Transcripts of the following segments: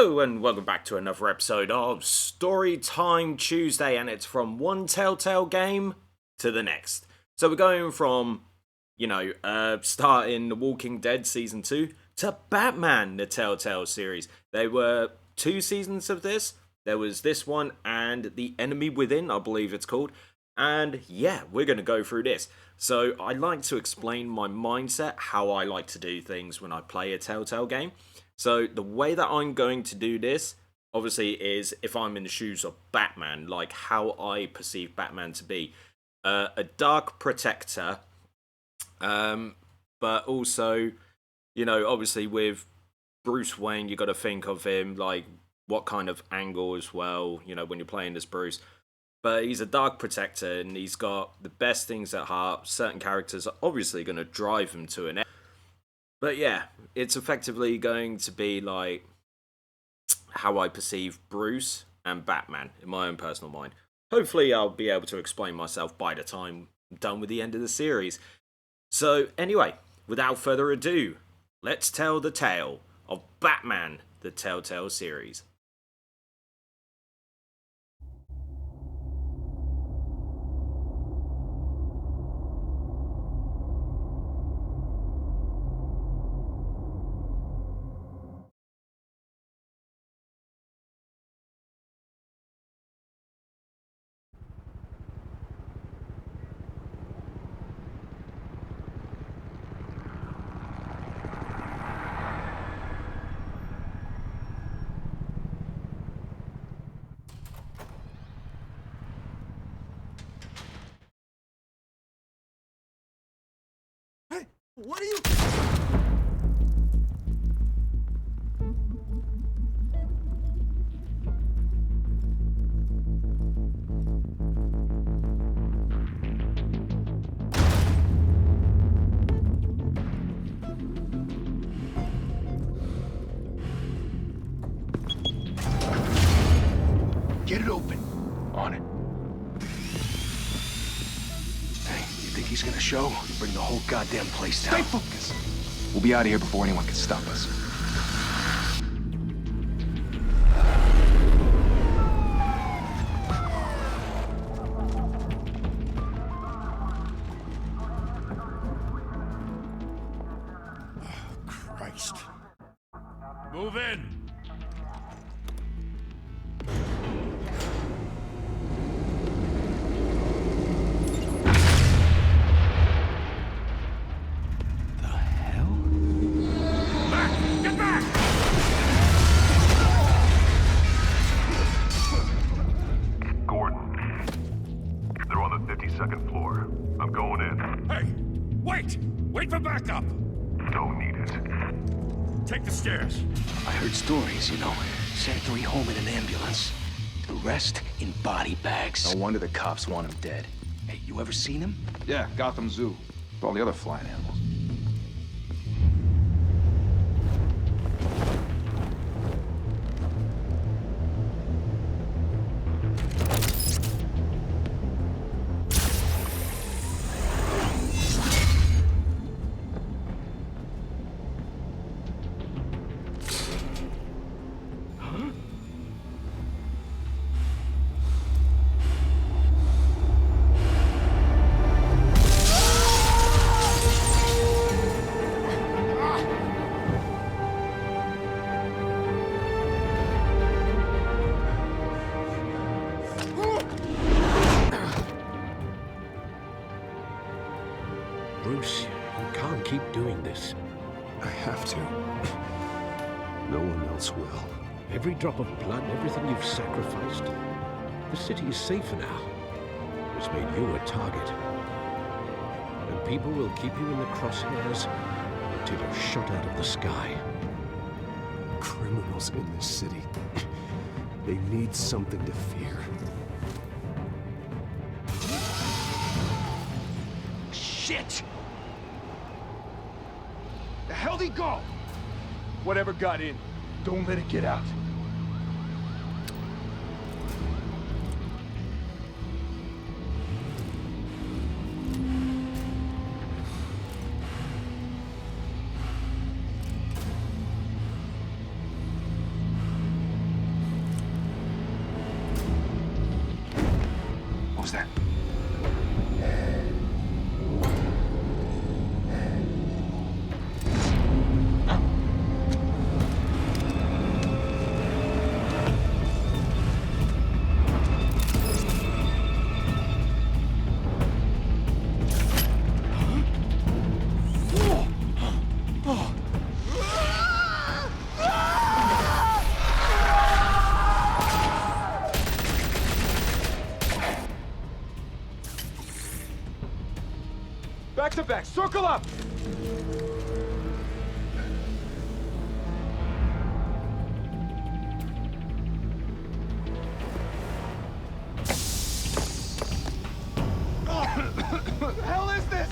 Hello and welcome back to another episode of Storytime Tuesday, and it's from one Telltale game to the next. So we're going from, starting The Walking Dead Season 2 to Batman, the Telltale Series. There were 2 seasons of this. There was this one and The Enemy Within, I believe it's called. And yeah, we're going to go through this. So I like to explain my mindset, how I like to do things when I play a Telltale game. So the way that I'm going to do this, obviously, is if I'm in the shoes of Batman, like how I perceive Batman to be. A dark protector, but also, obviously with Bruce Wayne, you got to think of him, like, what kind of angle as well, when you're playing as Bruce. But he's a dark protector, and he's got the best things at heart. Certain characters are obviously going to drive him to an end. But yeah, it's effectively going to be like how I perceive Bruce and Batman in my own personal mind. Hopefully I'll be able to explain myself by the time I'm done with the end of the series. So anyway, without further ado, let's tell the tale of Batman, the Telltale Series. What are you... Get it open. On it. Hey, you think he's gonna show? Bring the whole goddamn place down. Stay focused. We'll be out of here before anyone can stop us. Christ. Move in! The hell? Back! Get back! Gordon. They're on the 52nd floor. I'm going in. Hey! Wait! Wait for backup! Don't need it. Take the stairs. I heard stories, Sent 3 home in an ambulance. The rest in body bags. No wonder the cops want him dead. Hey, you ever seen him? Yeah, Gotham Zoo. With all the other flying animals. Bruce, you can't keep doing this. I have to. No one else will. Every drop of blood, everything you've sacrificed. The city is safer now. It's made you a target. And people will keep you in the crosshairs until you're shot out of the sky. Criminals in this city. They need something to fear. Shit! The hell'd he go? Whatever got in, don't let it get out. that? Back to back, circle up! What the hell is this?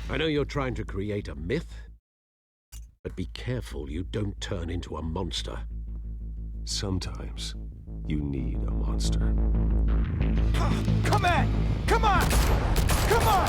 I know you're trying to create a myth, but be careful you don't turn into a monster. Sometimes you need a monster. Come on! Come on! Come on!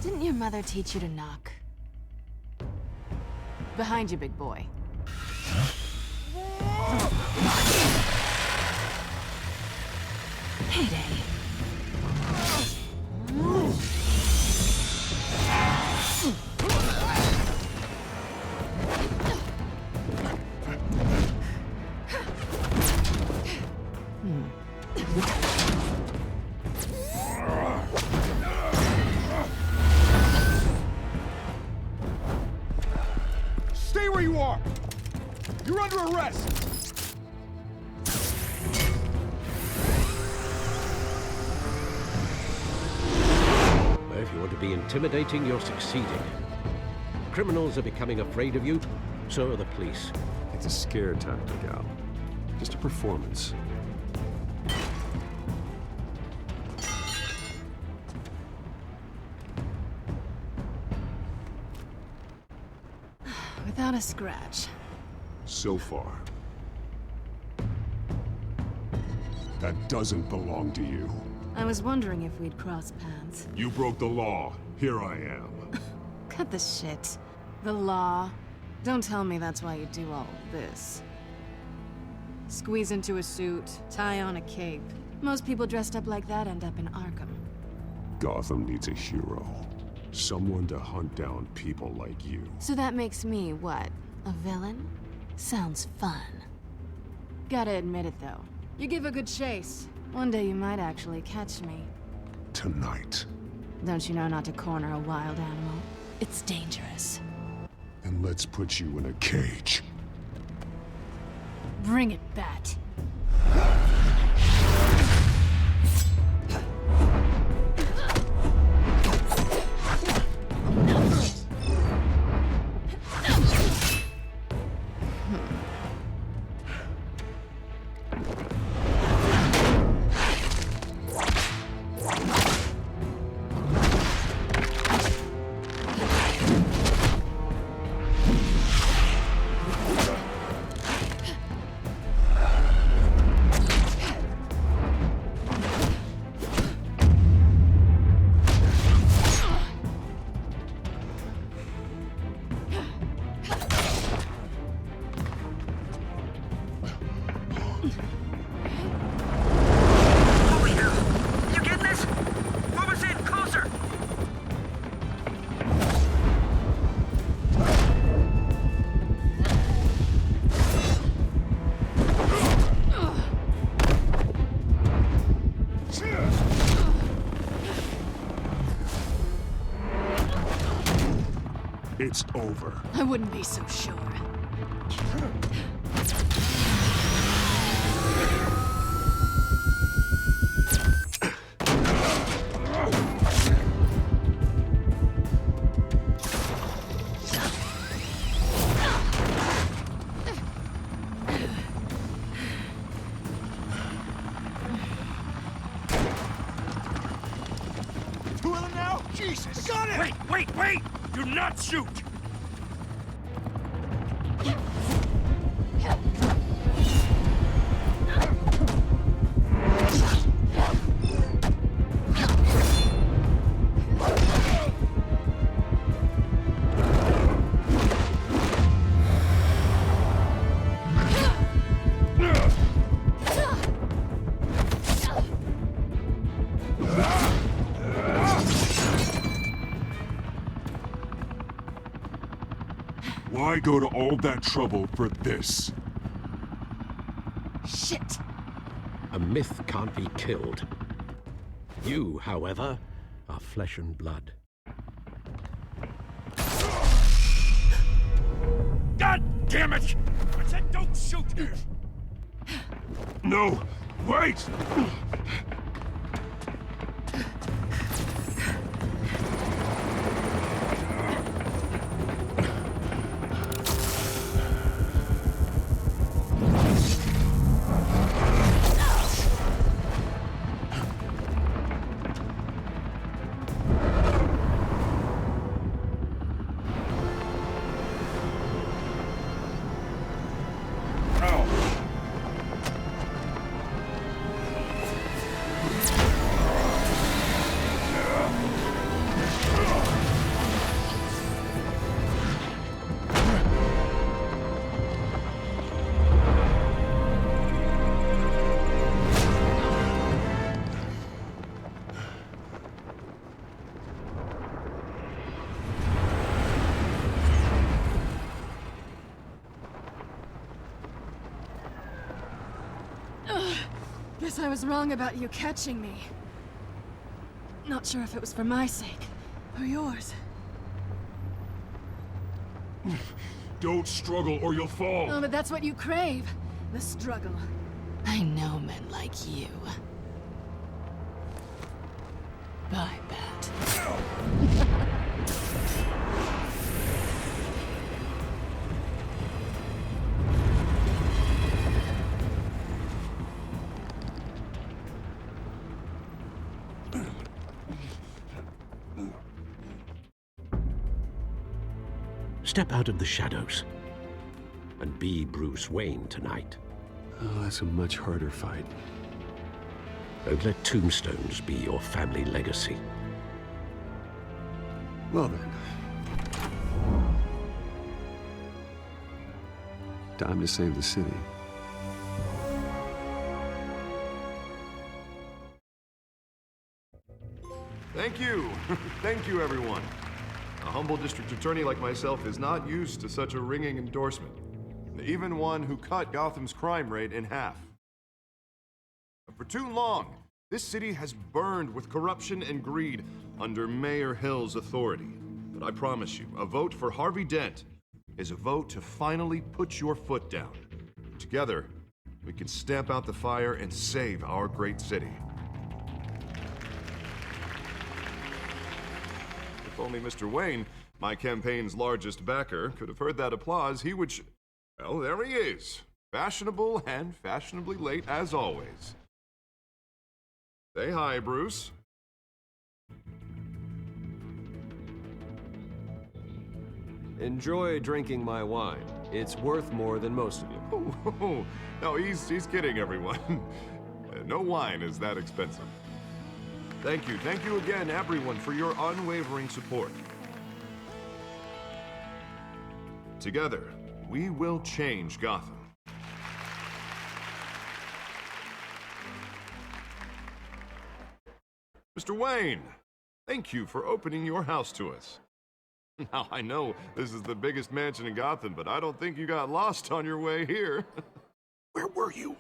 Didn't your mother teach you to knock? Behind you, big boy. Heyday. Stay where you are! You're under arrest! Well, if you want to be intimidating, you're succeeding. Criminals are becoming afraid of you, so are the police. It's a scare tactic, Al. Just a performance. Without a scratch. So far. That doesn't belong to you. I was wondering if we'd cross paths. You broke the law. Here I am. Cut the shit. The law. Don't tell me that's why you do all this. Squeeze into a suit, tie on a cape. Most people dressed up like that end up in Arkham. Gotham needs a hero. Someone to hunt down people like you. So that makes me, what, a villain? Sounds fun. Gotta admit it, though. You give a good chase. One day you might actually catch me. Tonight. Don't you know not to corner a wild animal? It's dangerous. Then let's put you in a cage. Bring it, Bat. it's over. I wouldn't be so sure. Two of them now? Jesus! Got it! Wait! Do not shoot! Why go to all that trouble for this? Shit! A myth can't be killed. You, however, are flesh and blood. God damn it! I said don't shoot! No! Wait! Guess I was wrong about you catching me. Not sure if it was for my sake, or yours. Don't struggle or you'll fall! Oh, but that's what you crave. The struggle. I know men like you. Bye, Bat. Step out of the shadows and be Bruce Wayne tonight. Oh, that's a much harder fight. Don't let tombstones be your family legacy. Well then. Time to save the city. Thank you. Thank you, everyone. A humble district attorney like myself is not used to such a ringing endorsement. Even one who cut Gotham's crime rate in half. For too long, this city has burned with corruption and greed under Mayor Hill's authority. But I promise you, a vote for Harvey Dent is a vote to finally put your foot down. Together, we can stamp out the fire and save our great city. If only Mr. Wayne, my campaign's largest backer, could have heard that applause, he would well, there he is. Fashionable and fashionably late as always. Say hi, Bruce. Enjoy drinking my wine. It's worth more than most of you. Oh, no, he's kidding, everyone. No wine is that expensive. Thank you again, everyone, for your unwavering support. Together, we will change Gotham. Mr. Wayne, thank you for opening your house to us. Now, I know this is the biggest mansion in Gotham, but I don't think you got lost on your way here. Where were you?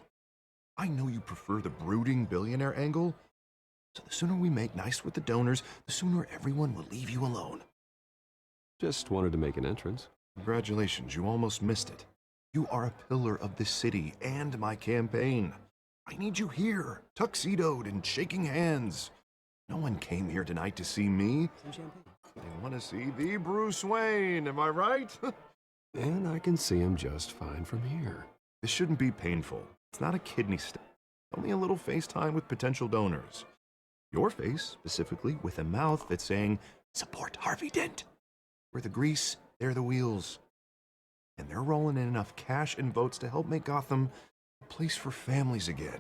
I know you prefer the brooding billionaire angle, so the sooner we make nice with the donors, the sooner everyone will leave you alone. Just wanted to make an entrance. Congratulations, you almost missed it. You are a pillar of this city and my campaign. I need you here, tuxedoed and shaking hands. No one came here tonight to see me. They want to see the Bruce Wayne, am I right? And I can see him just fine from here. This shouldn't be painful. It's not a kidney stone. Only a little FaceTime with potential donors. Your face, specifically, with a mouth that's saying, support Harvey Dent. We're the grease, they're the wheels. And they're rolling in enough cash and votes to help make Gotham a place for families again.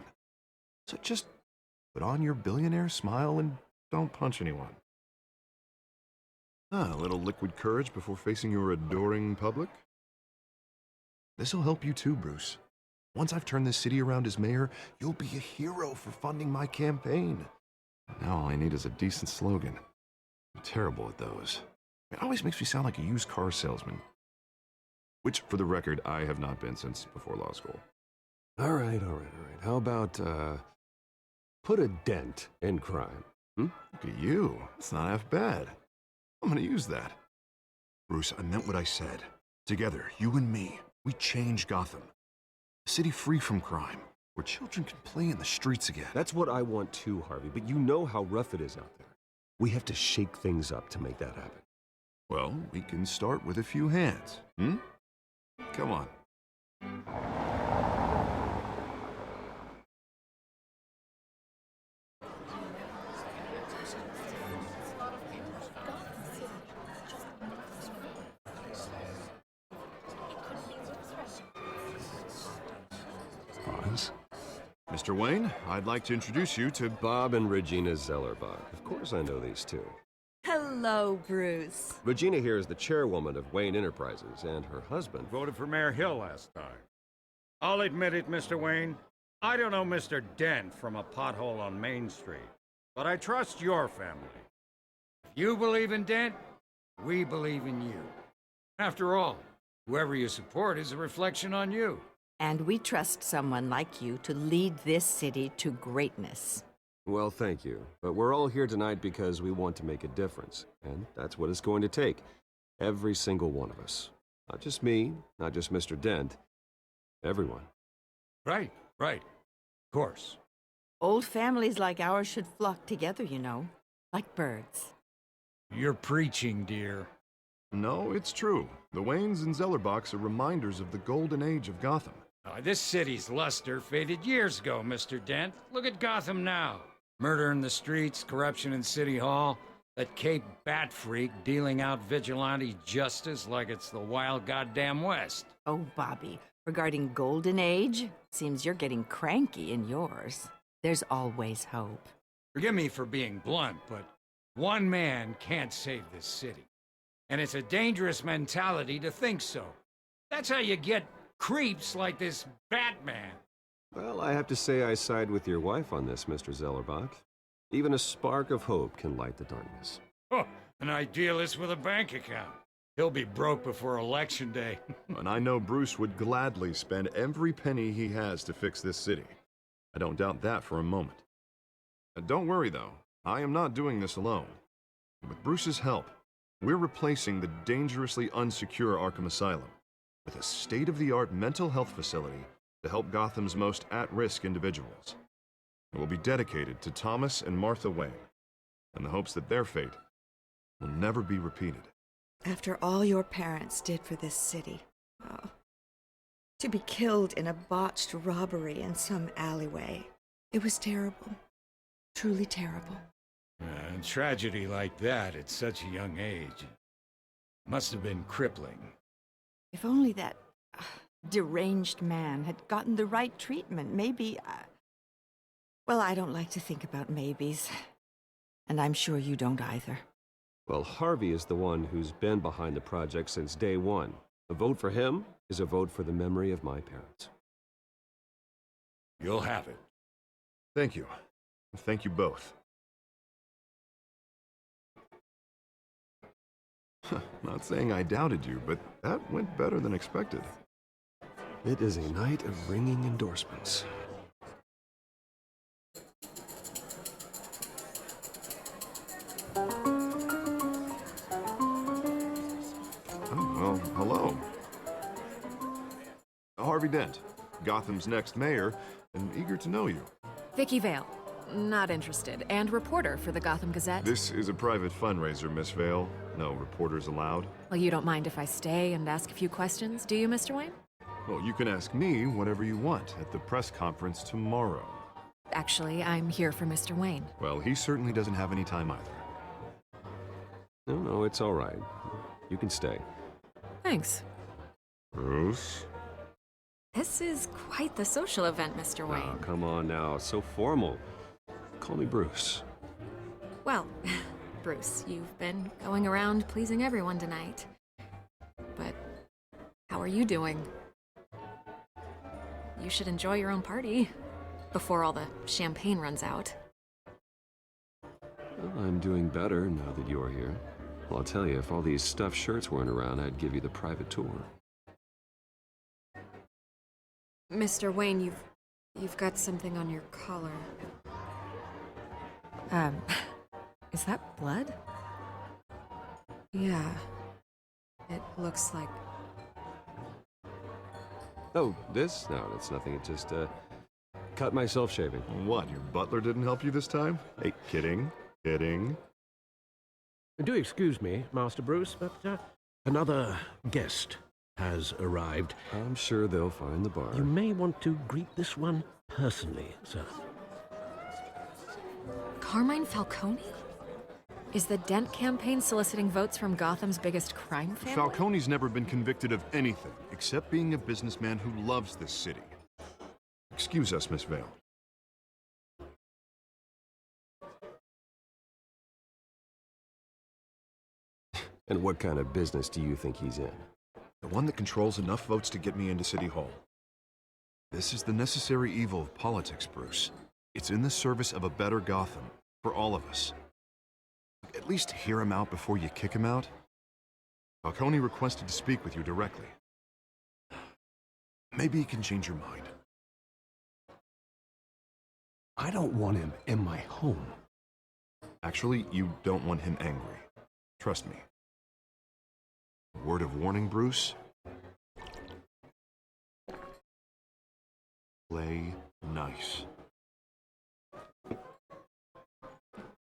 So just put on your billionaire smile and don't punch anyone. A little liquid courage before facing your adoring public. This'll help you too, Bruce. Once I've turned this city around as mayor, you'll be a hero for funding my campaign. Now all I need is a decent slogan. I'm terrible at those. It always makes me sound like a used car salesman. Which, for the record, I have not been since before law school. All right. How about, put a dent in crime? Look at you. It's not half bad. I'm gonna use that. Bruce, I meant what I said. Together, you and me, we change Gotham. A city free from crime, where children can play in the streets again. That's what I want too, Harvey, but you know how rough it is out there. We have to shake things up to make that happen. Well, we can start with a few hands, Come on. Pause. Mr. Wayne, I'd like to introduce you to Bob and Regina Zellerbach. Of course I know these two. Hello, Bruce. Regina here is the chairwoman of Wayne Enterprises, and her husband Voted for Mayor Hill last time. I'll admit it, Mr. Wayne. I don't know Mr. Dent from a pothole on Main Street, but I trust your family. If you believe in Dent, we believe in you. After all, whoever you support is a reflection on you. And we trust someone like you to lead this city to greatness. Well, thank you. But we're all here tonight because we want to make a difference. And that's what it's going to take. Every single one of us. Not just me, not just Mr. Dent. Everyone. Right. Of course. Old families like ours should flock together, you know, like birds. You're preaching, dear. No, it's true. The Waynes and Zellerbachs are reminders of the golden age of Gotham. This city's luster faded years ago, Mr. Dent. Look at Gotham now. Murder in the streets, corruption in City Hall, that Cape Bat freak dealing out vigilante justice like it's the wild goddamn West. Oh, Bobby, regarding Golden Age, seems you're getting cranky in yours. There's always hope. Forgive me for being blunt, but one man can't save this city. And it's a dangerous mentality to think so. That's how you get creeps like this Batman. Well, I have to say I side with your wife on this, Mr. Zellerbach. Even a spark of hope can light the darkness. Oh, an idealist with a bank account. He'll be broke before Election Day. And I know Bruce would gladly spend every penny he has to fix this city. I don't doubt that for a moment. Don't worry, though. I am not doing this alone. With Bruce's help, we're replacing the dangerously unsecure Arkham Asylum with a state-of-the-art mental health facility to help Gotham's most at-risk individuals. It will be dedicated to Thomas and Martha Wayne, in the hopes that their fate will never be repeated. After all your parents did for this city, to be killed in a botched robbery in some alleyway, it was terrible. Truly terrible. A tragedy like that at such a young age must have been crippling. If only that deranged man had gotten the right treatment, maybe... Well, I don't like to think about maybes. And I'm sure you don't either. Well, Harvey is the one who's been behind the project since day one. A vote for him is a vote for the memory of my parents. You'll have it. Thank you. Thank you both. Not saying I doubted you, but that went better than expected. It is a night of ringing endorsements. hello. Harvey Dent, Gotham's next mayor, and eager to know you. Vicky Vale. Not interested. And reporter for the Gotham Gazette. This is a private fundraiser, Miss Vale. No reporters allowed. Well, you don't mind if I stay and ask a few questions, do you, Mr. Wayne? Well, you can ask me whatever you want at the press conference tomorrow. Actually, I'm here for Mr. Wayne. Well, he certainly doesn't have any time either. No, it's all right. You can stay. Thanks. Bruce? This is quite the social event, Mr. Wayne. Oh, come on now. So formal. Call me Bruce. Well, Bruce, you've been going around pleasing everyone tonight. But how are you doing? You should enjoy your own party before all the champagne runs out. Well, I'm doing better now that you're here. Well, I'll tell you, if all these stuffed shirts weren't around, I'd give you the private tour. Mr. Wayne, you've got something on your collar. Is that blood? Yeah. It looks like... Oh, this? No, that's nothing. It just, cut myself shaving. What, your butler didn't help you this time? Hey, kidding. Kidding. Do excuse me, Master Bruce, but another guest has arrived. I'm sure they'll find the bar. You may want to greet this one personally, sir. Carmine Falcone? Is the Dent campaign soliciting votes from Gotham's biggest crime family? Falcone's never been convicted of anything, except being a businessman who loves this city. Excuse us, Miss Vale. And what kind of business do you think he's in? The one that controls enough votes to get me into City Hall. This is the necessary evil of politics, Bruce. It's in the service of a better Gotham, for all of us. At least hear him out before you kick him out. Falcone requested to speak with you directly. Maybe he can change your mind. I don't want him in my home. Actually, you don't want him angry. Trust me. Word of warning, Bruce. Play nice.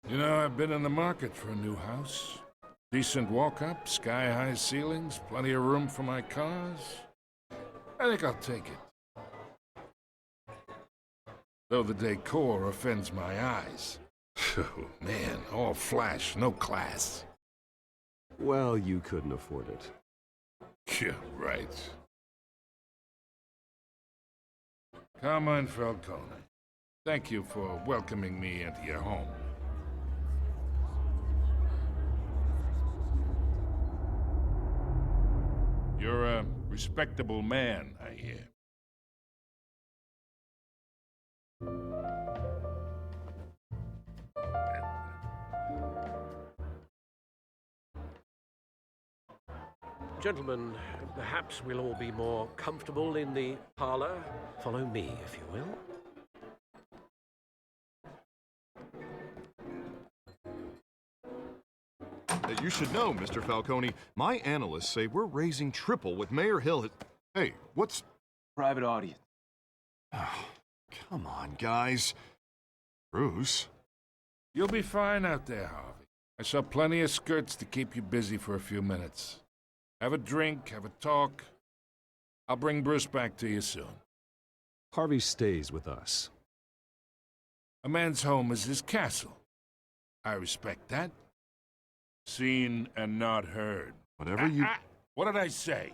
You know, I've been in the market for a new house. Decent walk-up, sky-high ceilings, plenty of room for my cars. I think I'll take it. Though the decor offends my eyes. Oh, man, all flash, no class. Well, you couldn't afford it. Yeah, right. Carmine Falcone, thank you for welcoming me into your home. You're a respectable man, I hear. Gentlemen, perhaps we'll all be more comfortable in the parlor. Follow me, if you will. You should know, Mr. Falcone, my analysts say we're raising triple with Mayor Hill. Hey, what's... Private audience. Oh, come on, guys. Bruce? You'll be fine out there, Harvey. I saw plenty of skirts to keep you busy for a few minutes. Have a drink, have a talk. I'll bring Bruce back to you soon. Harvey stays with us. A man's home is his castle. I respect that. Seen and not heard. Whatever you... What did I say?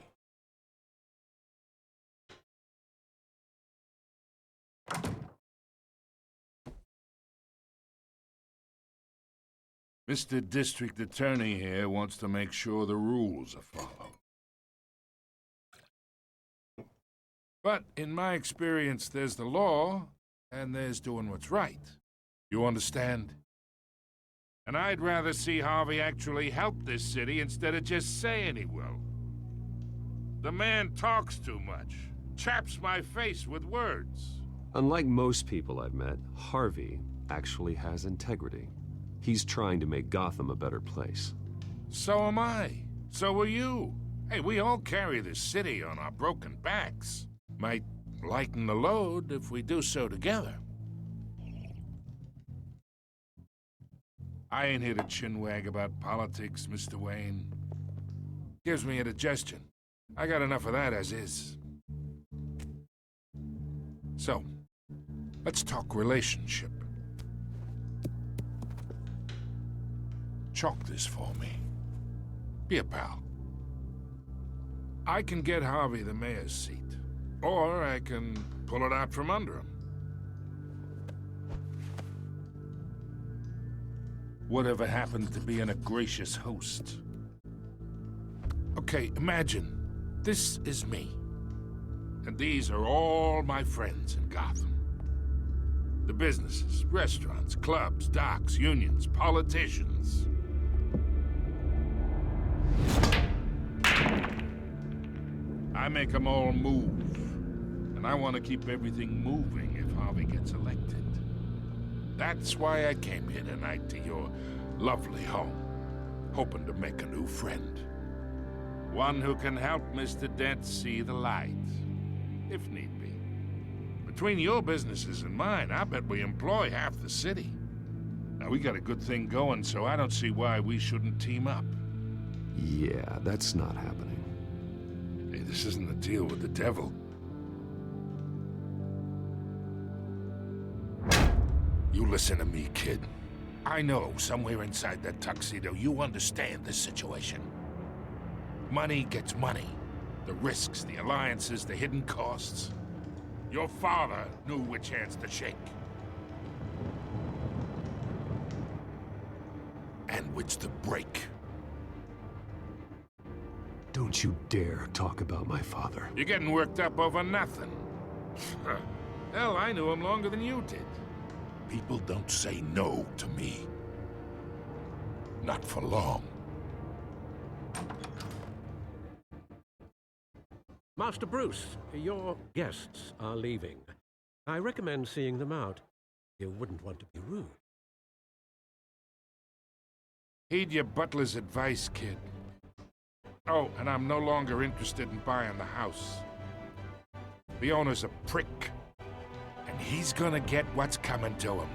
Mr. District Attorney here wants to make sure the rules are followed. But in my experience, there's the law, and there's doing what's right. You understand? And I'd rather see Harvey actually help this city instead of just saying he will. The man talks too much, chaps my face with words. Unlike most people I've met, Harvey actually has integrity. He's trying to make Gotham a better place. So am I. So are you. Hey, we all carry this city on our broken backs. Might lighten the load if we do so together. I ain't here to chinwag about politics, Mr. Wayne. Gives me indigestion. I got enough of that as is. So, let's talk relationship. Chalk this for me. Be a pal. I can get Harvey the mayor's seat, or I can pull it out from under him. Whatever happened to being a gracious host? Okay, imagine, this is me. And these are all my friends in Gotham. The businesses, restaurants, clubs, docks, unions, politicians. I make them all move. And I want to keep everything moving if Harvey gets elected. That's why I came here tonight to your lovely home, hoping to make a new friend. One who can help Mr. Dent see the light, if need be. Between your businesses and mine, I bet we employ half the city. Now, we got a good thing going, so I don't see why we shouldn't team up. Yeah, that's not happening. Hey, this isn't a deal with the devil. You listen to me, kid. I know somewhere inside that tuxedo you understand this situation. Money gets money. The risks, the alliances, the hidden costs. Your father knew which hands to shake. And which to break. Don't you dare talk about my father. You're getting worked up over nothing. Hell, I knew him longer than you did. People don't say no to me. Not for long. Master Bruce, your guests are leaving. I recommend seeing them out. You wouldn't want to be rude. Heed your butler's advice, kid. Oh, and I'm no longer interested in buying the house. The owner's a prick, and he's gonna get what's coming to him.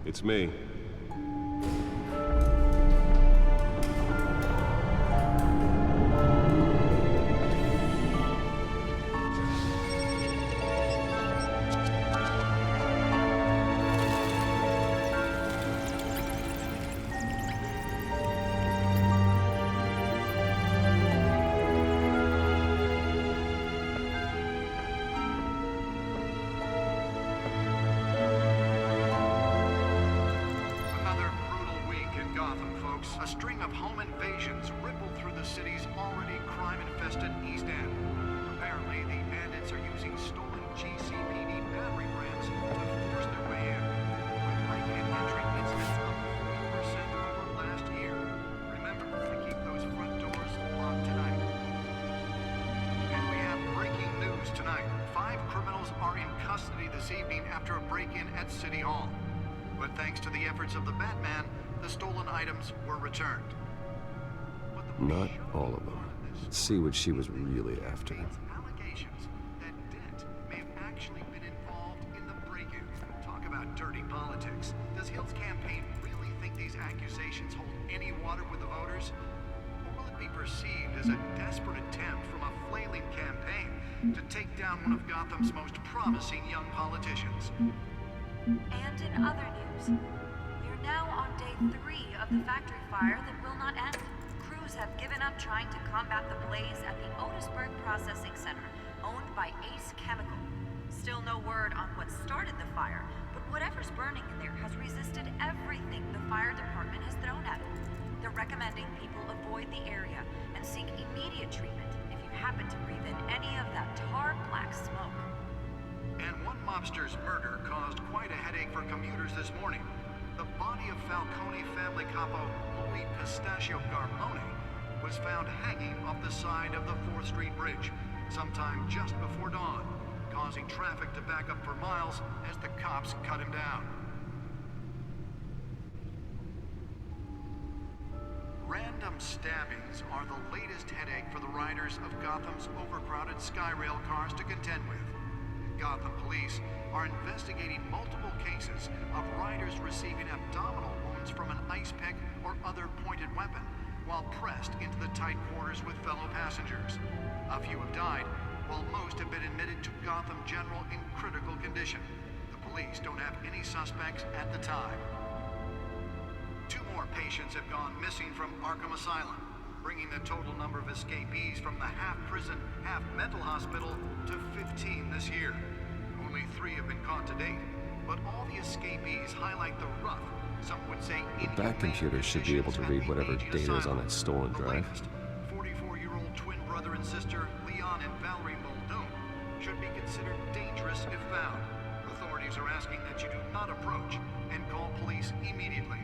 It's me. A string of home invasions rippled through the city's already crime-infested East End. Apparently, the bandits are using stolen GCPD battery rams to force their way in. With break-in entry incidents up 40% over last year. Remember to keep those front doors locked tonight. And we have breaking news tonight. 5 criminals are in custody this evening after a break-in at City Hall. But thanks to the efforts of the Batman, the stolen items were returned. Not all of them. Let's see what she was really after. Allegations that Dent may have actually been involved in the break-in. Talk about dirty politics. Does Hill's campaign really think these accusations hold any water with the voters? Or will it be perceived as a desperate attempt from a flailing campaign to take down one of Gotham's most promising young politicians? And in other news, we're now on day 3 of the factory fire that will not end. Crews have given up trying to combat the blaze at the Otisburg Processing Center, owned by Ace Chemical. Still no word on what started the fire, but whatever papers burning in there has resisted everything the fire department has thrown at it. They're recommending people avoid the area and seek immediate treatment if you happen to breathe in any of that tar black smoke. And one mobster's murder caused quite a headache for commuters this morning. The body of Falcone family capo Louis Pistachio Garmone was found hanging off the side of the 4th Street Bridge sometime just before dawn, causing traffic to back up for miles as the cops cut him down. Random stabbings are the latest headache for the riders of Gotham's overcrowded Skyrail cars to contend with. Gotham police are investigating multiple cases of riders receiving abdominal wounds from an ice pick or other pointed weapon while pressed into the tight quarters with fellow passengers. A few have died, while most have been admitted to Gotham General in critical condition. The police don't have any suspects at the time. 2 more patients have gone missing from Arkham Asylum, bringing the total number of escapees from the half-prison, half-mental hospital to 15 this year. Only 3 have been caught to date, but all the escapees highlight the rough, some would say The back computer should be able to read whatever data is on that stolen drive. 44-year-old twin brother and sister Leon and Valerie Muldoon should be considered dangerous if found. Authorities are asking that you do not approach and call police immediately.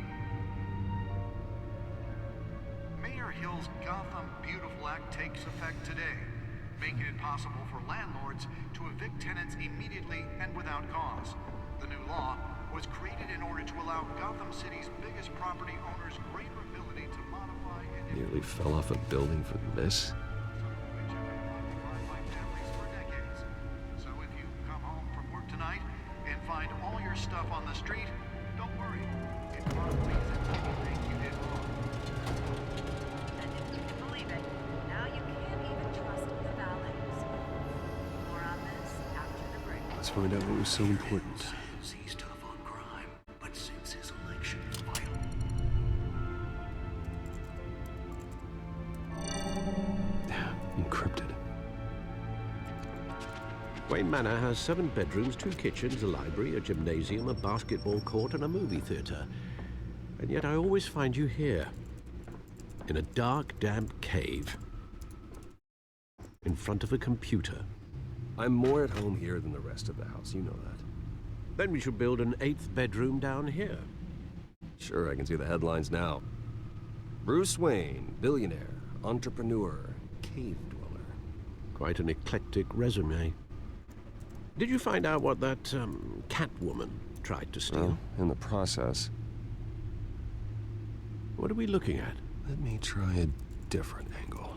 Mayor Hill's Gotham Beautiful Act takes effect today, making it possible for landlords to evict tenants immediately and without cause. The new law was created in order to allow Gotham City's biggest property owners greater ability to modify and Nearly fell off a building for this. So if you come home from work tonight and find all your stuff on the street, don't worry. It probably isn't anything you did wrong. And if you can believe it, now you can't even trust the valets. More on this after the break. Let's find out what was so important. He's tough on crime, but since his election is vital. Encrypted. Wayne Manor has 7 bedrooms, 2 kitchens, a library, a gymnasium, a basketball court, and a movie theater. And yet I always find you here, in a dark, damp cave, in front of a computer. I'm more at home here than the rest of the house, you know that. Then we should build an 8th bedroom down here. Sure, I can see the headlines now. Bruce Wayne, billionaire, entrepreneur, cave dweller. Quite an eclectic resume. Did you find out what that, Catwoman tried to steal? Well, in the process. What are we looking at? Let me try a different angle.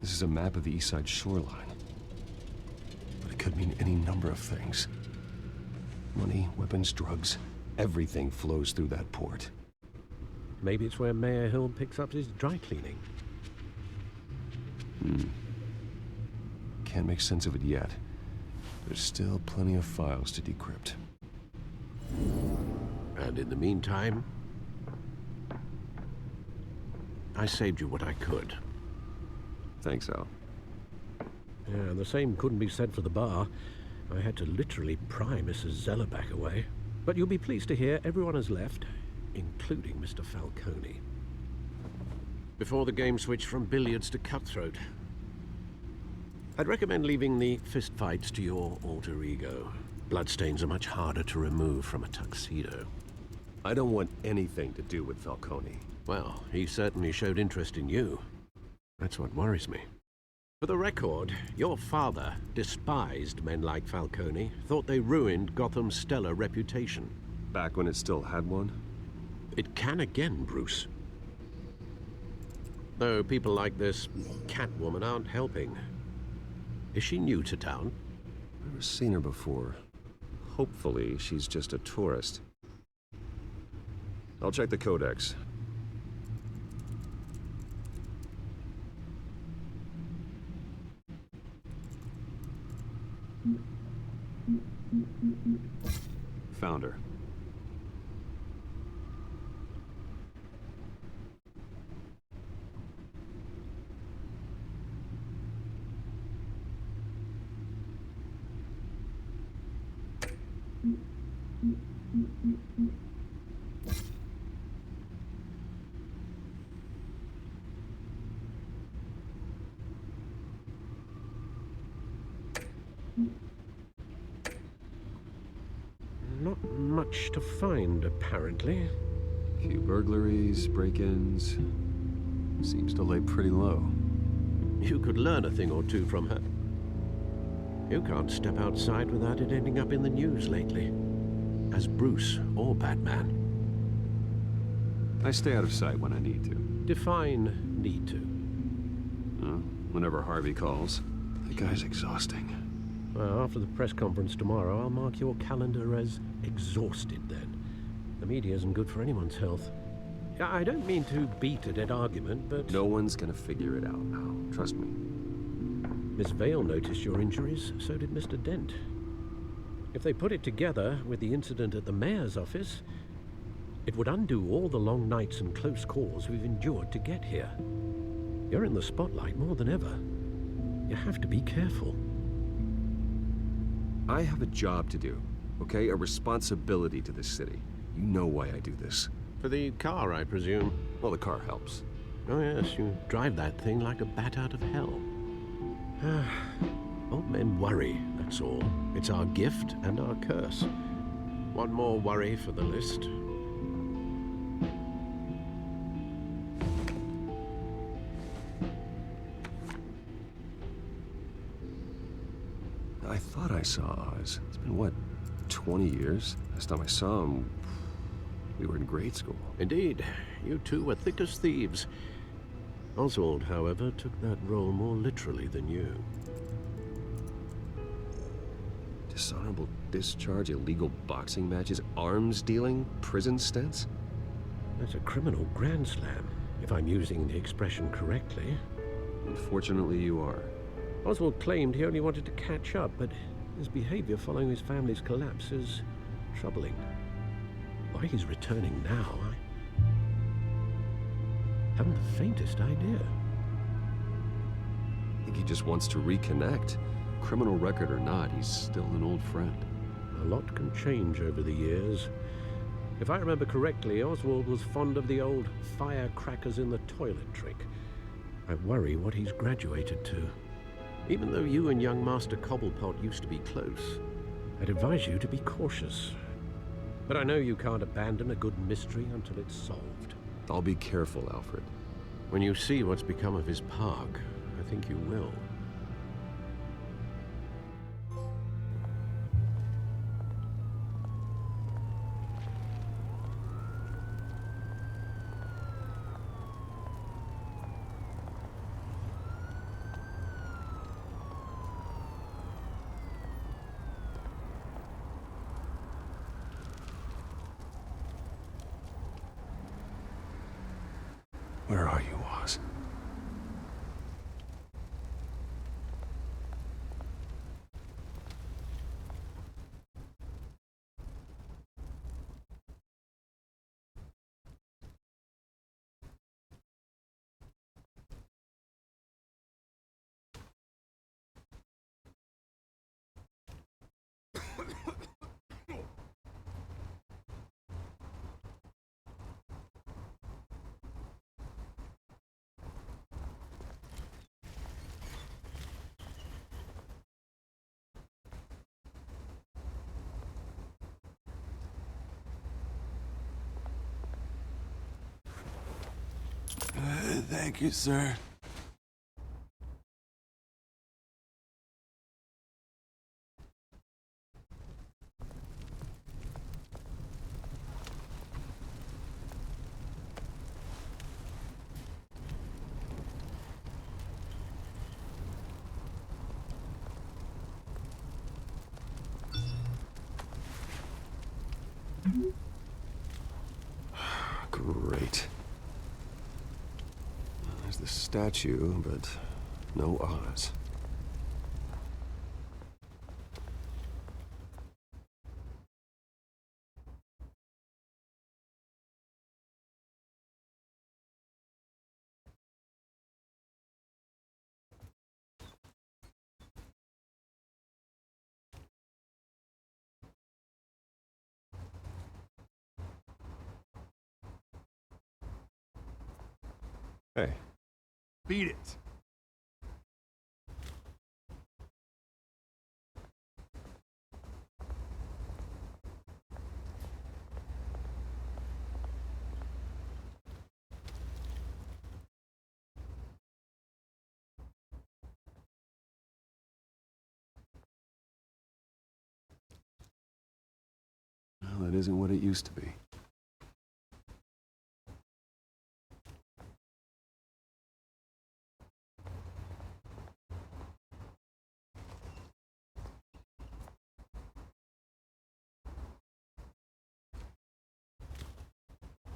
This is a map of the East Side shoreline. But it could mean any number of things. Money, weapons, drugs, everything flows through that port. Maybe it's where Mayor Hill picks up his dry cleaning. Can't make sense of it yet. There's still plenty of files to decrypt. And in the meantime, I saved you what I could. Thanks, Al. Yeah, the same couldn't be said for the bar. I had to literally pry Mrs. Zellerback away. But you'll be pleased to hear everyone has left, including Mr. Falcone. Before the game switched from billiards to cutthroat. I'd recommend leaving the fistfights to your alter ego. Bloodstains are much harder to remove from a tuxedo. I don't want anything to do with Falcone. Well, he certainly showed interest in you. That's what worries me. For the record, your father despised men like Falcone, thought they ruined Gotham's stellar reputation. Back when it still had one? It can again, Bruce. Though people like this Catwoman aren't helping. Is she new to town? Never seen her before. Hopefully, she's just a tourist. I'll check the codex. Found her. Not much to find, apparently. Few burglaries, break-ins. Seems to lay pretty low. You could learn a thing or two from her. You can't step outside without it ending up in the news lately. As Bruce or Batman. I stay out of sight when I need to. Define need to. Whenever Harvey calls. The guy's exhausting. Well, after the press conference tomorrow, I'll mark your calendar as exhausted then. The media isn't good for anyone's health. I don't mean to beat a dead argument, but... No one's gonna figure it out now. Trust me. Miss Vale noticed your injuries, so did Mr. Dent. If they put it together with the incident at the mayor's office, it would undo all the long nights and close calls we've endured to get here. You're in the spotlight more than ever. You have to be careful. I have a job to do, okay? A responsibility to this city. You know why I do this. For the car, I presume. Well, the car helps. Oh yes, you drive that thing like a bat out of hell. Old men worry, that's all. It's our gift and our curse. One more worry for the list. I thought I saw Oz. It's been, what, 20 years? Last time I saw him, we were in grade school. Indeed. You two were thick as thieves. Oswald, however, took that role more literally than you. Dishonorable discharge, illegal boxing matches, arms dealing, prison stints? That's a criminal grand slam, if I'm using the expression correctly. Unfortunately, you are. Oswald claimed he only wanted to catch up, but his behavior following his family's collapse is troubling. Why he's returning now, I haven't the faintest idea. I think he just wants to reconnect. Criminal record or not, he's still an old friend. A lot can change over the years. If I remember correctly, Oswald was fond of the old firecrackers in the toilet trick. I worry what he's graduated to. Even though you and young Master Cobblepot used to be close, I'd advise you to be cautious. But I know you can't abandon a good mystery until it's solved. I'll be careful, Alfred. When you see what's become of his park, I think you will. Where are you, Oz? Thank you, sir. There's the statue, but no Oz. Hey. Beat it. Well, it isn't what it used to be.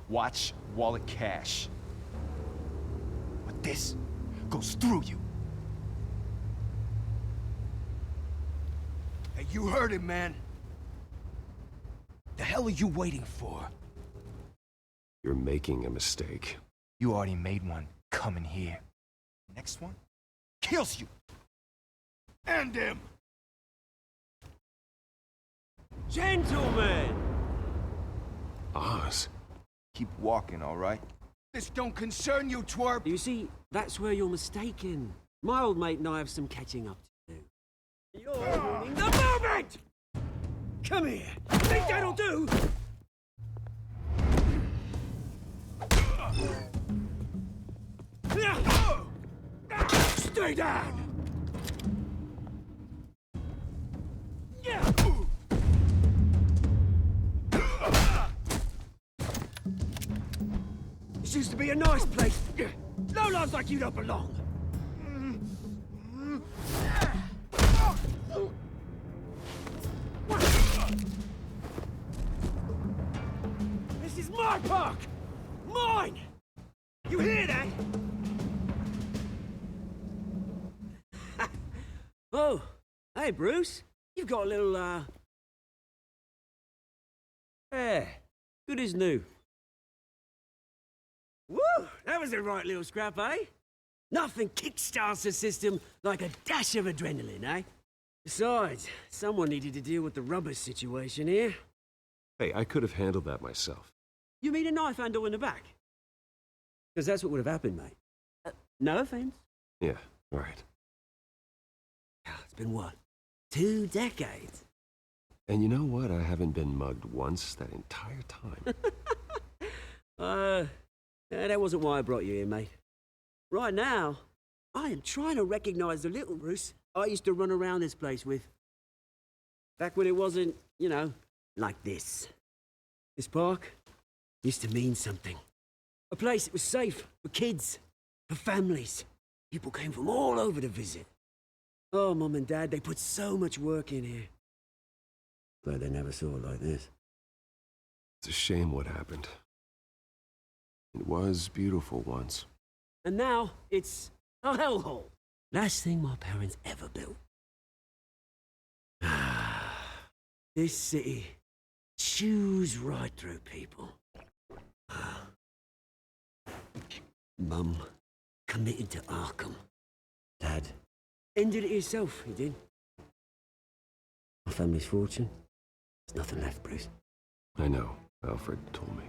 Watch wallet cash. But this goes through you. Hey, you heard it, man. The hell are you waiting for? You're making a mistake. You already made one coming here. Next one kills you. And him. Gentlemen! Oz. Keep walking, all right? This don't concern you, twerp! You see, that's where you're mistaken. My old mate and I have some catching up to do. You're ruining the moment! Come here! Think that'll do? Stay down! This used to be a nice place. No lives like you don't belong. This is my park! Mine! You hear that? Oh, hey, Bruce. You've got a little, Yeah, good as new. Woo! That was a right little scrap, eh? Nothing kickstarts the system like a dash of adrenaline, eh? Besides, someone needed to deal with the rubber situation here. Hey, I could have handled that myself. You mean a knife handle in the back? Because that's what would have happened, mate. No offense. Yeah, right. It's been what? 2 decades? And you know what? I haven't been mugged once that entire time. That wasn't why I brought you here, mate. Right now, I am trying to recognize the little Bruce I used to run around this place with. Back when it wasn't, you know, like this. This park used to mean something. A place that was safe for kids, for families. People came from all over to visit. Oh, Mum and Dad, they put so much work in here. Glad they never saw it like this. It's a shame what happened. It was beautiful once. And now, it's a hellhole. Last thing my parents ever built. This city chews right through people. Mum committed to Arkham. Dad ended it himself, he did. My family's fortune. There's nothing left, Bruce. I know. Alfred told me.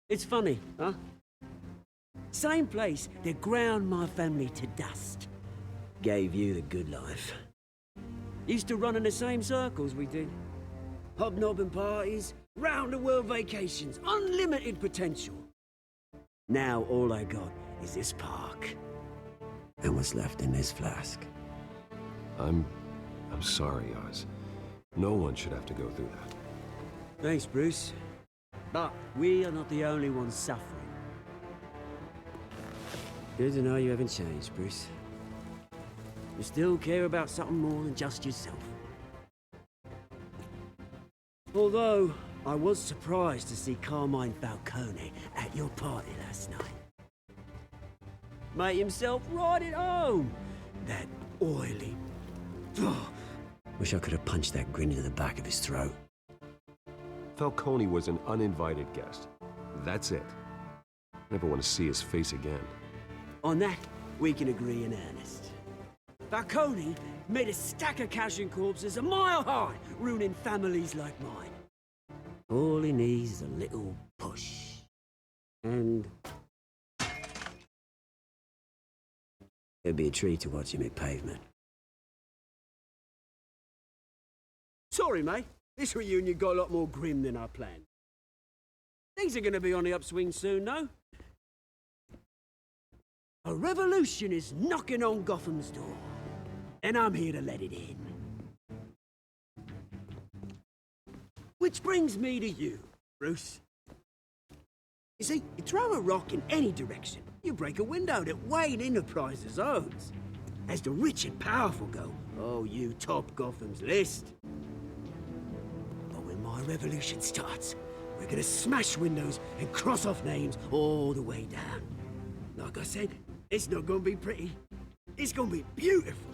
It's funny, huh? Same place that ground my family to dust. Gave you the good life. Used to run in the same circles we did. Hobnobbing parties, round-the-world vacations, unlimited potential. Now all I got is this park. And what's left in this flask. I'm sorry, Oz. No one should have to go through that. Thanks, Bruce. But we are not the only ones suffering. Good to know you haven't changed, Bruce. You still care about something more than just yourself. Although, I was surprised to see Carmine Falcone at your party last night. Made himself right at home. That oily... Oh, wish I could have punched that grin into the back of his throat. Falcone was an uninvited guest. That's it. Never want to see his face again. On that, we can agree in earnest. Falcone made a stack of cash and corpses a mile high, ruining families like mine. All he needs is a little push. And... it'd be a treat to watch him hit pavement. Sorry, mate. This reunion got a lot more grim than I planned. Things are gonna be on the upswing soon, though. A revolution is knocking on Gotham's door, and I'm here to let it in. Which brings me to you, Bruce. You see, you throw a rock in any direction, you break a window that Wayne Enterprises owns. As the rich and powerful go, oh, you top Gotham's list. But when my revolution starts, we're gonna smash windows and cross off names all the way down. Like I said, it's not gonna be pretty. It's gonna be beautiful.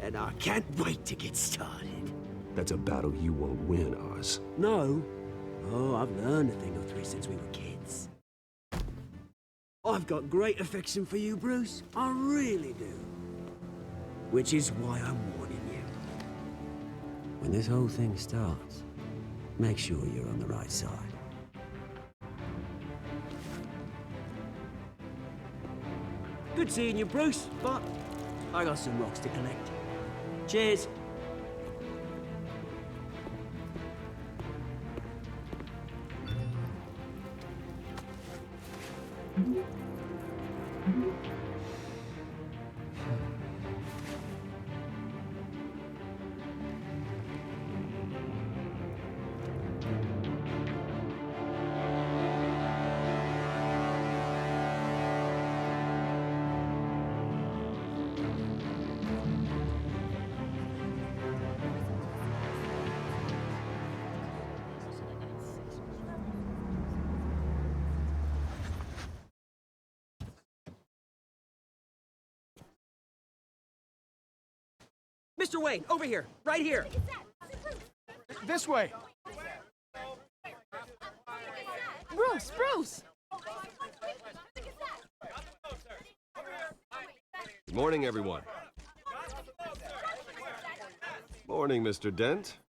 And I can't wait to get started. That's a battle you won't win, Oz. No. Oh, I've learned a thing or three since we were kids. I've got great affection for you, Bruce. I really do. Which is why I'm warning you. When this whole thing starts, make sure you're on the right side. Good seeing you, Bruce, but I got some rocks to collect. Cheers. Mr. Wayne, over here, right here. This way. Bruce! Good morning, everyone. Morning, Mr. Dent.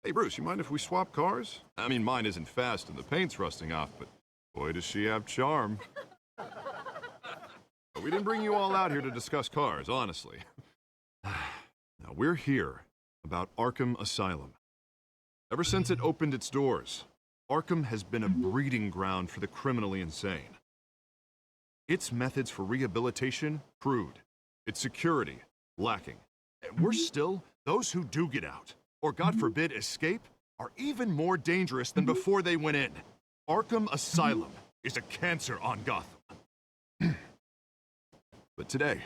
Hey, Bruce, you mind if we swap cars? I mean, mine isn't fast and the paint's rusting off, but boy, does she have charm. But we didn't bring you all out here to discuss cars, honestly. Now, we're here about Arkham Asylum. Ever since it opened its doors, Arkham has been a breeding ground for the criminally insane. Its methods for rehabilitation, crude. Its security, lacking. And worse still, those who do get out, or God forbid, escape, are even more dangerous than before they went in. Arkham Asylum is a cancer on Gotham. But today,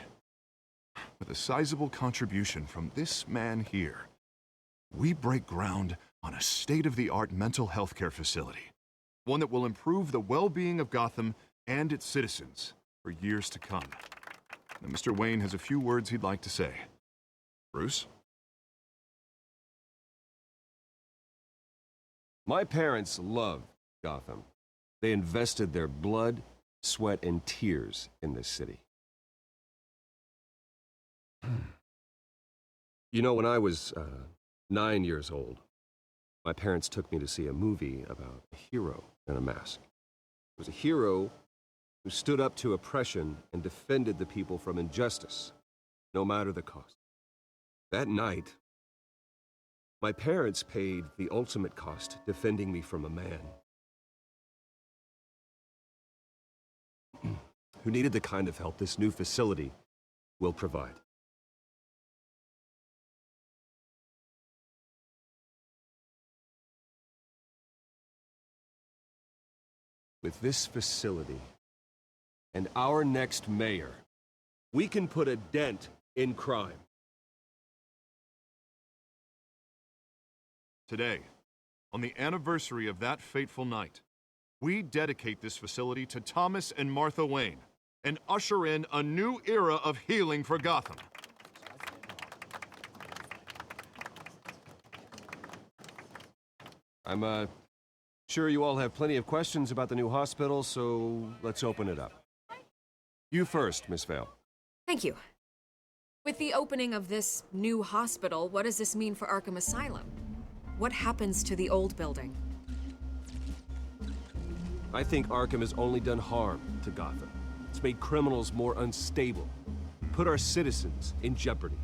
with a sizable contribution from this man here, we break ground on a state-of-the-art mental health care facility. One that will improve the well-being of Gotham and its citizens for years to come. Now, Mr. Wayne has a few words he'd like to say. Bruce? My parents loved Gotham. They invested their blood, sweat, and tears in this city. You know, when I was 9 years old, my parents took me to see a movie about a hero in a mask. It was a hero who stood up to oppression and defended the people from injustice, no matter the cost. That night, my parents paid the ultimate cost defending me from a man who needed the kind of help this new facility will provide. With this facility and our next mayor, we can put a dent in crime. Today, On the anniversary of that fateful night, we dedicate this facility to Thomas and Martha Wayne and usher in a new era of healing for Gotham. I'm sure you all have plenty of questions about the new hospital, so let's open it up. You first, Miss Vale. Thank you. With the opening of this new hospital, what does this mean for Arkham Asylum? What happens to the old building? I think Arkham has only done harm to Gotham. It's made criminals more unstable, put our citizens in jeopardy.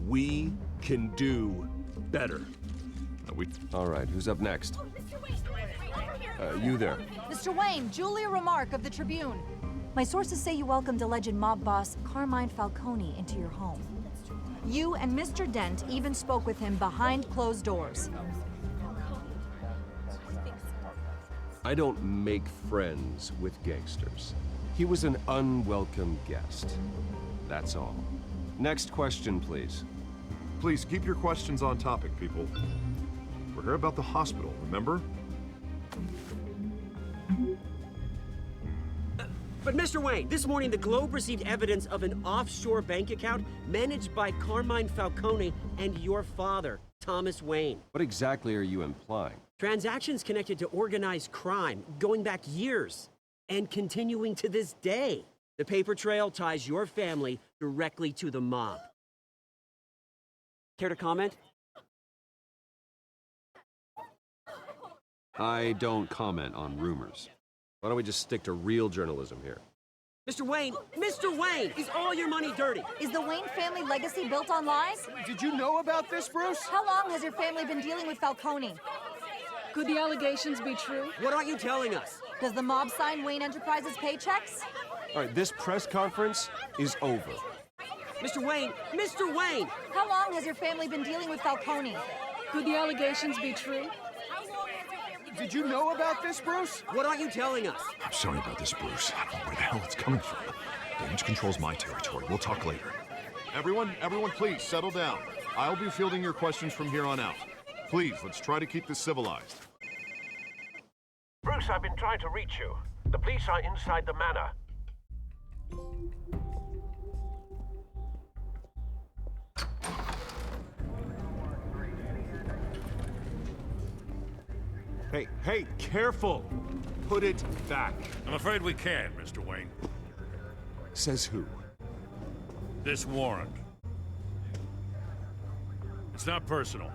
We can do better. All right, who's up next? You there. Mr. Wayne, Julia Remark of the Tribune. My sources say you welcomed alleged mob boss Carmine Falcone into your home. You and Mr. Dent even spoke with him behind closed doors. I don't make friends with gangsters. He was an unwelcome guest. That's all. Next question, please. Please keep your questions on topic, people. We're here about the hospital, remember? But Mr. Wayne, this morning the Globe received evidence of an offshore bank account managed by Carmine Falcone and your father, Thomas Wayne. What exactly are you implying? Transactions connected to organized crime, going back years, and continuing to this day. The paper trail ties your family directly to the mob. Care to comment? I don't comment on rumors. Why don't we just stick to real journalism here? Mr. Wayne, is all your money dirty? Is the Wayne family legacy built on lies? Did you know about this, Bruce? How long has your family been dealing with Falcone? Could the allegations be true? What aren't you telling us? Does the mob sign Wayne Enterprises paychecks? All right, this press conference is over. Mr. Wayne! How long has your family been dealing with Falcone? Could the allegations be true? Did you know about this, Bruce? What aren't you telling us? I'm sorry about this, Bruce. I don't know where the hell it's coming from. Damage control's my territory. We'll talk later. Everyone, please settle down. I'll be fielding your questions from here on out. Please, let's try to keep this civilized. Bruce, I've been trying to reach you. The police are inside the manor. Hey, careful! Put it back. I'm afraid we can't, Mr. Wayne. Says who? This warrant. It's not personal.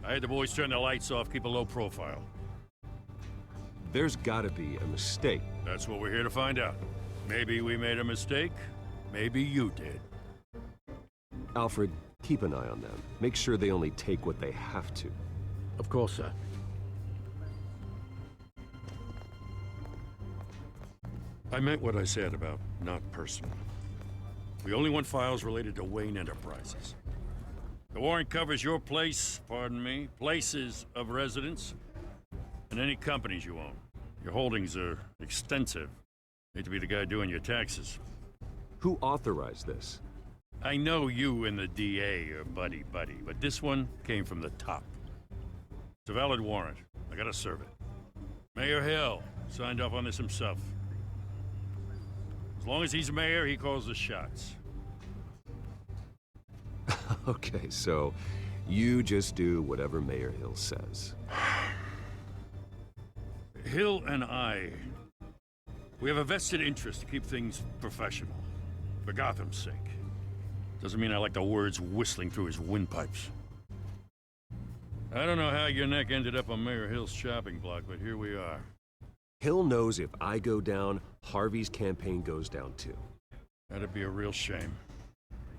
I had the boys turn the lights off, keep a low profile. There's gotta be a mistake. That's what we're here to find out. Maybe we made a mistake. Maybe you did. Alfred, keep an eye on them. Make sure they only take what they have to. Of course, sir. I meant what I said about not personal. We only want files related to Wayne Enterprises. The warrant covers your place, pardon me, places of residence, and any companies you own. Your holdings are extensive. Hate to be the guy doing your taxes. Who authorized this? I know you and the DA are buddy-buddy, but this one came from the top. It's a valid warrant. I gotta serve it. Mayor Hill signed off on this himself. As long as he's mayor, he calls the shots. Okay, so you just do whatever Mayor Hill says. Hill and I, we have a vested interest to keep things professional, for Gotham's sake. Doesn't mean I like the words whistling through his windpipes. I don't know how your neck ended up on Mayor Hill's chopping block, but here we are. Hill knows if I go down, Harvey's campaign goes down too. That'd be a real shame.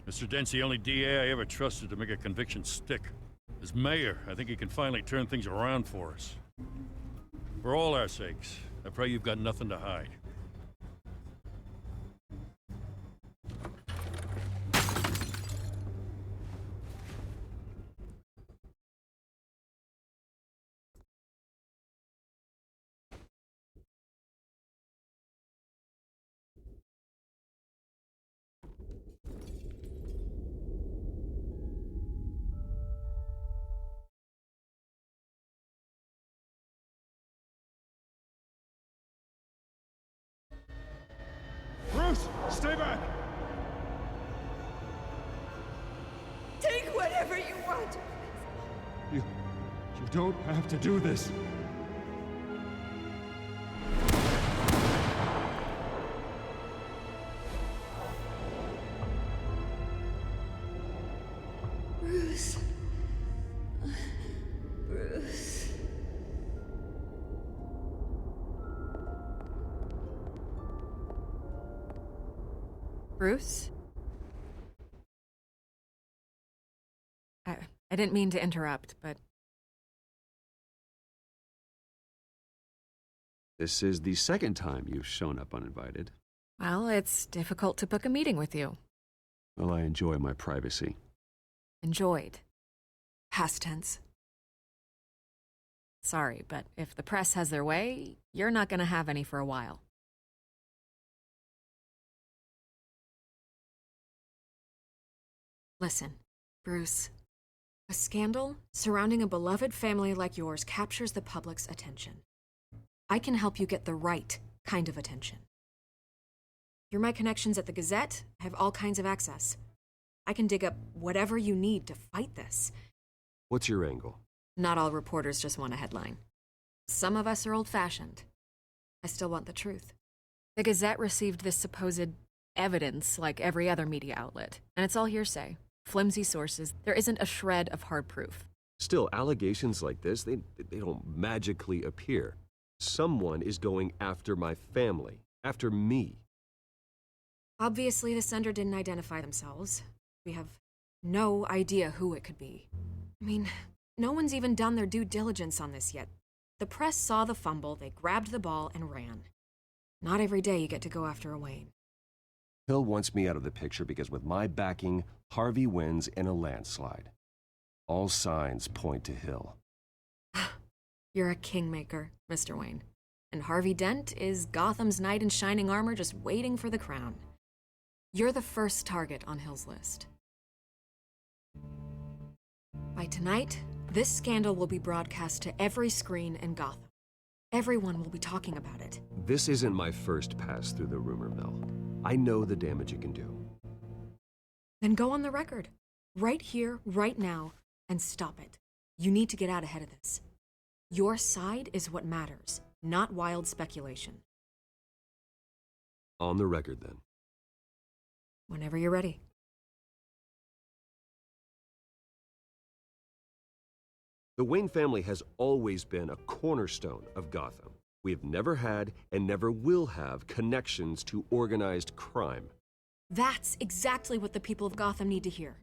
Mr. Dent's the only DA I ever trusted to make a conviction stick. As mayor, I think he can finally turn things around for us. For all our sakes, I pray you've got nothing to hide. You don't have to do this. Bruce. Bruce. Bruce? I didn't mean to interrupt, but This is the second time you've shown up uninvited. well, it's difficult to book a meeting with you. Well, I enjoy my privacy. Enjoyed. Past tense. Sorry, but if the press has their way, you're not gonna have any for a while. Listen, Bruce. A scandal surrounding a beloved family like yours captures the public's attention. I can help you get the right kind of attention. Through my connections at the Gazette, I have all kinds of access. I can dig up whatever you need to fight this. What's your angle? Not all reporters just want a headline. Some of us are old-fashioned. I still want the truth. The Gazette received this supposed evidence like every other media outlet, and it's all hearsay. Flimsy sources. There isn't a shred of hard proof. Still, allegations like this, they don't magically appear. Someone is going after my family, after me. Obviously, the sender didn't identify themselves. We have no idea who it could be. I mean, no one's even done their due diligence on this yet. The press saw the fumble, they grabbed the ball and ran. Not every day you get to go after a Wayne. Hill wants me out of the picture because with my backing, Harvey wins in a landslide. All signs point to Hill. You're a kingmaker, Mr. Wayne. And Harvey Dent is Gotham's knight in shining armor just waiting for the crown. You're the first target on Hill's list. By tonight, this scandal will be broadcast to every screen in Gotham. Everyone will be talking about it. This isn't my first pass through the rumor mill. I know the damage it can do. Then go on the record. Right here, right now, and stop it. You need to get out ahead of this. Your side is what matters, not wild speculation. On the record, then. Whenever you're ready. The Wayne family has always been a cornerstone of Gotham. We have never had and never will have connections to organized crime. That's exactly what the people of Gotham need to hear.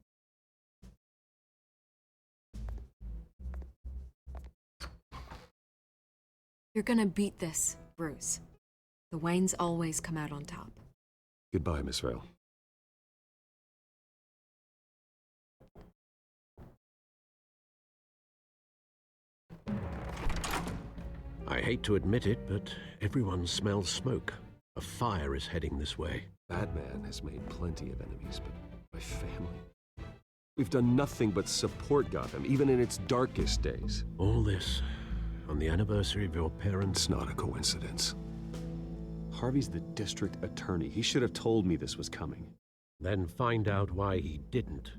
You're gonna beat this, Bruce. The Waynes always come out on top. Goodbye, Miss Vale. I hate to admit it, but everyone smells smoke. A fire is heading this way. Batman has made plenty of enemies, but my family? We've done nothing but support Gotham, even in its darkest days. All this on the anniversary of your parents'... It's not a coincidence. Harvey's the district attorney. He should have told me this was coming. Then find out why he didn't.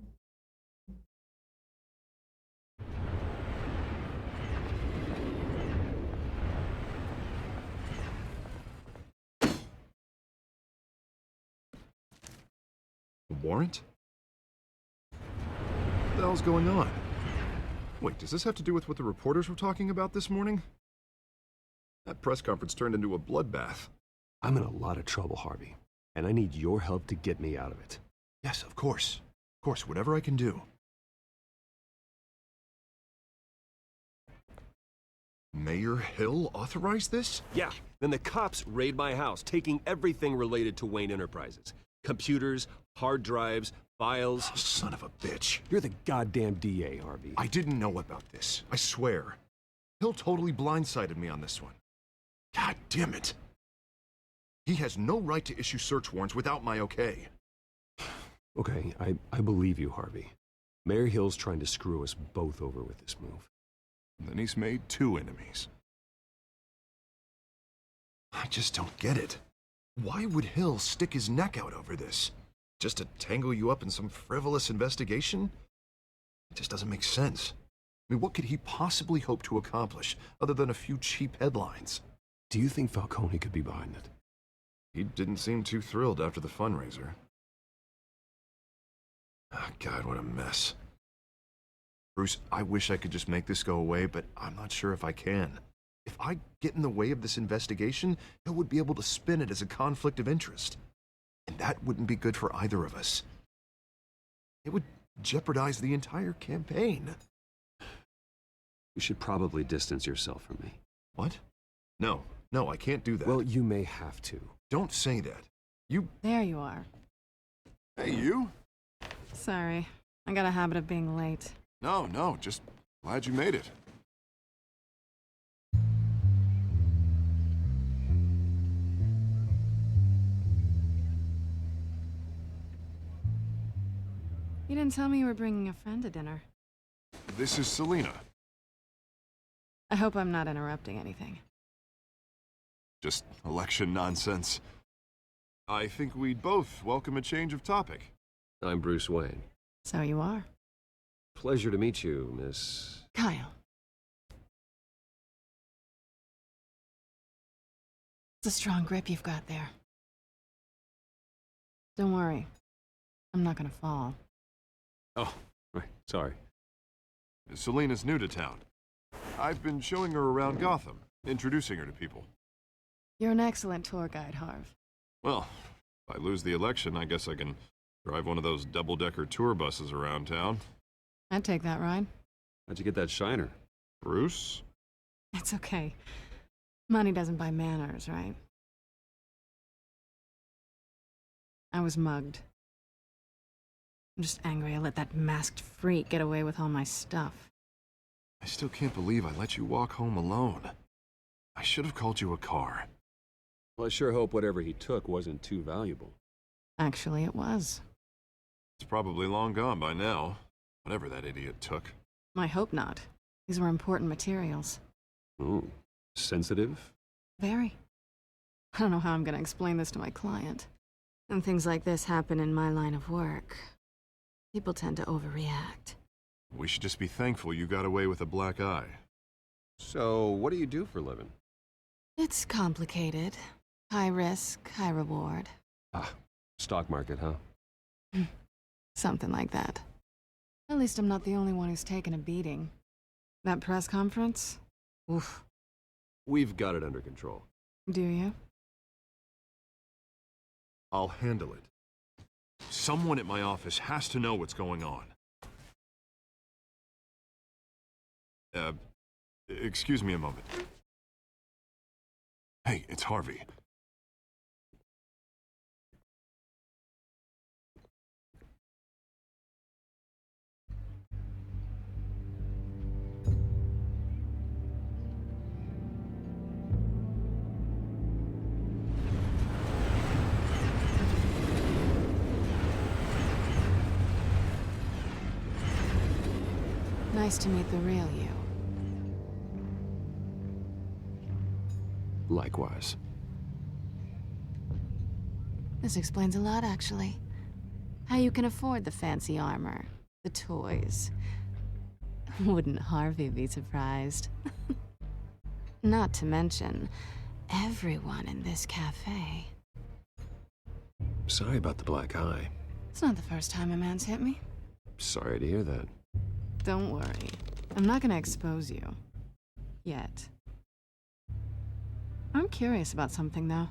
A warrant? What the hell's going on? Wait, does this have to do with what the reporters were talking about this morning? That press conference turned into a bloodbath. I'm in a lot of trouble, Harvey, and I need your help to get me out of it. Yes, of course. Of course, whatever I can do. Mayor Hill authorized this? Yeah, then the cops raid my house, taking everything related to Wayne Enterprises. Computers, hard drives, files. Oh, son of a bitch. You're the goddamn DA, Harvey. I didn't know about this. I swear. Hill totally blindsided me on this one. God damn it. He has no right to issue search warrants without my okay. Okay, I believe you, Harvey. Mayor Hill's trying to screw us both over with this move. Then he's made two enemies. I just don't get it. Why would Hill stick his neck out over this? Just to tangle you up in some frivolous investigation? It just doesn't make sense. I mean, what could he possibly hope to accomplish other than a few cheap headlines? Do you think Falcone could be behind it? He didn't seem too thrilled after the fundraiser. Ah, God, what a mess. Bruce, I wish I could just make this go away, but I'm not sure if I can. If I get in the way of this investigation, Hill would be able to spin it as a conflict of interest. And that wouldn't be good for either of us. It would jeopardize the entire campaign. You should probably distance yourself from me. What? No, I can't do that. Well, you may have to. Don't say that. There you are. Hey, you? Sorry. I got a habit of being late. No, just glad you made it. You didn't tell me you were bringing a friend to dinner. This is Selina. I hope I'm not interrupting anything. Just election nonsense. I think we'd both welcome a change of topic. I'm Bruce Wayne. So you are. Pleasure to meet you, Miss... Kyle. It's a strong grip you've got there. Don't worry. I'm not gonna fall. Oh, right, sorry. Selina's new to town. I've been showing her around Gotham, introducing her to people. You're an excellent tour guide, Harv. Well, if I lose the election, I guess I can drive one of those double-decker tour buses around town. I'd take that ride. How'd you get that shiner? Bruce? It's okay. Money doesn't buy manners, right? I was mugged. I'm just angry I let that masked freak get away with all my stuff. I still can't believe I let you walk home alone. I should have called you a car. Well, I sure hope whatever he took wasn't too valuable. Actually, it was. It's probably long gone by now, whatever that idiot took. I hope not. These were important materials. Ooh, sensitive? Very. I don't know how I'm gonna explain this to my client. And things like this happen in my line of work. People tend to overreact. We should just be thankful you got away with a black eye. So, what do you do for a living? It's complicated. High risk, high reward. Ah, stock market, huh? Something like that. At least I'm not the only one who's taken a beating. That press conference? Oof. We've got it under control. Do you? I'll handle it. Someone at my office has to know what's going on. Excuse me a moment. Hey, it's Harvey. Nice to meet the real you. Likewise. This explains a lot, actually. How you can afford the fancy armor, the toys. Wouldn't Harvey be surprised? Not to mention, everyone in this cafe. Sorry about the black eye. It's not the first time a man's hit me. Sorry to hear that. Don't worry. I'm not gonna expose you. Yet. I'm curious about something, though.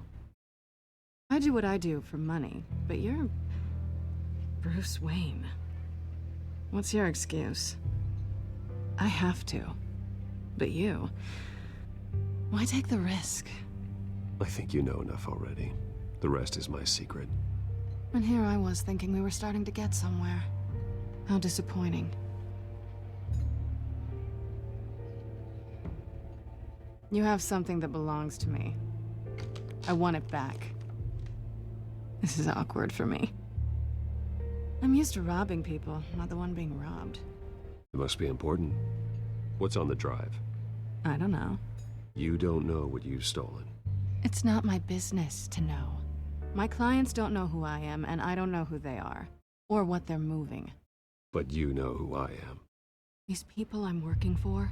I do what I do for money, but you're... Bruce Wayne. What's your excuse? I have to. But you... Why take the risk? I think you know enough already. The rest is my secret. And here I was thinking we were starting to get somewhere. How disappointing. You have something that belongs to me. I want it back. This is awkward for me. I'm used to robbing people, not the one being robbed. It must be important. What's on the drive? I don't know. You don't know what you've stolen. It's not my business to know. My clients don't know who I am, and I don't know who they are. Or what they're moving. But you know who I am. These people I'm working for,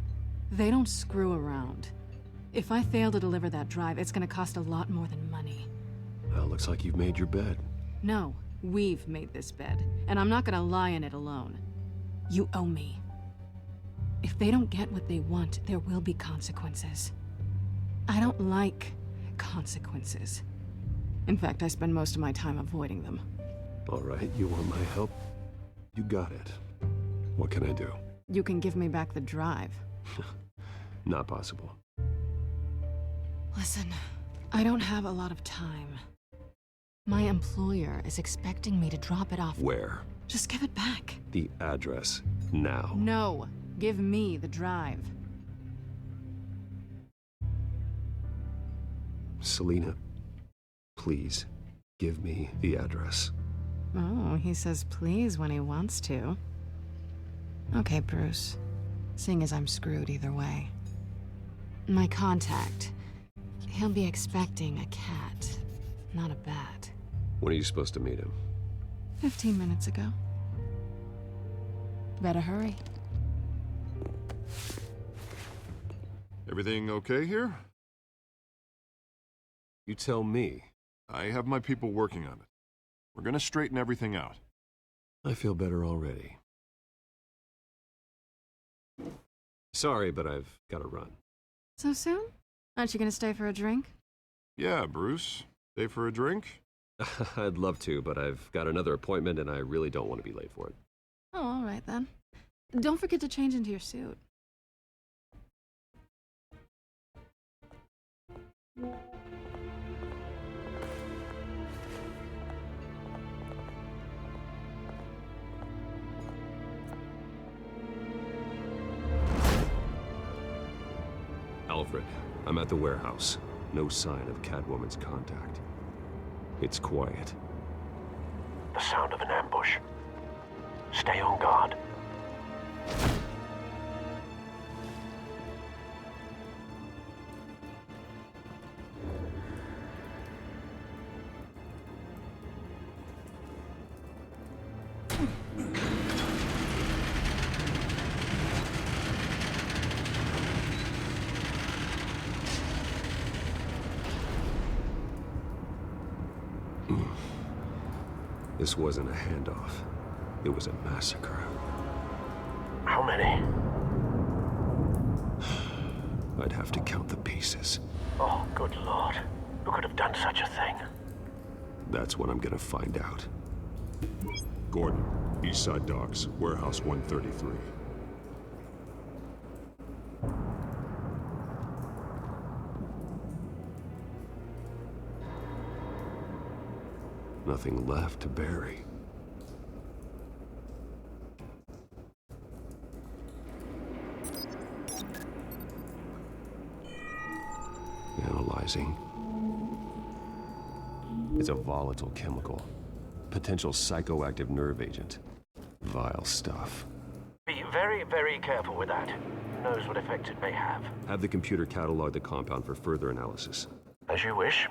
they don't screw around. If I fail to deliver that drive, it's gonna cost a lot more than money. Well, looks like you've made your bed. No, we've made this bed, and I'm not gonna lie in it alone. You owe me. If they don't get what they want, there will be consequences. I don't like consequences. In fact, I spend most of my time avoiding them. All right, you want my help? You got it. What can I do? You can give me back the drive. Not possible. Listen, I don't have a lot of time. My employer is expecting me to drop it off. Where? Just give it back. The address, now. No, give me the drive. Selina, please, give me the address. Oh, he says please when he wants to. Okay, Bruce. Seeing as I'm screwed either way. My contact. He'll be expecting a cat, not a bat. When are you supposed to meet him? 15 minutes ago. Better hurry. Everything okay here? You tell me. I have my people working on it. We're gonna straighten everything out. I feel better already. Sorry, but I've got to run. So soon? Aren't you gonna stay for a drink? Yeah, Bruce. Stay for a drink? I'd love to, but I've got another appointment and I really don't want to be late for it. Oh, all right then. Don't forget to change into your suit. Alfred, I'm at the warehouse. No sign of Catwoman's contact. It's quiet. The sound of an ambush. Stay on guard. This wasn't a handoff. It was a massacre. How many? I'd have to count the pieces. Oh, good lord. Who could have done such a thing? That's what I'm gonna find out. Gordon, Eastside Docks, Warehouse 133. Nothing left to bury. Analyzing. It's a volatile chemical. Potential psychoactive nerve agent. Vile stuff. Be very, very careful with that. Who knows what effects it may have. Have the computer catalog the compound for further analysis. As you wish.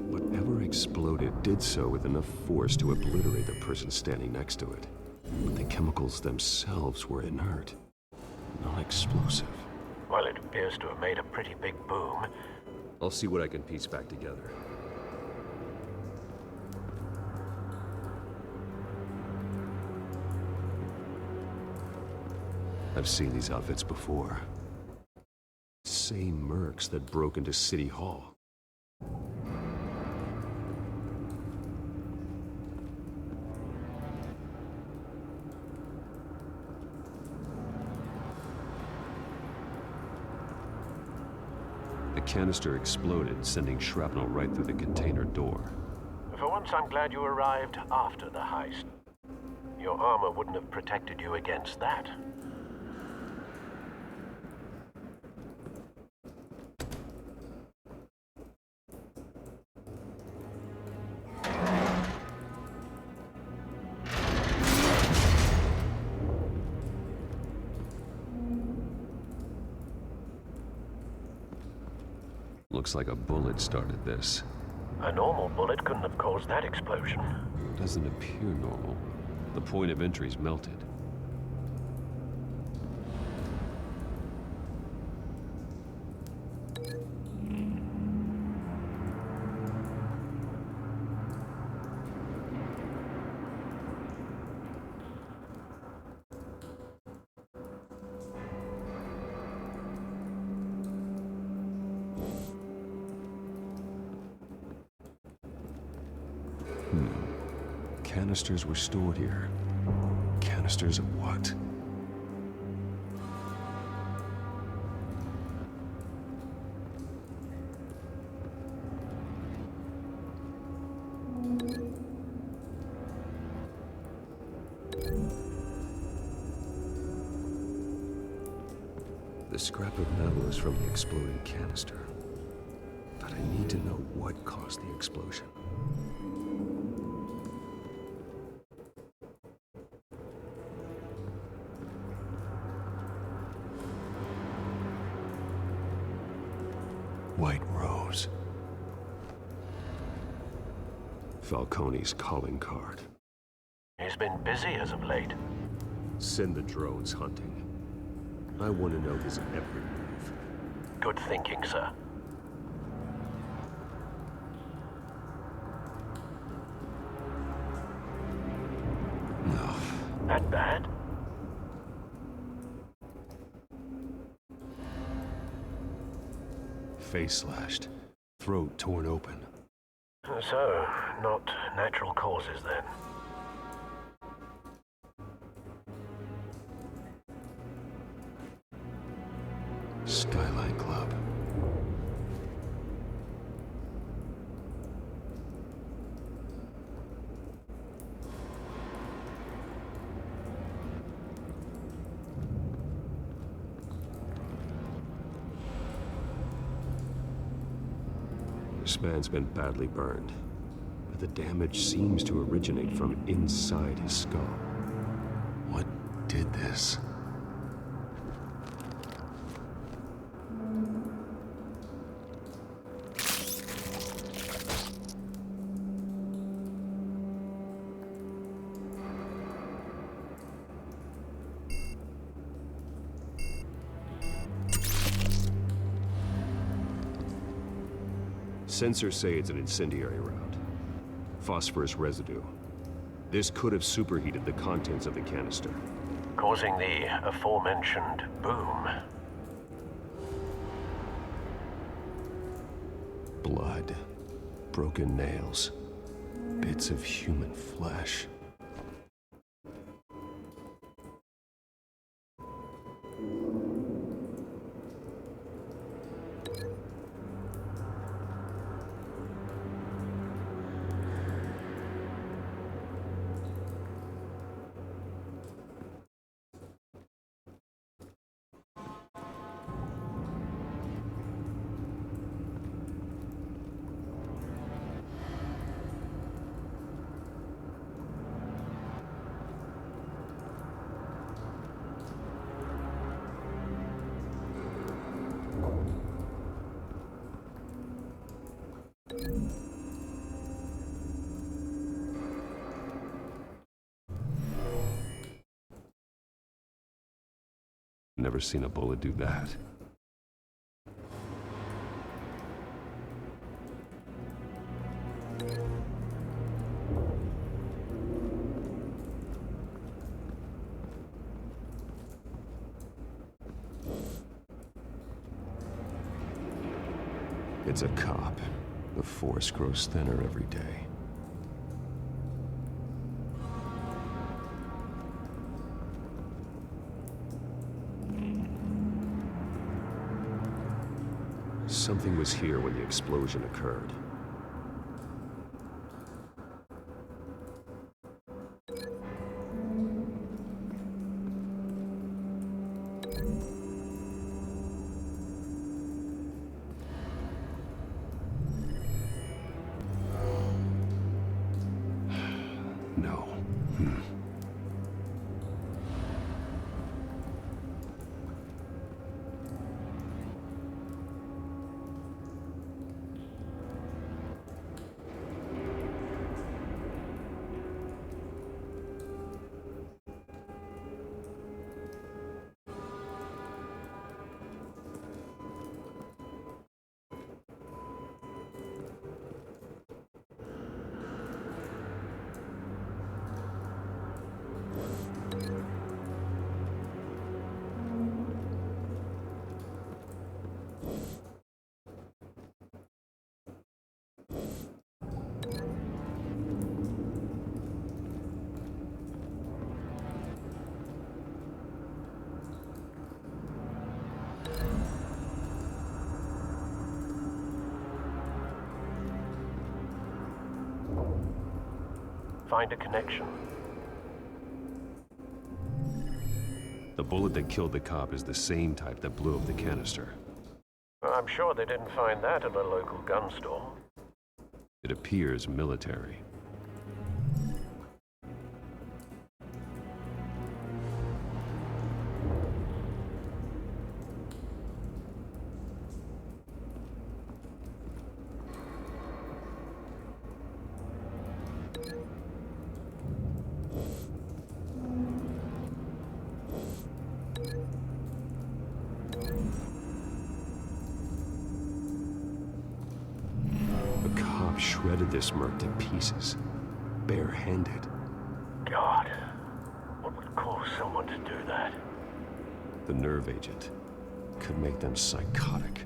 Whatever exploded did so with enough force to obliterate the person standing next to it. But the chemicals themselves were inert, not explosive. Well, it appears to have made a pretty big boom. I'll see what I can piece back together. I've seen these outfits before. Same mercs that broke into City Hall. The canister exploded, sending shrapnel right through the container door. For once, I'm glad you arrived after the heist. Your armor wouldn't have protected you against that. Looks like a bullet started this. A normal bullet couldn't have caused that explosion. Doesn't appear normal. The point of entry's melted. Canisters were stored here. Canisters of what? The scrap of metal is from the exploding canister. But I need to know what caused the explosion. White Rose. Falcone's calling card. He's been busy as of late. Send the drones hunting. I want to know his every move. Good thinking, sir. No. That bad? Face slashed. Throat torn open. So, not natural causes then. Skyline Club. This man's been badly burned, but the damage seems to originate from inside his skull. What did this? Sensors say it's an incendiary round. Phosphorus residue. This could have superheated the contents of the canister, causing the aforementioned boom. Blood. Broken nails. Bits of human flesh. Never seen a bullet do that. It's a cop. The force grows thinner every day. Something was here when the explosion occurred. No. Find a connection. The bullet that killed the cop is the same type that blew up the canister. I'm sure they didn't find that at a local gun store. It appears military. Shredded this merc to pieces, barehanded. God, what would cause someone to do that? The nerve agent could make them psychotic.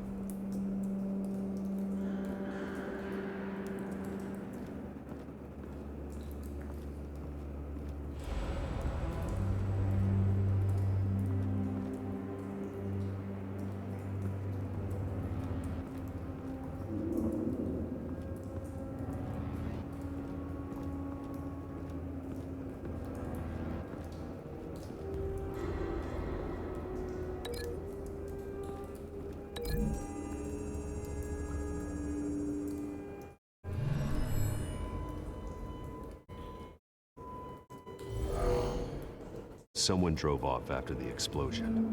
Someone drove off after the explosion.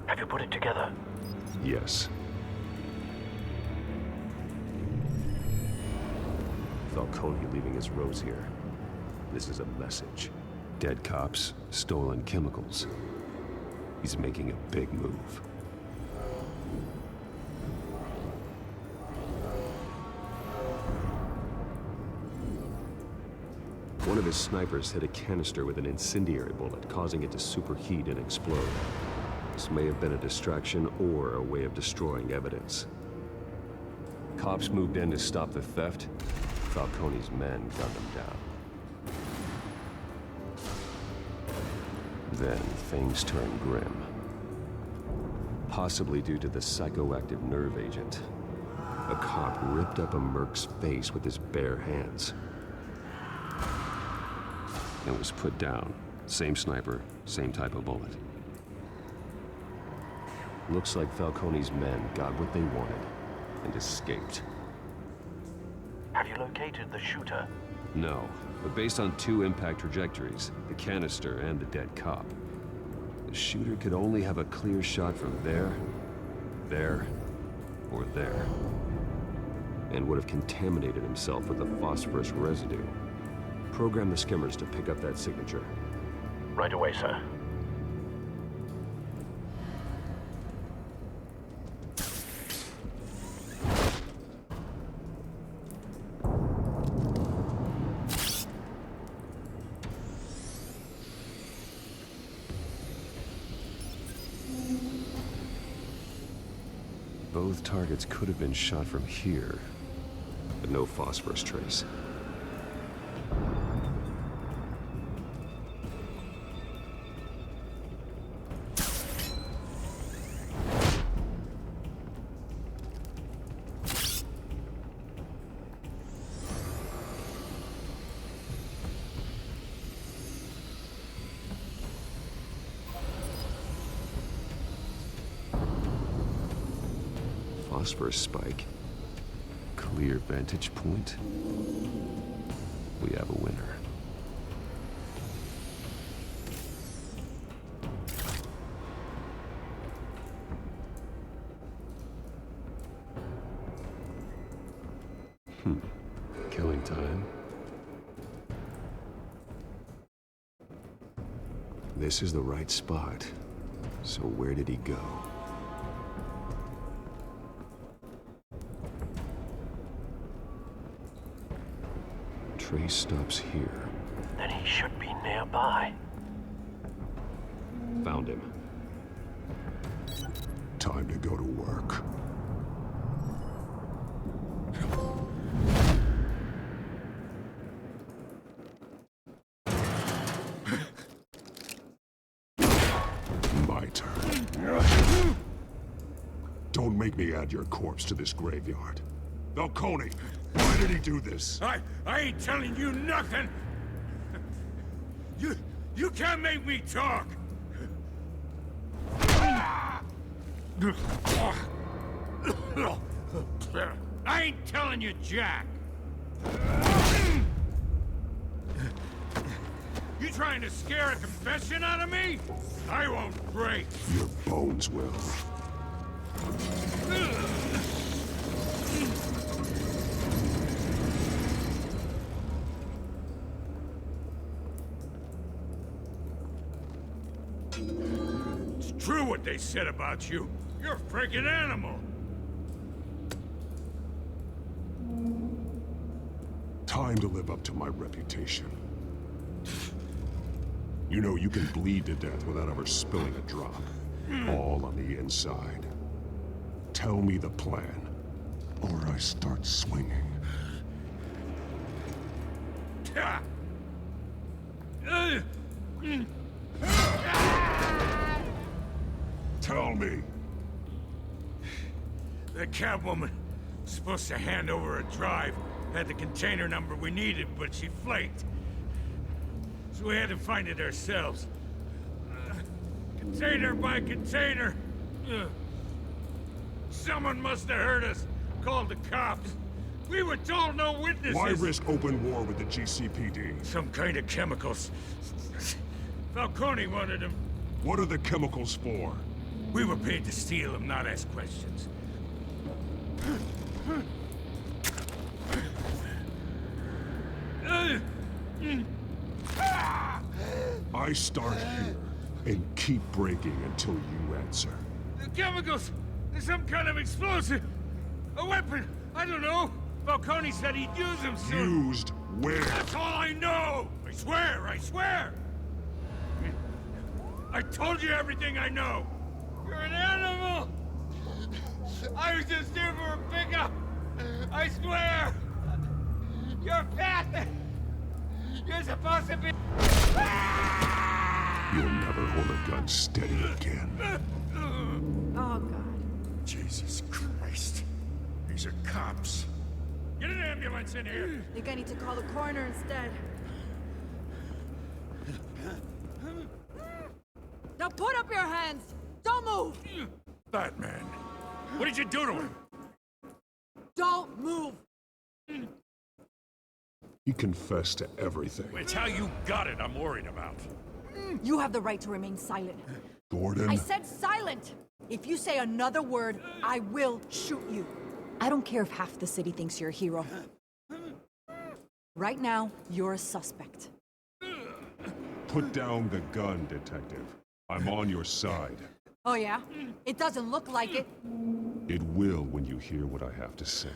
Have you put it together? Yes. Falcone leaving his rose here. This is a message. Dead cops, stolen chemicals. He's making a big move. One of his snipers hit a canister with an incendiary bullet, causing it to superheat and explode. This may have been a distraction or a way of destroying evidence. Cops moved in to stop the theft. Falcone's men gunned them down. Then things turned grim. Possibly due to the psychoactive nerve agent. A cop ripped up a merc's face with his bare hands. And was put down. Same sniper, same type of bullet. Looks like Falcone's men got what they wanted and escaped. Have you located the shooter? No, but based on two impact trajectories, the canister and the dead cop, the shooter could only have a clear shot from there, or there, and would have contaminated himself with the phosphorus residue. Program the skimmers to pick up that signature. Right away, sir. Both targets could have been shot from here, but no phosphorus trace. Phosphorus spike. Clear vantage point. We have a winner. Killing time. This is the right spot. So where did he go? Trace stops here. Then he should be nearby. Found him. Time to go to work. My turn. Don't make me add your corpse to this graveyard. Falcone, Why did he do this? I ain't telling you nothing! You can't make me talk! I ain't telling you, Jack! You trying to scare a confession out of me? I won't break! Your bones will. It's true what they said about you. You're a freaking animal! Time to live up to my reputation. You know, you can bleed to death without ever spilling a drop. All on the inside. Tell me the plan, or I start swinging. Tell me! The Catwoman was supposed to hand over a drive. Had the container number we needed, but she flaked. So we had to find it ourselves. Container by container. Someone must have heard us. Called the cops. We were told no witnesses. Why risk open war with the GCPD? Some kind of chemicals. Falcone wanted them. What are the chemicals for? We were paid to steal them, not ask questions. I start here and keep breaking until you answer. The chemicals! There's some kind of explosive! A weapon! I don't know! Falcone said he'd use them soon! Used where? That's all I know! I swear! I swear! I told you everything I know! You're an animal! I was just here for a pickup! I swear! You're fat! You're supposed to be... You'll never hold a gun steady again. Oh, God. Jesus Christ. These are cops. Get an ambulance in here! I think I need to call the coroner instead. Now put up your hands! Don't move! Batman, what did you do to him? Don't move! He confessed to everything. It's how you got it I'm worried about. You have the right to remain silent. Gordon? I said silent! If you say another word, I will shoot you. I don't care if half the city thinks you're a hero. Right now, you're a suspect. Put down the gun, detective. I'm on your side. Oh yeah? It doesn't look like it. It will when you hear what I have to say.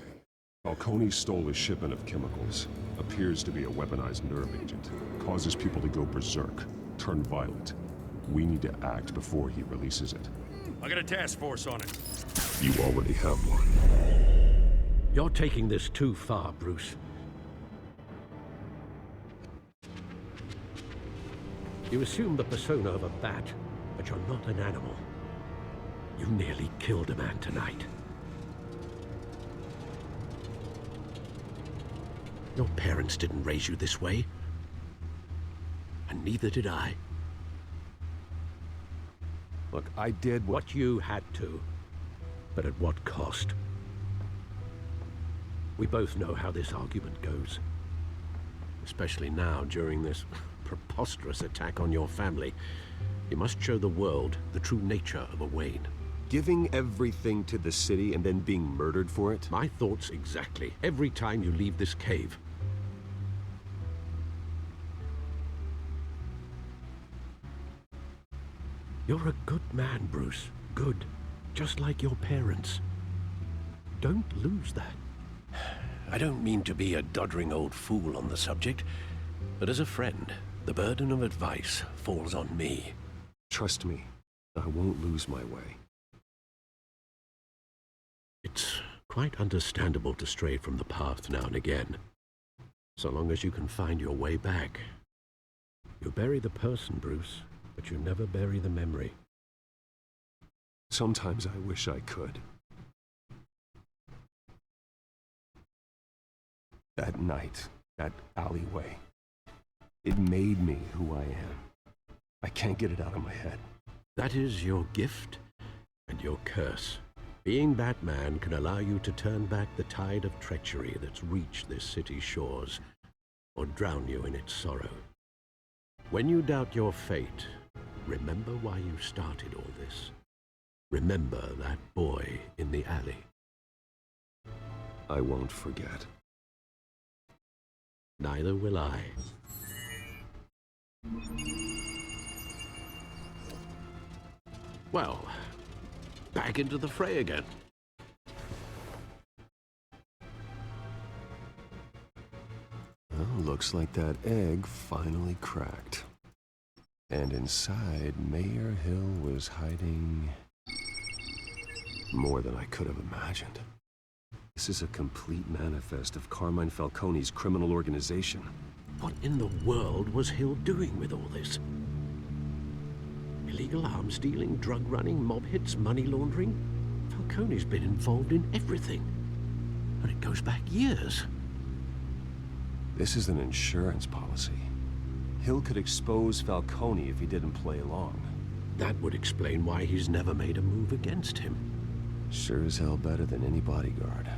Falcone stole a shipment of chemicals. Appears to be a weaponized nerve agent. Causes people to go berserk, turn violent. We need to act before he releases it. I got a task force on it. You already have one. You're taking this too far, Bruce. You assume the persona of a bat, but you're not an animal. You nearly killed a man tonight. Your parents didn't raise you this way. And neither did I. Look, I did what you had to. But at what cost? We both know how this argument goes. Especially now, during this preposterous attack on your family. You must show the world the true nature of a Wayne. Giving everything to the city and then being murdered for it? My thoughts exactly. Every time you leave this cave. You're a good man, Bruce. Good. Just like your parents. Don't lose that. I don't mean to be a doddering old fool on the subject, but as a friend, the burden of advice falls on me. Trust me, I won't lose my way. It's quite understandable to stray from the path now and again, so long as you can find your way back. You bury the person, Bruce, but you never bury the memory. Sometimes I wish I could. That night, that alleyway, it made me who I am. I can't get it out of my head. That is your gift and your curse. Being Batman can allow you to turn back the tide of treachery that's reached this city's shores, or drown you in its sorrow. When you doubt your fate, remember why you started all this. Remember that boy in the alley. I won't forget. Neither will I. Well, back into the fray again. Well, looks like that egg finally cracked. And inside, Mayor Hill was hiding more than I could have imagined. This is a complete manifest of Carmine Falcone's criminal organization. What in the world was Hill doing with all this? Illegal arms dealing, drug running, mob hits, money laundering? Falcone's been involved in everything. And it goes back years. This is an insurance policy. Hill could expose Falcone if he didn't play along. That would explain why he's never made a move against him. Sure as hell better than any bodyguard.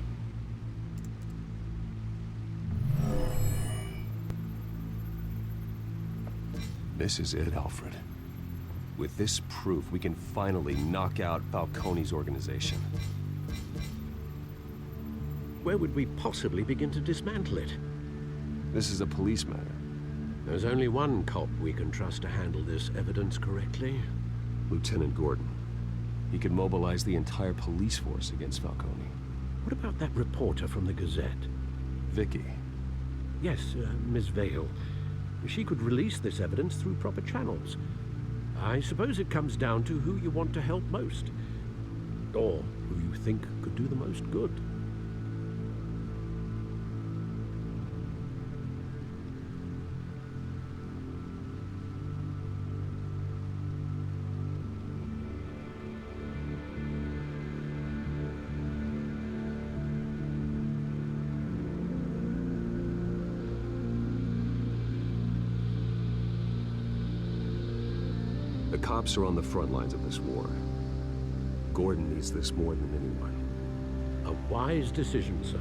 This is it, Alfred. With this proof, we can finally knock out Falcone's organization. Where would we possibly begin to dismantle it? This is a police matter. There's only one cop we can trust to handle this evidence correctly. Lieutenant Gordon. He could mobilize the entire police force against Falcone. What about that reporter from the Gazette? Vicky. Yes, Miss Vale. She could release this evidence through proper channels. I suppose it comes down to who you want to help most. Or who you think could do the most good. The cops are on the front lines of this war. Gordon needs this more than anyone. A wise decision, sir.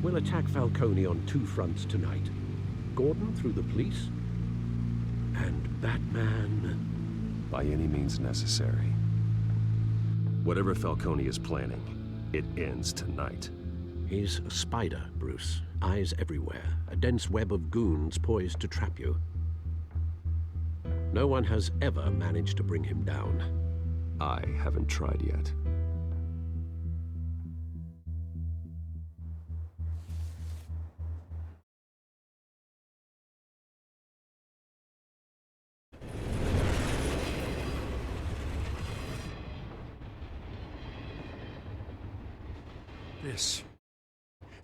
We'll attack Falcone on two fronts tonight. Gordon through the police, and Batman... by any means necessary. Whatever Falcone is planning, it ends tonight. He's a spider, Bruce. Eyes everywhere. A dense web of goons poised to trap you. No one has ever managed to bring him down. I haven't tried yet.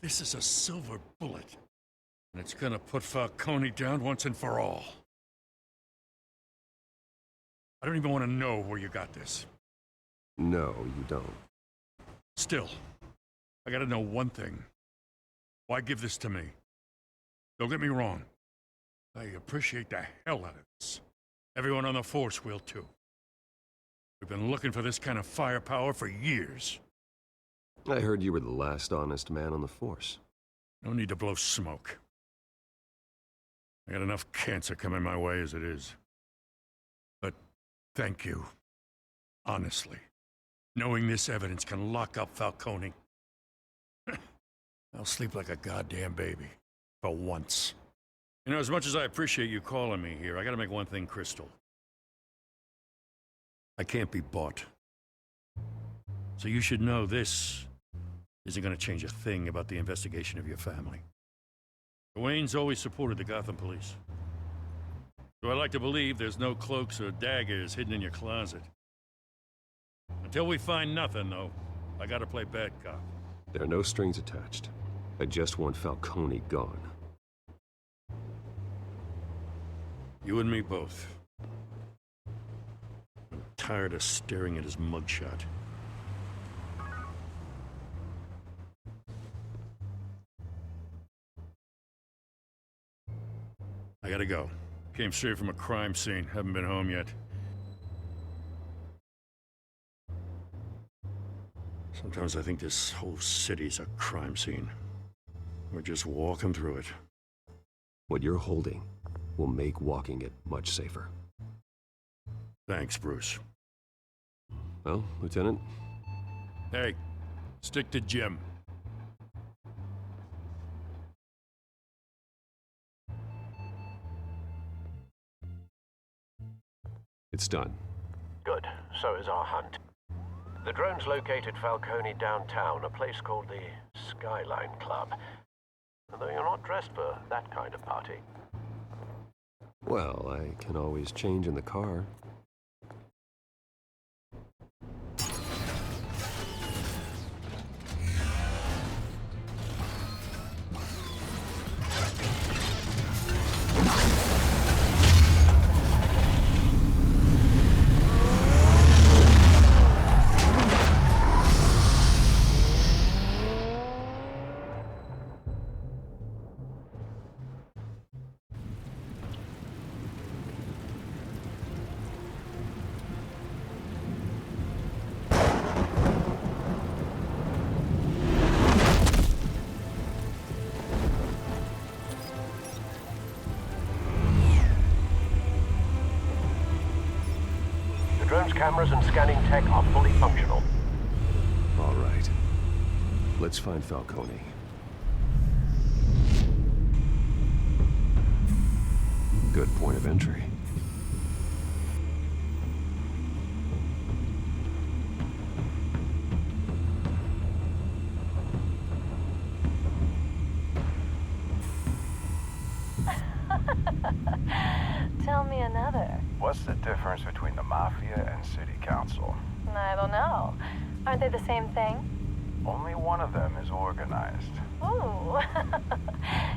This is a silver bullet. And it's gonna put Falcone down once and for all. I don't even want to know where you got this. No, you don't. Still, I gotta know one thing. Why give this to me? Don't get me wrong. I appreciate the hell out of this. Everyone on the force will too. We've been looking for this kind of firepower for years. I heard you were the last honest man on the force. No need to blow smoke. I got enough cancer coming my way as it is. But thank you. Honestly. Knowing this evidence can lock up Falcone. I'll sleep like a goddamn baby. For once. You know, as much as I appreciate you calling me here, I gotta make one thing crystal. I can't be bought. So you should know this isn't gonna change a thing about the investigation of your family. The Waynes always supported the Gotham police. So I like to believe there's no cloaks or daggers hidden in your closet. Until we find nothing, though, I gotta play bad cop. There are no strings attached. I just want Falcone gone. You and me both. I'm tired of staring at his mugshot. I gotta go. Came straight from a crime scene. Haven't been home yet. Sometimes I think this whole city's a crime scene. We're just walking through it. What you're holding will make walking it much safer. Thanks, Bruce. Well, Lieutenant? Hey, stick to Jim. It's done. Good. So is our hunt. The drones located Falcone downtown, a place called the Skyline Club. Although you're not dressed for that kind of party. Well, I can always change in the car. Drone's cameras and scanning tech are fully functional. All right. Let's find Falcone. Good point of entry. Tell me another. What's the difference between the Mafia and City Council? I don't know. Aren't they the same thing? Only one of them is organized. Ooh,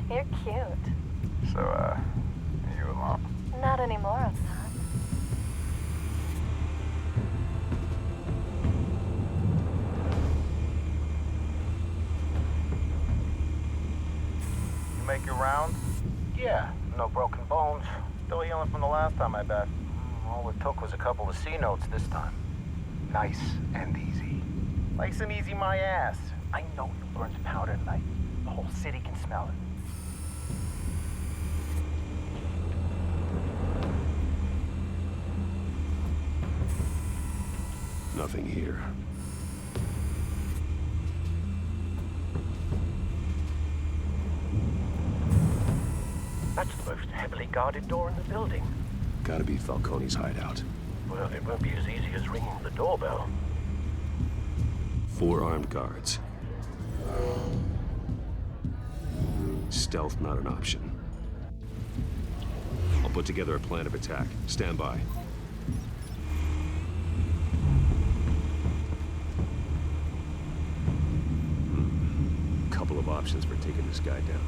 you're cute. So, are you alone? Not anymore, I'm not. You make your rounds? Yeah, no broken bones. Still healing from the last time, I bet. All it took was a couple of C notes this time. Nice and easy. Nice and easy my ass. I know you burned powder tonight. The whole city can smell it. Nothing here. That's the most heavily guarded door in the building. Gotta be Falcone's hideout. Well, it won't be as easy as ringing the doorbell. 4 armed guards. Stealth not an option. I'll put together a plan of attack. Stand by. Couple of options for taking this guy down.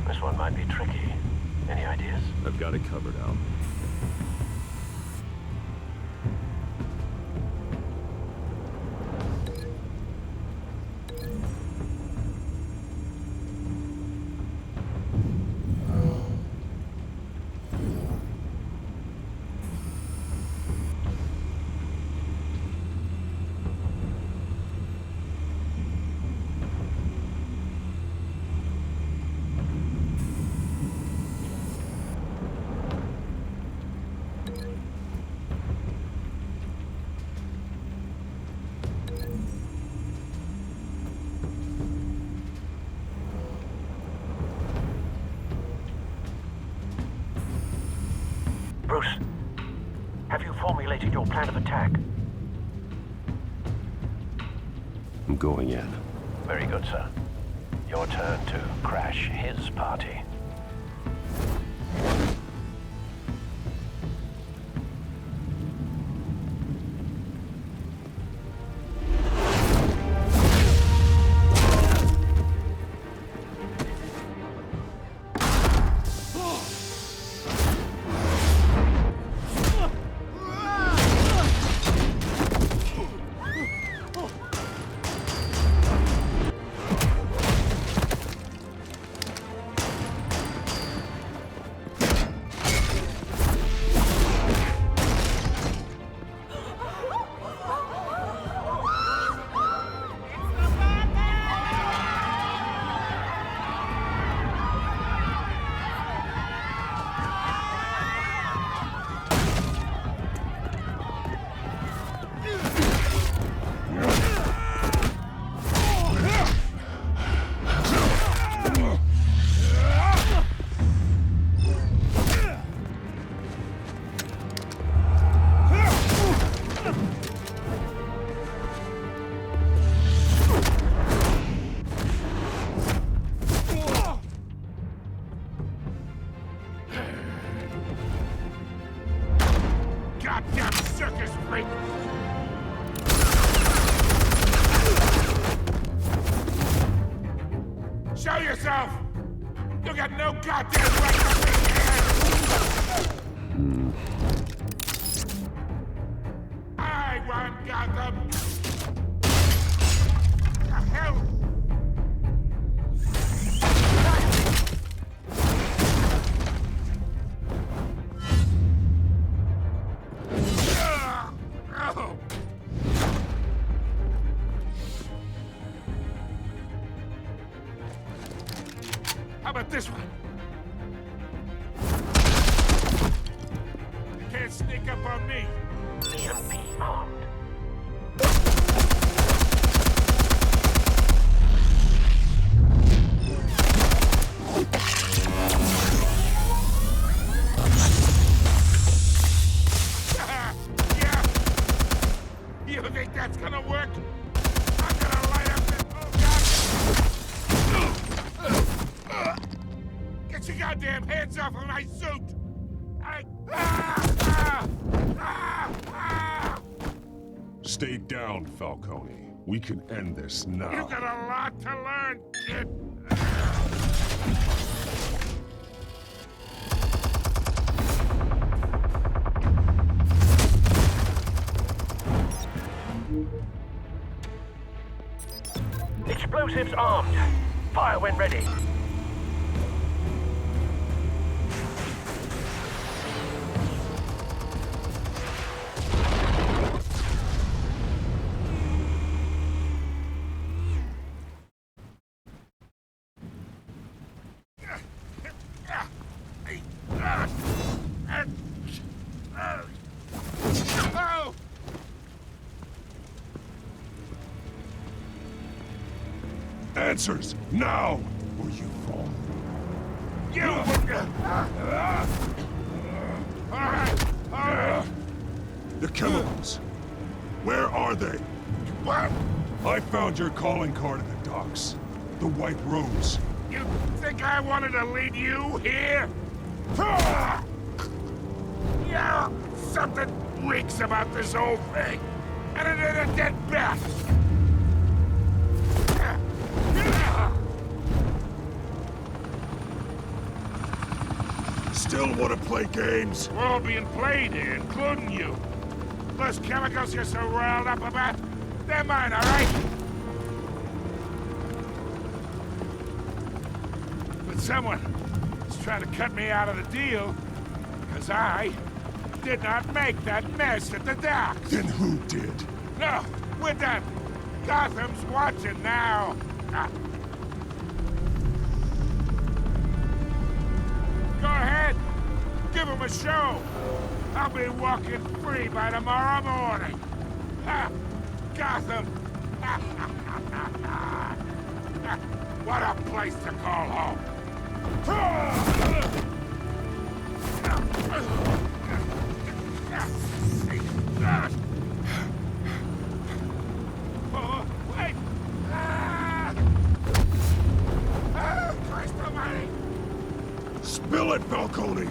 This one might be tricky. Any ideas? I've got it covered, Al. your plan of attack? I'm going in. Very good, sir. Your turn to crash his party. Goddamn circus freak! Show yourself! You got no goddamn right to be here! I run Gotham! The hell? How about this one? You can't sneak up on me. Need him be armed. Yeah. You think that's gonna work? I'm gonna light up this... Oh, God! Get your goddamn hands off of my suit! Stay down, Falcone. We can end this now. You got a lot to learn, kid! Explosives armed. Fire when ready. Answers, now, or you fall. You! All right. The chemicals. Where are they? What? I found your calling card in the docks. The White Rose. You think I wanted to lead you here? Yeah, something reeks about this whole thing. And it is a dead bat. Still want to play games? We're all being played here, including you. Those chemicals you're so riled up about, they're mine, all right? But someone is trying to cut me out of the deal because I did not make that mess at the docks. Then who did? No, we're done. Gotham's watching now. Go ahead. Give him a show. I'll be walking free by tomorrow morning. Ha! Gotham. What a place to call home. Oh, wait! Christ almighty! Spill it, Falcone,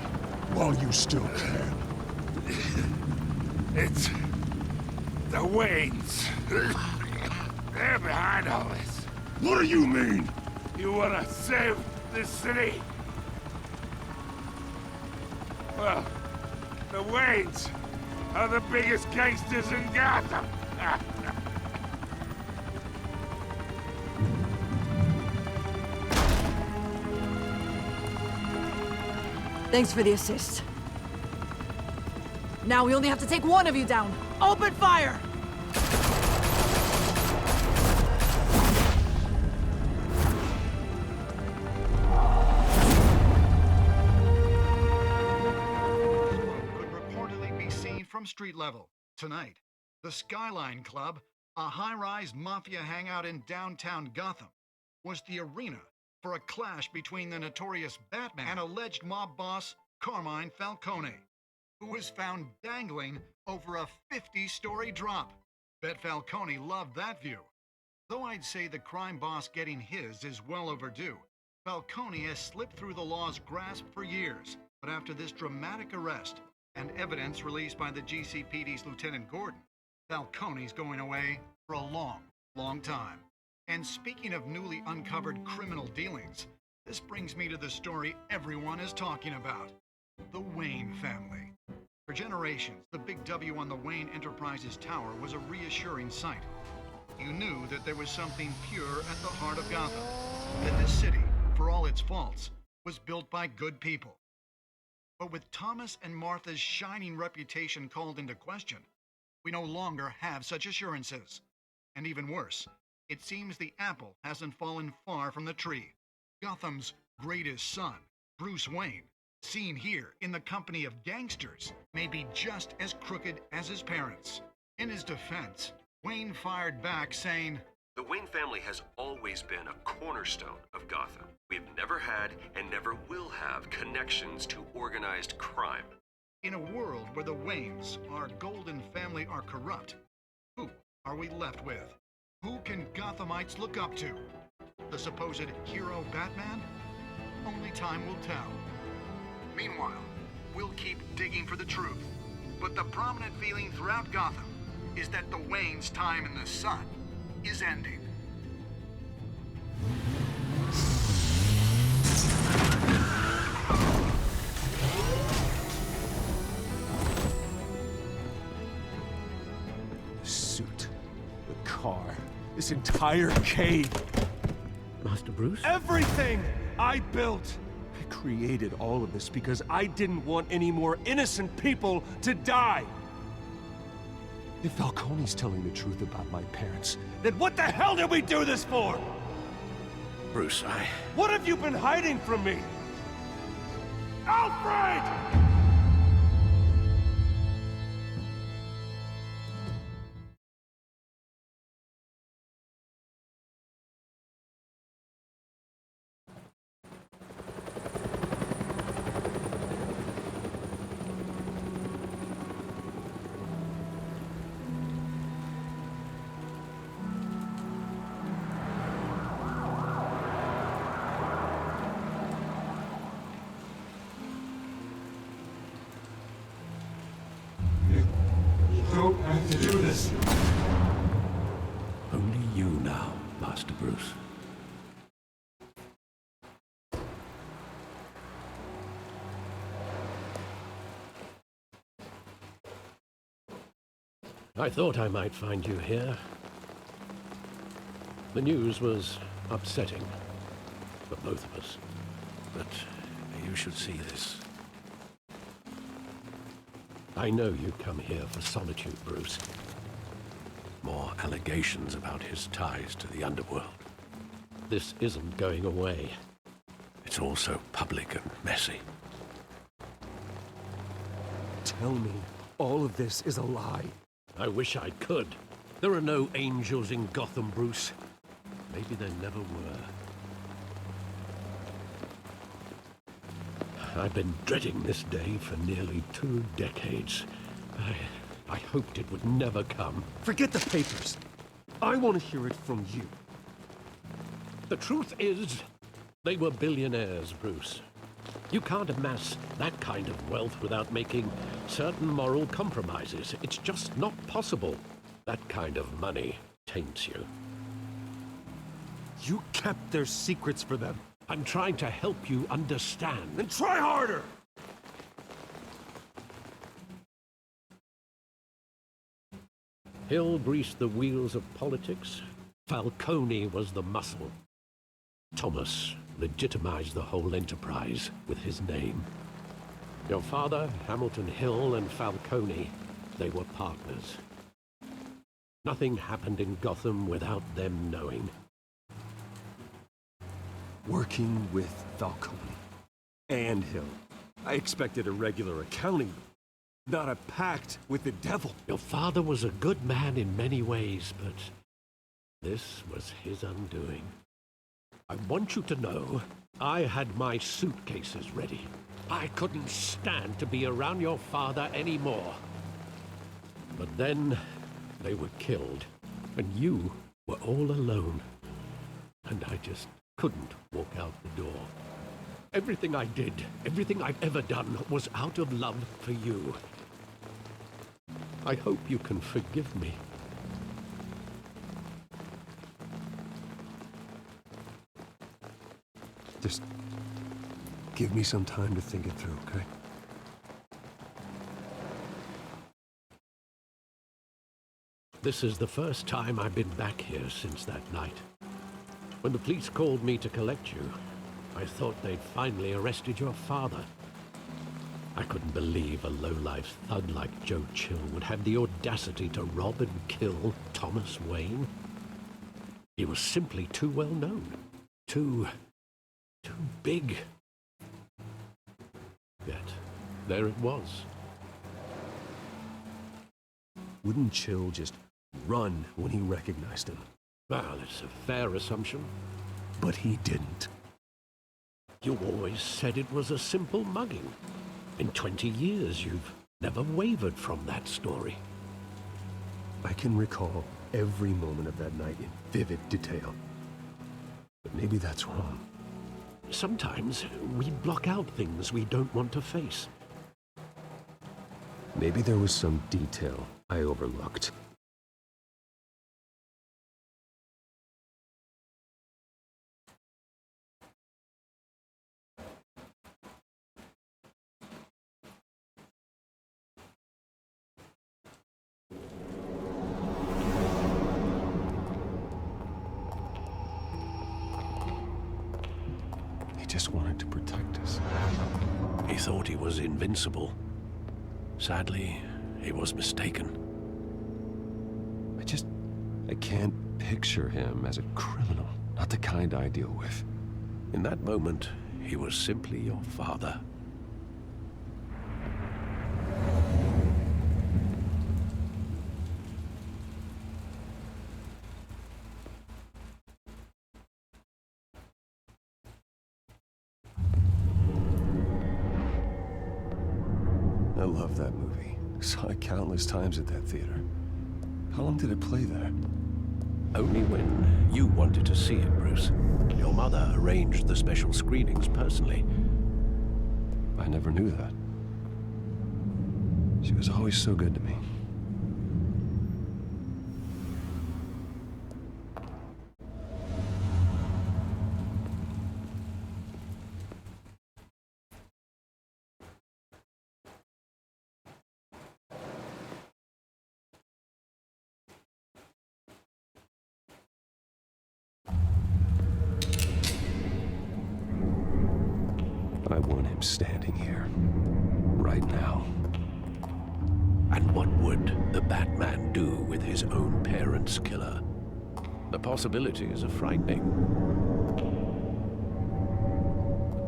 while you still can. It's the Waynes. They're behind all this. What do you mean? You wanna save this city? Well, the Waynes are the biggest gangsters in Gotham. Thanks for the assist. Now we only have to take one of you down. Open fire! Could reportedly be seen from street level. Tonight, the Skyline Club, a high-rise mafia hangout in downtown Gotham, was the arena for a clash between the notorious Batman and alleged mob boss Carmine Falcone, who was found dangling over a 50-story drop. Bet Falcone loved that view. Though I'd say the crime boss getting his is well overdue, Falcone has slipped through the law's grasp for years. But after this dramatic arrest and evidence released by the GCPD's Lieutenant Gordon, Falcone's going away for a long, long time. And speaking of newly uncovered criminal dealings, this brings me to the story everyone is talking about. The Wayne family. For generations, the big W on the Wayne Enterprises Tower was a reassuring sight. You knew that there was something pure at the heart of Gotham, that this city, for all its faults, was built by good people. But with Thomas and Martha's shining reputation called into question, we no longer have such assurances. And even worse, it seems the apple hasn't fallen far from the tree. Gotham's greatest son, Bruce Wayne, seen here in the company of gangsters, may be just as crooked as his parents. In his defense, Wayne fired back saying, "The Wayne family has always been a cornerstone of Gotham. We've never had and never will have connections to organized crime." In a world where the Waynes, our golden family, are corrupt, who are we left with? Who can Gothamites look up to? The supposed hero Batman? Only time will tell. Meanwhile, we'll keep digging for the truth. But the prominent feeling throughout Gotham is that the Waynes' time in the sun is ending. The suit, the car, this entire cave. Master Bruce? Everything I built! I created all of this because I didn't want any more innocent people to die! If Falcone's telling the truth about my parents, then what the hell did we do this for? Bruce, What have you been hiding from me? Alfred! don't have to do this. Only you now, Master Bruce. I thought I might find you here. The news was upsetting for both of us, but you should see this. I know you come here for solitude, Bruce. More allegations about his ties to the underworld. This isn't going away. It's all so public and messy. Tell me all of this is a lie. I wish I could. There are no angels in Gotham, Bruce. Maybe there never were. I've been dreading this day for nearly 2 decades. I hoped it would never come. Forget the papers. I want to hear it from you. The truth is, they were billionaires, Bruce. You can't amass that kind of wealth without making certain moral compromises. It's just not possible. That kind of money taints you. You kept their secrets for them. I'm trying to help you understand. Then try harder! Hill greased the wheels of politics. Falcone was the muscle. Thomas legitimized the whole enterprise with his name. Your father, Hamilton Hill, and Falcone, they were partners. Nothing happened in Gotham without them knowing. Working with Falcone and Hill. I expected a regular accounting, not a pact with the devil. Your father was a good man in many ways, but this was his undoing. I want you to know, I had my suitcases ready. I couldn't stand to be around your father anymore. But then, they were killed, and you were all alone. And I just couldn't walk out the door. Everything I did, everything I've ever done, was out of love for you. I hope you can forgive me. Just give me some time to think it through, okay? This is the first time I've been back here since that night. When the police called me to collect you, I thought they'd finally arrested your father. I couldn't believe a low-life thug like Joe Chill would have the audacity to rob and kill Thomas Wayne. He was simply too well known. Too big. Yet, there it was. Wouldn't Chill just run when he recognized him? Well, it's a fair assumption. But he didn't. You always said it was a simple mugging. In 20 years, you've never wavered from that story. I can recall every moment of that night in vivid detail. But maybe that's wrong. Sometimes we block out things we don't want to face. Maybe there was some detail I overlooked. He just wanted to protect us. He thought he was invincible. Sadly, he was mistaken. I can't picture him as a criminal. Not the kind I deal with. In that moment, he was simply your father. I love that movie. Saw it countless times at that theater. How long did it play there? Only when you wanted to see it, Bruce. Your mother arranged the special screenings personally. I never knew that. She was always so good to me. I want him standing here, right now. And what would the Batman do with his own parents' killer? The possibilities are frightening.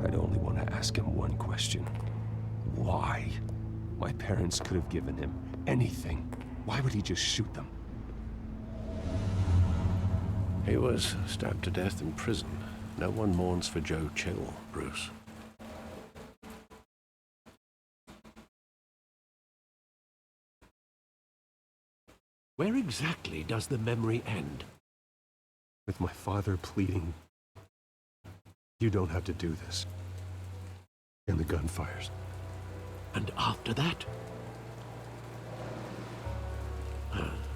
I'd only want to ask him one question. Why? My parents could have given him anything. Why would he just shoot them? He was stabbed to death in prison. No one mourns for Joe Chill, Bruce. Where exactly does the memory end? With my father pleading, "You don't have to do this." And the gunfires. And after that?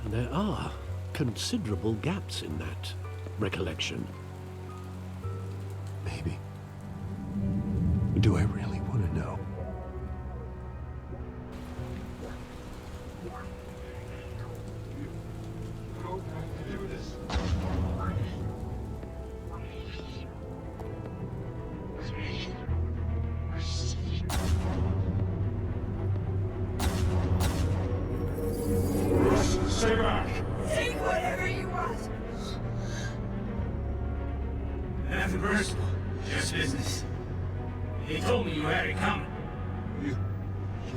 There are considerable gaps in that recollection. Maybe. Do I really want to know? Stay back! Take whatever you want! Nothing personal, just business. He told me you had it coming. You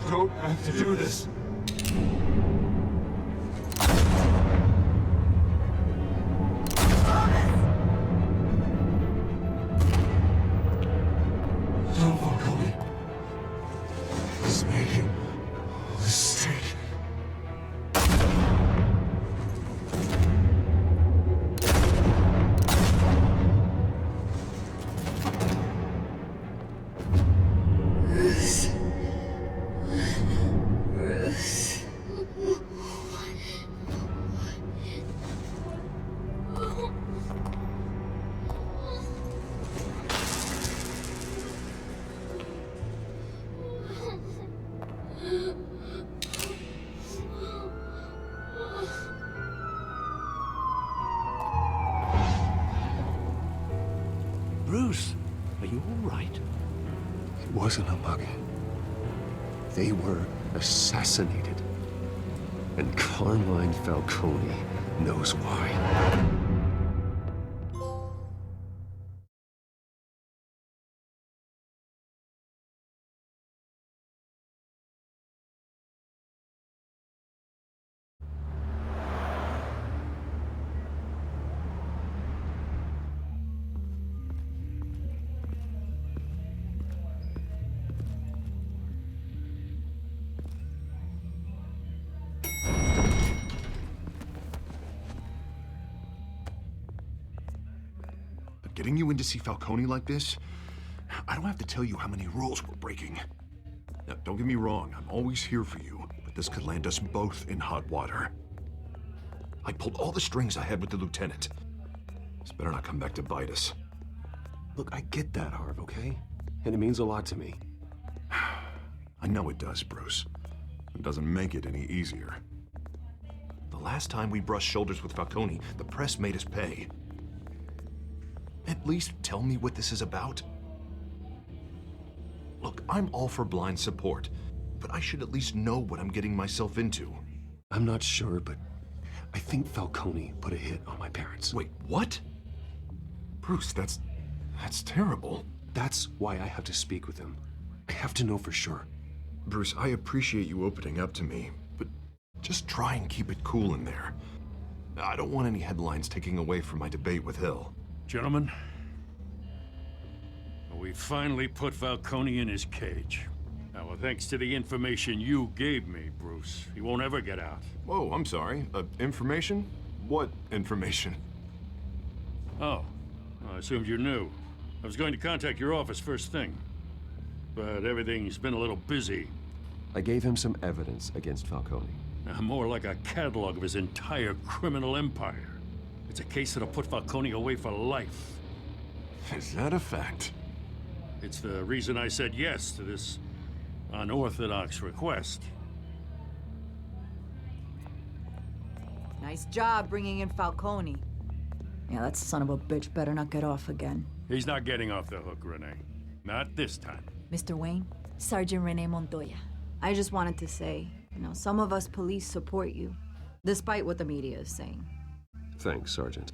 don't have to do this. Don't follow me. He's making a mistake. Bruce, are you all right? It wasn't a mug. They were assassinated. And Carmine Falcone knows why. Getting you in to see Falcone like this, I don't have to tell you how many rules we're breaking. Now, don't get me wrong, I'm always here for you, but this could land us both in hot water. I pulled all the strings I had with the lieutenant. This better not come back to bite us. Look, I get that, Harv, okay? And it means a lot to me. I know it does, Bruce. It doesn't make it any easier. The last time we brushed shoulders with Falcone, the press made us pay. At least tell me what this is about. Look, I'm all for blind support, but I should at least know what I'm getting myself into. I'm not sure, but I think Falcone put a hit on my parents. Wait, what? Bruce, that's terrible. That's why I have to speak with him. I have to know for sure. Bruce, I appreciate you opening up to me, but just try and keep it cool in there. I don't want any headlines taking away from my debate with Hill. Gentlemen, we finally put Falcone in his cage. Now, thanks to the information you gave me, Bruce, he won't ever get out. Whoa, I'm sorry. Information? What information? Oh, I assumed you knew. I was going to contact your office first thing, but everything's been a little busy. I gave him some evidence against Falcone. More like a catalog of his entire criminal empire. It's a case that'll put Falcone away for life. Is that a fact? It's the reason I said yes to this unorthodox request. Nice job bringing in Falcone. Yeah, that son of a bitch better not get off again. He's not getting off the hook, Renee. Not this time. Mr. Wayne, Sergeant Renee Montoya. I just wanted to say, some of us police support you, despite what the media is saying. Thanks, Sergeant.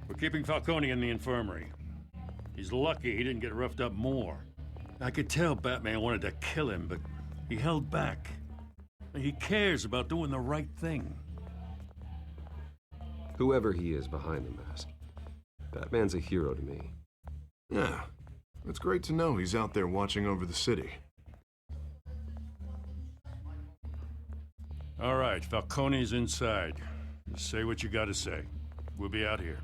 We're keeping Falcone in the infirmary. He's lucky he didn't get roughed up more. I could tell Batman wanted to kill him, but he held back. He cares about doing the right thing. Whoever he is behind the mask, Batman's a hero to me. Yeah, it's great to know he's out there watching over the city. All right, Falcone's inside. Just say what you gotta say. We'll be out here.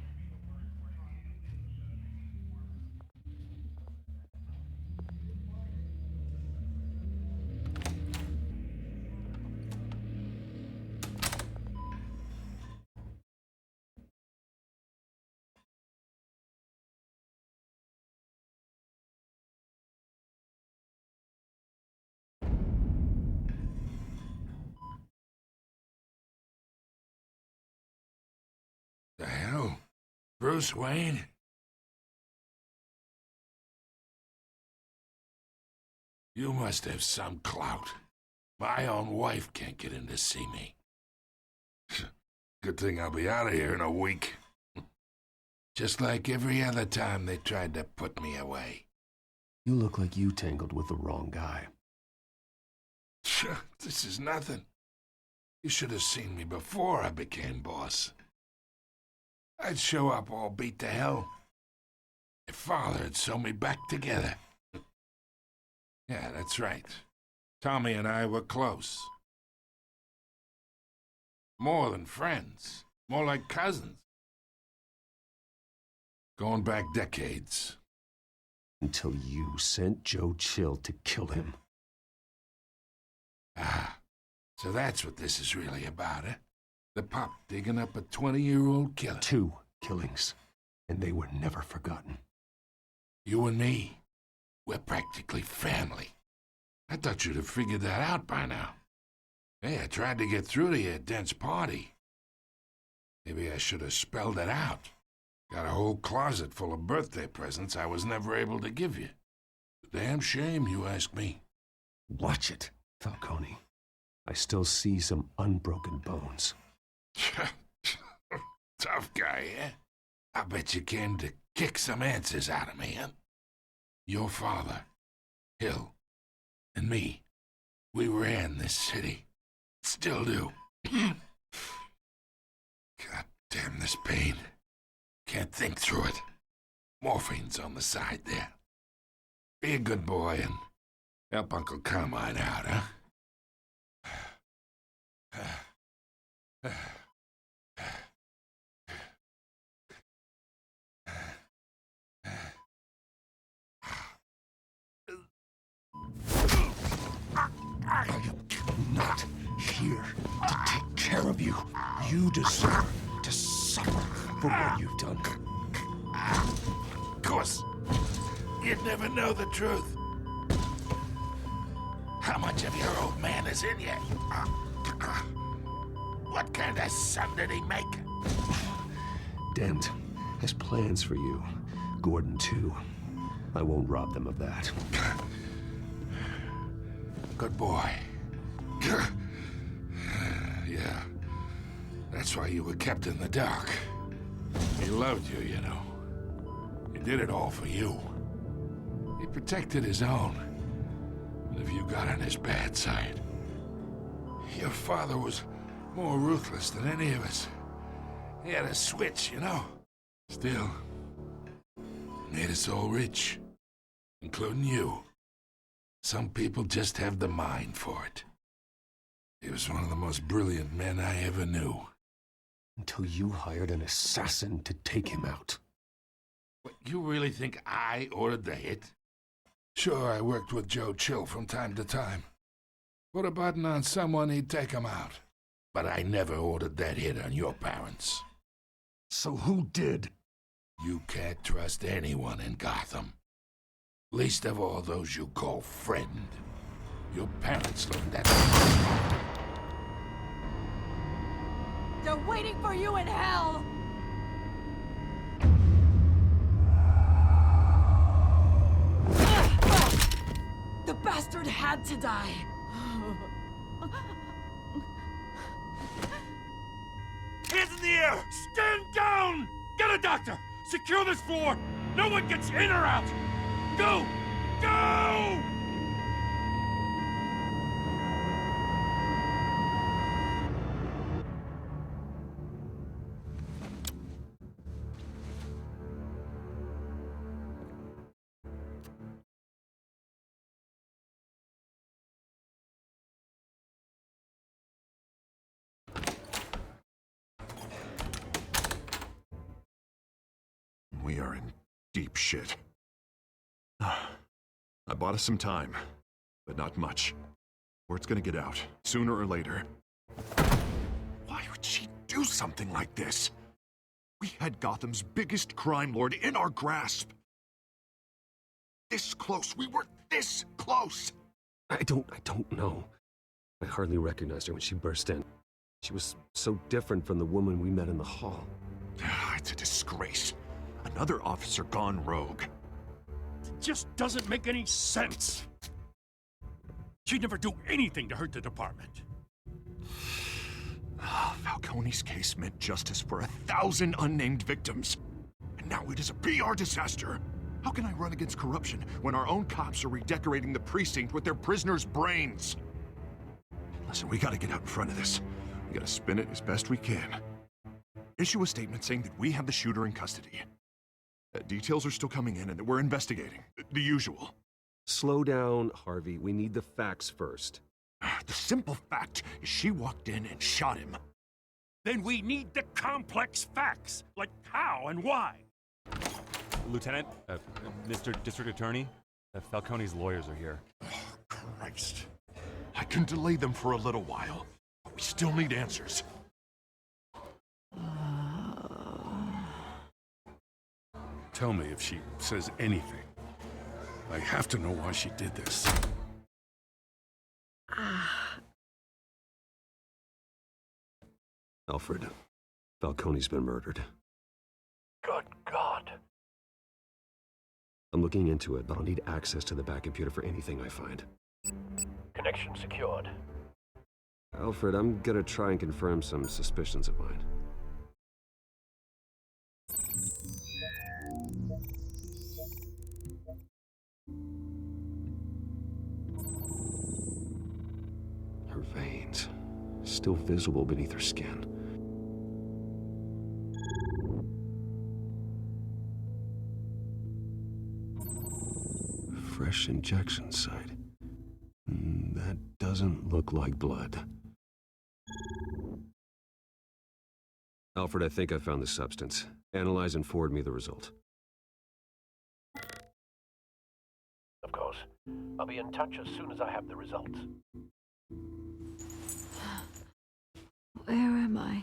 The hell? Bruce Wayne? You must have some clout. My own wife can't get in to see me. Good thing I'll be out of here in a week. Just like every other time they tried to put me away. You look like you tangled with the wrong guy. This is nothing. You should have seen me before I became boss. I'd show up all beat to hell. Your father had sewn me back together. Yeah, that's right. Tommy and I were close. More than friends. More like cousins. Going back decades. Until you sent Joe Chill to kill him. Ah, so that's what this is really about, eh? The pup digging up a 20-year-old killer. 2 killings, and they were never forgotten. You and me, we're practically family. I thought you'd have figured that out by now. Hey, I tried to get through to you at Dent's party. Maybe I should have spelled it out. Got a whole closet full of birthday presents I was never able to give you. Damn shame, you ask me. Watch it, Falcone. I still see some unbroken bones. Tough guy, eh? I bet you came to kick some answers out of me, huh? Your father, Hill, and me, we ran this city. Still do. God damn this pain. Can't think through it. Morphine's on the side there. Be a good boy and help Uncle Carmine out, huh? I am not here to take care of you. You deserve to suffer for what you've done. Of course, you'd never know the truth. How much of your old man is in you? What kind of son did he make? Dent has plans for you. Gordon, too. I won't rob them of that. Good boy. Yeah. That's why you were kept in the dark. He loved you, you know. He did it all for you. He protected his own. But if you got on his bad side, your father was more ruthless than any of us. He had a switch, you know. Still, made us all rich, including you. Some people just have the mind for it. He was one of the most brilliant men I ever knew. Until you hired an assassin to take him out. What, you really think I ordered the hit? Sure, I worked with Joe Chill from time to time. Put a button on someone, he'd take him out. But I never ordered that hit on your parents. So who did? You can't trust anyone in Gotham. Least of all those you call friend. Your parents learned that. They're waiting for you in hell! The bastard had to die. Hands in the air! Stand down! Get a doctor! Secure this floor! No one gets in or out! Go! Go! We are in deep shit. I bought us some time, but not much. Word's gonna get out, sooner or later. Why would she do something like this? We had Gotham's biggest crime lord in our grasp. This close. We were this close. I don't know. I hardly recognized her when she burst in. She was so different from the woman we met in the hall. It's a disgrace. Another officer gone rogue. It just doesn't make any sense. She'd never do anything to hurt the department. Falcone's case meant justice for 1,000 unnamed victims. And now it is a PR disaster. How can I run against corruption when our own cops are redecorating the precinct with their prisoners' brains? Listen, we gotta get out in front of this. We gotta spin it as best we can. Issue a statement saying that we have the shooter in custody. Details are still coming in and that we're investigating. The usual. Slow down, Harvey. We need the facts first. The simple fact is she walked in and shot him. Then we need the complex facts, like how and why. Lieutenant, Mr. District Attorney, Falcone's lawyers are here. Oh, Christ. I can delay them for a little while, but we still need answers. Tell me if she says anything. I have to know why she did this. Alfred, Falcone's been murdered. Good God. I'm looking into it, but I'll need access to the back computer for anything I find. Connection secured. Alfred, I'm gonna try and confirm some suspicions of mine. Her veins, still visible beneath her skin. Fresh injection site. That doesn't look like blood. Alfred, I think I found the substance. Analyze and forward me the result. Of course. I'll be in touch as soon as I have the results. Where am I?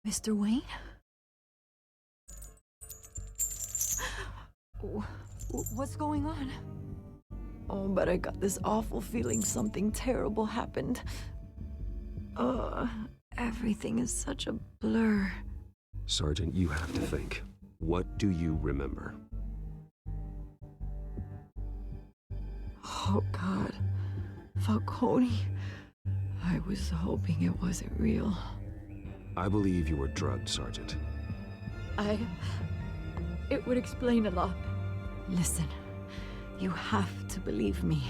Mr. Wayne? What's going on? Oh, but I got this awful feeling something terrible happened. Everything is such a blur. Sergeant, you have to think. What do you remember? Oh, God. Falcone. I was hoping it wasn't real. I believe you were drugged, Sergeant. It would explain a lot. Listen, you have to believe me.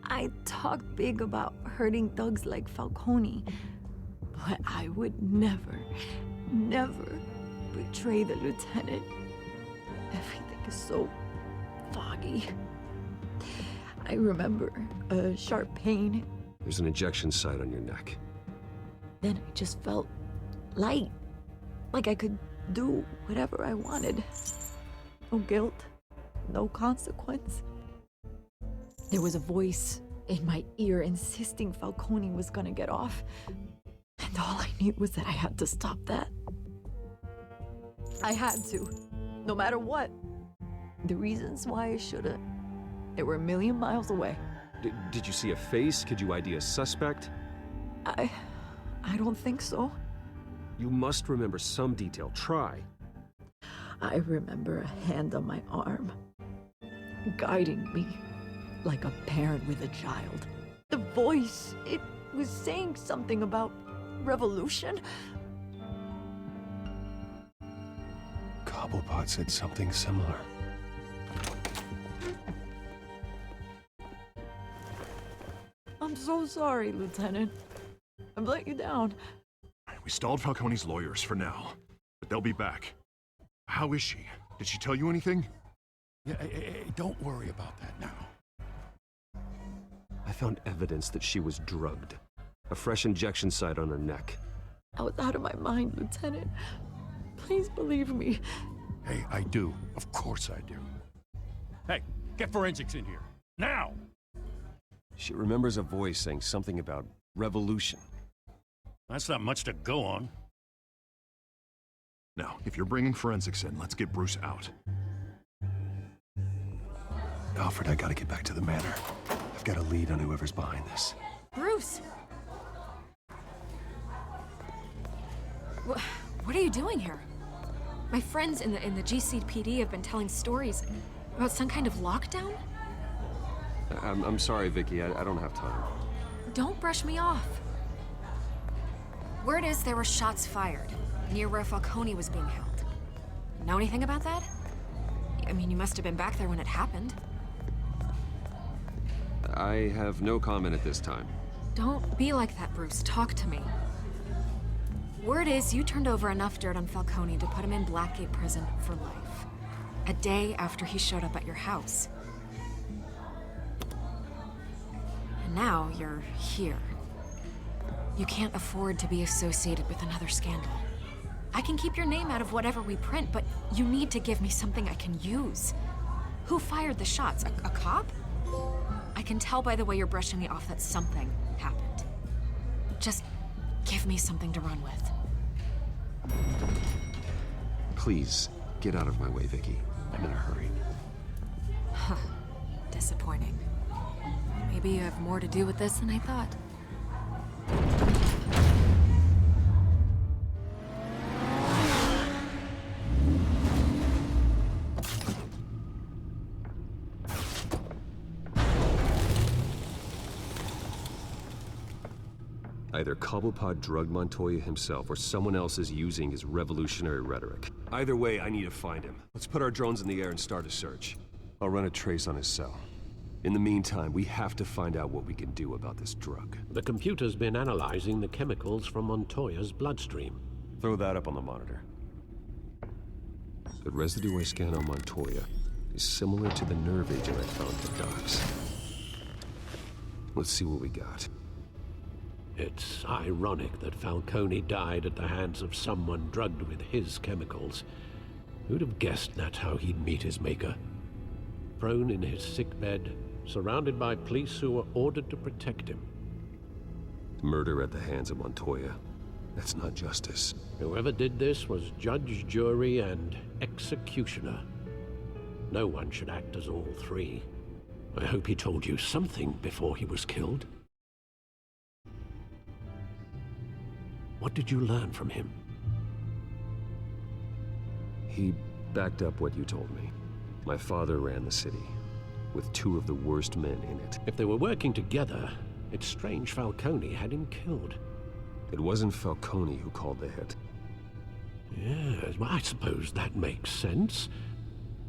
I talk big about hurting thugs like Falcone, but I would never betray the lieutenant. Everything is so foggy. I remember a sharp pain. There's an injection site on your neck. Then I just felt light, like I could do whatever I wanted. No guilt, no consequence. There was a voice in my ear insisting Falcone was gonna get off. And all I knew was that I had to stop that. I had to, no matter what. The reasons why I should've, they were a million miles away. Did you see a face? Could you ID a suspect? I don't think so. You must remember some detail. Try. I remember a hand on my arm, guiding me like a parent with a child. The voice, it was saying something about revolution. Cobblepot said something similar. I'm so sorry, Lieutenant. I've let you down. We stalled Falcone's lawyers for now, but they'll be back. How is she? Did she tell you anything? Yeah, don't worry about that now. I found evidence that she was drugged. A fresh injection site on her neck. I was out of my mind, Lieutenant. Please believe me. Hey, I do. Of course I do. Hey, get forensics in here. Now! She remembers a voice saying something about revolution. That's not much to go on. Now, if you're bringing forensics in, let's get Bruce out. Alfred, I gotta get back to the manor. I've got a lead on whoever's behind this. Bruce! What are you doing here? My friends in the GCPD have been telling stories about some kind of lockdown? I'm sorry, Vicky. I don't have time. Don't brush me off. Word is there were shots fired near where Falcone was being held. Know anything about that? I mean, you must have been back there when it happened. I have no comment at this time. Don't be like that, Bruce. Talk to me. Word is you turned over enough dirt on Falcone to put him in Blackgate Prison for life. A day after he showed up at your house. And now you're here. You can't afford to be associated with another scandal. I can keep your name out of whatever we print, but you need to give me something I can use. Who fired the shots? A cop? I can tell by the way you're brushing me off that something happened. Just give me something to run with. Please, get out of my way, Vicky. I'm in a hurry. Huh. Disappointing. Maybe you have more to do with this than I thought. Either Cobblepot drugged Montoya himself, or someone else is using his revolutionary rhetoric. Either way, I need to find him. Let's put our drones in the air and start a search. I'll run a trace on his cell. In the meantime, we have to find out what we can do about this drug. The computer's been analyzing the chemicals from Montoya's bloodstream. Throw that up on the monitor. The residue I scan on Montoya is similar to the nerve agent I found at the docks. Let's see what we got. It's ironic that Falcone died at the hands of someone drugged with his chemicals. Who'd have guessed that's how he'd meet his maker? Prone in his sickbed, surrounded by police who were ordered to protect him. Murder at the hands of Montoya. That's not justice. Whoever did this was judge, jury, and executioner. No one should act as all three. I hope he told you something before he was killed. What did you learn from him? He backed up what you told me. My father ran the city, with two of the worst men in it. If they were working together, it's strange Falcone had him killed. It wasn't Falcone who called the hit. Yes, well, I suppose that makes sense.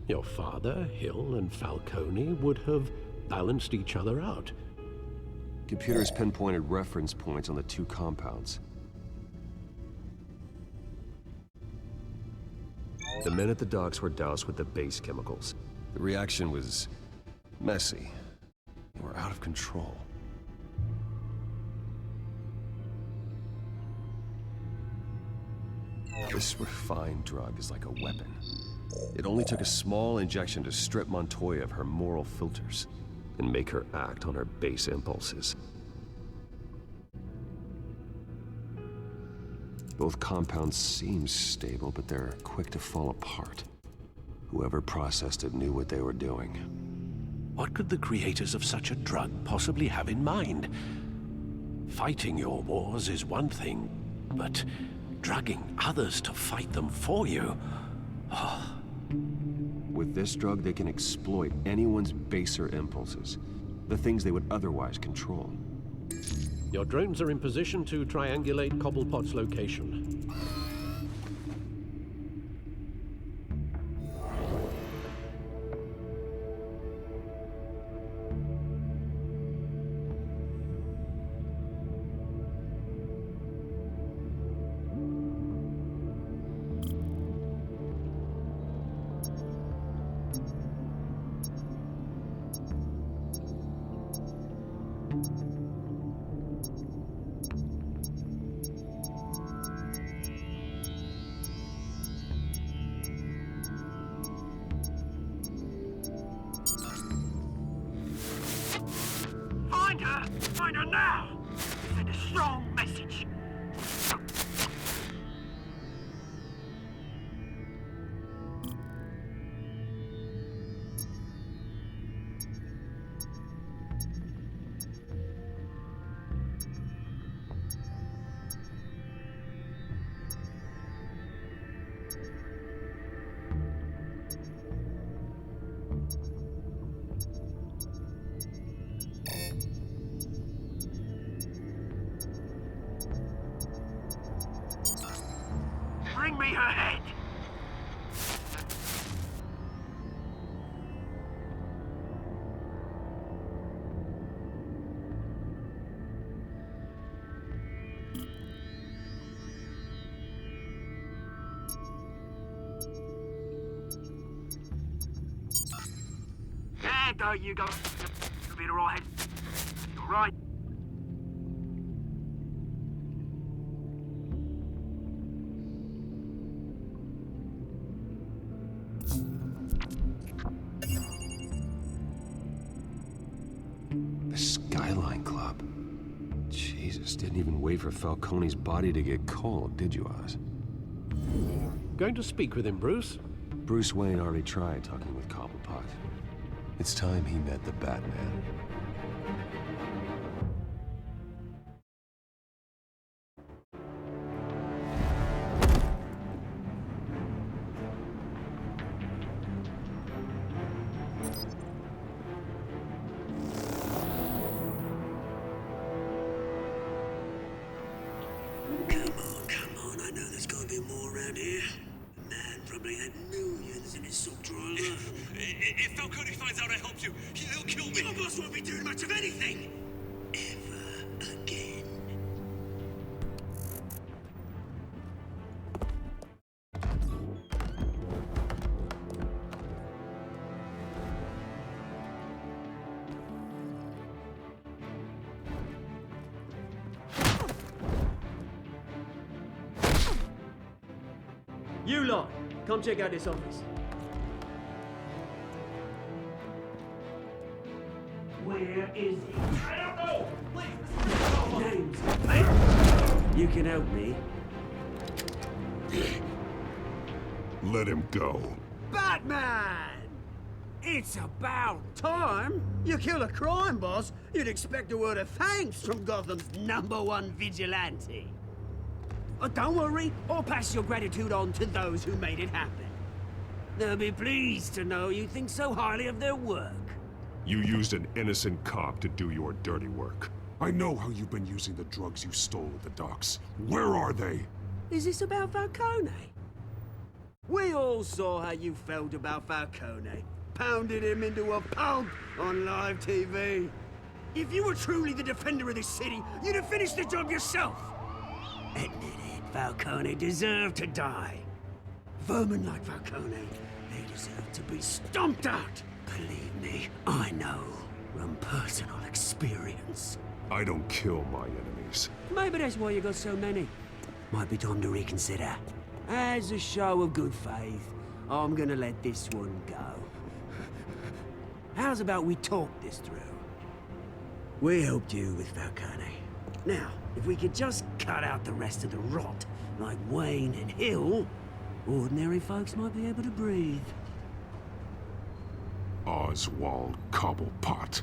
Your father, Hill, and Falcone would have balanced each other out. Computers pinpointed reference points on the two compounds. The men at the docks were doused with the base chemicals. The reaction was messy. They were out of control. This refined drug is like a weapon. It only took a small injection to strip Montoya of her moral filters and make her act on her base impulses. Both compounds seem stable, but they're quick to fall apart. Whoever processed it knew what they were doing. What could the creators of such a drug possibly have in mind? Fighting your wars is one thing, but drugging others to fight them for you? Oh. With this drug, they can exploit anyone's baser impulses, the things they would otherwise control. Your drones are in position to triangulate Cobblepot's location. Find her! Find her now! Send a strong message. Bring me her head! There you go. You'll be all right. All right. The Skyline Club. Jesus, didn't even wait for Falcone's body to get cold, did you, Oz? Going to speak with him, Bruce? Bruce Wayne already tried talking with Cobblepot. It's time he met the Batman. Come on, I know there's gonna be more around here. The man probably had millions in his sub-driver. If Falcone finds out I helped you, he'll kill me. Your boss won't be doing much of anything. Ever again. You lot, come check out this office. Where is he? I don't know! Please! Names. You can help me. Let him go. Batman! It's about time. You kill a crime boss, you'd expect a word of thanks from Gotham's #1 vigilante. Don't worry, I'll pass your gratitude on to those who made it happen. They'll be pleased to know you think so highly of their work. You used an innocent cop to do your dirty work. I know how you've been using the drugs you stole at the docks. Where are they? Is this about Falcone? We all saw how you felt about Falcone. Pounded him into a pulp on live TV. If you were truly the defender of this city, you'd have finished the job yourself. Admit it, Falcone deserved to die. Vermin like Falcone, they deserve to be stomped out. Believe me, I know from personal experience. I don't kill my enemies. Maybe that's why you got so many. Might be time to reconsider. As a show of good faith, I'm gonna let this one go. How's about we talk this through? We helped you with Falcone. Now, if we could just cut out the rest of the rot, like Wayne and Hill, ordinary folks might be able to breathe. Oswald Cobblepot.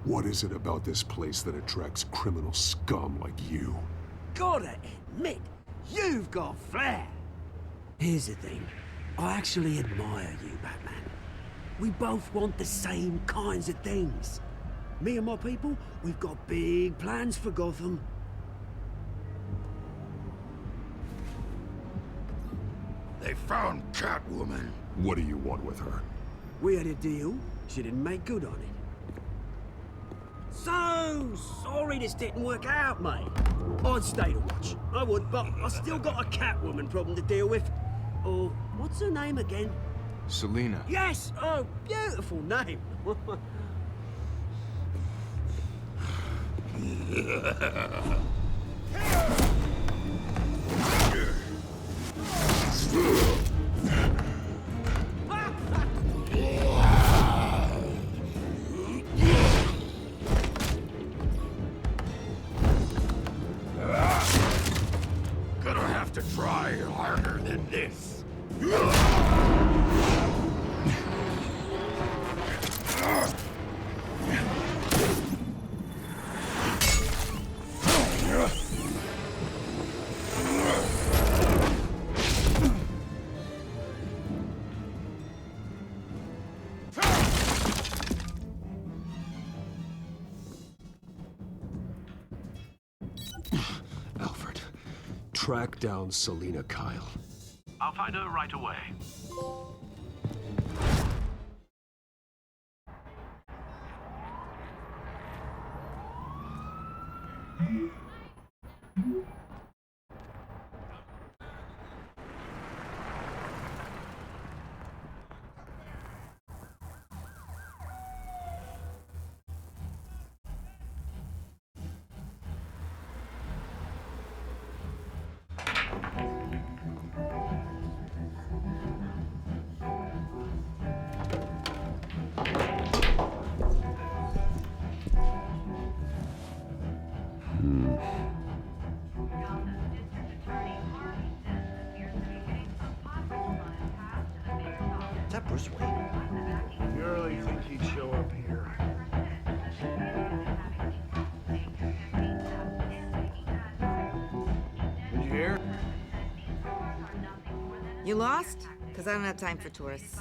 What is it about this place that attracts criminal scum like you? Gotta admit, you've got flair. Here's the thing. I actually admire you, Batman. We both want the same kinds of things. Me and my people, we've got big plans for Gotham. They found Catwoman. What do you want with her? We had a deal. She didn't make good on it. So sorry this didn't work out, mate. I'd stay to watch. I would, but I still got a Catwoman problem to deal with. Oh, what's her name again? Selina. Yes! Oh, beautiful name. this! Alfred, track down Selina Kyle. I'll find her right away. Is that Bruce Wayne? You really think he'd show up here? Did you hear? You lost? Because I don't have time for tourists.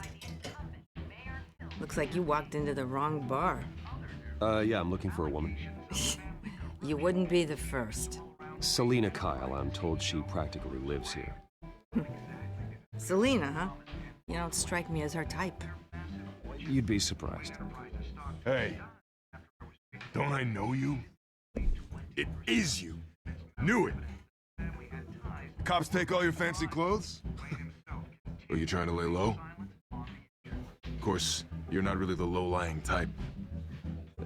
Looks like you walked into the wrong bar. Yeah, I'm looking for a woman. You wouldn't be the first. Selina Kyle, I'm told she practically lives here. Selina, huh? You don't strike me as her type. You'd be surprised. Hey, don't I know you? It is you. Knew it. Cops take all your fancy clothes? Are you trying to lay low? Of course, you're not really the low-lying type.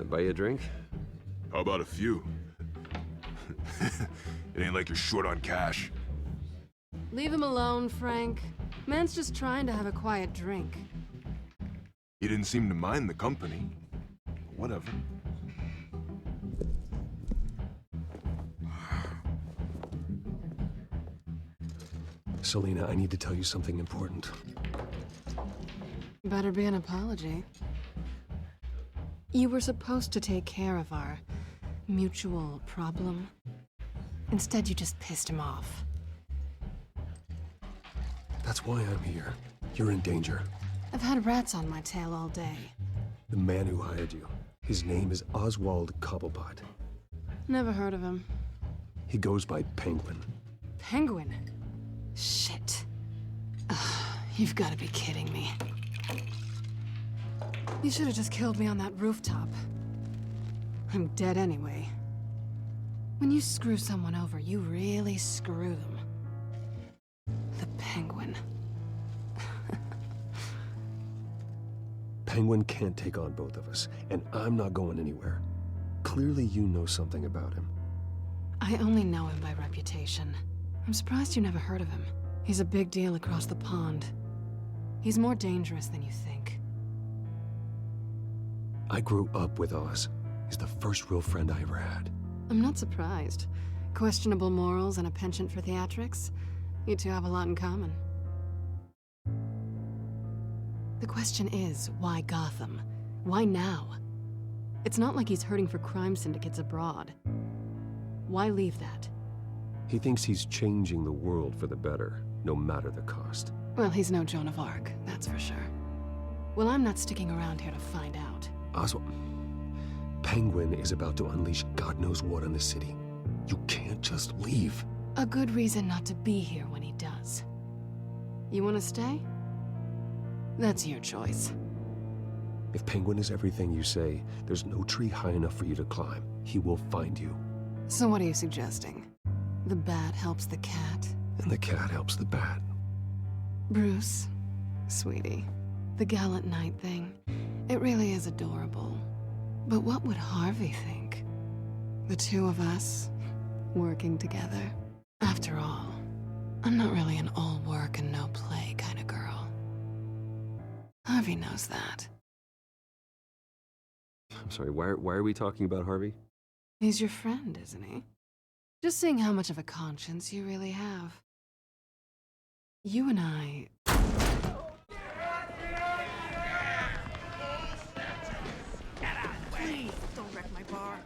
Buy you a drink? How about a few? It ain't like you're short on cash. Leave him alone, Frank. Man's just trying to have a quiet drink. He didn't seem to mind the company. Whatever. Selina, I need to tell you something important. Better be an apology. You were supposed to take care of our mutual problem. Instead, you just pissed him off. That's why I'm here. You're in danger. I've had rats on my tail all day. The man who hired you, his name is Oswald Cobblepot. Never heard of him. He goes by Penguin. Penguin? Shit. Ugh, you've got to be kidding me. You should have just killed me on that rooftop. I'm dead anyway. When you screw someone over, you really screw them. The Penguin. Penguin can't take on both of us, and I'm not going anywhere. Clearly you know something about him. I only know him by reputation. I'm surprised you never heard of him. He's a big deal across the pond. He's more dangerous than you think. I grew up with Oz. He's the first real friend I ever had. I'm not surprised. Questionable morals and a penchant for theatrics. You two have a lot in common. The question is, why Gotham? Why now? It's not like he's hurting for crime syndicates abroad. Why leave that? He thinks he's changing the world for the better, no matter the cost. Well, he's no Joan of Arc, that's for sure. Well, I'm not sticking around here to find out. Oswald, Penguin is about to unleash God knows what on the city. You can't just leave. A good reason not to be here when he does. You want to stay? That's your choice. If Penguin is everything you say, there's no tree high enough for you to climb. He will find you. So what are you suggesting? The bat helps the cat? And the cat helps the bat. Bruce, sweetie, the gallant knight thing, it really is adorable. But what would Harvey think? The two of us, working together? After all, I'm not really an all work and no play kind of girl. Harvey knows that. I'm sorry, why are we talking about Harvey? He's your friend, isn't he? Just seeing how much of a conscience you really have. You and I... Please, don't wreck my bar.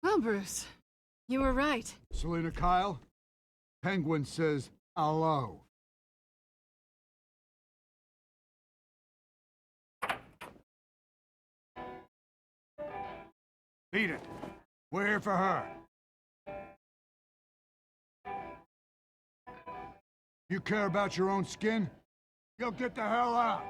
Well, Bruce, you were right. Selina Kyle, Penguin says hello. Beat it. We're here for her. You care about your own skin? You'll get the hell out.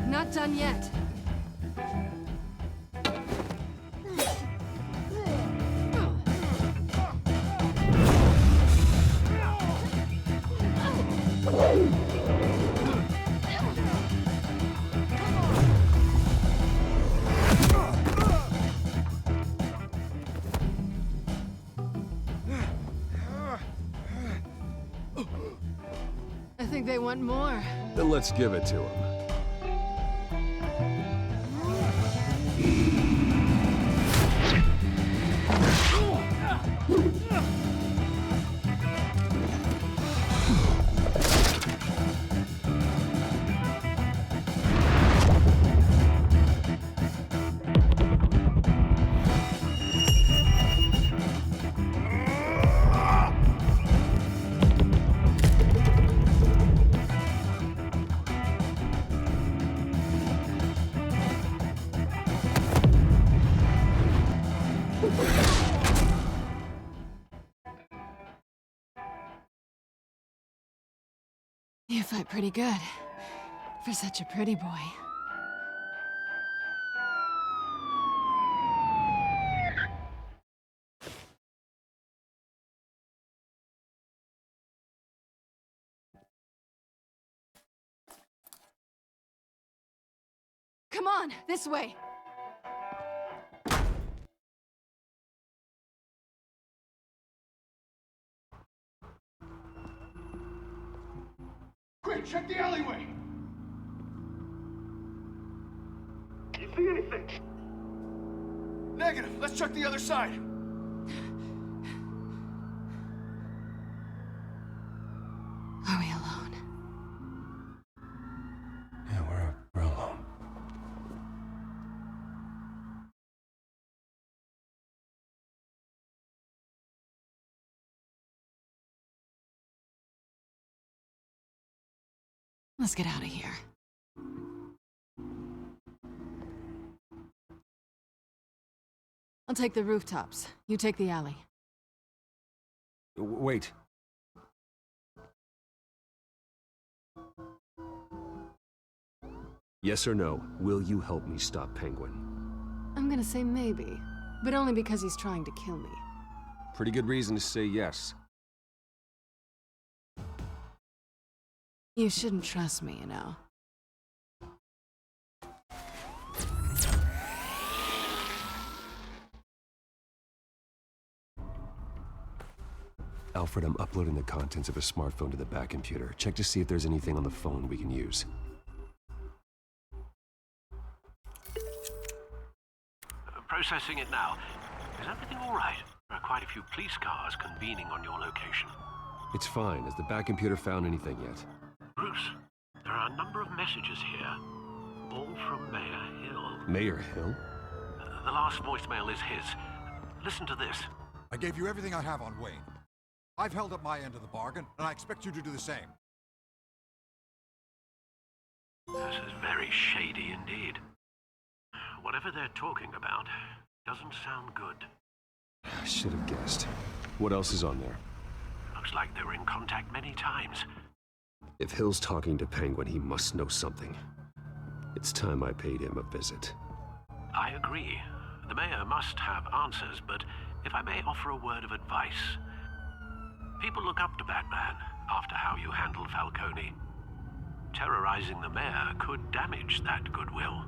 Not done yet. I think they want more. Then let's give it to them. You fight pretty good. For such a pretty boy. Come on, this way. Quick, check the alleyway! You see anything? Negative. Let's check the other side. Are we alone? Yeah, we're alone. Let's get out of here. I'll take the rooftops. You take the alley. Wait. Yes or no, will you help me stop Penguin? I'm gonna say maybe, but only because he's trying to kill me. Pretty good reason to say yes. You shouldn't trust me, you know. Alfred, I'm uploading the contents of a smartphone to the back computer. Check to see if there's anything on the phone we can use. Processing it now. Is everything all right? There are quite a few police cars convening on your location. It's fine. Has the back computer found anything yet? Bruce, there are a number of messages here, all from Mayor Hill. Mayor Hill? The last voicemail is his. Listen to this. I gave you everything I have on Wayne. I've held up my end of the bargain, and I expect you to do the same. This is very shady indeed. Whatever they're talking about doesn't sound good. I should have guessed. What else is on there? Looks like they were in contact many times. If Hill's talking to Penguin, he must know something. It's time I paid him a visit. I agree. The mayor must have answers, but if I may offer a word of advice. People look up to Batman after how you handled Falcone. Terrorizing the mayor could damage that goodwill.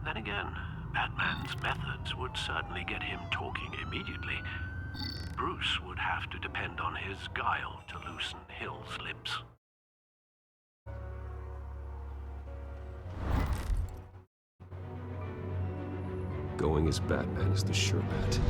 Then again, Batman's methods would certainly get him talking immediately. Bruce would have to depend on his guile to loosen Hill's lips. Going as Batman is the sure bet.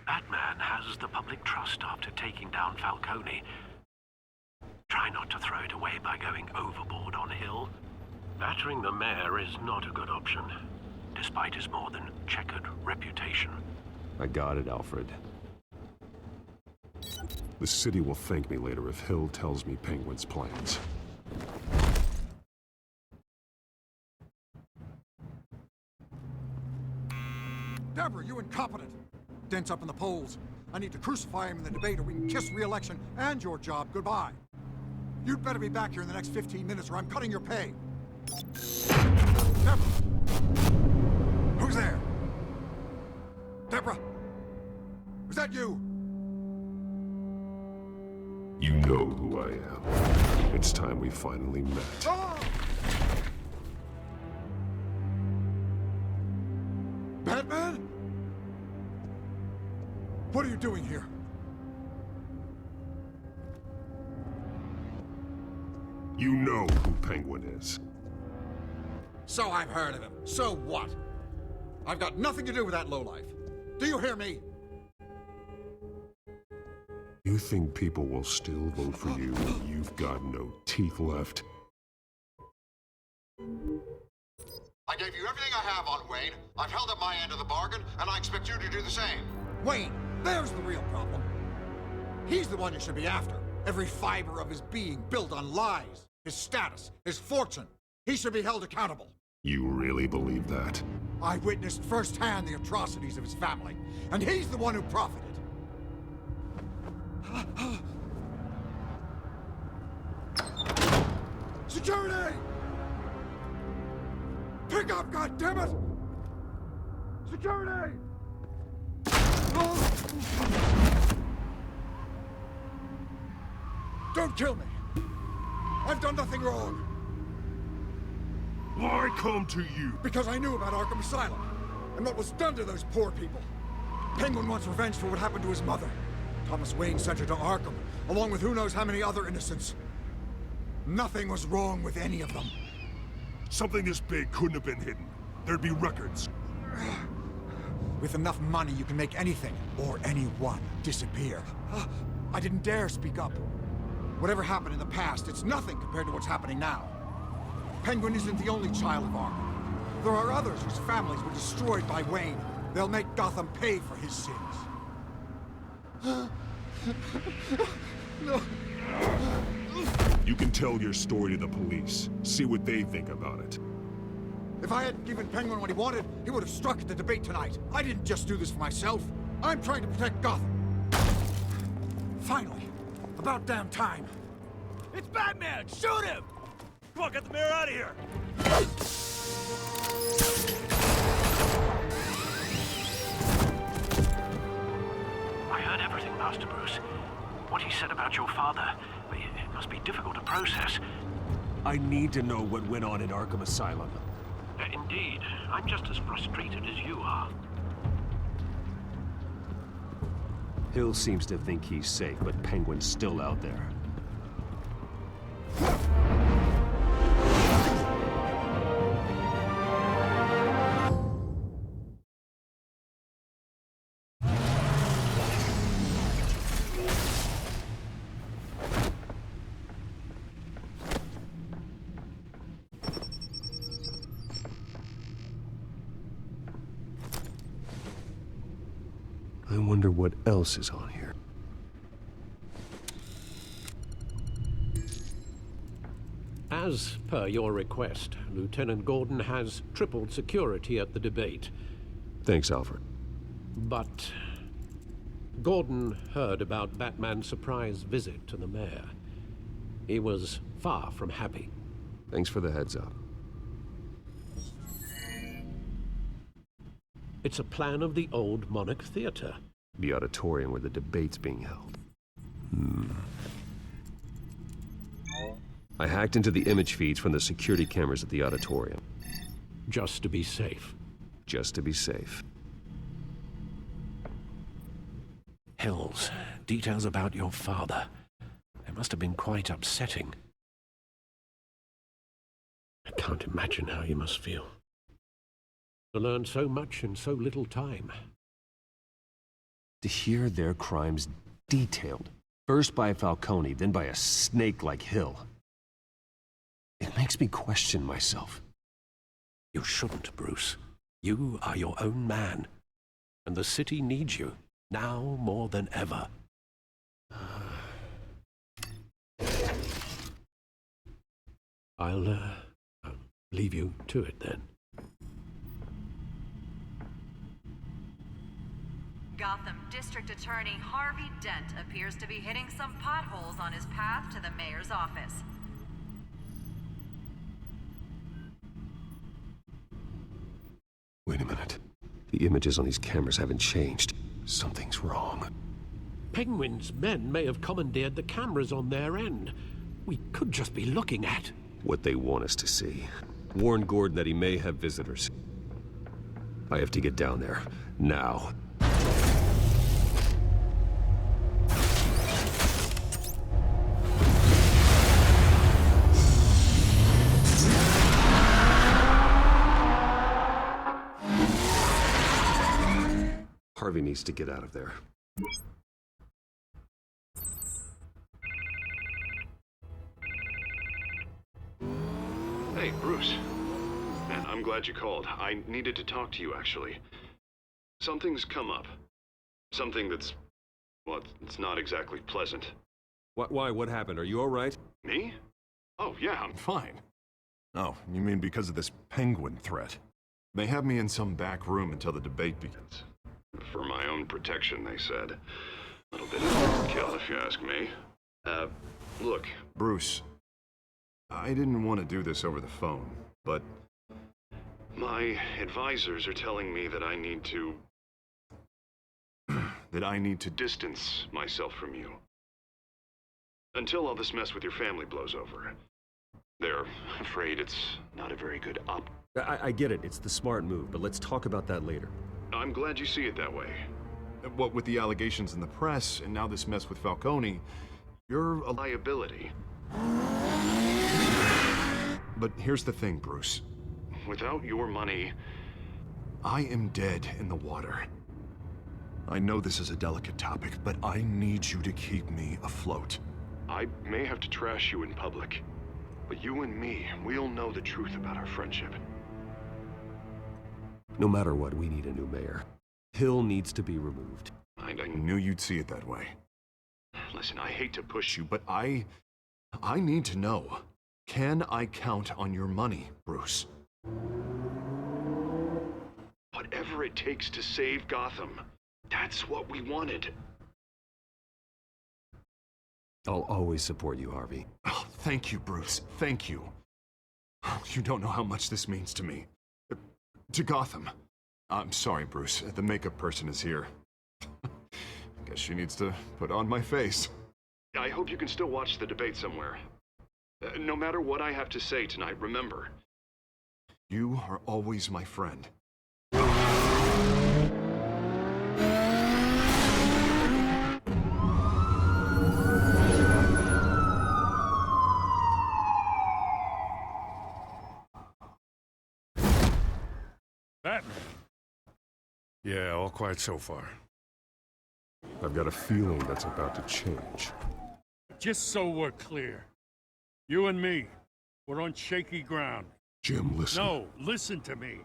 Batman has the public trust after taking down Falcone. Try not to throw it away by going overboard on Hill. Battering the mayor is not a good option, despite his more than checkered reputation. I got it, Alfred. The city will thank me later if Hill tells me Penguin's plans. Deborah, you incompetent! Dent's up in the polls. I need to crucify him in the debate or we can kiss re-election and your job goodbye. You'd better be back here in the next 15 minutes or I'm cutting your pay. Deborah! Who's there? Deborah! Was that you? You know who I am. It's time we finally met. Ah! Batman? What are you doing here? You know who Penguin is. So I've heard of him. So what? I've got nothing to do with that lowlife. Do you hear me? You think people will still vote for you when you've got no teeth left? I gave you everything I have on Wayne. I've held up my end of the bargain, and I expect you to do the same. Wayne, there's the real problem. He's the one you should be after. Every fiber of his being built on lies, his status, his fortune. He should be held accountable. You really believe that? I witnessed firsthand the atrocities of his family, and he's the one who profited. Security! Pick up, goddammit! Security! Don't kill me! I've done nothing wrong! Why come to you? Because I knew about Arkham Asylum, and what was done to those poor people. Penguin wants revenge for what happened to his mother. Thomas Wayne sent her to Arkham, along with who knows how many other innocents. Nothing was wrong with any of them. Something this big couldn't have been hidden. There'd be records. With enough money, you can make anything, or anyone, disappear. I didn't dare speak up. Whatever happened in the past, it's nothing compared to what's happening now. Penguin isn't the only child of Arkham. There are others whose families were destroyed by Wayne. They'll make Gotham pay for his sins. No. You can tell your story to the police. See what they think about it. If I hadn't given Penguin what he wanted, he would have struck at the debate tonight. I didn't just do this for myself. I'm trying to protect Gotham. Finally. About damn time. It's Batman! Shoot him! Come on, get the mayor out of here! I heard everything, Master Bruce. What he said about your father, it must be difficult to process. I need to know what went on in Arkham Asylum. Indeed. I'm just as frustrated as you are. Hill seems to think he's safe, but Penguin's still out there. I wonder what else is on here. As per your request, Lieutenant Gordon has tripled security at the debate. Thanks, Alfred. But Gordon heard about Batman's surprise visit to the mayor. He was far from happy. Thanks for the heads up. It's a plan of the old Monarch Theater. The auditorium where the debate's being held. I hacked into the image feeds from the security cameras at the auditorium. Just to be safe. Just to be safe. Hills, details about your father. They must have been quite upsetting. I can't imagine how you must feel. To learn so much in so little time. To hear their crimes detailed, first by Falcone, then by a snake like Hill. It makes me question myself. You shouldn't, Bruce. You are your own man. And the city needs you, now more than ever. I'll leave you to it then. Gotham District Attorney Harvey Dent appears to be hitting some potholes on his path to the mayor's office. Wait a minute. The images on these cameras haven't changed. Something's wrong. Penguin's men may have commandeered the cameras on their end. We could just be looking at what they want us to see. Warn Gordon that he may have visitors. I have to get down there. Now. Harvey needs to get out of there. Hey, Bruce. Man, I'm glad you called. I needed to talk to you, actually. Something's come up. Something that's... well, it's not exactly pleasant. Why? What happened? Are you all right? Me? Oh, yeah, I'm fine. Oh, you mean because of this Penguin threat? They have me in some back room until the debate begins. For my own protection, they said. A little bit of overkill, if you ask me. Look, Bruce, I didn't want to do this over the phone, but my advisors are telling me that I need to... distance myself from you. Until all this mess with your family blows over. They're afraid it's not a very good I get it. It's the smart move, but let's talk about that later. I'm glad you see it that way. What with the allegations in the press, and now this mess with Falcone, you're a liability. But here's the thing, Bruce. Without your money, I am dead in the water. I know this is a delicate topic, but I need you to keep me afloat. I may have to trash you in public, but you and me, we'll know the truth about our friendship. No matter what, we need a new mayor. Hill needs to be removed. I knew you'd see it that way. Listen, I hate to push you, but I need to know. Can I count on your money, Bruce? Whatever it takes to save Gotham. That's what we wanted. I'll always support you, Harvey. Oh, thank you, Bruce. Thank you. You don't know how much this means to me. To Gotham. I'm sorry, Bruce. The makeup person is here. Guess she needs to put on my face. I hope you can still watch the debate somewhere. No matter what I have to say tonight, remember, you are always my friend. Batman. Yeah, all quiet so far. I've got a feeling that's about to change. Just so we're clear, you and me, we're on shaky ground. Jim, listen. No, listen to me.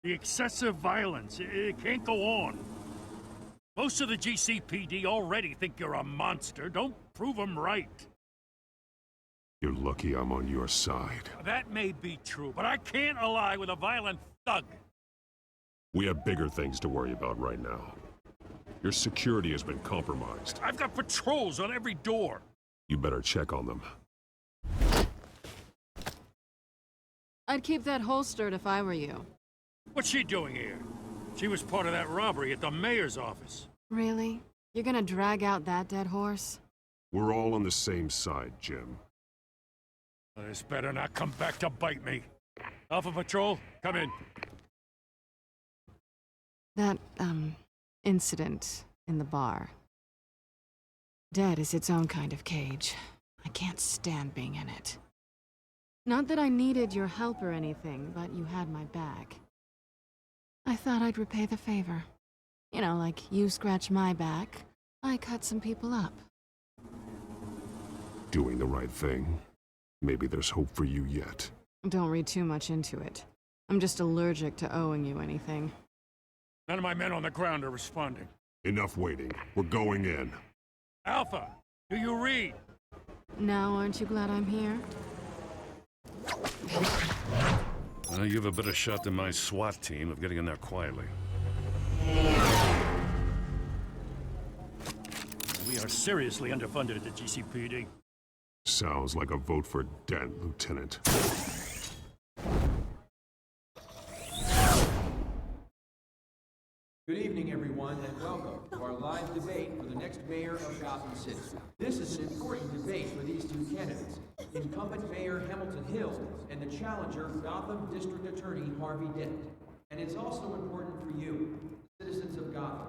The excessive violence, it can't go on. Most of the GCPD already think you're a monster. Don't prove them right. You're lucky I'm on your side. That may be true, but I can't ally with a violent thug. We have bigger things to worry about right now. Your security has been compromised. I've got patrols on every door. You better check on them. I'd keep that holstered if I were you. What's she doing here? She was part of that robbery at the mayor's office. Really? You're gonna drag out that dead horse? We're all on the same side, Jim. This better not come back to bite me. Alpha Patrol, come in. That, incident in the bar. Dead is its own kind of cage. I can't stand being in it. Not that I needed your help or anything, but you had my back. I thought I'd repay the favor. You know, like you scratch my back, I cut some people up. Doing the right thing. Maybe there's hope for you yet. Don't read too much into it. I'm just allergic to owing you anything. None of my men on the ground are responding. Enough waiting. We're going in. Alpha, do you read? Now, aren't you glad I'm here? Well, you have a better shot than my SWAT team of getting in there quietly. We are seriously underfunded at the GCPD. Sounds like a vote for Dent, Lieutenant. Good evening, everyone, and welcome to our live debate for the next mayor of Gotham City. This is an important debate for these two candidates, incumbent Mayor Hamilton Hill and the challenger, Gotham District Attorney Harvey Dent. And it's also important for you, citizens of Gotham,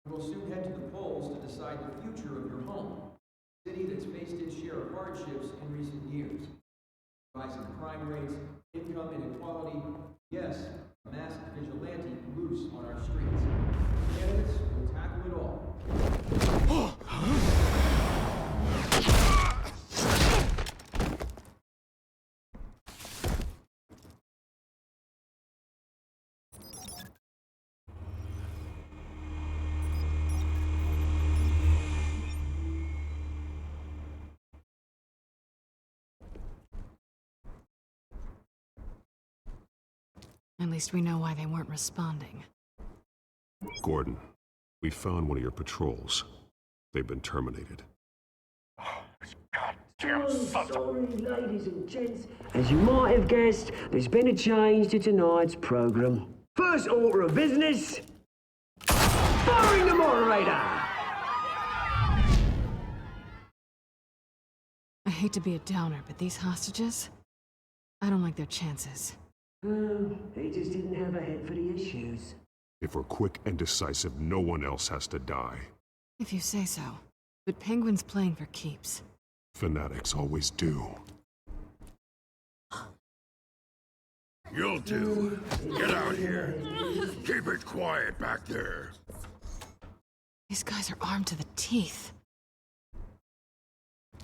who will soon head to the polls to decide the future of your home, a city that's faced its share of hardships in recent years. Rising crime rates, income inequality, yes, a masked vigilante loose on our streets. Candidates will tackle it all. At least we know why they weren't responding. Gordon, we found one of your patrols. They've been terminated. Sorry, ladies and gents. As you might have guessed, there's been a change to tonight's program. First order of business, firing the moderator! I hate to be a downer, but these hostages, I don't like their chances. He just didn't have a head for the issues. If we're quick and decisive, no one else has to die. If you say so. But Penguin's playing for keeps. Fanatics always do. You'll do. Get out here. Keep it quiet back there. These guys are armed to the teeth.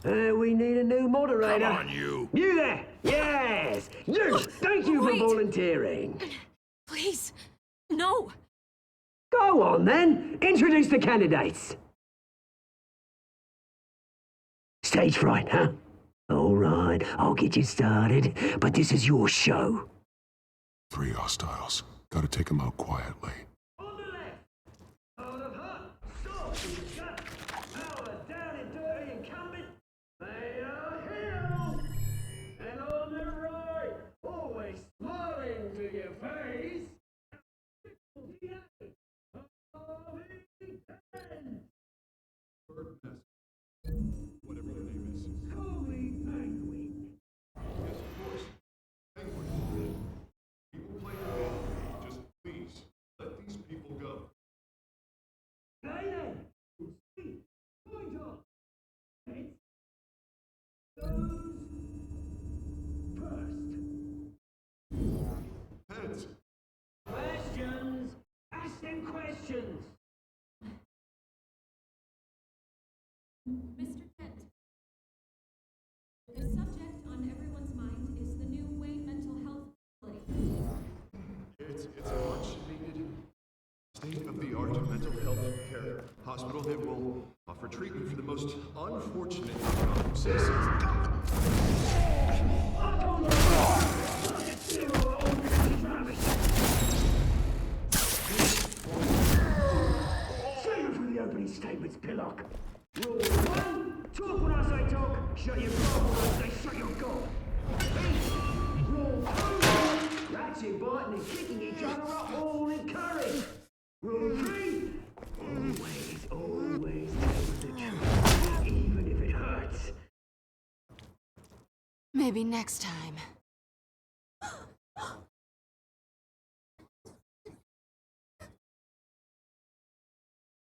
We need a new moderator. Come on, you. You there! Yes! You! Thank you for volunteering. Please, no. Go on, then. Introduce the candidates. Stage fright, huh? All right, I'll get you started, but this is your show. 3 hostiles. Gotta take them out quietly. It's a much-needed state-of-the-art mental health care hospital that will offer treatment for the most unfortunate citizens. Save it for the opening statements, Pillock. Rule 1, talk when I say talk, shut your mouth when I say shut your gob. Rule 2, ratchet, biting and kicking each other are all encouraged. Rule 3, always tell the truth, even if it hurts. Maybe next time.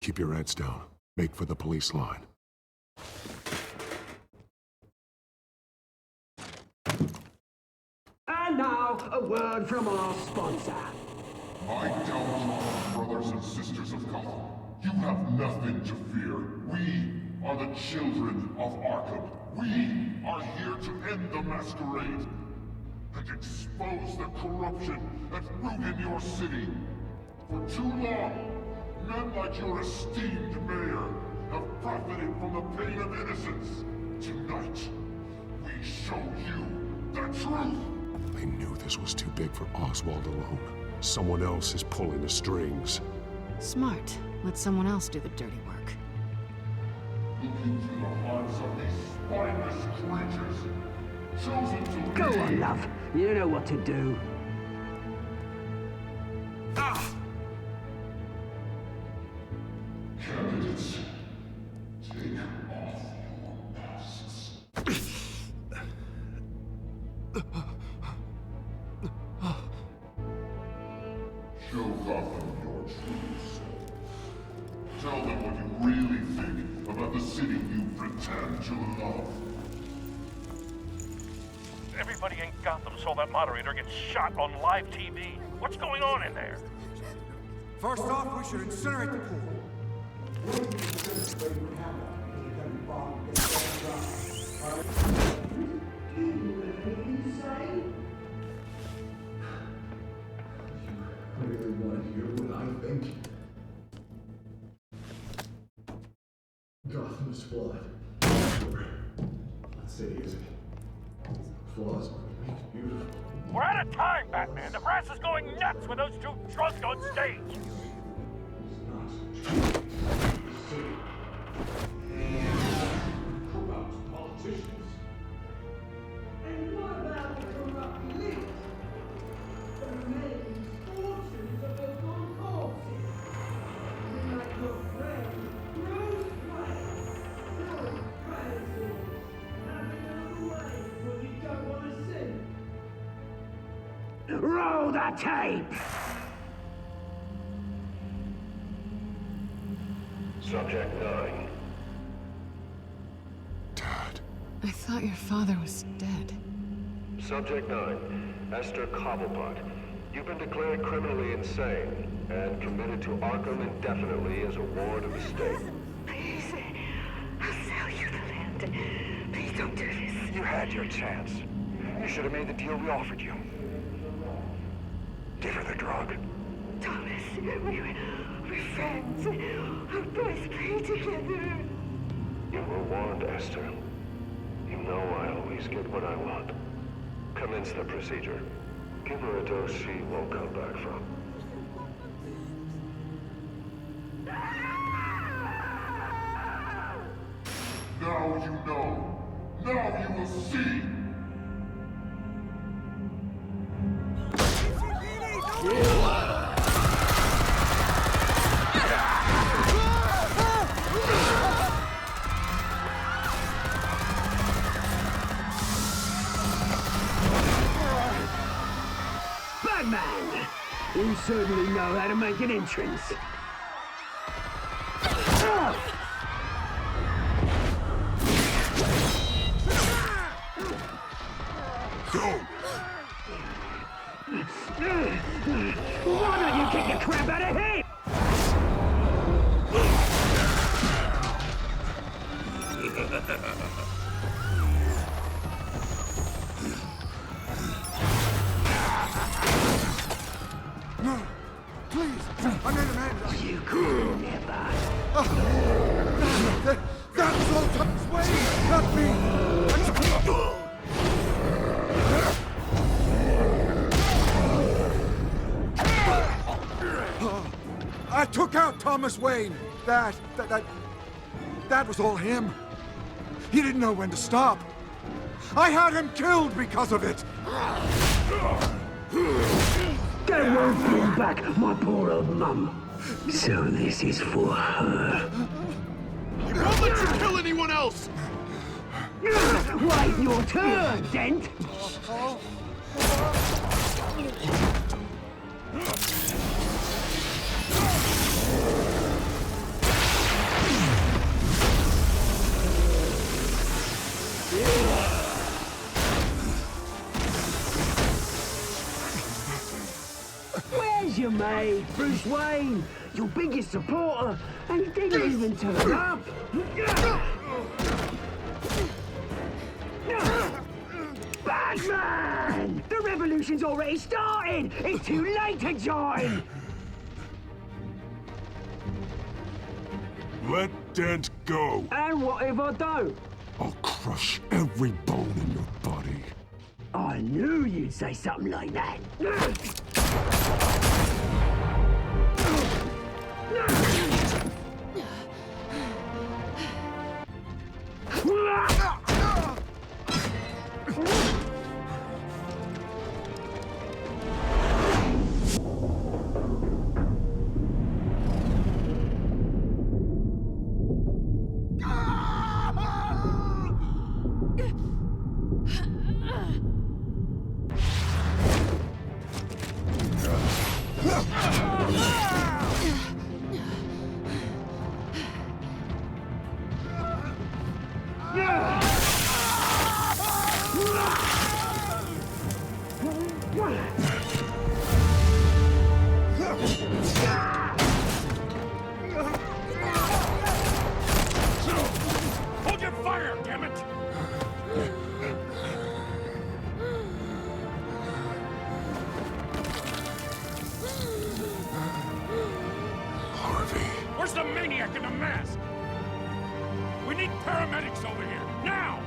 Keep your heads down. Make for the police line. And now, a word from our sponsor. My downtrodden brothers and sisters of Gotham, you have nothing to fear. We are the children of Arkham. We are here to end the masquerade and expose the corruption at root in your city. For too long, men like your esteemed mayor have profited from the pain of innocence. Tonight, we show you the truth. They knew this was too big for Oswald alone. Someone else is pulling the strings. Smart. Let someone else do the dirty work. Look into the hearts of these spineless creatures, chosen to Go lead. on, love. You know what to do. Candidates, take off your masks. Show Gotham your true self. Tell them what you really think about the city you pretend to love. Everybody in Gotham saw that moderator get shot on live TV. What's going on in there? First off, we should incinerate the pool. Really want to hear what I think? Gotham is flawed. Sure. That city isn't. Flaws make it beautiful. We're out of time, Batman. The brass is going nuts with those two drunks on stage. Corrupt politicians. And what about the corrupt elite? The remaining fortunes of the concourses? Like your friend, Bruce Wayne, your president, having another way when you don't want to see. Roll the tape! Subject 9. I thought your father was dead. Subject 9, Esther Cobblepot. You've been declared criminally insane and committed to Arkham indefinitely as a ward of the state. Please, I'll sell you the land. Please don't do this. You had your chance. You should have made the deal we offered you. Give her the drug. Thomas, we're friends. Our boys play together. You were warned, Esther. You know I always get what I want. Commence the procedure. Give her a dose she won't come back from. Now you know. Now you will see. Batman! You certainly know how to make an entrance. Go! Why don't you kick the crap out of him? No! Please! I made amends! You could never! That was all Thomas Wayne! Not me! I took out Thomas Wayne! That was all him. He didn't know when to stop. I had him killed because of it! They won't bring back my poor old mum. So this is for her. I won't let you kill anyone else! Wait your turn, Dent! Where's your mate, Bruce Wayne? Your biggest supporter, and he didn't even turn up. Batman! The revolution's already started! It's too late to join! Let Dent go. And what if I don't? I'll crush every bone in your body. I knew you'd say something like that. Hold your fire, damn it! Harvey. Where's the maniac in the mask? We need paramedics over here, now!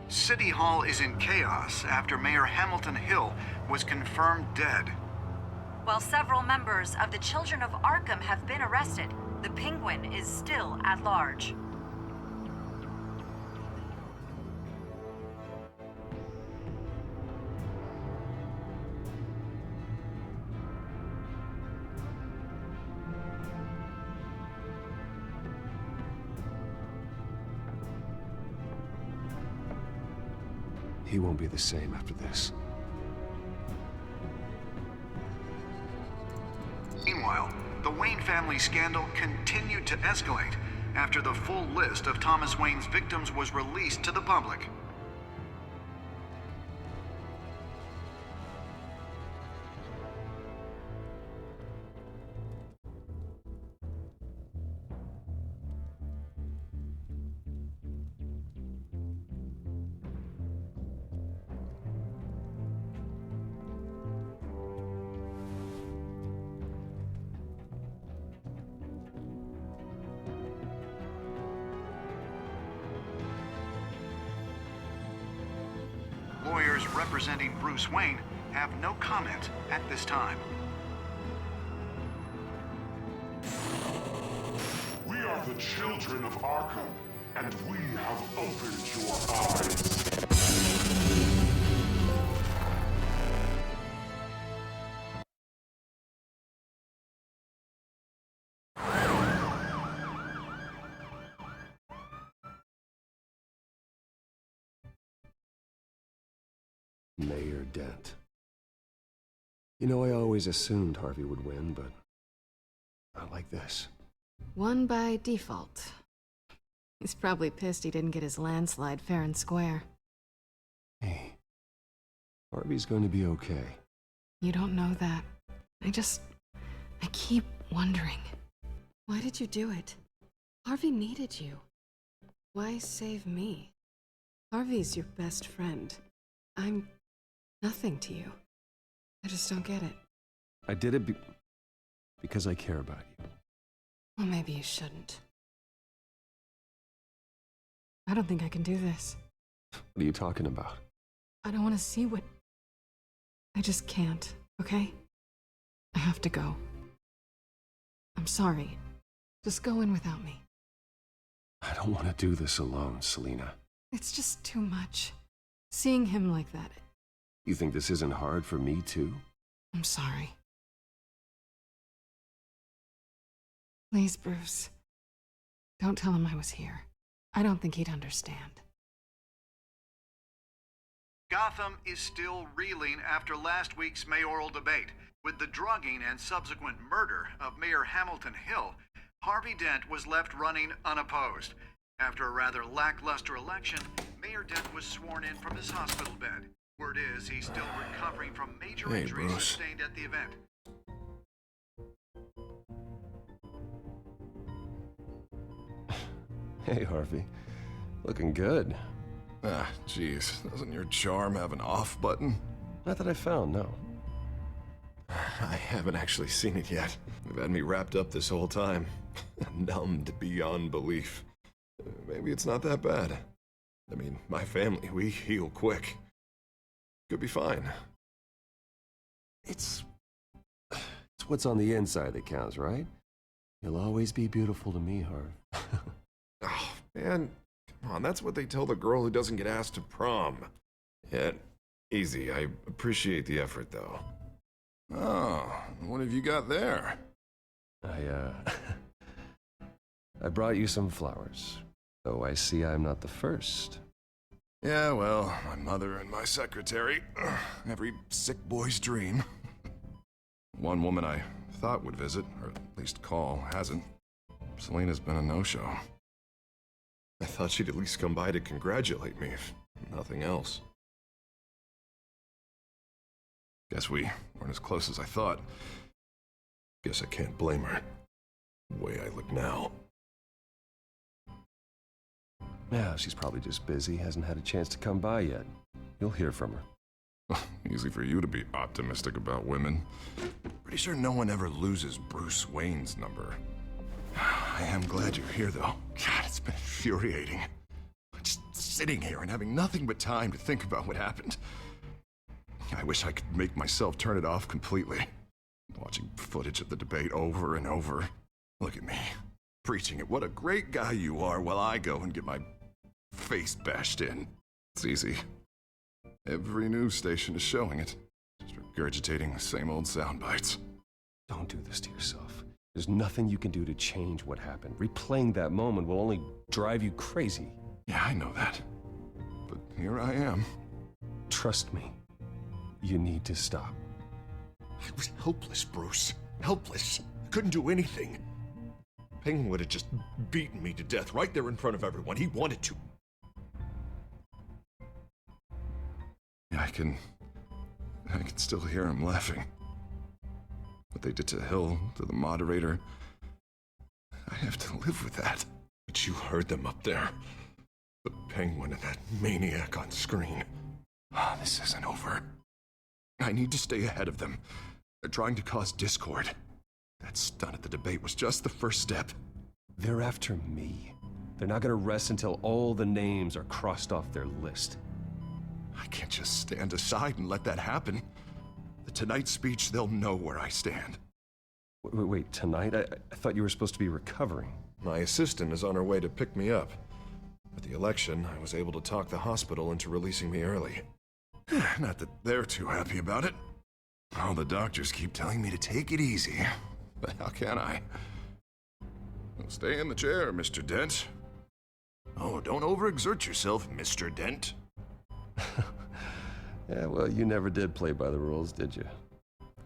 City Hall is in chaos after Mayor Hamilton Hill was confirmed dead. While several members of the Children of Arkham have been arrested, the Penguin is still at large. He won't be the same after this. Meanwhile, the Wayne family scandal continued to escalate after the full list of Thomas Wayne's victims was released to the public. Lawyers representing Bruce Wayne have no comment at this time. We are the children of Arkham, and we have opened your eyes. Mayor Dent. You know, I always assumed Harvey would win, but not like this. Won by default. He's probably pissed he didn't get his landslide fair and square. Hey, Harvey's going to be okay. You don't know that. I I keep wondering. Why did you do it? Harvey needed you. Why save me? Harvey's your best friend. I'm nothing to you. I just don't get it. I did it because I care about you. Well, maybe you shouldn't. I don't think I can do this. What are you talking about? I don't want to see what... I just can't, okay? I have to go. I'm sorry. Just go in without me. I don't want to do this alone, Selina. It's just too much. Seeing him like that. You think this isn't hard for me, too? I'm sorry. Please, Bruce. Don't tell him I was here. I don't think he'd understand. Gotham is still reeling after last week's mayoral debate. With the drugging and subsequent murder of Mayor Hamilton Hill, Harvey Dent was left running unopposed. After a rather lackluster election, Mayor Dent was sworn in from his hospital bed. Word is he's still recovering from major injuries sustained at the event. Hey, Harvey. Looking good. Ah, jeez. Doesn't your charm have an off button? Not that I found, no. I haven't actually seen it yet. You've had me wrapped up this whole time. Numbed beyond belief. Maybe it's not that bad. I mean, my family, we heal quick. Could be fine. It's what's on the inside that counts, right? You'll always be beautiful to me, Harv. Oh, man. Come on, that's what they tell the girl who doesn't get asked to prom. Yeah, easy. I appreciate the effort, though. Oh, what have you got there? I brought you some flowers. Though I see I'm not the first. Yeah, well, my mother and my secretary. Every sick boy's dream. One woman I thought would visit, or at least call, hasn't. Selina's been a no-show. I thought she'd at least come by to congratulate me, if nothing else. Guess we weren't as close as I thought. Guess I can't blame her. The way I look now. Yeah, she's probably just busy, hasn't had a chance to come by yet. You'll hear from her. Easy for you to be optimistic about women. Pretty sure no one ever loses Bruce Wayne's number. I am glad you're here, though. God, it's been infuriating. Just sitting here and having nothing but time to think about what happened. I wish I could make myself turn it off completely. Watching footage of the debate over and over. Look at me, preaching at what a great guy you are while I go and get my face bashed in. It's easy. Every news station is showing it. Just regurgitating the same old sound bites. Don't do this to yourself. There's nothing you can do to change what happened. Replaying that moment will only drive you crazy. Yeah, I know that. But here I am. Trust me. You need to stop. I was helpless, Bruce. Helpless. I couldn't do anything. Penguin would have just beaten me to death right there in front of everyone. He wanted to. Yeah, I can still hear him laughing. What they did to Hill, to the moderator. I have to live with that. But you heard them up there. The Penguin and that maniac on screen. This isn't over. I need to stay ahead of them. They're trying to cause discord. That stunt at the debate was just the first step. They're after me. They're not gonna rest until all the names are crossed off their list. I can't just stand aside and let that happen. The Tonight speech, they'll know where I stand. Wait, tonight? I thought you were supposed to be recovering. My assistant is on her way to pick me up. With the election, I was able to talk the hospital into releasing me early. Not that they're too happy about it. All the doctors keep telling me to take it easy. But how can I? Well, stay in the chair, Mr. Dent. Oh, don't overexert yourself, Mr. Dent. Yeah, well, you never did play by the rules, did you?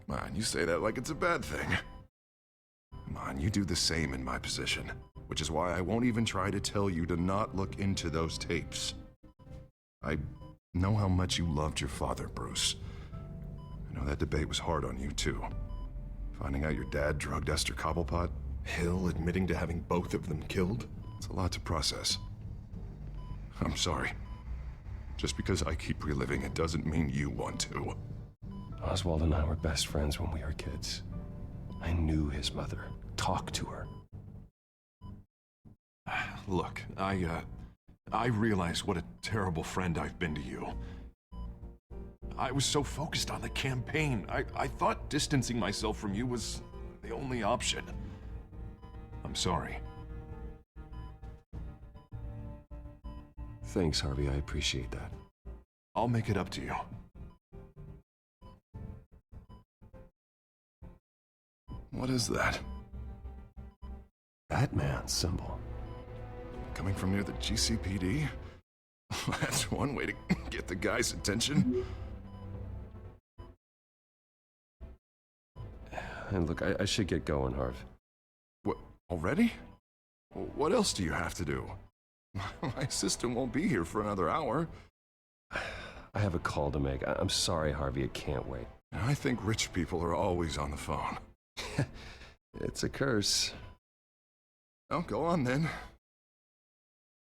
Come on, you say that like it's a bad thing. Come on, you do the same in my position. Which is why I won't even try to tell you to not look into those tapes. I know how much you loved your father, Bruce. I know that debate was hard on you, too. Finding out your dad drugged Esther Cobblepot, Hill admitting to having both of them killed, it's a lot to process. I'm sorry. Just because I keep reliving it doesn't mean you want to. Oswald and I were best friends when we were kids. I knew his mother, talked to her. Look, I realize what a terrible friend I've been to you. I was so focused on the campaign. I thought distancing myself from you was the only option. I'm sorry. Thanks, Harvey. I appreciate that. I'll make it up to you. What is that? Batman symbol. Coming from near the GCPD? That's one way to get the guy's attention. And look, I should get going, Harv. What, already? What else do you have to do? My assistant won't be here for another hour. I have a call to make. I'm sorry, Harvey, I can't wait. I think rich people are always on the phone. It's a curse. Oh, go on then.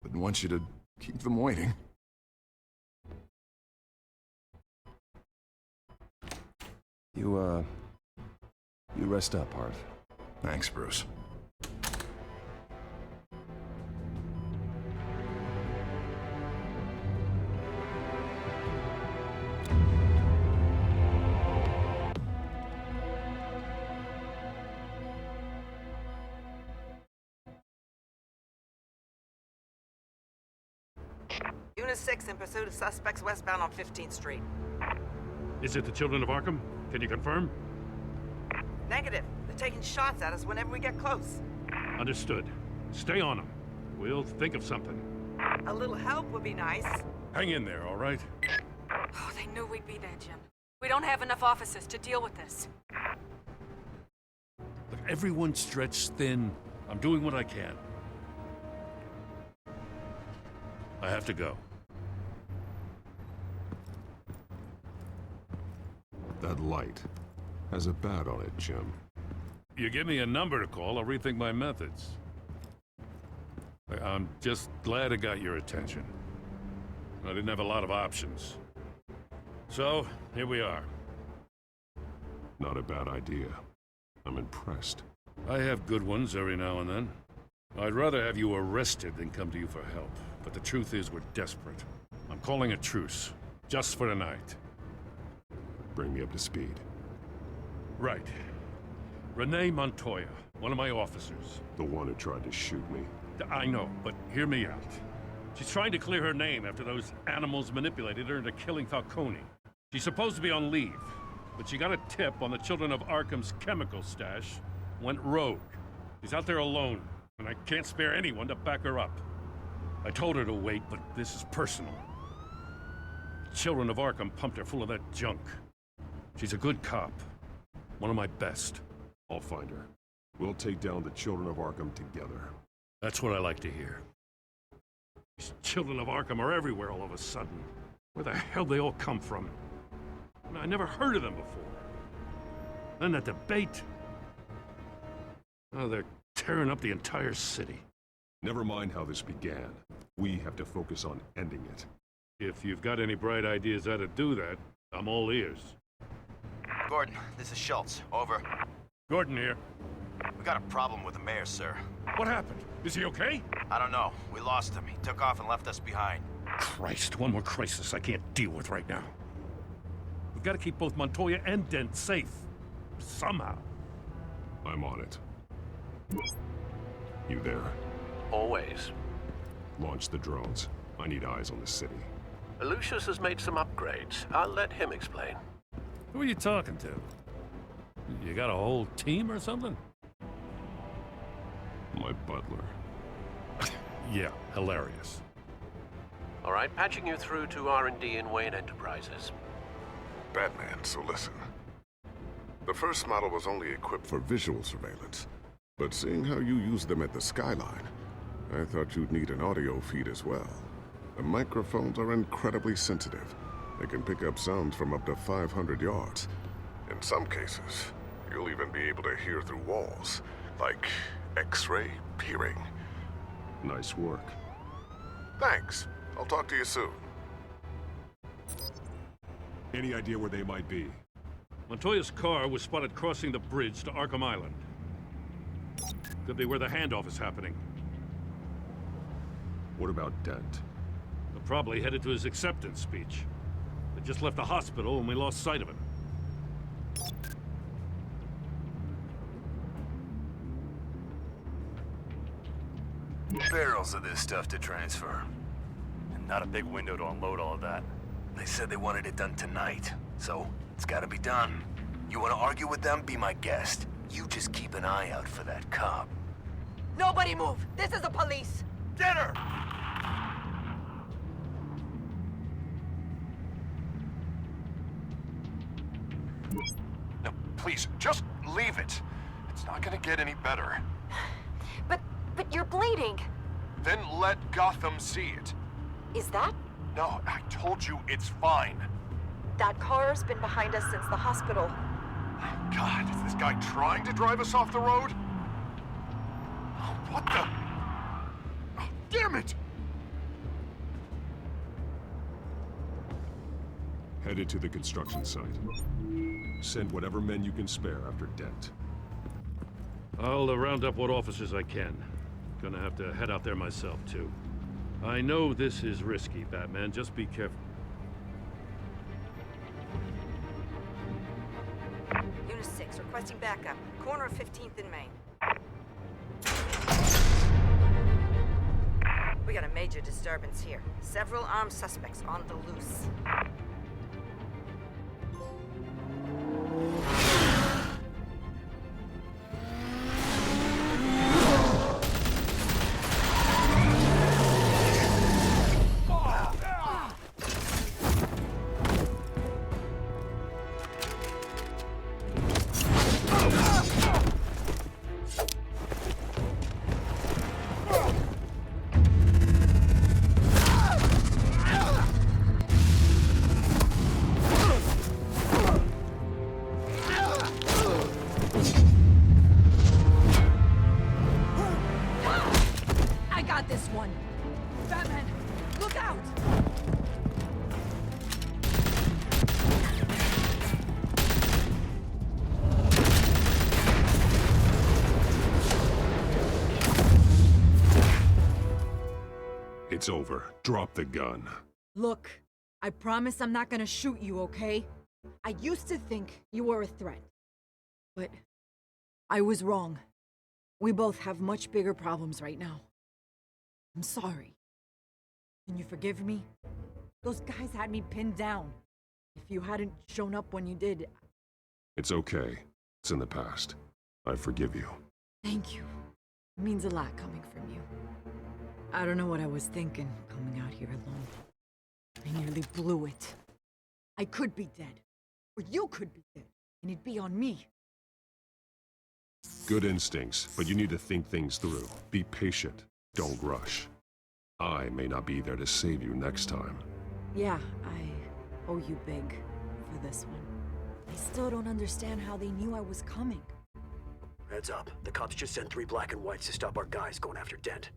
Wouldn't want you to keep them waiting. You rest up, Harv. Thanks, Bruce. Unit 6 in pursuit of suspects westbound on 15th Street. Is it the Children of Arkham? Can you confirm? Negative. They're taking shots at us whenever we get close. Understood. Stay on them. We'll think of something. A little help would be nice. Hang in there, all right? Oh, they knew we'd be there, Jim. We don't have enough officers to deal with this. Look, everyone's stretched thin. I'm doing what I can. I have to go. That light has a bat on it, Jim. You give me a number to call, I'll rethink my methods. I'm just glad it got your attention. I didn't have a lot of options. So, here we are. Not a bad idea. I'm impressed. I have good ones every now and then. I'd rather have you arrested than come to you for help. But the truth is, we're desperate. I'm calling a truce. Just for tonight. Bring me up to speed. Right. Renee Montoya, one of my officers. The one who tried to shoot me. I know, but hear me out. She's trying to clear her name after those animals manipulated her into killing Falcone. She's supposed to be on leave, but she got a tip on the Children of Arkham's chemical stash, went rogue. She's out there alone, and I can't spare anyone to back her up. I told her to wait, but this is personal. Children of Arkham pumped her full of that junk. She's a good cop. One of my best. I'll find her. We'll take down the Children of Arkham together. That's what I like to hear. These Children of Arkham are everywhere all of a sudden. Where the hell they all come from? I never heard of them before. Then that debate. Oh, they're tearing up the entire city. Never mind how this began. We have to focus on ending it. If you've got any bright ideas how to do that, I'm all ears. Gordon, this is Schultz. Over. Gordon here. We got a problem with the mayor, sir. What happened? Is he okay? I don't know. We lost him. He took off and left us behind. Christ, one more crisis I can't deal with right now. We've got to keep both Montoya and Dent safe. Somehow. I'm on it. You there? Always. Launch the drones. I need eyes on the city. Lucius has made some upgrades. I'll let him explain. Who are you talking to? You got a whole team or something? My butler. Yeah, hilarious. All right, patching you through to R&D in Wayne Enterprises. Batman, so listen. The first model was only equipped for visual surveillance, but seeing how you use them at the skyline, I thought you'd need an audio feed as well. The microphones are incredibly sensitive. They can pick up sounds from up to 500 yards. In some cases, You'll even be able to hear through walls, like X-ray peering. Nice work. Thanks. I'll talk to you soon. Any idea where they might be? Montoya's car was spotted crossing the bridge to Arkham Island. Could be where the handoff is happening. What about Dent? He'll probably headed to his acceptance speech. They just left the hospital and we lost sight of him. Barrels of this stuff to transfer. And not a big window to unload all of that. They said they wanted it done tonight, so it's gotta be done. You wanna argue with them? Be my guest. You just keep an eye out for that cop. Nobody move! This is the police! Get her! No, please, just leave it. It's not gonna get any better. But you're bleeding. Then let Gotham see it. Is that? No, I told you it's fine. That car's been behind us since the hospital. God, is this guy trying to drive us off the road? Oh, what the? Oh, damn it! Headed to the construction site. Send whatever men you can spare after Dent. I'll round up what officers I can. Gonna have to head out there myself, too. I know this is risky, Batman. Just be careful. Unit 6, requesting backup. Corner of 15th and Main. We got a major disturbance here. Several armed suspects on the loose. It's over. Drop the gun. Look, I promise I'm not gonna shoot you, okay? I used to think you were a threat. But I was wrong. We both have much bigger problems right now. I'm sorry. Can you forgive me? Those guys had me pinned down. If you hadn't shown up when you did... It's okay. It's in the past. I forgive you. Thank you. It means a lot coming from you. I don't know what I was thinking, coming out here alone. I nearly blew it. I could be dead. Or you could be dead. And it'd be on me. Good instincts, but you need to think things through. Be patient. Don't rush. I may not be there to save you next time. Yeah, I owe you big for this one. I still don't understand how they knew I was coming. Heads up. The cops just sent 3 black and whites to stop our guys going after Dent.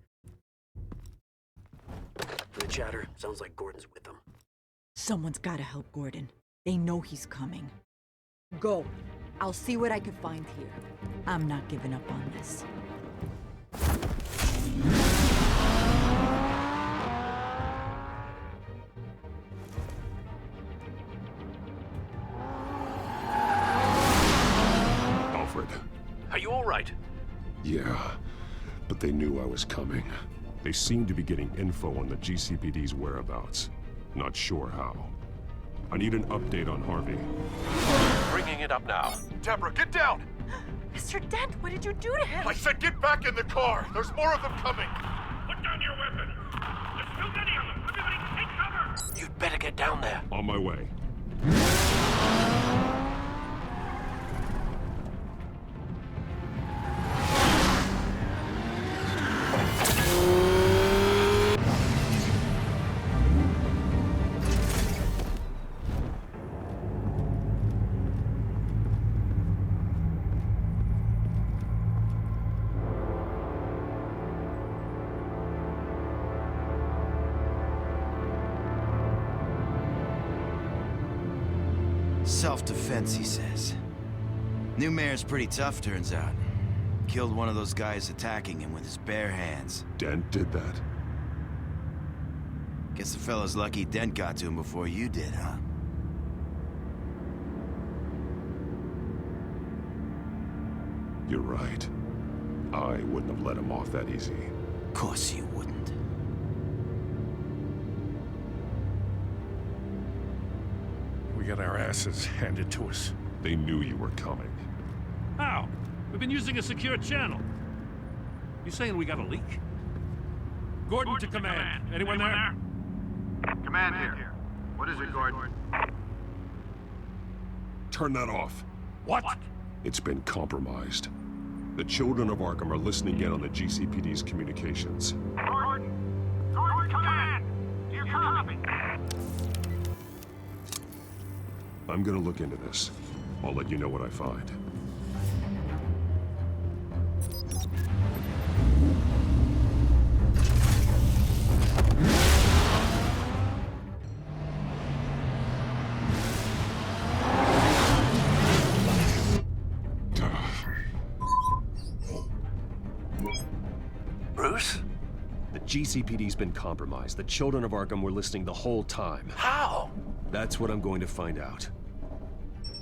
The chatter sounds like Gordon's with them. Someone's gotta help Gordon. They know he's coming. Go. I'll see what I can find here. I'm not giving up on this. Alfred. Are you all right? Yeah, but they knew I was coming. They seem to be getting info on the GCPD's whereabouts. Not sure how. I need an update on Harvey. Bringing it up now. Deborah, get down! Mr. Dent, what did you do to him? I said get back in the car! There's more of them coming! Put down your weapon! There's too many of them! Everybody take cover! You'd better get down there. On my way. Self-defense, he says. New mayor's pretty tough, turns out. Killed one of those guys attacking him with his bare hands. Dent did that? Guess the fella's lucky Dent got to him before you did, huh? You're right. I wouldn't have let him off that easy. Of course you wouldn't. We got our asses handed to us. They knew you were coming. How? We've been using a secure channel. You saying we got a leak? Gordon to command. Anyone there? Command here. What is it, Gordon? Turn that off. What? It's been compromised. The children of Arkham are listening in on the GCPD's communications. Gordon! Gordon, command! Do you copy? I'm gonna look into this. I'll let you know what I find. Bruce? The GCPD's been compromised. The children of Arkham were listening the whole time. How? That's what I'm going to find out.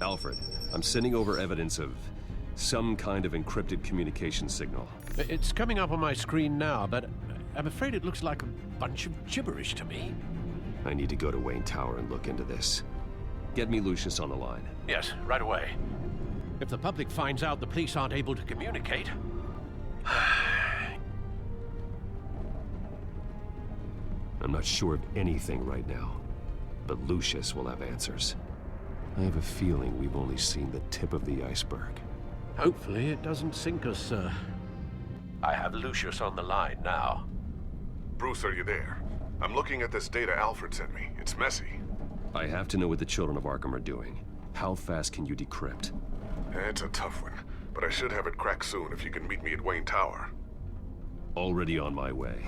Alfred, I'm sending over evidence of some kind of encrypted communication signal. It's coming up on my screen now, but I'm afraid it looks like a bunch of gibberish to me. I need to go to Wayne Tower and look into this. Get me Lucius on the line. Yes, right away. If the public finds out the police aren't able to communicate... I'm not sure of anything right now, but Lucius will have answers. I have a feeling we've only seen the tip of the iceberg. Hopefully it doesn't sink us, sir. I have Lucius on the line now. Bruce, are you there? I'm looking at this data Alfred sent me. It's messy. I have to know what the children of Arkham are doing. How fast can you decrypt? It's a tough one, but I should have it cracked soon if you can meet me at Wayne Tower. Already on my way.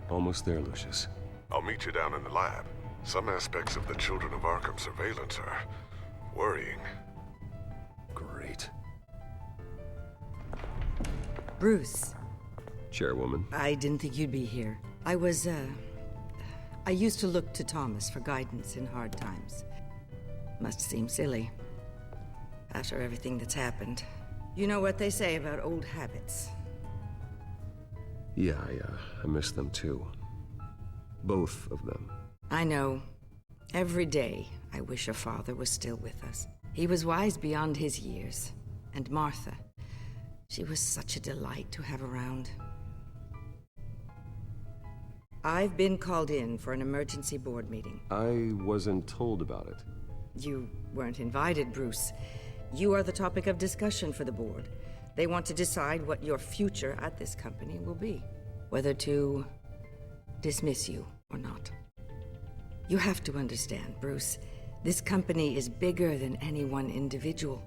Almost there, Lucius. I'll meet you down in the lab. Some aspects of the Children of Arkham surveillance are worrying. Great. Bruce. Chairwoman. I didn't think you'd be here. I used to look to Thomas for guidance in hard times. Must seem silly. After everything that's happened. You know what they say about old habits. Yeah, I miss them too. Both of them. I know. Every day, I wish your father was still with us. He was wise beyond his years. And Martha, she was such a delight to have around. I've been called in for an emergency board meeting. I wasn't told about it. You weren't invited, Bruce. You are the topic of discussion for the board. They want to decide what your future at this company will be. Whether to dismiss you or not. You have to understand, Bruce. This company is bigger than any one individual.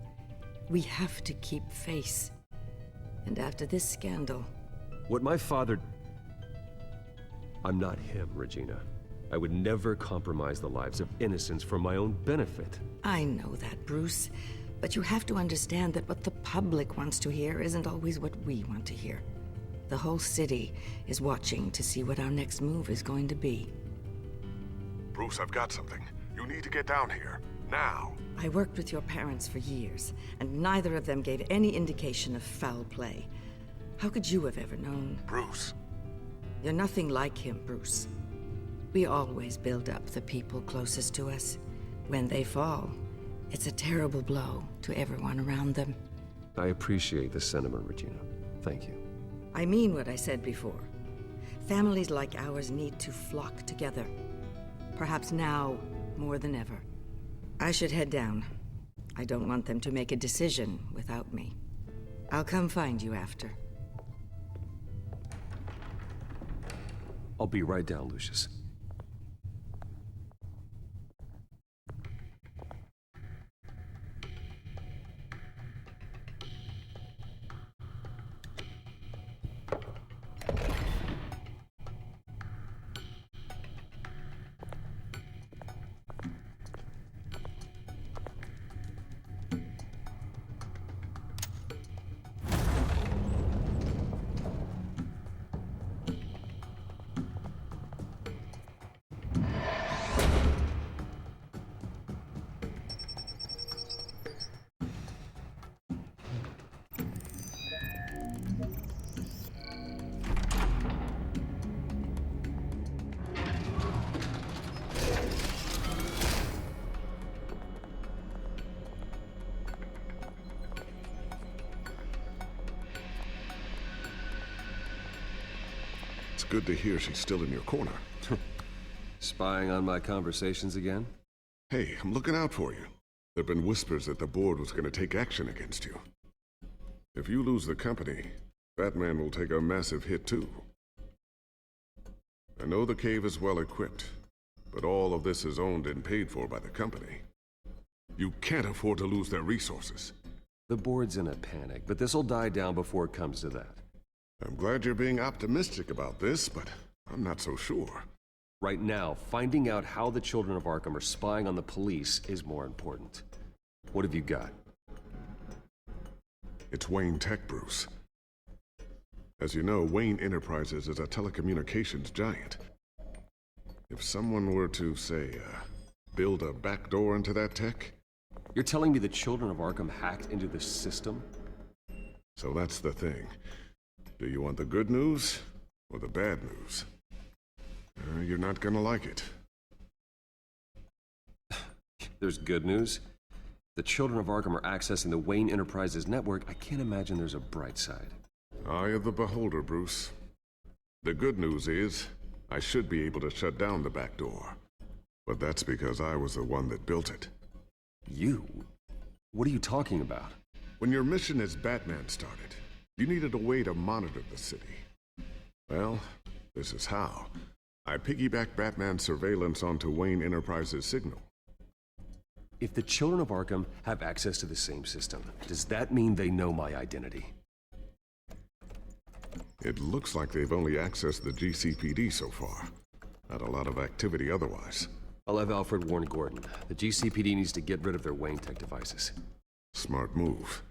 We have to keep face. And after this scandal... What my father... I'm not him, Regina. I would never compromise the lives of innocents for my own benefit. I know that, Bruce. But you have to understand that what the public wants to hear isn't always what we want to hear. The whole city is watching to see what our next move is going to be. Bruce, I've got something. You need to get down here. Now. I worked with your parents for years, and neither of them gave any indication of foul play. How could you have ever known? Bruce. You're nothing like him, Bruce. We always build up the people closest to us. When they fall, it's a terrible blow to everyone around them. I appreciate the sentiment, Regina. Thank you. I mean what I said before. Families like ours need to flock together. Perhaps now more than ever. I should head down. I don't want them to make a decision without me. I'll come find you after. I'll be right down, Lucius. It's good to hear she's still in your corner. Spying on my conversations again? Hey, I'm looking out for you. There've been whispers that the board was going to take action against you. If you lose the company, Batman will take a massive hit too. I know the cave is well equipped, but all of this is owned and paid for by the company. You can't afford to lose their resources. The board's in a panic, but this'll die down before it comes to that. I'm glad you're being optimistic about this, but I'm not so sure. Right now, finding out how the children of Arkham are spying on the police is more important. What have you got? It's Wayne Tech, Bruce. As you know, Wayne Enterprises is a telecommunications giant. If someone were to, say, build a backdoor into that tech... You're telling me the children of Arkham hacked into this system? So that's the thing. Do you want the good news or the bad news? You're not gonna like it. There's good news. The children of Arkham are accessing the Wayne Enterprises network. I can't imagine there's a bright side. Eye of the beholder, Bruce. The good news is, I should be able to shut down the back door. But that's because I was the one that built it. You? What are you talking about? When your mission as Batman started, you needed a way to monitor the city. Well, this is how. I piggybacked Batman's surveillance onto Wayne Enterprises' signal. If the children of Arkham have access to the same system, does that mean they know my identity? It looks like they've only accessed the GCPD so far. Not a lot of activity otherwise. I'll have Alfred warn Gordon. The GCPD needs to get rid of their Wayne Tech devices. Smart move.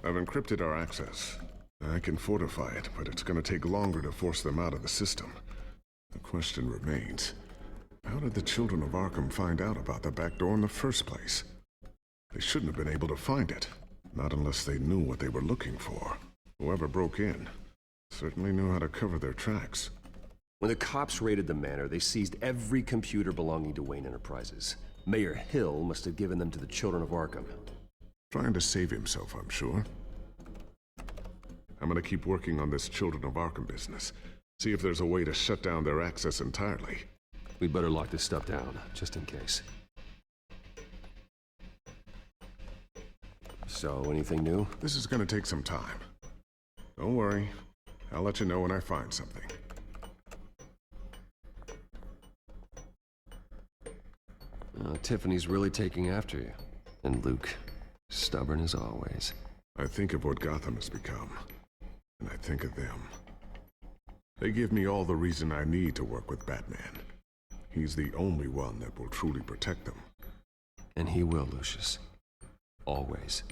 I've encrypted our access. I can fortify it, but it's going to take longer to force them out of the system. The question remains, how did the children of Arkham find out about the back door in the first place? They shouldn't have been able to find it, not unless they knew what they were looking for. Whoever broke in certainly knew how to cover their tracks. When the cops raided the manor, they seized every computer belonging to Wayne Enterprises. Mayor Hill must have given them to the children of Arkham. Trying to save himself, I'm sure. I'm gonna keep working on this Children of Arkham business. See if there's a way to shut down their access entirely. We better lock this stuff down, just in case. So, anything new? This is gonna take some time. Don't worry. I'll let you know when I find something. Tiffany's really taking after you. And Luke, stubborn as always. I think of what Gotham has become, and I think of them. They give me all the reason I need to work with Batman. He's the only one that will truly protect them. And he will, Lucius. Always.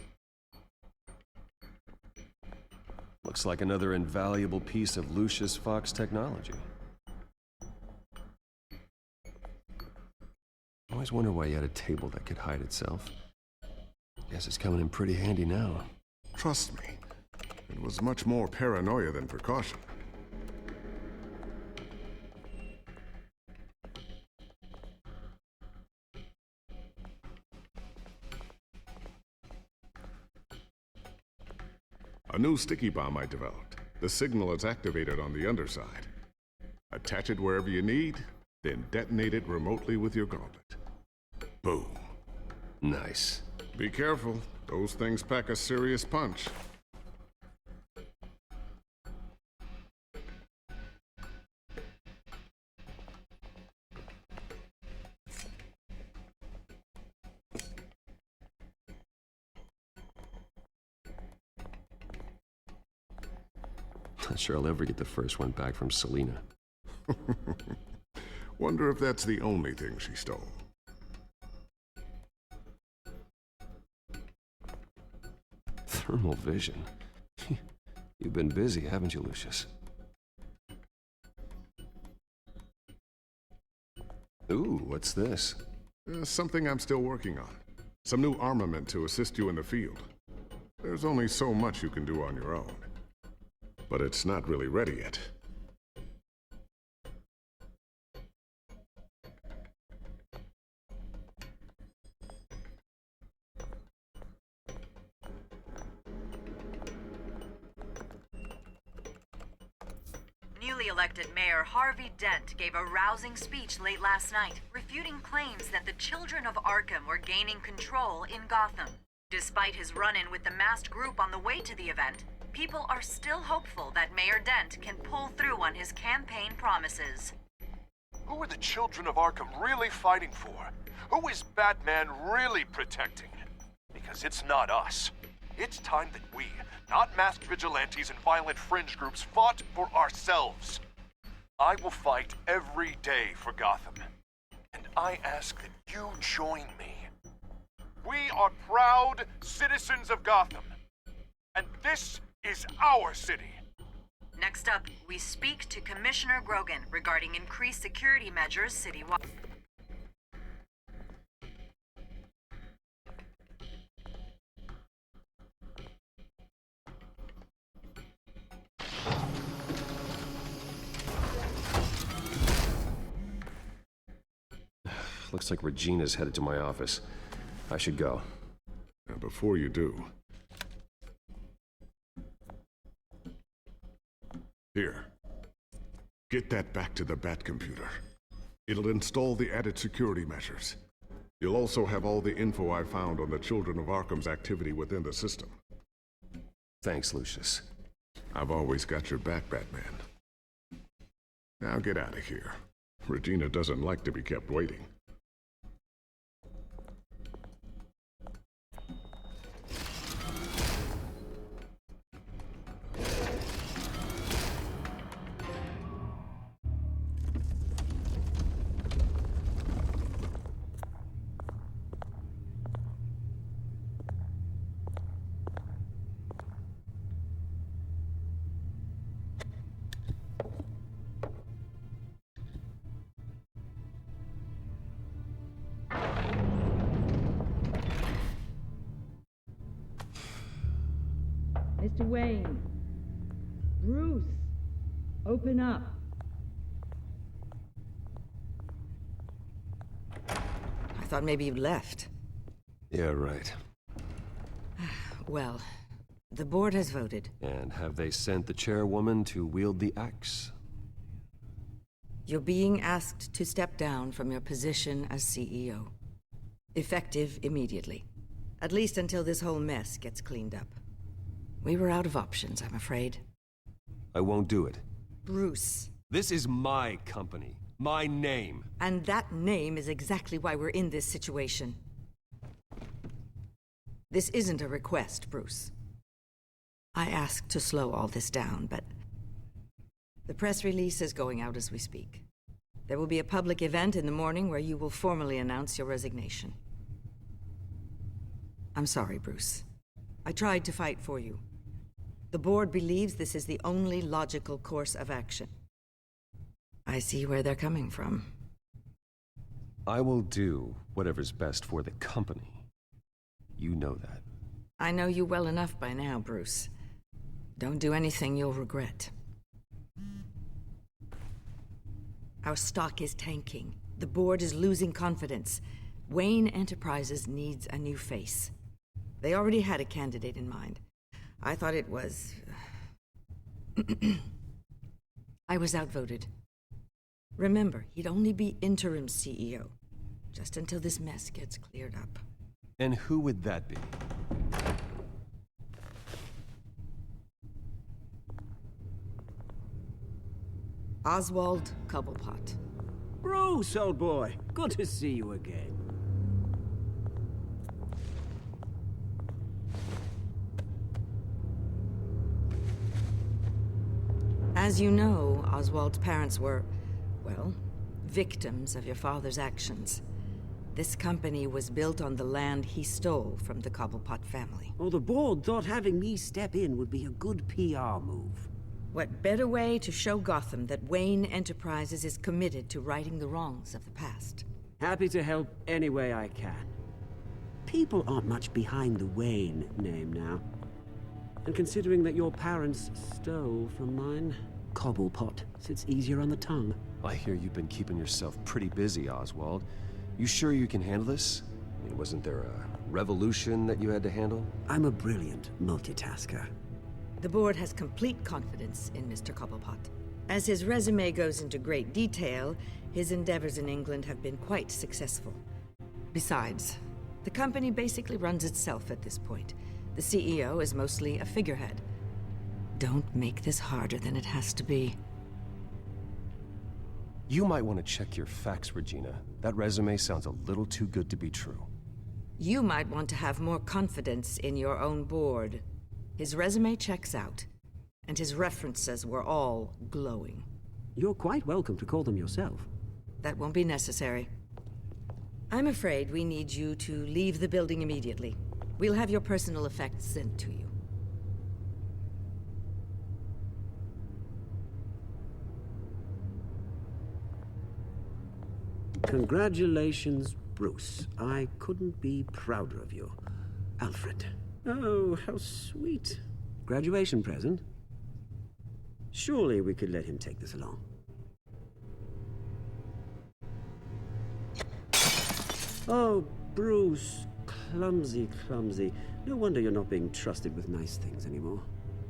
Looks like another invaluable piece of Lucius Fox technology. I always wonder why you had a table that could hide itself. Guess it's coming in pretty handy now. Trust me, it was much more paranoia than precaution. new sticky bomb I developed. The signal is activated on the underside. Attach it wherever you need, then detonate it remotely with your gauntlet. Boom. Nice. Be careful. Those things pack a serious punch. Not sure I'll ever get the first one back from Selena. Wonder if that's the only thing she stole. Thermal vision. You've been busy, haven't you, Lucius? Ooh, what's this? Something I'm still working on. Some new armament to assist you in the field. There's only so much you can do on your own. But it's not really ready yet. Newly elected Mayor Harvey Dent gave a rousing speech late last night, refuting claims that the children of Arkham were gaining control in Gotham. Despite his run-in with the masked group on the way to the event, people are still hopeful that Mayor Dent can pull through on his campaign promises. Who are the children of Arkham really fighting for? Who is Batman really protecting? Because it's not us. It's time that we, not masked vigilantes and violent fringe groups, fought for ourselves. I will fight every day for Gotham. And I ask that you join me. We are proud citizens of Gotham. And this is our city. Next up, we speak to Commissioner Grogan regarding increased security measures citywide. Looks like Regina's headed to my office. I should go. And before you do... Here. Get that back to the Bat computer. It'll install the added security measures. You'll also have all the info I found on the Children of Arkham's activity within the system. Thanks, Lucius. I've always got your back, Batman. Now get out of here. Regina doesn't like to be kept waiting. Mr. Wayne. Bruce. Open up. I thought maybe you'd left. Yeah, right. Well, the board has voted. And have they sent the chairwoman to wield the axe? You're being asked to step down from your position as CEO. Effective immediately. At least until this whole mess gets cleaned up. We were out of options, I'm afraid. I won't do it. Bruce. This is my company. My name. And that name is exactly why we're in this situation. This isn't a request, Bruce. I asked to slow all this down, but... the press release is going out as we speak. There will be a public event in the morning where you will formally announce your resignation. I'm sorry, Bruce. I tried to fight for you. The board believes this is the only logical course of action. I see where they're coming from. I will do whatever's best for the company. You know that. I know you well enough by now, Bruce. Don't do anything you'll regret. Our stock is tanking. The board is losing confidence. Wayne Enterprises needs a new face. They already had a candidate in mind. I thought it was... I was outvoted. Remember, he'd only be interim CEO, just until this mess gets cleared up. And who would that be? Oswald Cobblepot. Bruce, old boy. Good to see you again. As you know, Oswald's parents were, well, victims of your father's actions. This company was built on the land he stole from the Cobblepot family. Well, the board thought having me step in would be a good PR move. What better way to show Gotham that Wayne Enterprises is committed to righting the wrongs of the past? Happy to help any way I can. People aren't much behind the Wayne name now. And considering that your parents stole from mine, Cobblepot sits easier on the tongue. I hear you've been keeping yourself pretty busy, Oswald. You sure you can handle this? I mean, wasn't there a revolution that you had to handle? I'm a brilliant multitasker. The board has complete confidence in Mr. Cobblepot. As his resume goes into great detail, his endeavors in England have been quite successful. Besides, the company basically runs itself at this point. The CEO is mostly a figurehead. Don't make this harder than it has to be. You might want to check your facts, Regina. That resume sounds a little too good to be true. You might want to have more confidence in your own board. His resume checks out, and his references were all glowing. You're quite welcome to call them yourself. That won't be necessary. I'm afraid we need you to leave the building immediately. We'll have your personal effects sent to you. Congratulations, Bruce. I couldn't be prouder of you. Alfred. Oh, how sweet. Graduation present? Surely we could let him take this along. Oh, Bruce. Clumsy, clumsy. No wonder you're not being trusted with nice things anymore.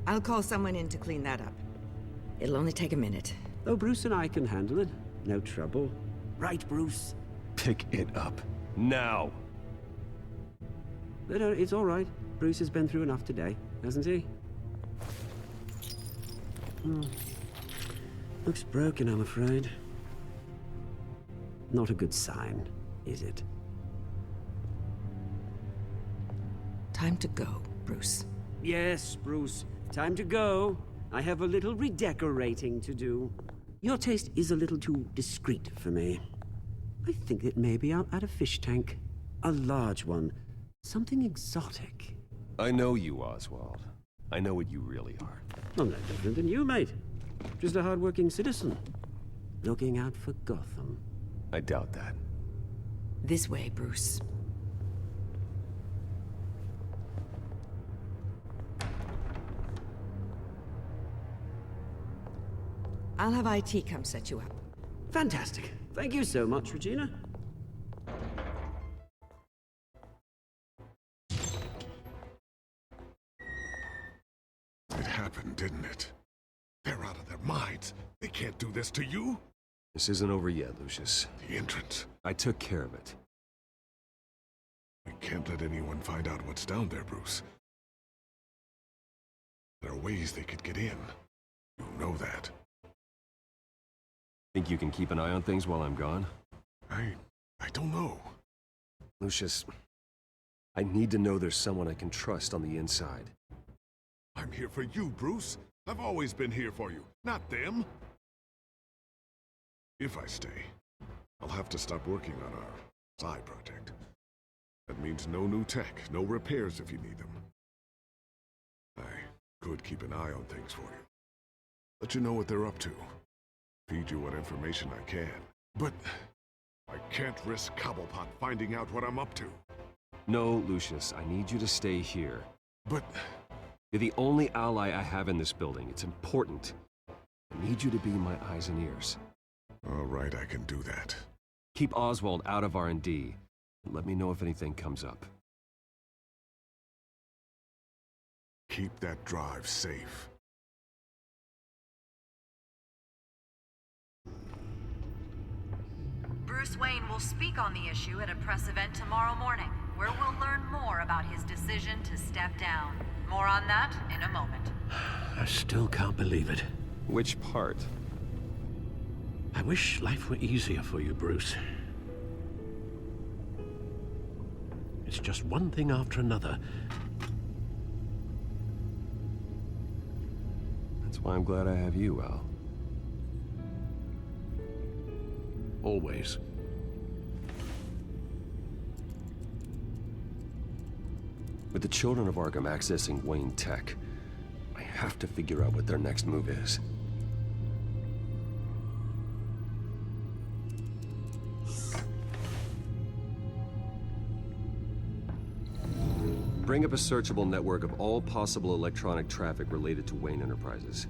I'll call someone in to clean that up. It'll only take a minute. Oh, Bruce and I can handle it. No trouble. Right, Bruce? Pick it up. Now! But it's all right. Bruce has been through enough today, hasn't he? Looks broken, I'm afraid. Not a good sign, is it? Time to go, Bruce. Yes, Bruce. Time to go. I have a little redecorating to do. Your taste is a little too discreet for me. I think it may be out at a fish tank. A large one. Something exotic. I know you, Oswald. I know what you really are. I'm no different than you, mate. Just a hard-working citizen. Looking out for Gotham. I doubt that. This way, Bruce. I'll have IT come set you up. Fantastic. Thank you so much, Regina. It happened, didn't it? They're out of their minds. They can't do this to you. This isn't over yet, Lucius. The entrance. I took care of it. We can't let anyone find out what's down there, Bruce. There are ways they could get in. You know that. Think you can keep an eye on things while I'm gone? I don't know. Lucius, I need to know there's someone I can trust on the inside. I'm here for you, Bruce. I've always been here for you, not them. If I stay, I'll have to stop working on our side project. That means no new tech, no repairs if you need them. I could keep an eye on things for you. Let you know what they're up to. Feed you what information I can. But I can't risk Cobblepot finding out what I'm up to. No, Lucius, I need you to stay here. But... You're the only ally I have in this building. It's important. I need you to be my eyes and ears. All right, I can do that. Keep Oswald out of R&D. And let me know if anything comes up. keep that drive safe. Bruce Wayne will speak on the issue at a press event tomorrow morning, where we'll learn more about his decision to step down. More on that in a moment. I still can't believe it. Which part? I wish life were easier for you, Bruce. It's just one thing after another. That's why I'm glad I have you, Al. Always. With the children of Arkham accessing Wayne Tech, I have to figure out what their next move is. Bring up a searchable network of all possible electronic traffic related to Wayne Enterprises.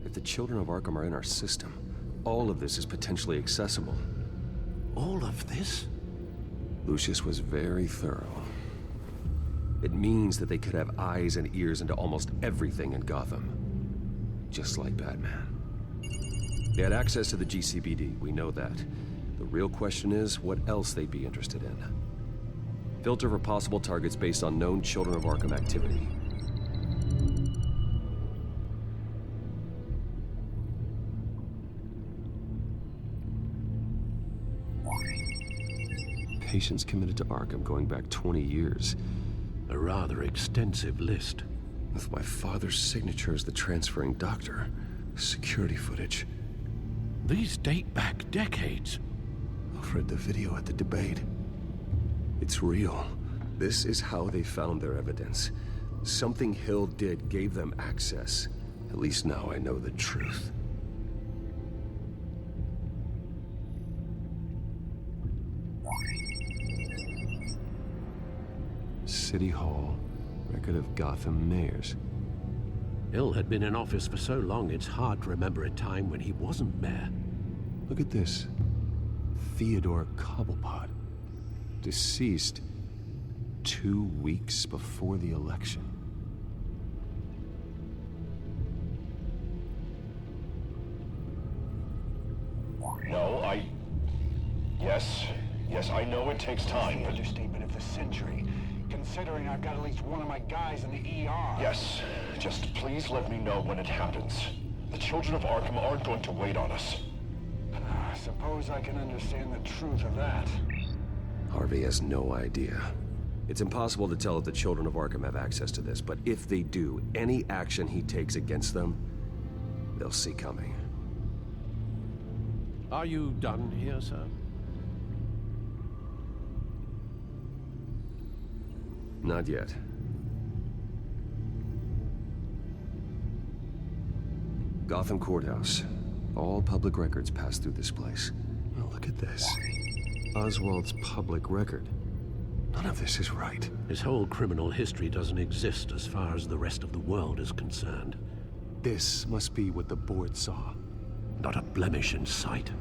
If the children of Arkham are in our system, all of this is potentially accessible. All of this? Lucius was very thorough. It means that they could have eyes and ears into almost everything in Gotham. Just like Batman. They had access to the GCPD, we know that. The real question is, what else they'd be interested in. Filter for possible targets based on known Children of Arkham activity. Patients committed to Arkham going back 20 years. A rather extensive list. With my father's signature as the transferring doctor. Security footage. These date back decades. I've read the video at the debate. It's real. This is how they found their evidence. Something Hill did gave them access. At least now I know the truth. City Hall, record of Gotham mayors. Hill had been in office for so long, it's hard to remember a time when he wasn't mayor. Look at this. Theodore Cobblepot. Deceased 2 weeks before the election. No, Yes, I know it takes time. The understatement of the century, considering I've got at least one of my guys in the ER. Yes, just please let me know when it happens. The children of Arkham aren't going to wait on us. I suppose I can understand the truth of that. Harvey has no idea. It's impossible to tell if the children of Arkham have access to this, but if they do, any action he takes against them, they'll see coming. Are you done here, sir? Not yet. Gotham Courthouse. All public records pass through this place. Oh, look at this. Oswald's public record. None of this is right. His whole criminal history doesn't exist as far as the rest of the world is concerned. This must be what the board saw. Not a blemish in sight.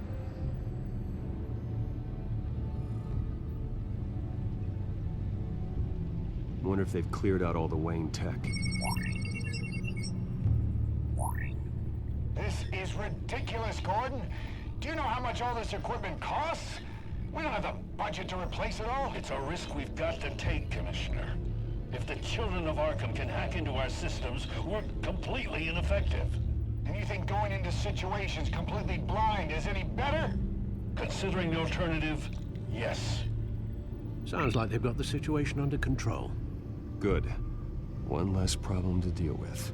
Wonder if they've cleared out all the Wayne tech. This is ridiculous, Gordon. Do you know how much all this equipment costs? We don't have the budget to replace it all. It's a risk we've got to take, Commissioner. If the children of Arkham can hack into our systems, we're completely ineffective. And you think going into situations completely blind is any better? Considering the alternative, yes. Sounds like they've got the situation under control. Good. One less problem to deal with.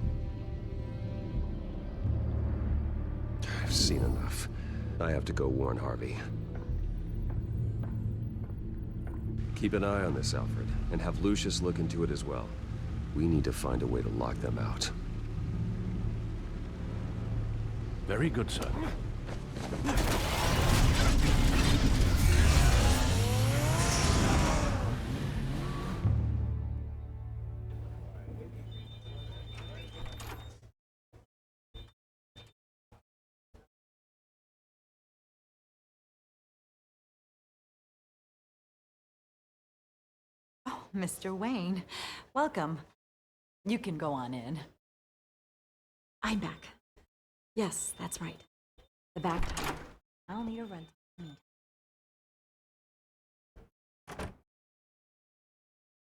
I've seen enough. I have to go warn Harvey. Keep an eye on this, Alfred, and have Lucius look into it as well. We need to find a way to lock them out. Very good, sir. Mr. Wayne, welcome. You can go on in. I'm back. Yes, that's right. The back tire. I'll need a rent.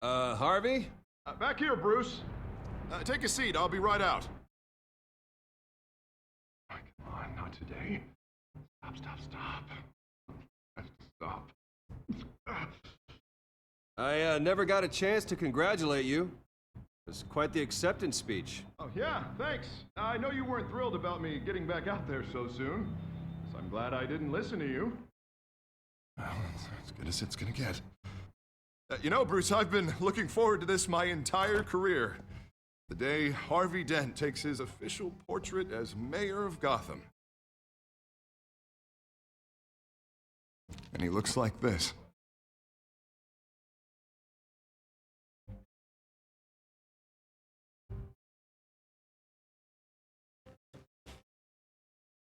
Harvey? Back here, Bruce. Take a seat. I'll be right out. Oh, come on, not today. Stop. Stop. I never got a chance to congratulate you. It was quite the acceptance speech. Oh, yeah, thanks. I know you weren't thrilled about me getting back out there so soon, so I'm glad I didn't listen to you. Well, it's as good as it's gonna get. You know, Bruce, I've been looking forward to this my entire career. The day Harvey Dent takes his official portrait as mayor of Gotham. And he looks like this.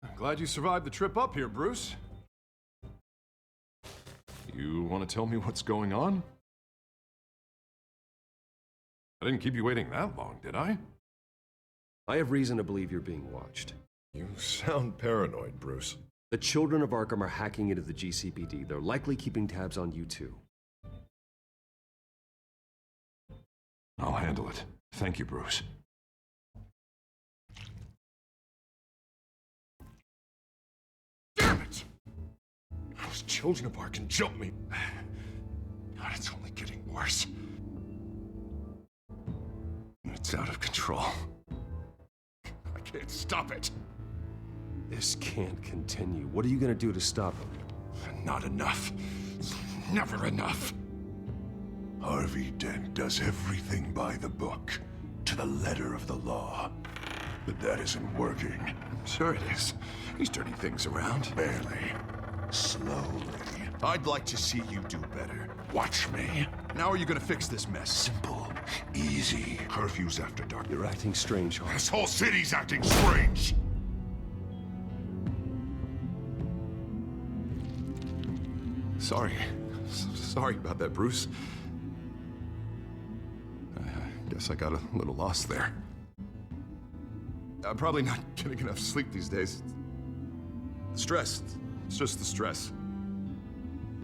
I'm glad you survived the trip up here, Bruce. You want to tell me what's going on? I didn't keep you waiting that long, did I? I have reason to believe you're being watched. You sound paranoid, Bruce. The children of Arkham are hacking into the GCPD. They're likely keeping tabs on you too. I'll handle it. Thank you, Bruce. Damn it! Those children of Arkham jumped me. God, it's only getting worse. It's out of control. I can't stop it. This can't continue. What are you gonna do to stop him? Not enough. Never enough. Harvey Dent does everything by the book, to the letter of the law. But that isn't working. Sure it is. He's turning things around. Barely. Slowly. I'd like to see you do better. Watch me. Now are you gonna fix this mess? Simple. Easy. Curfews after dark. You're acting strange, Harvey. This whole city's acting strange. Sorry about that, Bruce. I guess I got a little lost there. I'm probably not getting enough sleep these days. Stress. It's just the stress.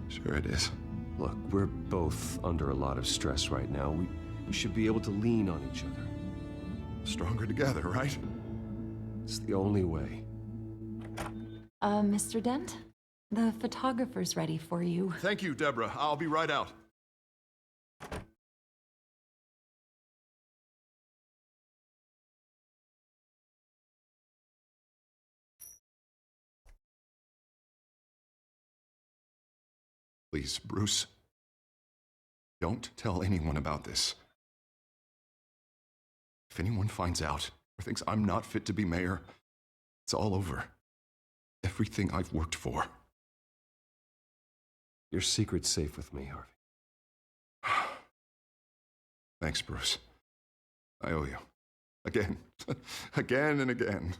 Sure it is. Look, we're both under a lot of stress right now. We should be able to lean on each other. Stronger together, right? It's the only way. Mr. Dent? The photographer's ready for you. Thank you, Deborah. I'll be right out. Please, Bruce. Don't tell anyone about this. If anyone finds out or thinks I'm not fit to be mayor, it's all over. Everything I've worked for. Your secret's safe with me, Harvey. Thanks, Bruce. I owe you. Again. Again and again.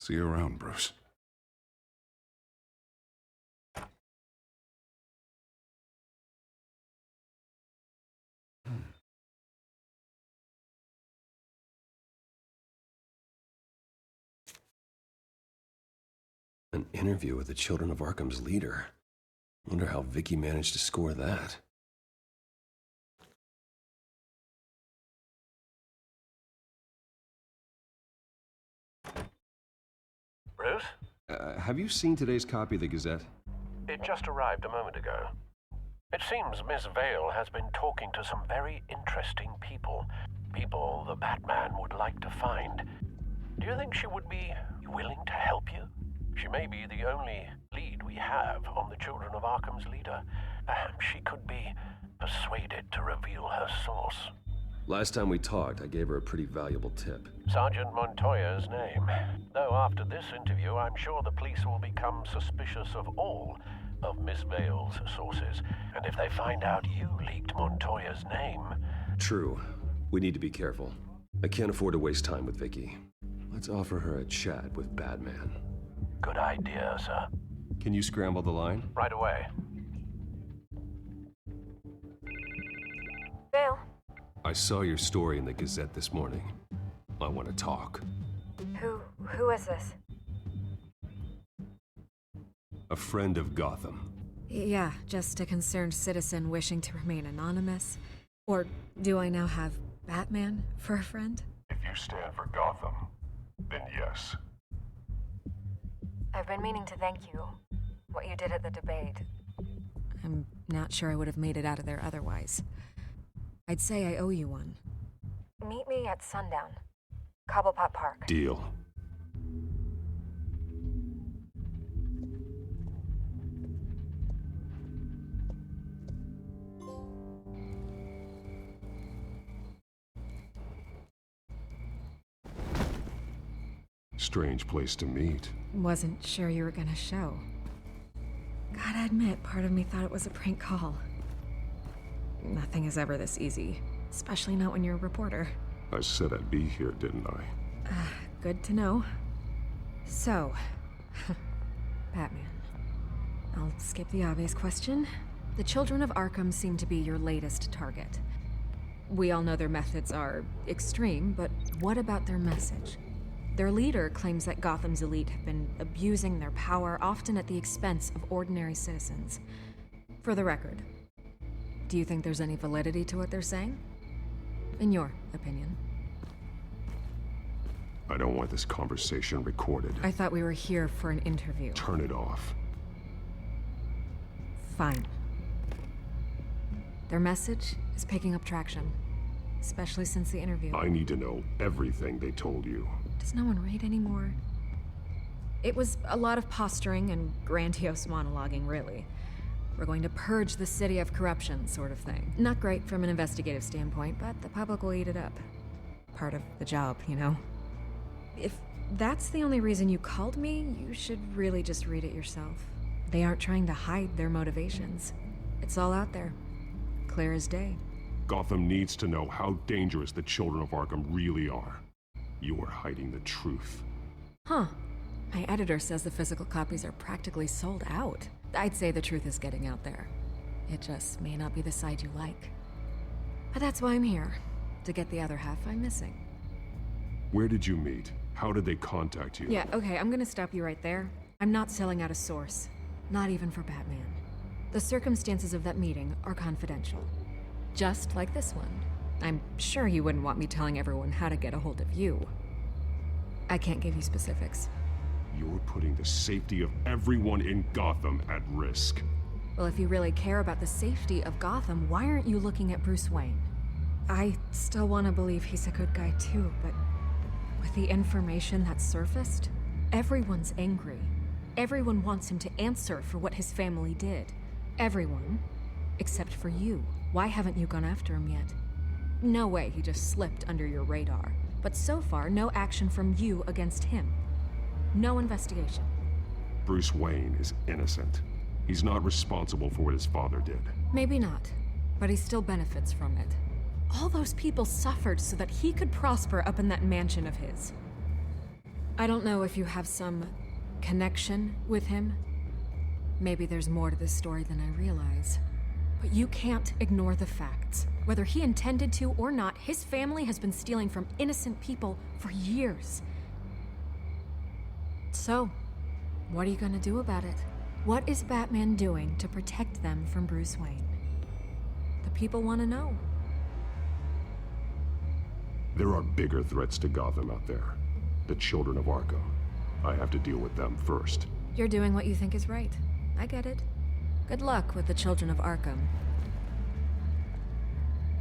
See you around, Bruce. An interview with the Children of Arkham's leader. Wonder how Vicky managed to score that. Bruce? Have you seen today's copy of the Gazette? It just arrived a moment ago. It seems Miss Vale has been talking to some very interesting people. People the Batman would like to find. Do you think she would be willing to help you? She may be the only lead we have on the Children of Arkham's leader. Perhaps she could be persuaded to reveal her source. Last time we talked, I gave her a pretty valuable tip. Sergeant Montoya's name. Though after this interview, I'm sure the police will become suspicious of all of Miss Vale's sources. And if they find out you leaked Montoya's name... True. We need to be careful. I can't afford to waste time with Vicky. Let's offer her a chat with Batman. Good idea, sir. Can you scramble the line? Right away. I saw your story in the Gazette this morning. I want to talk. Who is this? A friend of Gotham. Yeah, just a concerned citizen wishing to remain anonymous. Or do I now have Batman for a friend? If you stand for Gotham, then yes. I've been meaning to thank you. What you did at the debate. I'm not sure I would have made it out of there otherwise. I'd say I owe you one. Meet me at sundown. Cobblepot Park. Deal. Strange place to meet. Wasn't sure you were gonna show. Gotta admit, part of me thought it was a prank call. Nothing is ever this easy, especially not when you're a reporter. I said I'd be here, didn't I? Good to know. So, Batman. I'll skip the obvious question. The children of Arkham seem to be your latest target. We all know their methods are extreme, but what about their message? Their leader claims that Gotham's elite have been abusing their power, often at the expense of ordinary citizens. For the record, do you think there's any validity to what they're saying? In your opinion. I don't want this conversation recorded. I thought we were here for an interview. Turn it off. Fine. Their message is picking up traction, especially since the interview. I need to know everything they told you. Does no one read anymore? It was a lot of posturing and grandiose monologuing, really. We're going to purge the city of corruption, sort of thing. Not great from an investigative standpoint, but the public will eat it up. Part of the job, you know? If that's the only reason you called me, you should really just read it yourself. They aren't trying to hide their motivations. It's all out there. Clear as day. Gotham needs to know how dangerous the children of Arkham really are. You are hiding the truth. Huh. My editor says the physical copies are practically sold out. I'd say the truth is getting out there. It just may not be the side you like. But that's why I'm here. To get the other half I'm missing. Where did you meet? How did they contact you? Yeah, okay, I'm gonna stop you right there. I'm not selling out a source. Not even for Batman. The circumstances of that meeting are confidential. Just like this one. I'm sure you wouldn't want me telling everyone how to get a hold of you. I can't give you specifics. You're putting the safety of everyone in Gotham at risk. Well, if you really care about the safety of Gotham, why aren't you looking at Bruce Wayne? I still want to believe he's a good guy too, but with the information that's surfaced, everyone's angry. Everyone wants him to answer for what his family did. Everyone, except for you. Why haven't you gone after him yet? No way he just slipped under your radar. But so far, no action from you against him. No investigation. Bruce Wayne is innocent. He's not responsible for what his father did. Maybe not, but he still benefits from it. All those people suffered so that he could prosper up in that mansion of his. I don't know if you have some connection with him. Maybe there's more to this story than I realize. But you can't ignore the facts. Whether he intended to or not, his family has been stealing from innocent people for years. So, what are you gonna do about it? What is Batman doing to protect them from Bruce Wayne? The people want to know. There are bigger threats to Gotham out there. The children of Arkham. I have to deal with them first. You're doing what you think is right. I get it. Good luck with the children of Arkham.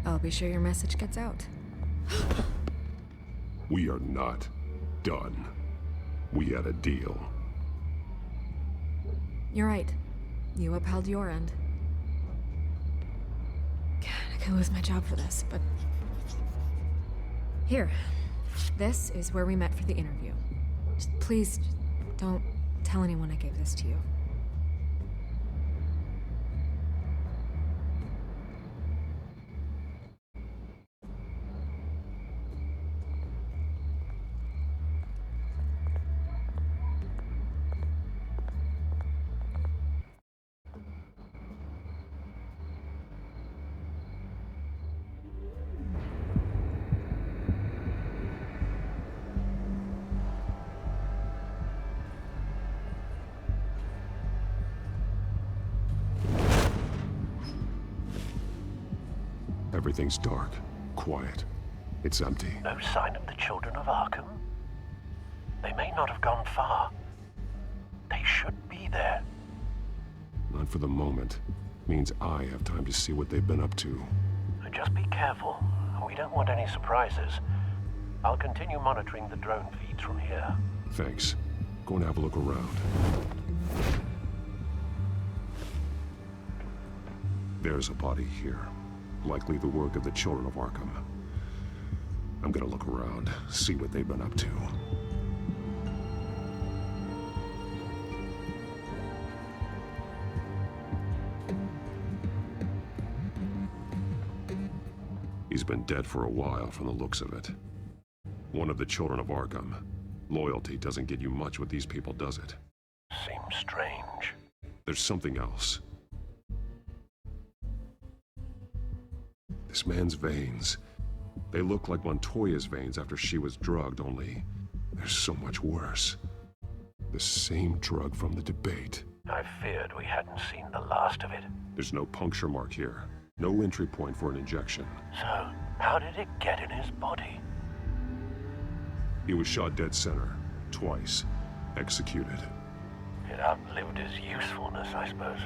I'll be sure your message gets out. We are not done. We had a deal. You're right. You upheld your end. God, I could lose my job for this, but... Here. This is where we met for the interview. Just please, don't tell anyone I gave this to you. Everything's dark, quiet. It's empty. No sign of the children of Arkham? They may not have gone far. They should be there. Not for the moment. Means I have time to see what they've been up to. Just be careful. We don't want any surprises. I'll continue monitoring the drone feeds from here. Thanks. Go and have a look around. There's a body here. Likely the work of the children of Arkham. I'm gonna look around, see what they've been up to. He's been dead for a while from the looks of it. One of the children of Arkham. Loyalty doesn't get you much with these people, does it? Seems strange. There's something else. This man's veins. They look like Montoya's veins after she was drugged, only they're so much worse. The same drug from the debate. I feared we hadn't seen the last of it. There's no puncture mark here. No entry point for an injection. So, how did it get in his body? He was shot dead center. Twice. Executed. It outlived his usefulness, I suppose.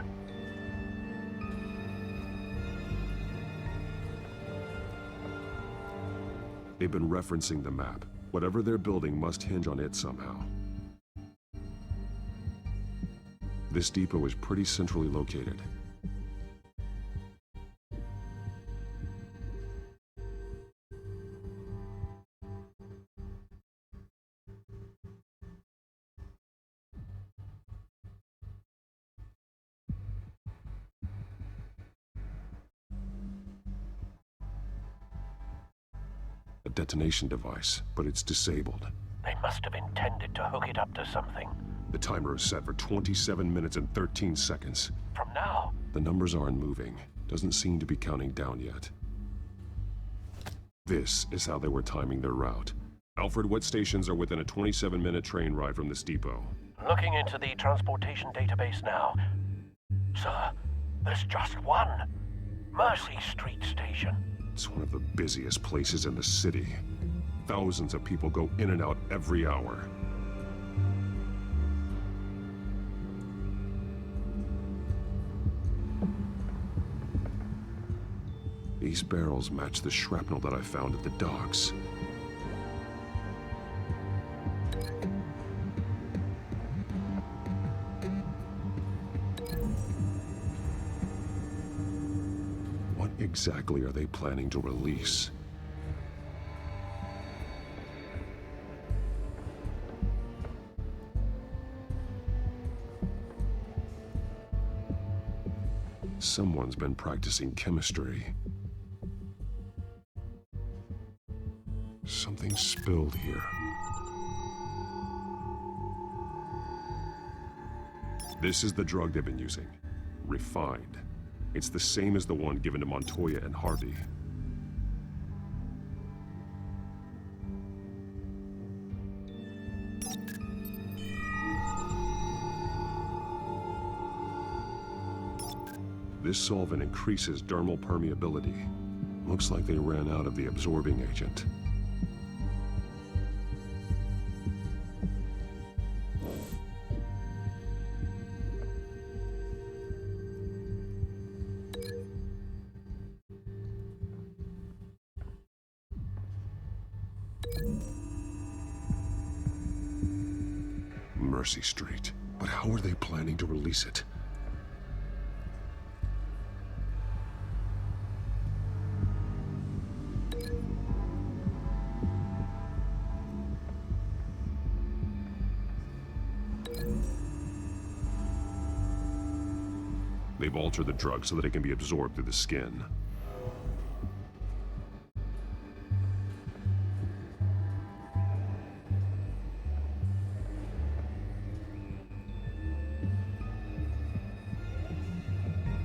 They've been referencing the map. Whatever they're building must hinge on it somehow. This depot is pretty centrally located. A detonation device, but it's disabled. They must have intended to hook it up to something. The timer is set for 27 minutes and 13 seconds. From now? The numbers aren't moving. Doesn't seem to be counting down yet. This is how they were timing their route. Alfred, what stations are within a 27-minute train ride from this depot? Looking into the transportation database now. Sir, there's just one. Mercy Street Station. It's one of the busiest places in the city. Thousands of people go in and out every hour. These barrels match the shrapnel that I found at the docks. What exactly are they planning to release? Someone's been practicing chemistry. Something spilled here. This is the drug they've been using. Refined. It's the same as the one given to Montoya and Harvey. This solvent increases dermal permeability. Looks like they ran out of the absorbing agent. Mercy Street. But how are they planning to release it? They've altered the drug so that it can be absorbed through the skin.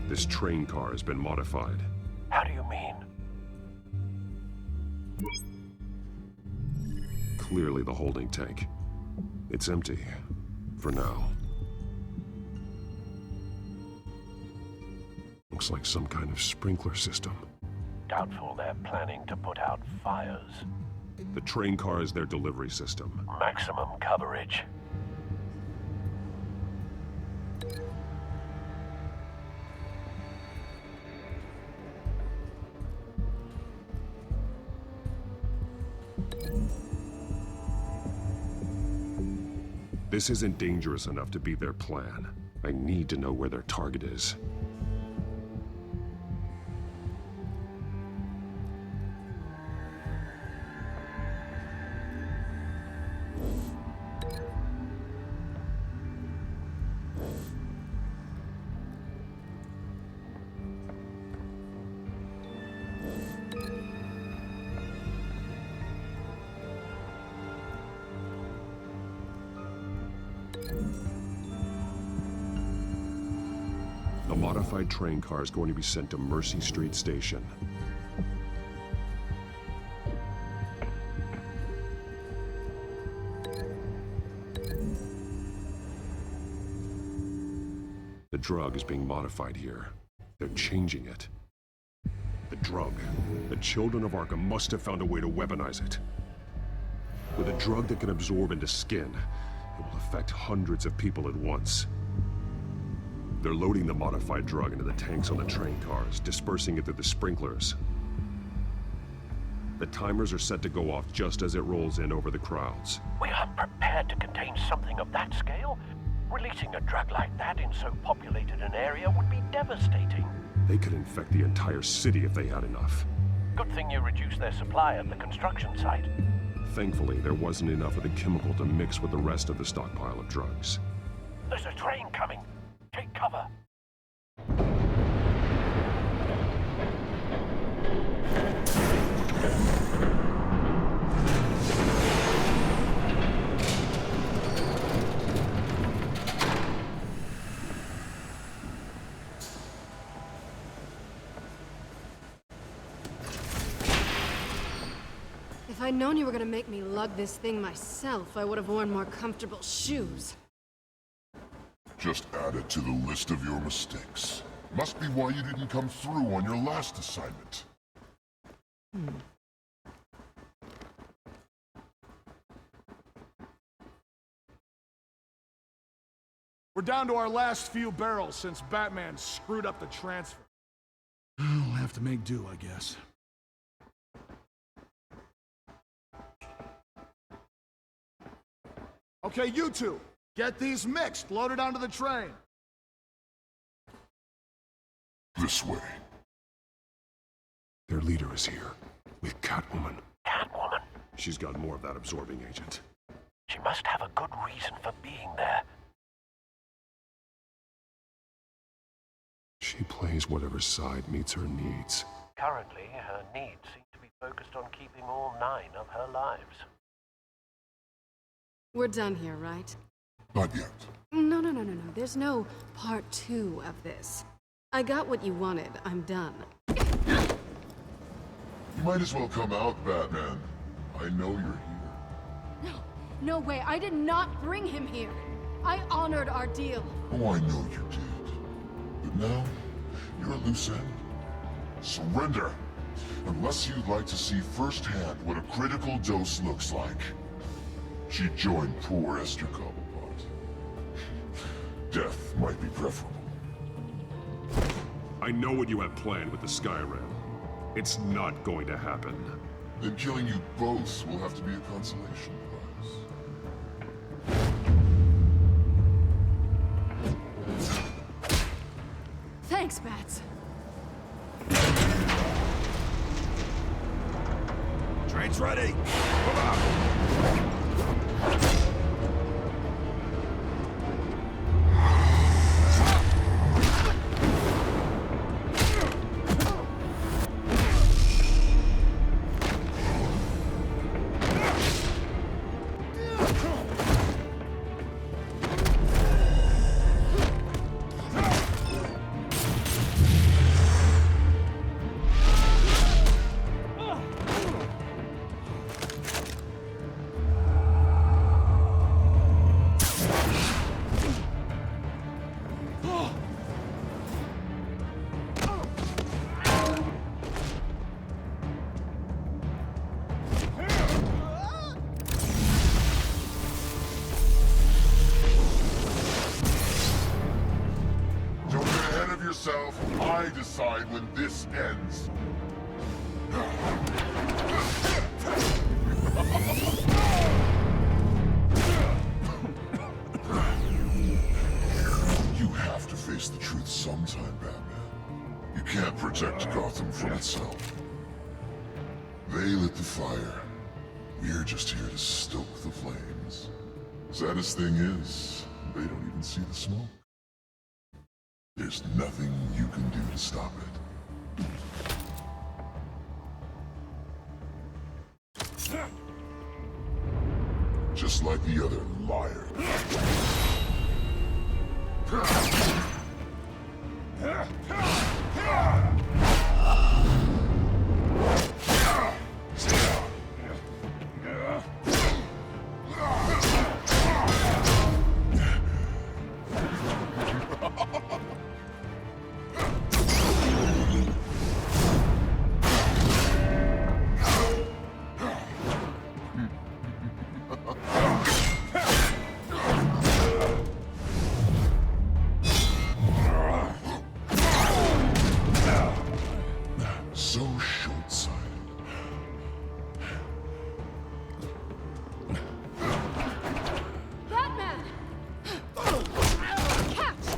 This train car has been modified. How do you mean? Clearly the holding tank. It's empty. For now. Looks like some kind of sprinkler system. Doubtful they're planning to put out fires. The train car is their delivery system. Maximum coverage. This isn't dangerous enough to be their plan. I need to know where their target is. The modified train car is going to be sent to Mercy Street Station. The drug is being modified here. They're changing it. The drug. The children of Arkham must have found a way to weaponize it. With a drug that can absorb into skin, it will affect hundreds of people at once. They're loading the modified drug into the tanks on the train cars, dispersing it through the sprinklers. The timers are set to go off just as it rolls in over the crowds. We aren't prepared to contain something of that scale. Releasing a drug like that in so populated an area would be devastating. They could infect the entire city if they had enough. Good thing you reduced their supply at the construction site. Thankfully, there wasn't enough of the chemical to mix with the rest of the stockpile of drugs. There's a train coming. Take cover. If I'd known you were gonna make me lug this thing myself, I would have worn more comfortable shoes. Just add it to the list of your mistakes. Must be why you didn't come through on your last assignment. We're down to our last few barrels since Batman screwed up the transfer. We'll have to make do, I guess. Okay, you two, get these mixed, loaded onto the train. This way. Their leader is here, with Catwoman. Catwoman? She's got more of that absorbing agent. She must have a good reason for being there. She plays whatever side meets her needs. Currently, her needs seem to be focused on keeping all 9 of her lives. We're done here, right? Not yet. No. There's no part 2 of this. I got what you wanted. I'm done. You might as well come out, Batman. I know you're here. No way. I did not bring him here. I honored our deal. Oh, I know you did. But now, you're a loose end. Surrender! Unless you'd like to see firsthand what a critical dose looks like. She joined poor Esther Cobblepot. Death might be preferable. I know what you have planned with the Skyrim. It's not going to happen. Then killing you both will have to be a consolation prize. Thanks, Bats. Train's ready! Come on! decide when this ends. You have to face the truth sometime, Batman. You can't protect Gotham from itself. They lit the fire. We're just here to stoke the flames. Saddest thing is, they don't even see the smoke. There's nothing you can do to stop it. Just like the other liar. So short-sighted. Batman! Catch!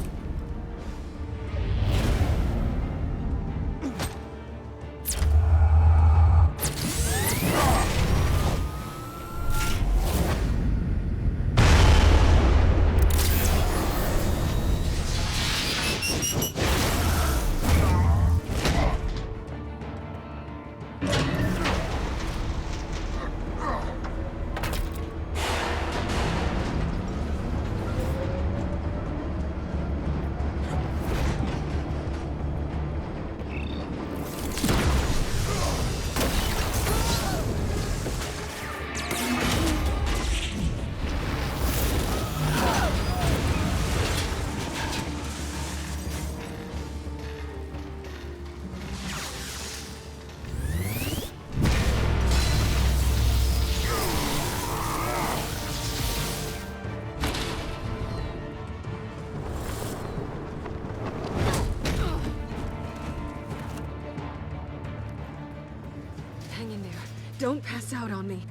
Hang in there. Don't pass out on me.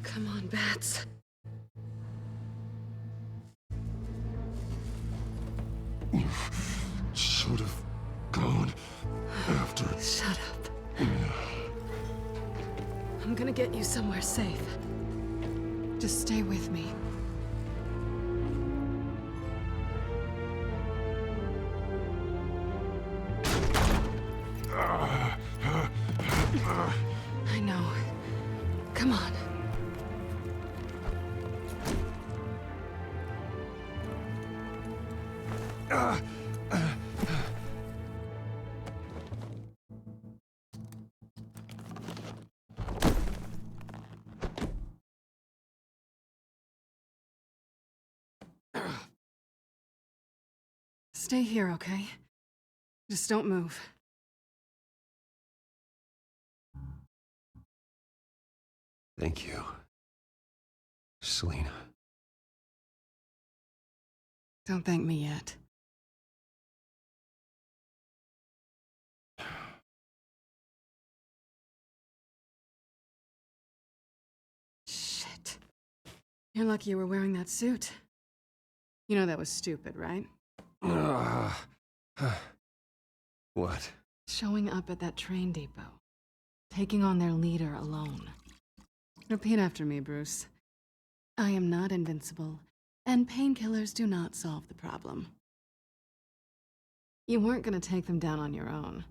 Come on, Bats. Should have gone after. Shut up. I'm gonna get you somewhere safe. Just stay with me. I know. Come on. Stay here, okay? Just don't move. Thank you, Selina. Don't thank me yet. Shit. You're lucky you were wearing that suit. You know that was stupid, right? What? Showing up at that train depot. Taking on their leader alone. Repeat after me, Bruce. I am not invincible, and painkillers do not solve the problem. You weren't gonna take them down on your own.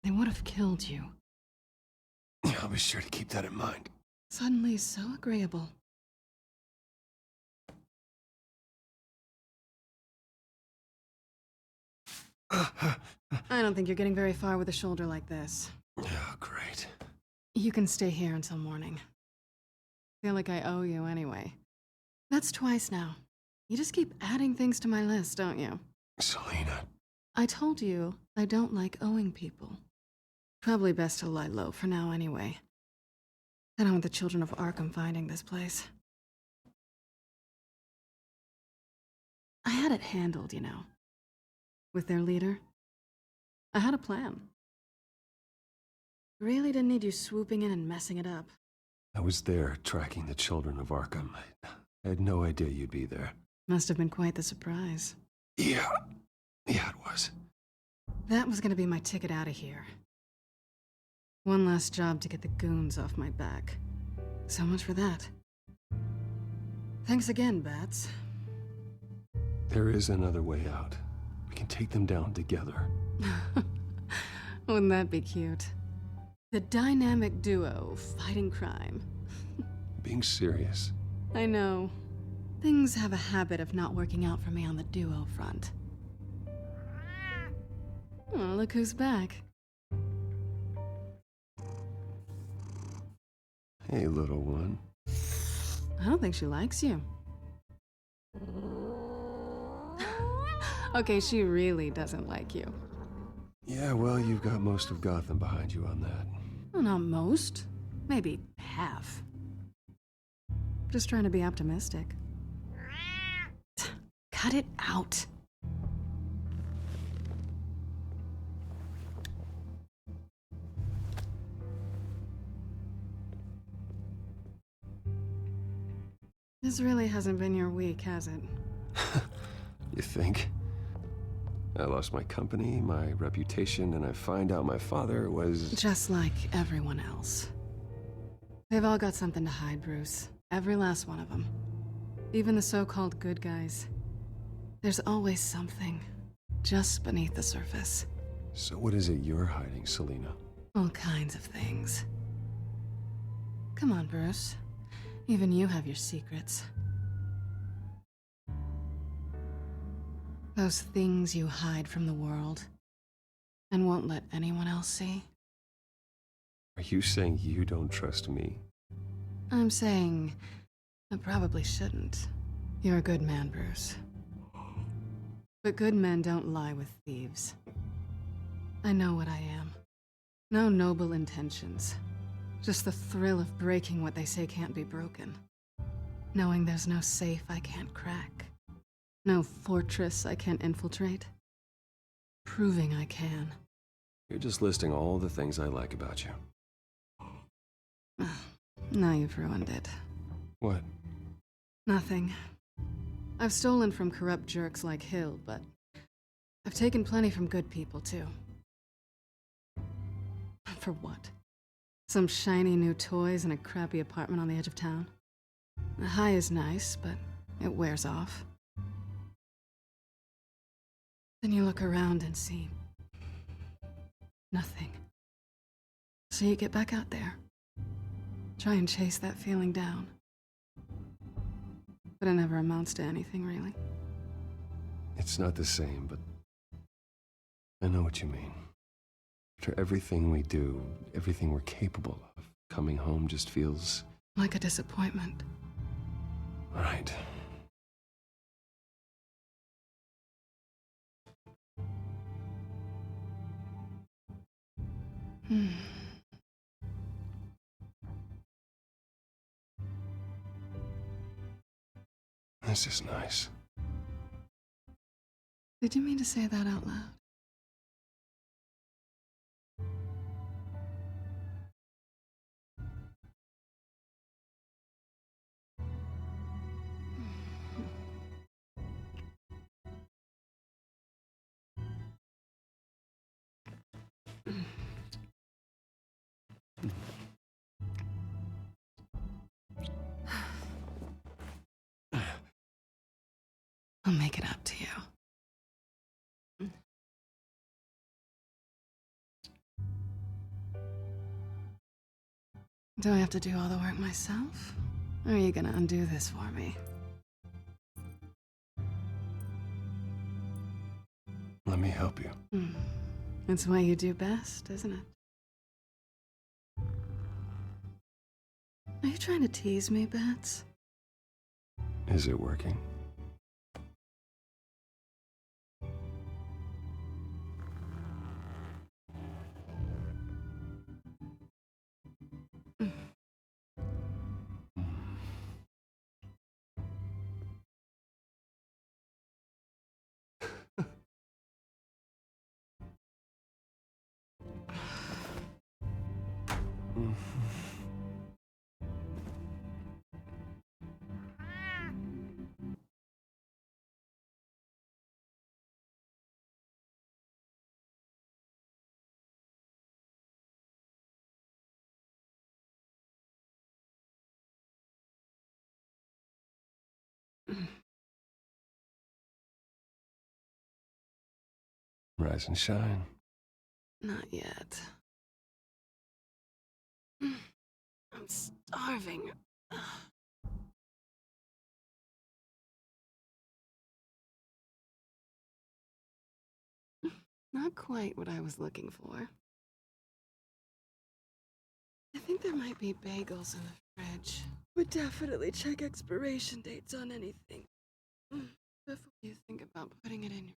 They would have killed you. I'll be sure to keep that in mind. Suddenly so agreeable. I don't think you're getting very far with a shoulder like this. Oh, great. You can stay here until morning. Feel like I owe you anyway. That's twice now. You just keep adding things to my list, don't you? Selina. I told you I don't like owing people. Probably best to lie low for now anyway. I don't want the children of Arkham finding this place. I had it handled, you know. With their leader. I had a plan. Really didn't need you swooping in and messing it up. I was there, tracking the children of Arkham. I had no idea you'd be there. Must have been quite the surprise. Yeah, it was. That was gonna be my ticket out of here. One last job to get the goons off my back. So much for that. Thanks again, Bats. There is another way out. We can take them down together. Wouldn't that be cute? The dynamic duo fighting crime. Being serious. I know. Things have a habit of not working out for me on the duo front. Oh, look who's back. Hey, little one. I don't think she likes you. Okay, she really doesn't like you. Yeah, well, you've got most of Gotham behind you on that. Well, not most. Maybe half. Just trying to be optimistic. Cut it out. This really hasn't been your week, has it? You think? I lost my company, my reputation, and I find out my father was... Just like everyone else. They've all got something to hide, Bruce. Every last one of them. Even the so-called good guys. There's always something, just beneath the surface. So what is it you're hiding, Selina? All kinds of things. Come on, Bruce. Even you have your secrets. Those things you hide from the world and won't let anyone else see. Are you saying you don't trust me? I'm saying I probably shouldn't. You're a good man, Bruce. But good men don't lie with thieves. I know what I am. No noble intentions. Just the thrill of breaking what they say can't be broken. Knowing there's no safe I can't crack. No fortress I can't infiltrate. Proving I can. You're just listing all the things I like about you. Now you've ruined it. What? Nothing. I've stolen from corrupt jerks like Hill, but I've taken plenty from good people, too. For what? Some shiny new toys and a crappy apartment on the edge of town? The high is nice, but it wears off. Then you look around and see nothing. So you get back out there. Try and chase that feeling down. But it never amounts to anything, really. It's not the same, but I know what you mean. After everything we do, everything we're capable of, coming home just feels... like a disappointment. Right. This is nice. Did you mean to say that out loud? I'll make it up to you. Do I have to do all the work myself? Or are you gonna undo this for me? Let me help you. It's what you do best, isn't it? Are you trying to tease me, Bats? Is it working? Rise and shine. Not yet. I'm starving. Not quite what I was looking for. I think there might be bagels in the fridge. Would definitely check expiration dates on anything before you think about putting it in your...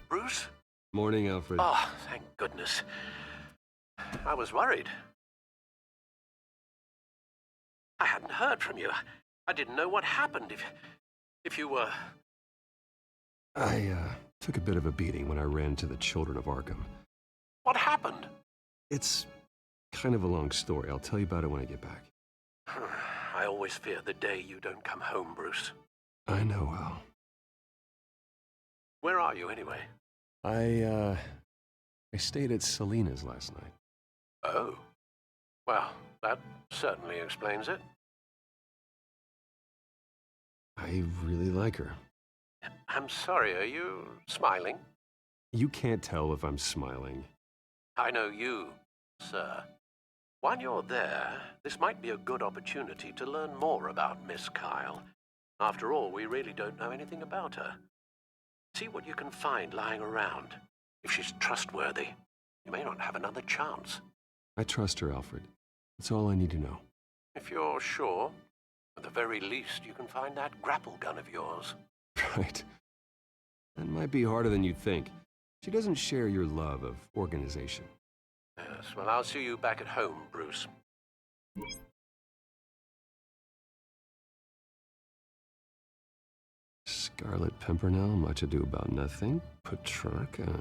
Bruce? Morning, Alfred. Oh, thank goodness. I was worried. I hadn't heard from you. I didn't know what happened if you were... I took a bit of a beating when I ran to the children of Arkham. What happened? It's kind of a long story. I'll tell you about it when I get back. I always fear the day you don't come home, Bruce. I know, Al. Where are you, anyway? I stayed at Selena's last night. Oh. Well, that certainly explains it. I really like her. I'm sorry, are you smiling? You can't tell if I'm smiling. I know you, sir. While you're there, this might be a good opportunity to learn more about Miss Kyle. After all, we really don't know anything about her. See what you can find lying around. If she's trustworthy, you may not have another chance. I trust her, Alfred. That's all I need to know. If you're sure, at the very least, you can find that grapple gun of yours. Right. That might be harder than you'd think. She doesn't share your love of organization. Yes, well, I'll see you back at home, Bruce. Scarlet Pimpernel, much ado about nothing. Petrarca.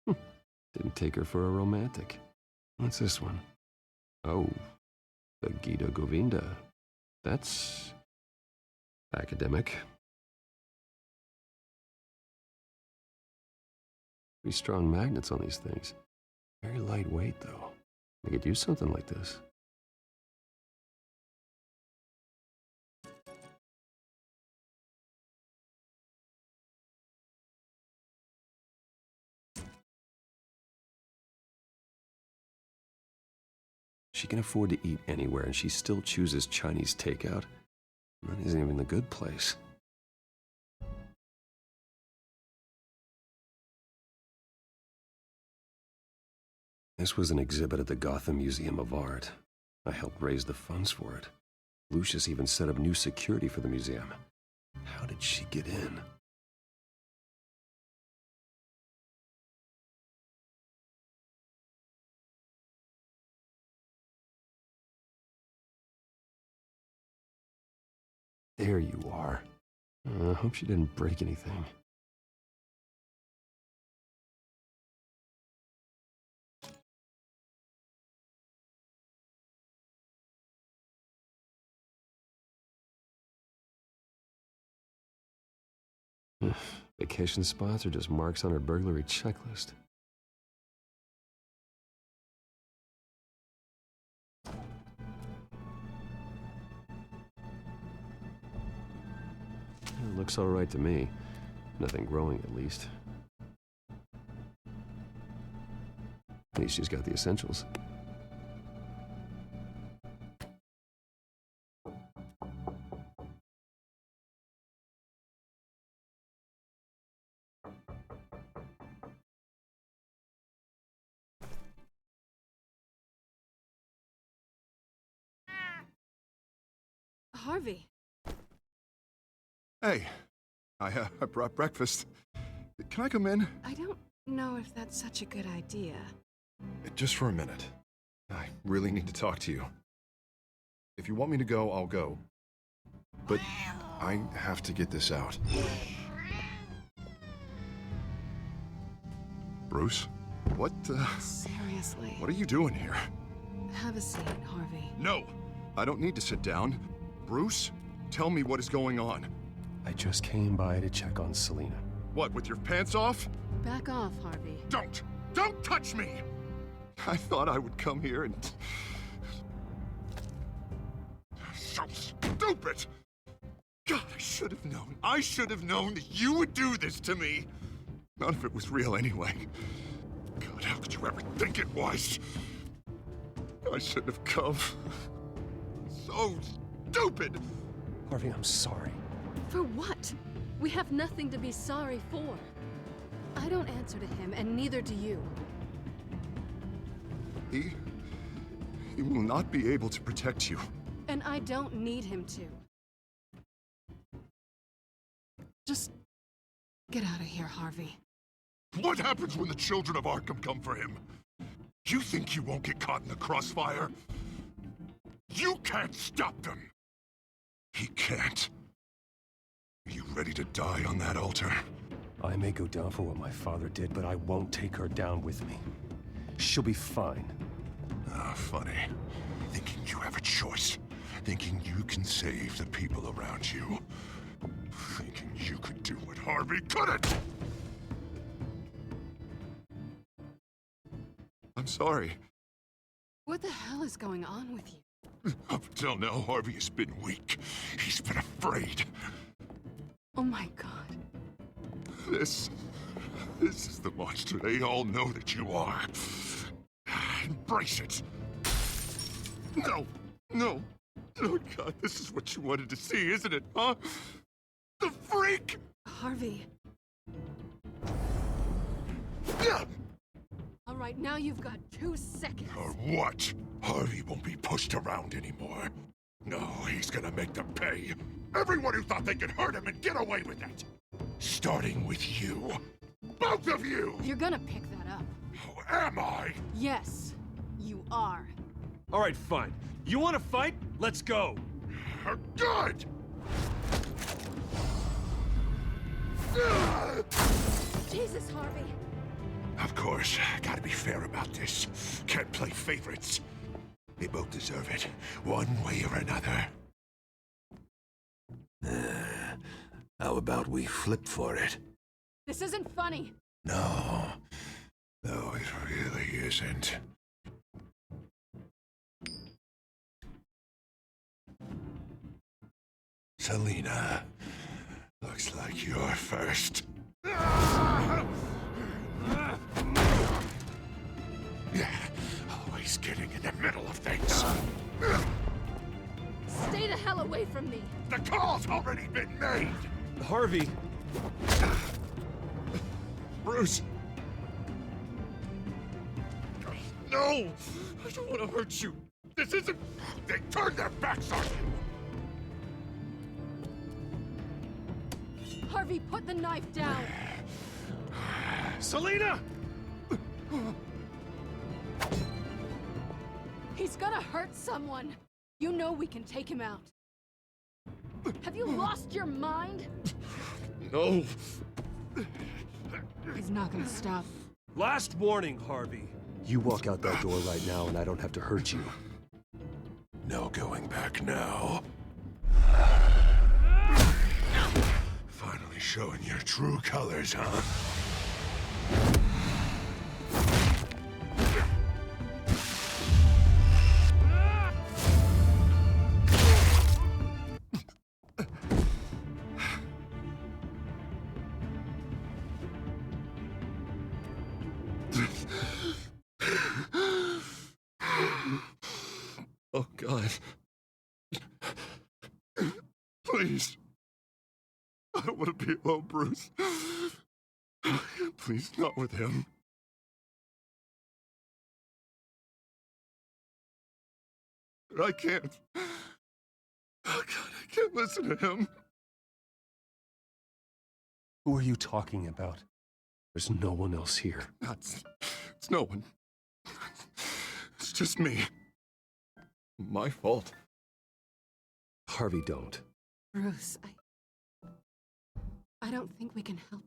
Didn't take her for a romantic. What's this one? Oh, the Gita Govinda. That's academic. Pretty strong magnets on these things. Very lightweight, though. I could use something like this. She can afford to eat anywhere, and she still chooses Chinese takeout. That isn't even the good place. This was an exhibit at the Gotham Museum of Art. I helped raise the funds for it. Lucius even set up new security for the museum. How did she get in? There you are. I hope she didn't break anything. Vacation spots are just marks on her burglary checklist. It looks all right to me. Nothing growing, at least. At least she's got the essentials. Harvey. Hey, I brought breakfast. Can I come in? I don't know if that's such a good idea. Just for a minute. I really need to talk to you. If you want me to go, I'll go. But I have to get this out. Bruce? What, Seriously. What are you doing here? Have a seat, Harvey. No! I don't need to sit down. Bruce, tell me what is going on. I just came by to check on Selina. What, with your pants off? Back off, Harvey. Don't! Don't touch me! I thought I would come here and... So stupid! God, I should have known. I should have known that you would do this to me. None of it was real anyway. God, how could you ever think it was? I shouldn't have come. So stupid! Harvey, I'm sorry. For what? We have nothing to be sorry for. I don't answer to him, and neither do you. He will not be able to protect you. And I don't need him to. Just get out of here, Harvey. What happens when the children of Arkham come for him? You think you won't get caught in the crossfire? You can't stop them! He can't. Are you ready to die on that altar? I may go down for what my father did, but I won't take her down with me. She'll be fine. Ah, funny. Thinking you have a choice. Thinking you can save the people around you. Thinking you could do what Harvey couldn't! I'm sorry. What the hell is going on with you? Up until now, Harvey has been weak. He's been afraid. Oh my God. This is the monster they all know that you are. Embrace it. No, no. Oh God, this is what you wanted to see, isn't it, huh? The freak! Harvey. Yeah. All right, now you've got 2 seconds. Or what? Harvey won't be pushed around anymore. No, he's gonna make them pay. Everyone who thought they could hurt him and get away with it. Starting with you. Both of you! You're gonna pick that up. How am I? Yes, you are. All right, fine. You want to fight? Let's go. Good! Jesus, Harvey. Of course, gotta be fair about this. Can't play favorites. They both deserve it, one way or another. How about we flip for it? This isn't funny. No. No, it really isn't. Selina, looks like you're first. Yeah, always getting in the middle of things. Stay the hell away from me. The call's already been made. Harvey. Bruce. No! I don't want to hurt you. This isn't... They turned their backs on you. Harvey, put the knife down. Selina! He's gonna hurt someone. You know we can take him out. Have you lost your mind? No. He's not gonna stop. Last warning, Harvey. You walk out that door right now and I don't have to hurt you. No going back now. Finally showing your true colors, huh? Oh, God. Please. I don't want to be alone, Bruce. Please, not with him. I can't. Oh, God, I can't listen to him. Who are you talking about? There's no one else here. It's no one. It's just me. My fault. Harvey, don't. Bruce, I don't think we can help.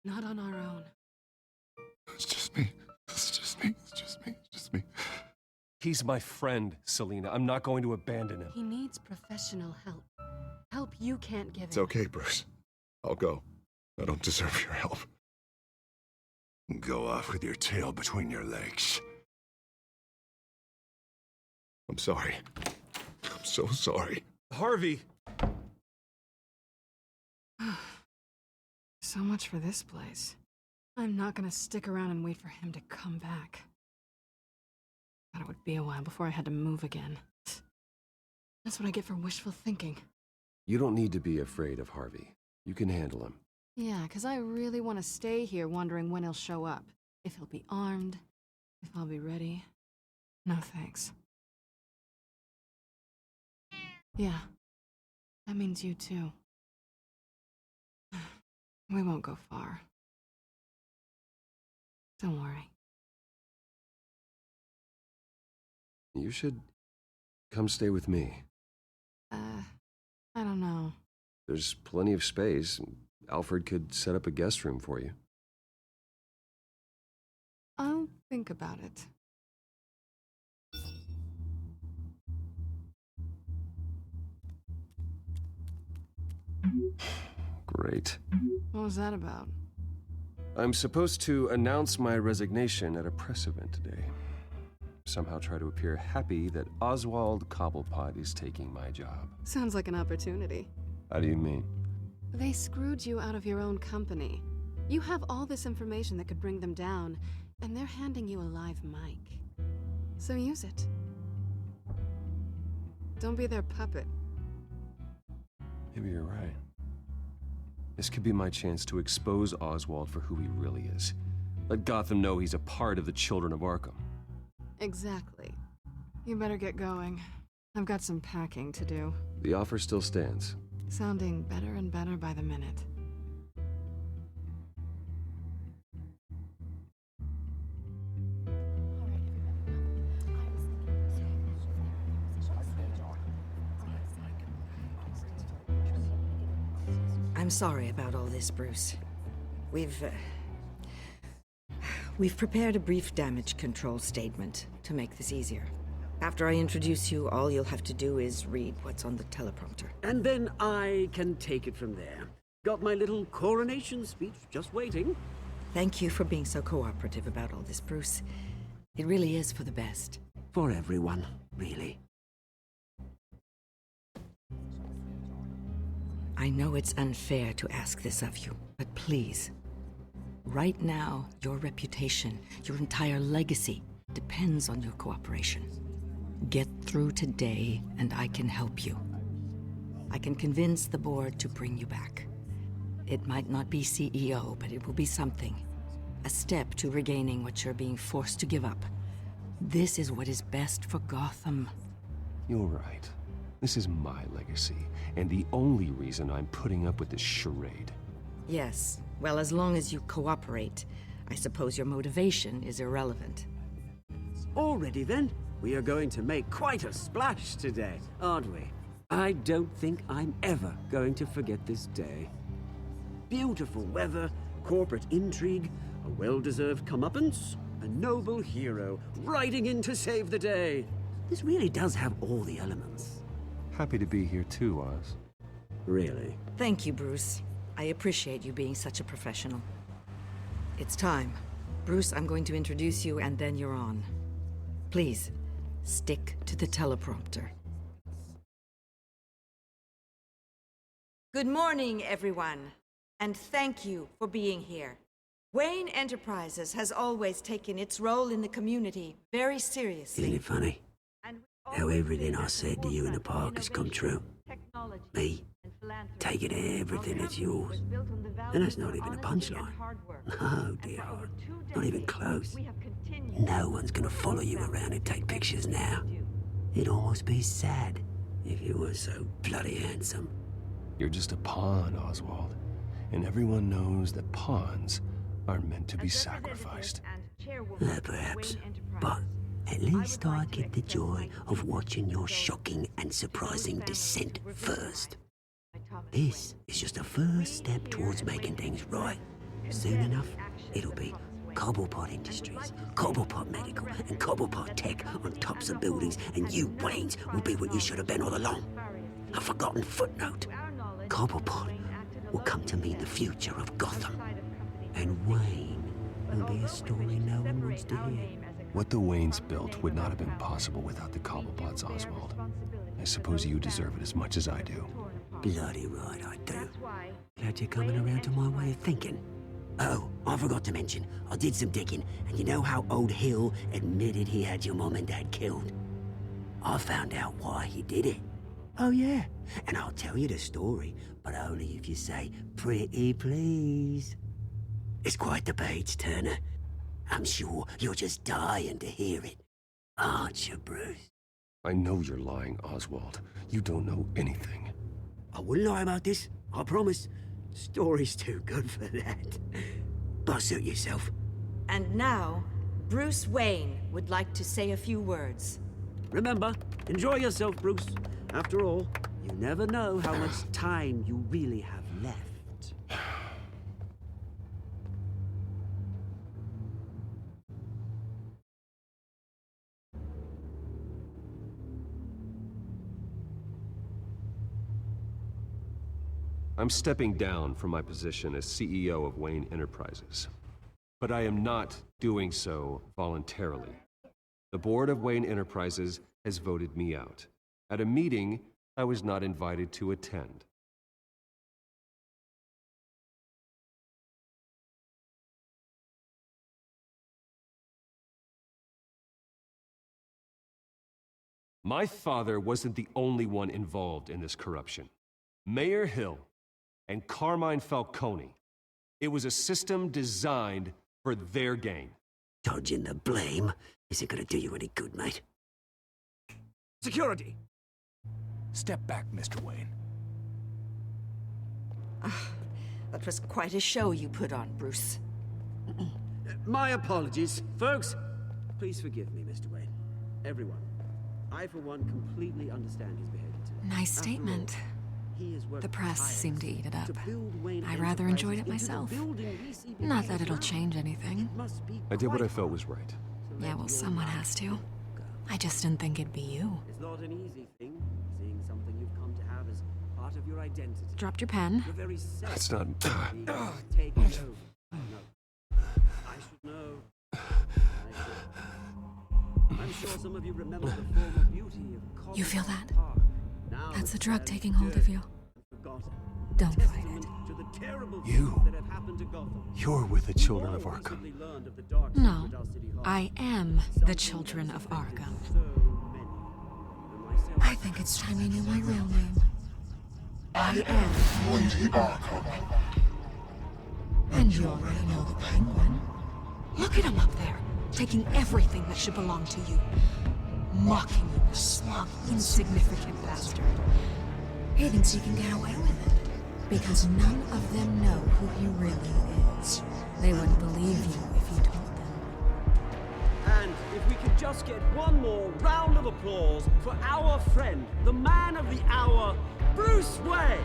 Not on our own. It's just me. It's just me. It's just me. It's just me. He's my friend, Selina. I'm not going to abandon him. He needs professional help. Help you can't give him. It's okay, Bruce. I'll go. I don't deserve your help. Go off with your tail between your legs. I'm sorry. I'm so sorry. Harvey! So much for this place. I'm not gonna stick around and wait for him to come back. Thought it would be a while before I had to move again. That's what I get for wishful thinking. You don't need to be afraid of Harvey. You can handle him. Yeah, 'cause I really want to stay here wondering when he'll show up. If he'll be armed, if I'll be ready. No thanks. Yeah, that means you too. We won't go far. Don't worry. You should come stay with me. I don't know. There's plenty of space. Alfred could set up a guest room for you. I'll think about it. Great. What was that about? I'm supposed to announce my resignation at a press event today. Somehow try to appear happy that Oswald Cobblepot is taking my job. Sounds like an opportunity. How do you mean? They screwed you out of your own company. You have all this information that could bring them down, and they're handing you a live mic. So use it. Don't be their puppet. Maybe you're right. This could be my chance to expose Oswald for who he really is. Let Gotham know he's a part of the Children of Arkham. Exactly. You better get going. I've got some packing to do. The offer still stands. Sounding better and better by the minute. I'm sorry about all this, Bruce. We've prepared a brief damage control statement to make this easier. After I introduce you, all you'll have to do is read what's on the teleprompter. And then I can take it from there. Got my little coronation speech just waiting. Thank you for being so cooperative about all this, Bruce. It really is for the best. For everyone, really. I know it's unfair to ask this of you, but please. Right now, your reputation, your entire legacy, depends on your cooperation. Get through today, and I can help you. I can convince the board to bring you back. It might not be CEO, but it will be something. A step to regaining what you're being forced to give up. This is what is best for Gotham. You're right. This is my legacy, and the only reason I'm putting up with this charade. Yes. Well, as long as you cooperate, I suppose your motivation is irrelevant. Already then, we are going to make quite a splash today, aren't we? I don't think I'm ever going to forget this day. Beautiful weather, corporate intrigue, a well-deserved comeuppance, a noble hero riding in to save the day. This really does have all the elements. Happy to be here too, Oz. Really? Thank you, Bruce. I appreciate you being such a professional. It's time. Bruce, I'm going to introduce you and then you're on. Please, stick to the teleprompter. Good morning, everyone, and thank you for being here. Wayne Enterprises has always taken its role in the community very seriously. Isn't it funny? How everything I said to you in the park has come true. Me, taking everything as yours. And that's not even a punchline. No, dear heart. Not even close. No one's gonna follow you around and take pictures now. It'd almost be sad if you were so bloody handsome. You're just a pawn, Oswald. and everyone knows that pawns are meant to be sacrificed. Perhaps, but at least I get the joy of watching your shocking and surprising descent first. This is just a first step towards making things right. Soon enough, it'll be Cobblepot Industries, Cobblepot Medical, and Cobblepot Tech on tops of buildings, and you, Waynes, will be what you should have been all along. A forgotten footnote. Cobblepot will come to mean the future of Gotham. And Wayne will be a story no one wants to hear. What the Waynes built would not have been possible without the Cobblepots, Oswald. I suppose you deserve it as much as I do. Bloody right I do. Glad you're coming around to my way of thinking. Oh, I forgot to mention, I did some digging, and you know how old Hill admitted he had your mom and dad killed? I found out why he did it. Oh yeah, and I'll tell you the story, but only if you say, pretty please. It's quite the page, Turner. I'm sure you're just dying to hear it. Aren't you, Bruce? I know you're lying, Oswald. You don't know anything. I wouldn't lie about this, I promise. Story's too good for that. But suit yourself. And now, Bruce Wayne would like to say a few words. Remember, enjoy yourself, Bruce. After all, you never know how much time you really have left. I'm stepping down from my position as CEO of Wayne Enterprises. But I am not doing so voluntarily. The board of Wayne Enterprises has voted me out, at a meeting I was not invited to attend. My father wasn't the only one involved in this corruption. Mayor Hill and Carmine Falcone. It was a system designed for their gain. Dodging the blame isn't gonna do you any good, mate. Security! Step back, Mr. Wayne. That was quite a show you put on, Bruce. My apologies. Folks, please forgive me, Mr. Wayne. Everyone. I, for one, completely understand his behavior today. Nice statement. The press seemed to eat it up. I rather enjoyed it myself. Not that it'll change anything. I did what I felt was right. Yeah, well, someone has to. I just didn't think it'd be you. It's not an easy thing, seeing something you've come to have as part of your identity. Dropped your pen. That's not... Taking over. I should know. I'm sure some of you remember the former beauty of... You feel that? That's the drug taking hold of you. Don't fight it. You're with the children of Arkham. No, I am the children of Arkham. I think it's time you knew my real name. I am Lady Arkham. And you already know the Penguin. Look at him up there, taking everything that should belong to you. Mocking you, smug, insignificant bastard. He thinks he can get away with it. Because none of them know who he really is. They wouldn't believe you if you told them. And if we could just get one more round of applause for our friend, the man of the hour, Bruce Wayne!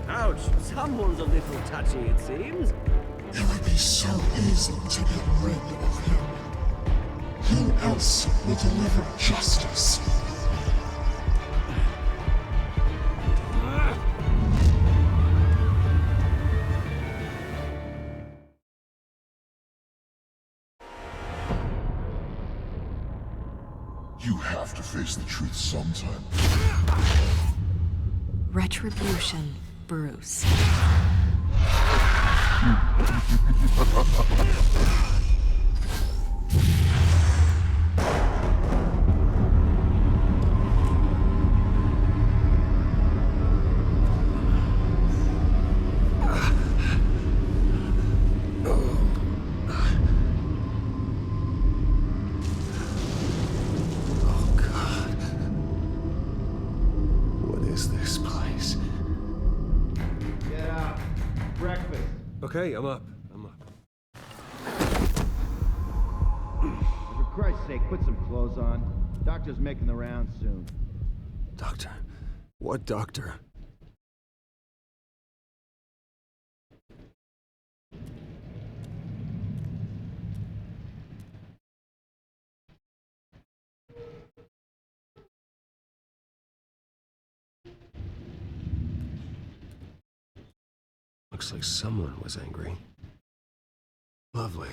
Ouch, someone's a little touchy, it seems. It would be so easy to get rid of him. Who else will deliver justice? You have to face the truth sometime. Retribution, Bruce. Okay, I'm up. For Christ's sake, put some clothes on. Doctor's making the rounds soon. Doctor? What doctor? Looks like someone was angry. Lovely.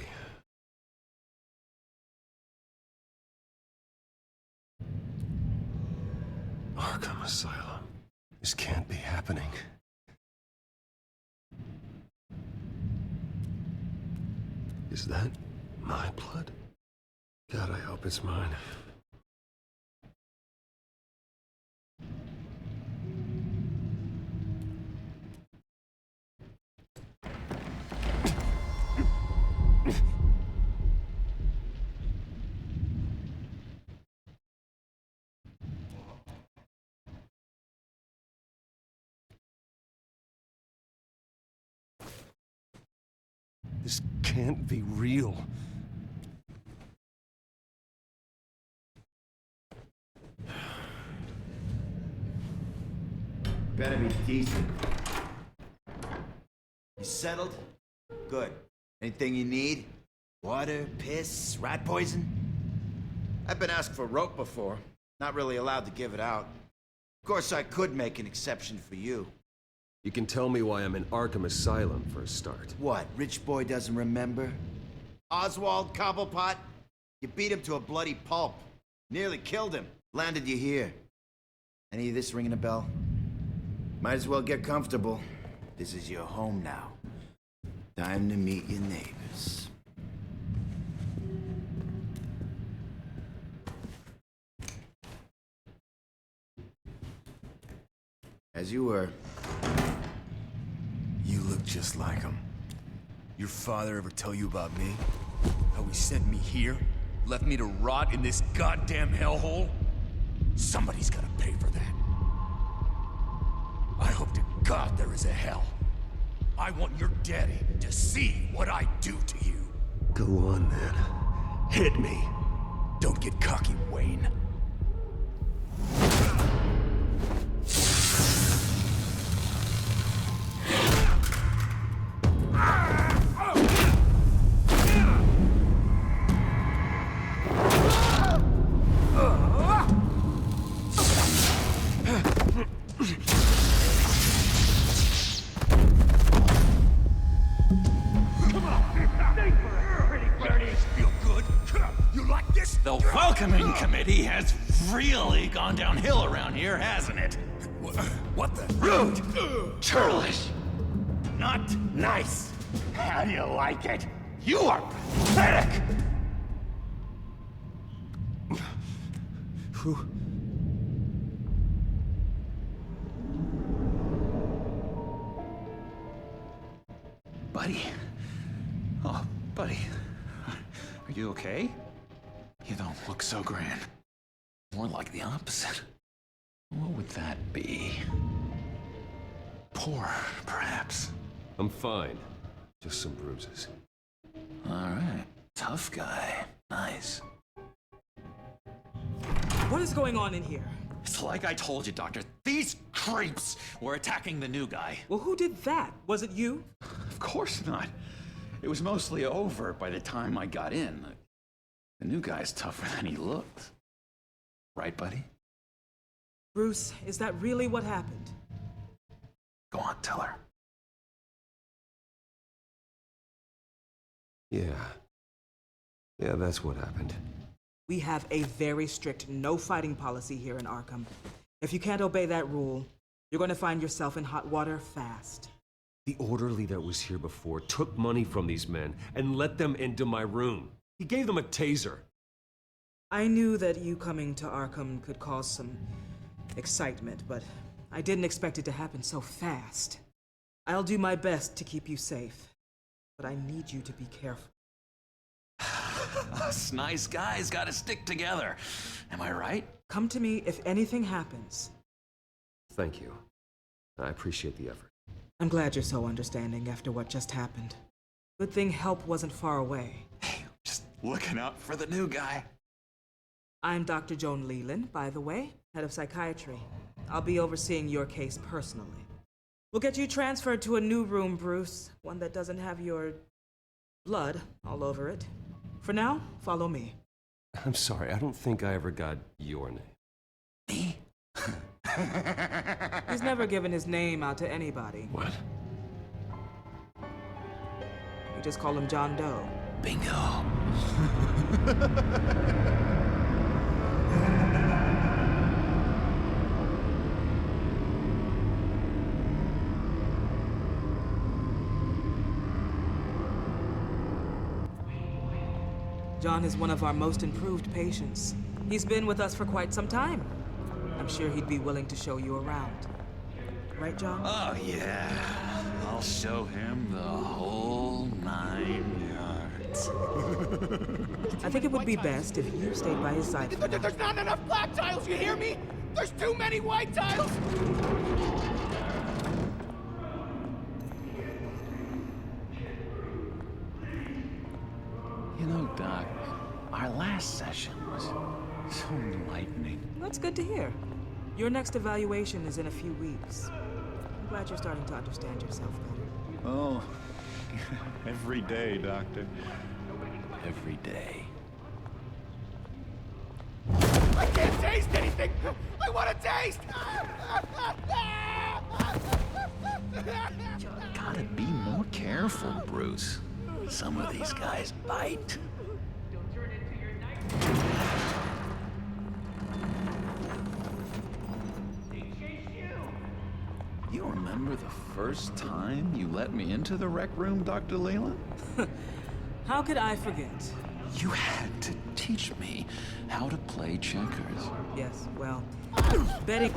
Arkham Asylum. This can't be happening. Is that my blood? God, I hope it's mine. This can't be real. Better be decent. You settled? Good. Anything you need? Water, piss, rat poison? I've been asked for rope before. Not really allowed to give it out. Of course, I could make an exception for you. You can tell me why I'm in Arkham Asylum for a start. What, rich boy doesn't remember? Oswald Cobblepot? You beat him to a bloody pulp. Nearly killed him. Landed you here. Any of this ringing a bell? Might as well get comfortable. This is your home now. Time to meet your neighbors. As you were. You look just like him. Your father ever tell you about me? How he sent me here? Left me to rot in this goddamn hellhole? Somebody's gotta pay for that. I hope to God there is a hell. I want your daddy to see what I do to you. Go on, then. Hit me. Don't get cocky, Wayne. The welcoming committee has really gone downhill around here, hasn't it? What the? Rude! Churlish! Not nice! How do you like it? You are pathetic! Who? Buddy. Oh, buddy. Are you okay? You don't look so grand. More like the opposite. What would that be? Poor, perhaps. I'm fine. Just some bruises. All right. Tough guy. Nice. What is going on in here? It's like I told you, Doctor. These creeps were attacking the new guy. Well, who did that? Was it you? Of course not. It was mostly over by the time I got in. The new guy's tougher than he looked. Right, buddy? Bruce, is that really what happened? Go on, tell her. Yeah. Yeah, that's what happened. We have a very strict no fighting policy here in Arkham. If you can't obey that rule, you're going to find yourself in hot water fast. The orderly that was here before took money from these men and let them into my room. He gave them a taser. I knew that you coming to Arkham could cause some excitement, but I didn't expect it to happen so fast. I'll do my best to keep you safe, but I need you to be careful. Us nice guys gotta stick together. Am I right? Come to me if anything happens. Thank you. I appreciate the effort. I'm glad you're so understanding after what just happened. Good thing help wasn't far away. Just looking out for the new guy. I'm Dr. Joan Leland, by the way, head of psychiatry. I'll be overseeing your case personally. We'll get you transferred to a new room, Bruce. One that doesn't have your blood all over it. For now, follow me. I'm sorry, I don't think I ever got your name. Me? He's never given his name out to anybody. What? You just call him John Doe. Bingo. John is one of our most improved patients. He's been with us for quite some time. I'm sure he'd be willing to show you around. Right, John? Oh, yeah. I'll show him the whole 9 yards. I think it would be best if you stayed by his side. There's not enough black tiles, you hear me? There's too many white tiles! You know, Doc, our last session was so enlightening. That's good to hear. Your next evaluation is in a few weeks. I'm glad you're starting to understand yourself better. Oh, every day, Doctor. Every day. I can't taste anything! I want to taste! You gotta be more careful, Bruce. Some of these guys bite. You remember the first time you let me into the rec room, Dr. Leland? How could I forget? You had to teach me how to play checkers. Yes, well, Betty...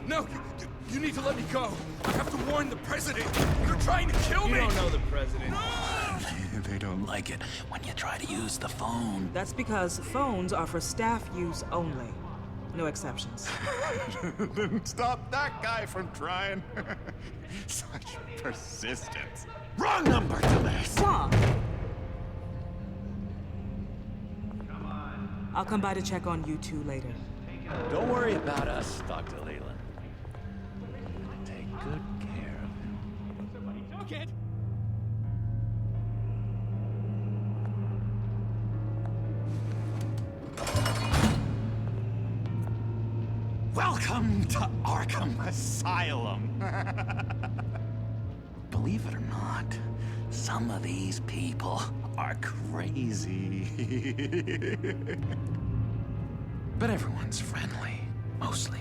No, you need to let me go. I have to warn the president. You're trying to kill me. You don't know the president. They don't like it when you try to use the phone. That's because phones are for staff use only. No exceptions. Didn't stop that guy from trying. Such persistence. Wrong number, dumbass! Stop! I'll come by to check on you two later. Don't worry about us, Dr. Leland. I'm gonna take good care of him. Somebody took it! Welcome to Arkham Asylum. Believe it or not, some of these people are crazy. But everyone's friendly, mostly.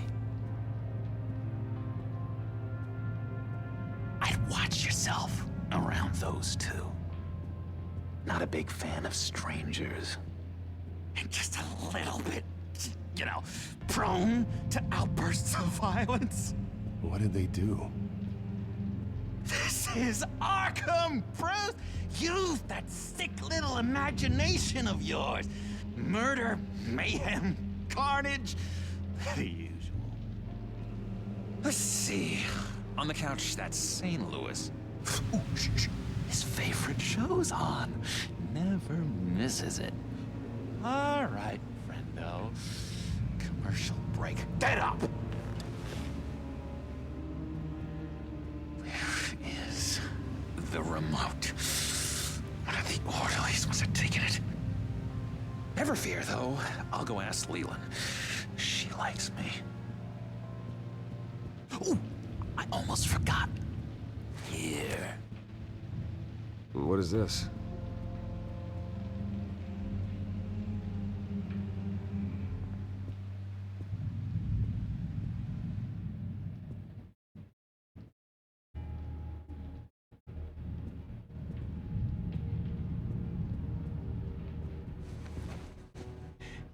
I'd watch yourself around those two. Not a big fan of strangers. And just a little bit, you know, prone to outbursts of violence. What did they do? This is Arkham, Bruce! Use that sick little imagination of yours. Murder, mayhem, carnage, the usual. Let's see. On the couch, that's St. Louis. Ooh, shh. His favorite show's on. Never misses it. All right, friendo. Commercial break. Get up! Where is the remote? One of the orderlies must have taken it. Never fear, though. I'll go ask Leland. She likes me. Ooh, I almost forgot. Here. What is this?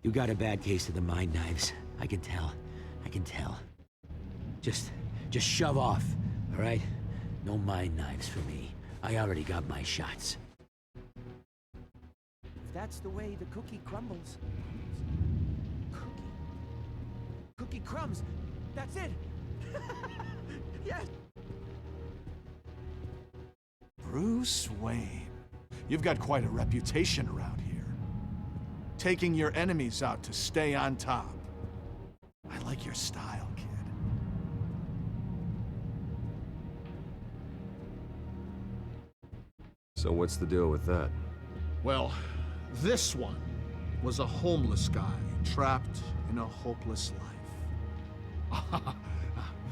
You got a bad case of the mind knives. I can tell. I can tell. Just shove off, all right? No mind knives for me. I already got my shots. If that's the way the cookie crumbles. Cookie crumbs. That's it. Yes. Bruce Wayne. You've got quite a reputation around here. Taking your enemies out to stay on top. I like your style, kid. So what's the deal with that? Well, this one was a homeless guy trapped in a hopeless life.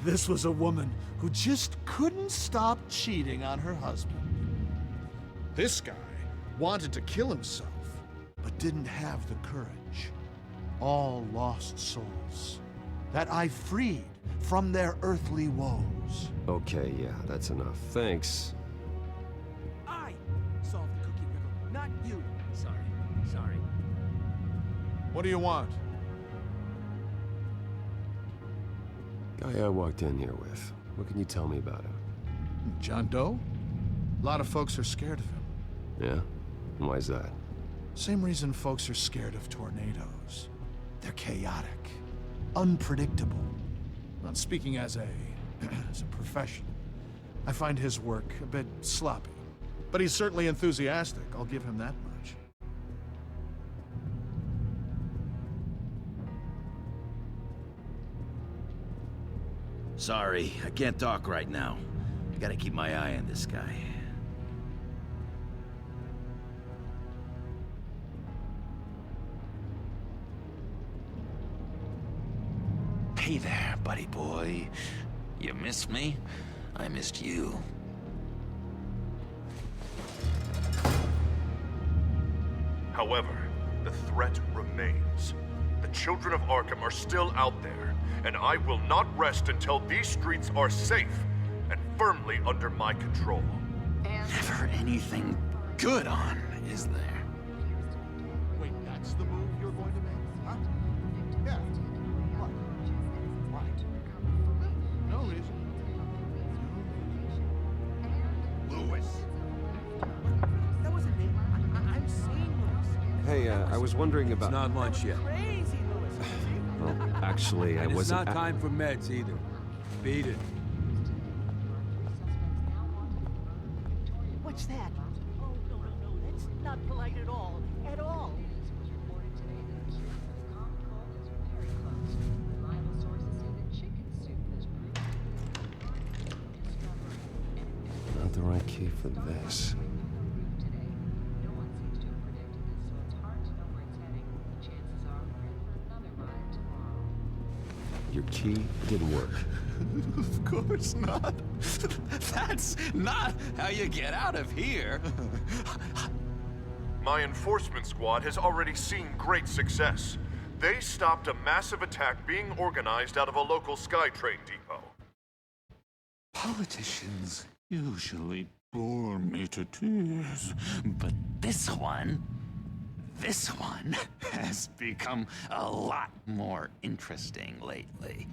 This was a woman who just couldn't stop cheating on her husband. This guy wanted to kill himself, but didn't have the courage. All lost souls that I freed from their earthly woes. Okay, yeah, that's enough. Thanks. I solved the cookie riddle, not you. Sorry. What do you want? Guy I walked in here with. What can you tell me about him? John Doe? A lot of folks are scared of him. Yeah? And why's that? Same reason folks are scared of tornadoes. They're chaotic, unpredictable. Not speaking as a professional, I find his work a bit sloppy. But he's certainly enthusiastic, I'll give him that much. Sorry, I can't talk right now. I gotta keep my eye on this guy. Hey there, buddy boy. You missed me? I missed you. However, the threat remains. The children of Arkham are still out there, and I will not rest until these streets are safe and firmly under my control. Never anything good on, is there? Wait, that's the move you're going to make, huh? Yeah. What? No reason. Lewis! That wasn't me. I'm sane, Louis. Hey, I was wondering about... It's not lunch yet. Crazy, Louis. Well, actually, I And it's wasn't... not time for meds either. Beat it. What's that? Oh, no. That's not polite at all. At all. Not the right key for this. Your key didn't work. Of course not. That's not how you get out of here. My enforcement squad has already seen great success. They stopped a massive attack being organized out of a local SkyTrain depot. Politicians usually bore me to tears, but this one has become a lot more interesting lately.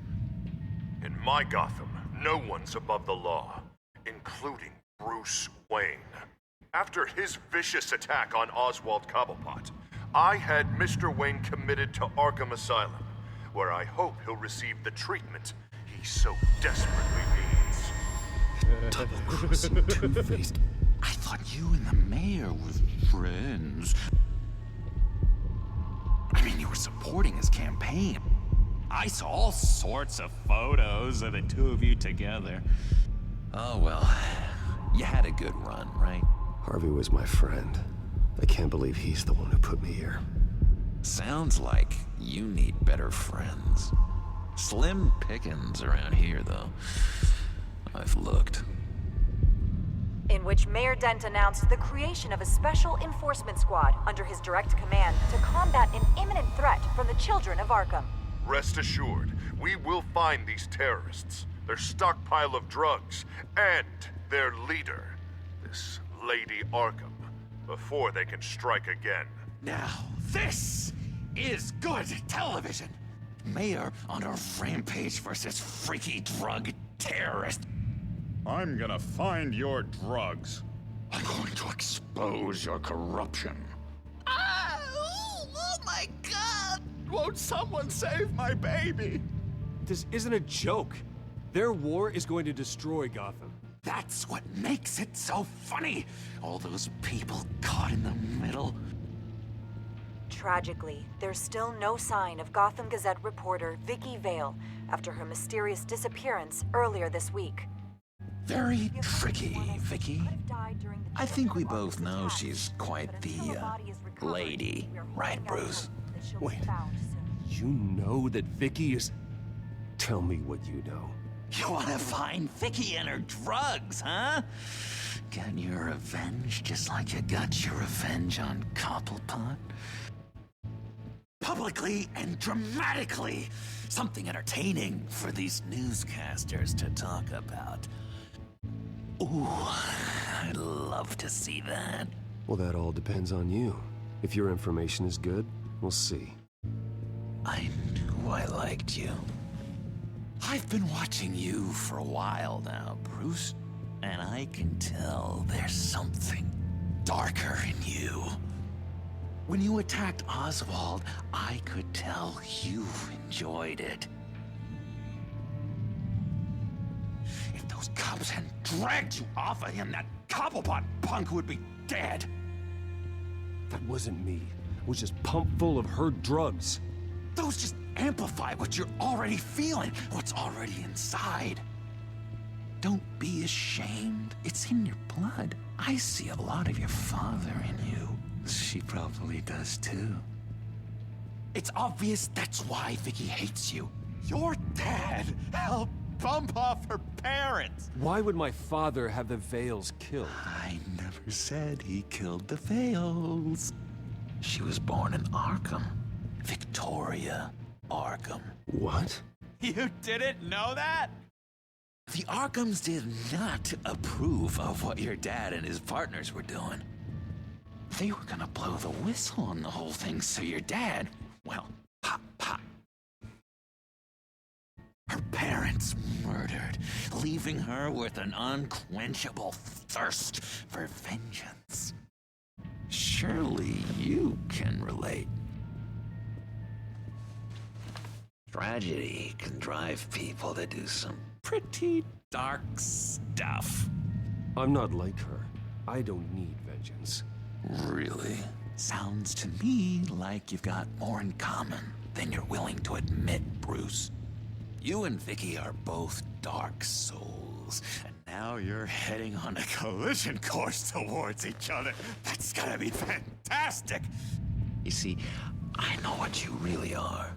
In my Gotham, no one's above the law, including Bruce Wayne. After his vicious attack on Oswald Cobblepot, I had Mr. Wayne committed to Arkham Asylum, where I hope he'll receive the treatment he so desperately needs. Double-crossing two-faced. I thought you and the mayor were friends. I mean, you were supporting his campaign. I saw all sorts of photos of the two of you together. Oh, well, you had a good run, right? Harvey was my friend. I can't believe he's the one who put me here. Sounds like you need better friends. Slim pickings around here, though. I've looked. In which Mayor Dent announced the creation of a special enforcement squad under his direct command to combat an imminent threat from the children of Arkham. Rest assured, we will find these terrorists, their stockpile of drugs, and their leader, this Lady Arkham, before they can strike again. Now, this is good television. Mayor on a rampage versus freaky drug terrorist. I'm gonna find your drugs. I'm going to expose your corruption. Oh my God! Won't someone save my baby? This isn't a joke. Their war is going to destroy Gotham. That's what makes it so funny! All those people caught in the middle. Tragically, there's still no sign of Gotham Gazette reporter Vicky Vale after her mysterious disappearance earlier this week. Very tricky, Vicky. I think we both know she's quite the, lady. Right, Bruce? Wait, you know that Vicky is... Tell me what you know. You want to find Vicky and her drugs, huh? Get your revenge just like you got your revenge on Cobblepot? Publicly and dramatically! Something entertaining for these newscasters to talk about. Ooh, I'd love to see that. Well, that all depends on you. If your information is good, we'll see. I knew I liked you. I've been watching you for a while now, Bruce, and I can tell there's something darker in you. When you attacked Oswald, I could tell you enjoyed it. If those cops hadn't dragged you off of him, that Cobblepot punk would be dead. That wasn't me. It was just pumped full of her drugs. Those just amplify what you're already feeling, what's already inside. Don't be ashamed. It's in your blood. I see a lot of your father in you. She probably does too. It's obvious that's why Vicky hates you. Your dad helped bump off her parents. Why would my father have the Vales killed? I never said he killed the Vales. She was born in Arkham. Victoria Arkham. What? You didn't know that? The Arkhams did not approve of what your dad and his partners were doing. They were gonna blow the whistle on the whole thing, so your dad, well, pop, pop. Her parents murdered, leaving her with an unquenchable thirst for vengeance. Surely you can relate. Tragedy can drive people to do some pretty dark stuff. I'm not like her. I don't need vengeance. Really? Sounds to me like you've got more in common than you're willing to admit, Bruce. You and Vicky are both dark souls, and now you're heading on a collision course towards each other. That's gonna be fantastic! You see, I know what you really are.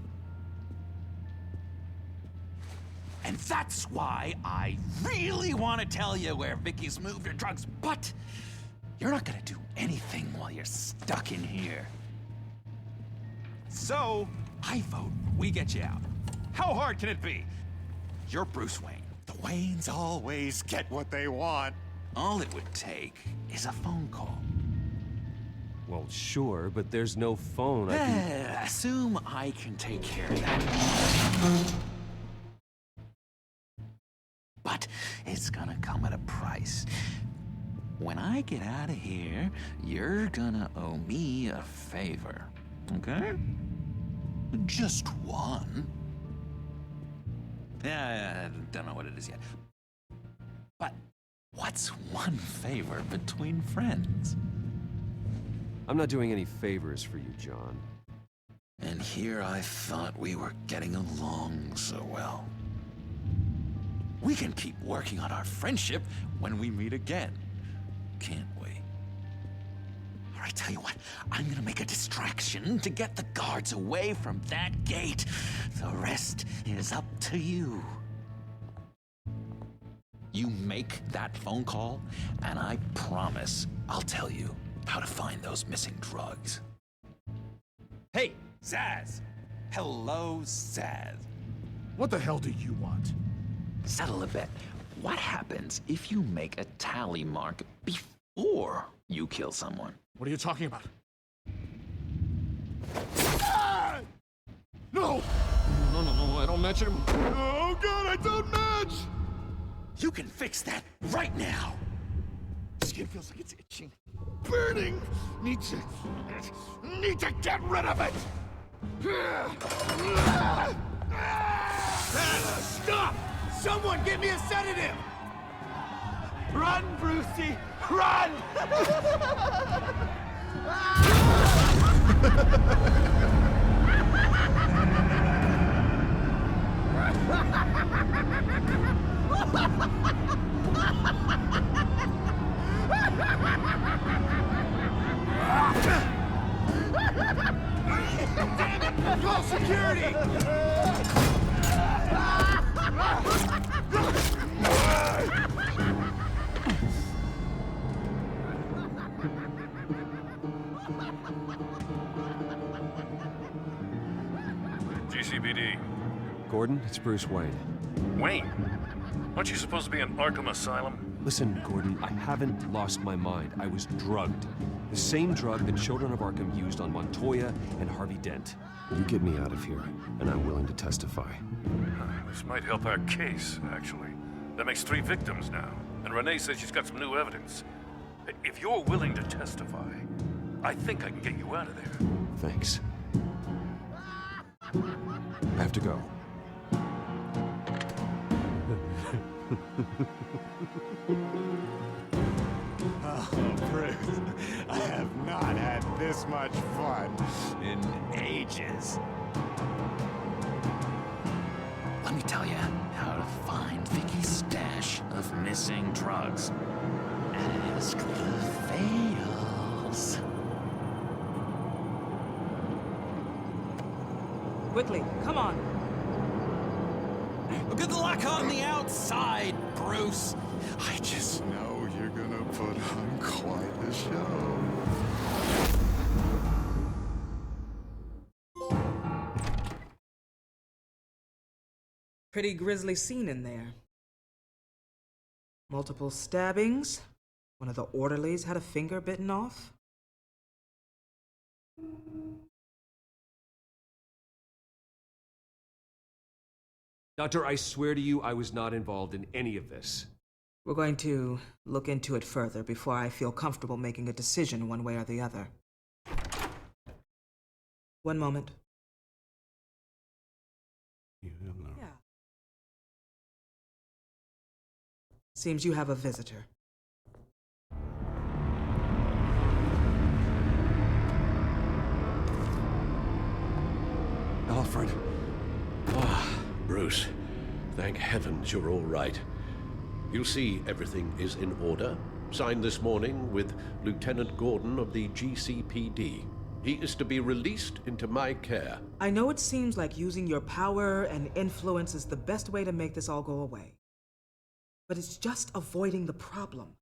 And that's why I really want to tell you where Vicky's moved her drugs, but you're not gonna do anything while you're stuck in here. So, I vote we get you out. How hard can it be? You're Bruce Wayne. The Waynes always get what they want. All it would take is a phone call. Well, sure, but there's no phone. I can... Assume I can take care of that. But it's gonna come at a price. When I get out of here, you're gonna owe me a favor, okay? Just one. Yeah, I don't know what it is yet. But what's one favor between friends? I'm not doing any favors for you, John. And here I thought we were getting along so well. We can keep working on our friendship when we meet again, can't we? All right, tell you what, I'm gonna make a distraction to get the guards away from that gate. The rest is up to you. You make that phone call, and I promise I'll tell you how to find those missing drugs. Hey, Zaz! Hello, Zaz. What the hell do you want? Settle a bet. What happens if you make a tally mark before you kill someone? What are you talking about? Ah! No! No, I don't match him. Oh, God, I don't match! You can fix that right now! Skin feels like it's itching. Burning! Need to get rid of it! Stop! Someone give me a sedative! Run, Brucey! Run! Damn it! Call security! GCPD. Gordon, it's Bruce Wayne. Wayne? Aren't you supposed to be in Arkham Asylum? Listen, Gordon, I haven't lost my mind. I was drugged. The same drug the children of Arkham used on Montoya and Harvey Dent. You get me out of here, and I'm willing to testify. This might help our case, actually. That makes 3 victims now, and Renee says she's got some new evidence. If you're willing to testify, I think I can get you out of there. Thanks. I have to go. Oh, Bruce, I have not had this much fun in ages. Let me tell you how to find Vicky's stash of missing drugs. Ask the Fails. Quickly, come on. Good luck on the outside, Bruce. I just know you're gonna put on quite the show. Pretty grisly scene in there. Multiple stabbings. One of the orderlies had a finger bitten off. Doctor, I swear to you, I was not involved in any of this. We're going to look into it further before I feel comfortable making a decision one way or the other. One moment. Yeah. Seems you have a visitor. Alfred. Ah, Bruce. Thank heavens you're all right. You'll see everything is in order. Signed this morning with Lieutenant Gordon of the GCPD. He is to be released into my care. I know it seems like using your power and influence is the best way to make this all go away. But it's just avoiding the problem.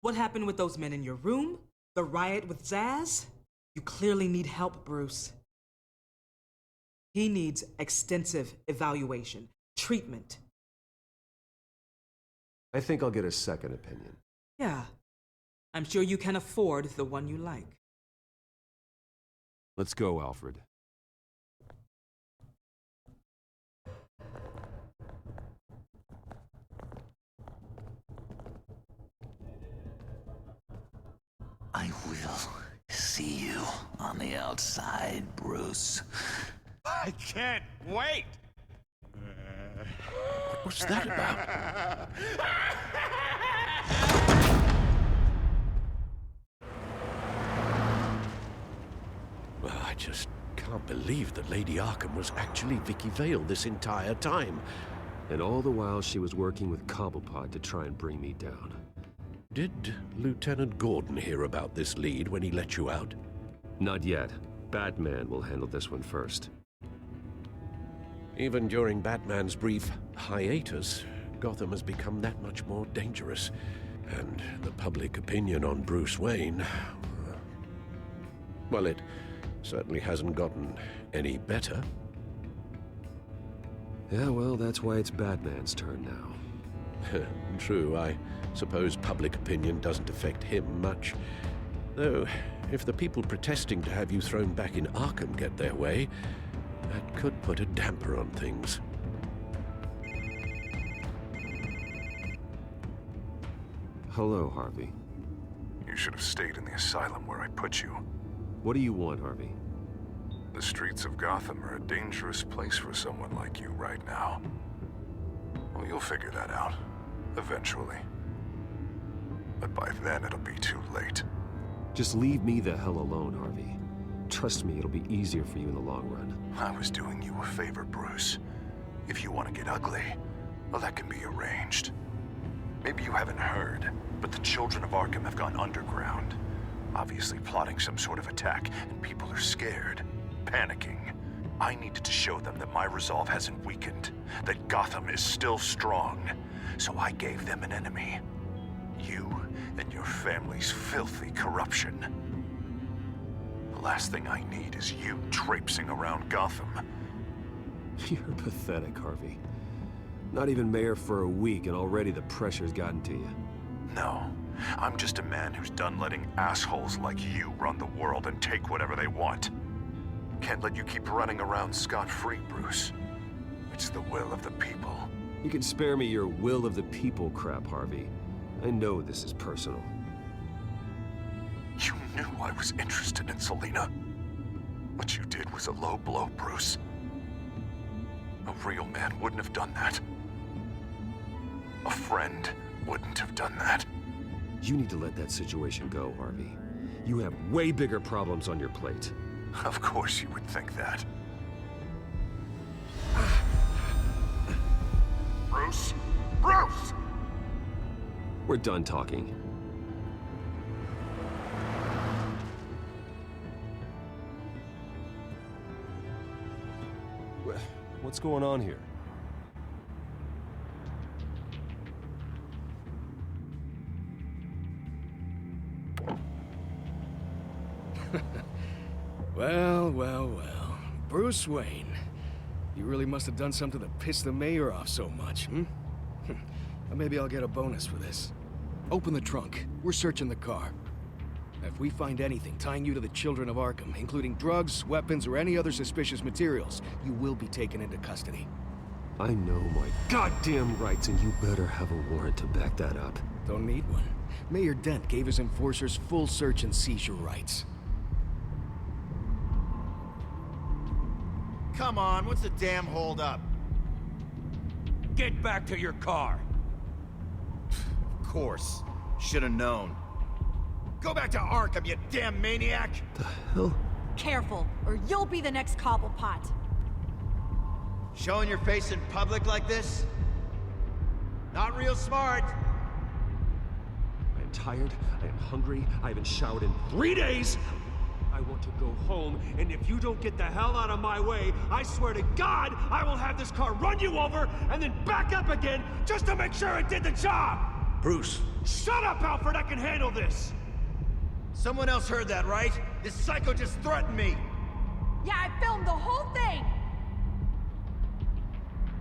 What happened with those men in your room? The riot with Zaz? You clearly need help, Bruce. He needs extensive evaluation, treatment. I think I'll get a second opinion. Yeah. I'm sure you can afford the one you like. Let's go, Alfred. I will see you on the outside, Bruce. I can't wait! What's that about? Well, I just can't believe that Lady Arkham was actually Vicky Vale this entire time. And all the while she was working with Cobblepot to try and bring me down. Did Lieutenant Gordon hear about this lead when he let you out? Not yet. Batman will handle this one first. Even during Batman's brief hiatus, Gotham has become that much more dangerous. And the public opinion on Bruce Wayne... well, it certainly hasn't gotten any better. Yeah, well, that's why it's Batman's turn now. True, I suppose public opinion doesn't affect him much. Though, if the people protesting to have you thrown back in Arkham get their way, that could put a damper on things. Hello, Harvey. You should have stayed in the asylum where I put you. What do you want, Harvey? The streets of Gotham are a dangerous place for someone like you right now. Well, you'll figure that out. Eventually. But by then, it'll be too late. Just leave me the hell alone, Harvey. Trust me, it'll be easier for you in the long run. I was doing you a favor, Bruce. If you want to get ugly, well, that can be arranged. Maybe you haven't heard, but the children of Arkham have gone underground. Obviously plotting some sort of attack, and people are scared, panicking. I needed to show them that my resolve hasn't weakened, that Gotham is still strong. So I gave them an enemy. You and your family's filthy corruption. The last thing I need is you traipsing around Gotham. You're pathetic, Harvey. Not even mayor for a week and already the pressure's gotten to you. No, I'm just a man who's done letting assholes like you run the world and take whatever they want. Can't let you keep running around scot-free, Bruce. It's the will of the people. You can spare me your will of the people crap, Harvey. I know this is personal. You knew I was interested in Selina. What you did was a low blow, Bruce. A real man wouldn't have done that. A friend wouldn't have done that. You need to let that situation go, Harvey. You have way bigger problems on your plate. Of course you would think that. Bruce? Bruce! We're done talking. What's going on here? Well. Bruce Wayne. You really must have done something to piss the mayor off so much, hmm? Maybe I'll get a bonus for this. Open the trunk. We're searching the car. If we find anything tying you to the children of Arkham, including drugs, weapons, or any other suspicious materials, you will be taken into custody. I know my goddamn rights, and you better have a warrant to back that up. Don't need one. Mayor Dent gave his enforcers full search and seizure rights. Come on, what's the damn holdup? Get back to your car! Of course. Should've known. Go back to Arkham, you damn maniac! The hell? Careful, or you'll be the next Cobblepot. Showing your face in public like this? Not real smart. I am tired, I am hungry, I haven't showered in 3 days! I want to go home, and if you don't get the hell out of my way, I swear to God, I will have this car run you over, and then back up again, just to make sure it did the job! Bruce! Shut up, Alfred, I can handle this! Someone else heard that, right? This psycho just threatened me! Yeah, I filmed the whole thing!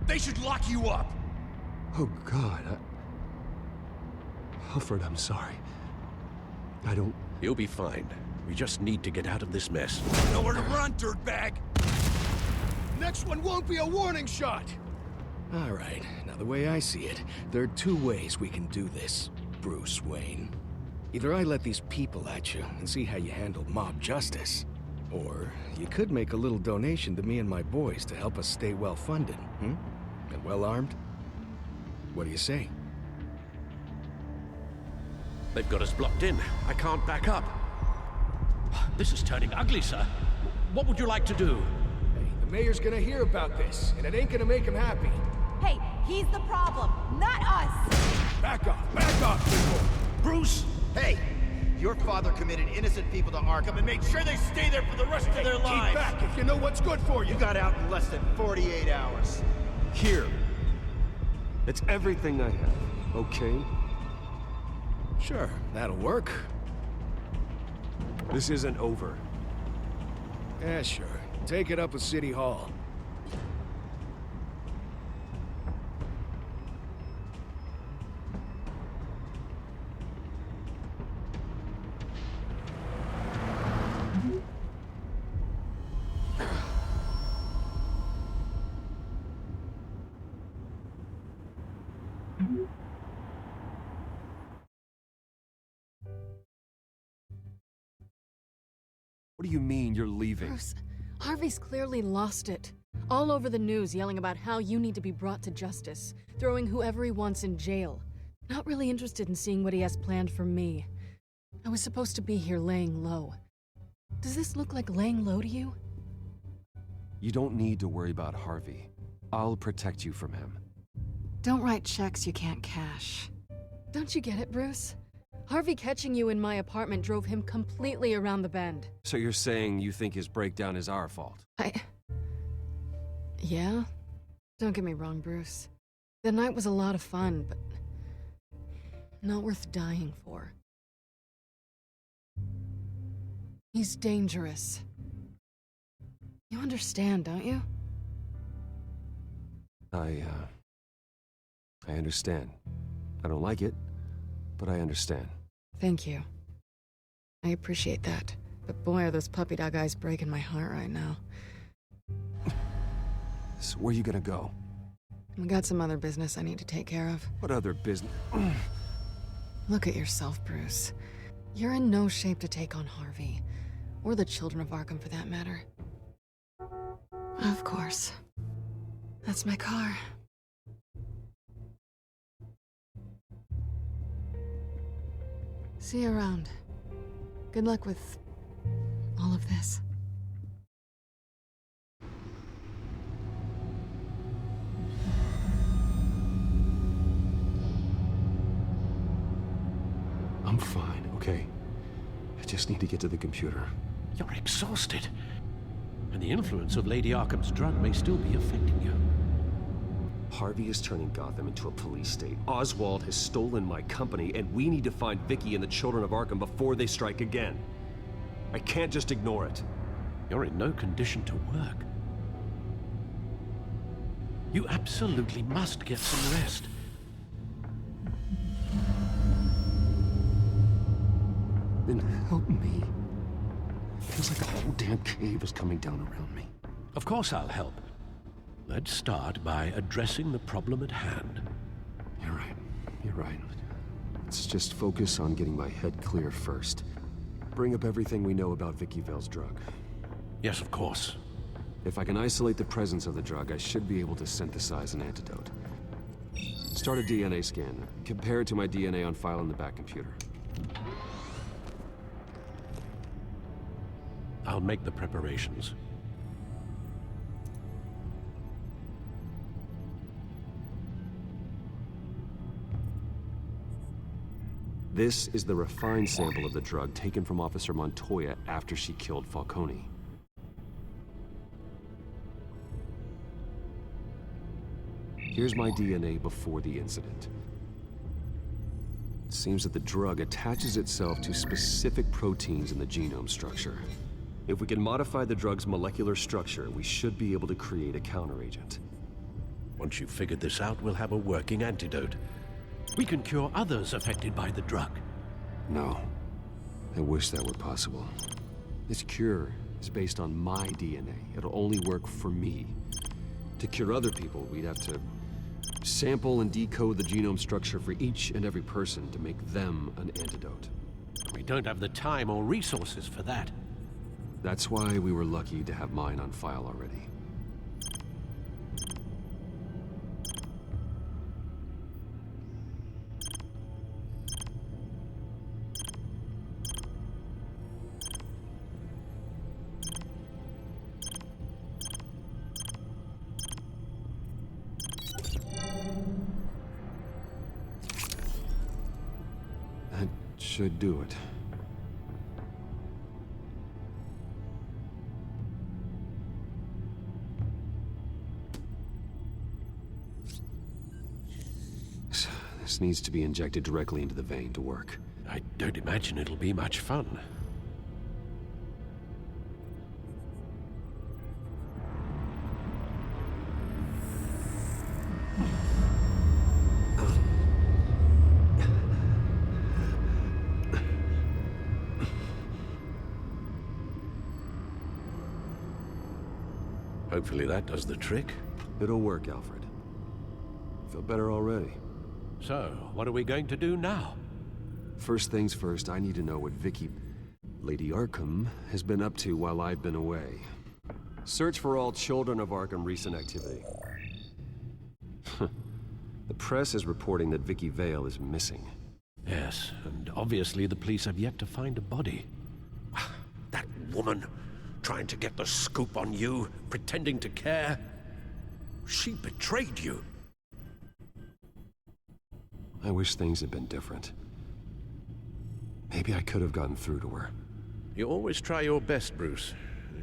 They should lock you up! Oh, God, Alfred, I'm sorry. I don't... You'll be fine. We just need to get out of this mess. Nowhere to run, dirtbag! Next one won't be a warning shot! All right, now the way I see it, there are two ways we can do this, Bruce Wayne. Either I let these people at you and see how you handle mob justice, or you could make a little donation to me and my boys to help us stay well-funded, And well-armed? What do you say? They've got us blocked in. I can't back up. This is turning ugly, sir. What would you like to do? Hey, the mayor's gonna hear about this, and it ain't gonna make him happy. Hey, he's the problem, not us! Back off, people! Bruce! Hey! Your father committed innocent people to Arkham and made sure they stay there for the rest of their lives! Keep back if you know what's good for you! You got out in less than 48 hours. Here. It's everything I have, okay? Sure, that'll work. This isn't over. Yeah, sure. Take it up with City Hall. What do you mean you're leaving? Bruce, Harvey's clearly lost it. All over the news yelling about how you need to be brought to justice, throwing whoever he wants in jail. Not really interested in seeing what he has planned for me. I was supposed to be here laying low. Does this look like laying low to you? You don't need to worry about Harvey. I'll protect you from him. Don't write checks you can't cash. Don't you get it, Bruce? Harvey catching you in my apartment drove him completely around the bend. So you're saying you think his breakdown is our fault? Yeah? Don't get me wrong, Bruce. The night was a lot of fun, but not worth dying for. He's dangerous. You understand, don't you? I understand. I don't like it, but I understand. Thank you. I appreciate that. But boy, are those puppy dog eyes breaking my heart right now. So where are you gonna go? I got some other business I need to take care of. What other business? Look at yourself, Bruce. You're in no shape to take on Harvey. Or the children of Arkham, for that matter. Of course. That's my car. See you around. Good luck with all of this. I'm fine, okay? I just need to get to the computer. You're exhausted. And the influence of Lady Arkham's drug may still be affecting you. Harvey is turning Gotham into a police state. Oswald has stolen my company, and we need to find Vicky and the children of Arkham before they strike again. I can't just ignore it. You're in no condition to work. You absolutely must get some rest. Then help me. Feels like the whole damn cave is coming down around me. Of course I'll help. Let's start by addressing the problem at hand. You're right. You're right. Let's just focus on getting my head clear first. Bring up everything we know about Vicky Vale's drug. Yes, of course. If I can isolate the presence of the drug, I should be able to synthesize an antidote. Start a DNA scan. Compare it to my DNA on file in the back computer. I'll make the preparations. This is the refined sample of the drug taken from Officer Montoya after she killed Falcone. Here's my DNA before the incident. It seems that the drug attaches itself to specific proteins in the genome structure. If we can modify the drug's molecular structure, we should be able to create a counteragent. Once you've figured this out, we'll have a working antidote. We can cure others affected by the drug. No. I wish that were possible. This cure is based on my DNA. It'll only work for me. To cure other people, we'd have to sample and decode the genome structure for each and every person to make them an antidote. We don't have the time or resources for that. That's why we were lucky to have mine on file already. That should do it. This needs to be injected directly into the vein to work. I don't imagine it'll be much fun. Hopefully that does the trick. It'll work, Alfred. Feel better already. So, what are we going to do now? First things first, I need to know what Vicky, Lady Arkham, has been up to while I've been away. Search for all children of Arkham recent activity. The press is reporting that Vicky Vale is missing. Yes, and obviously the police have yet to find a body. That woman, trying to get the scoop on you, pretending to care. She betrayed you. I wish things had been different. Maybe I could have gotten through to her. You always try your best, Bruce.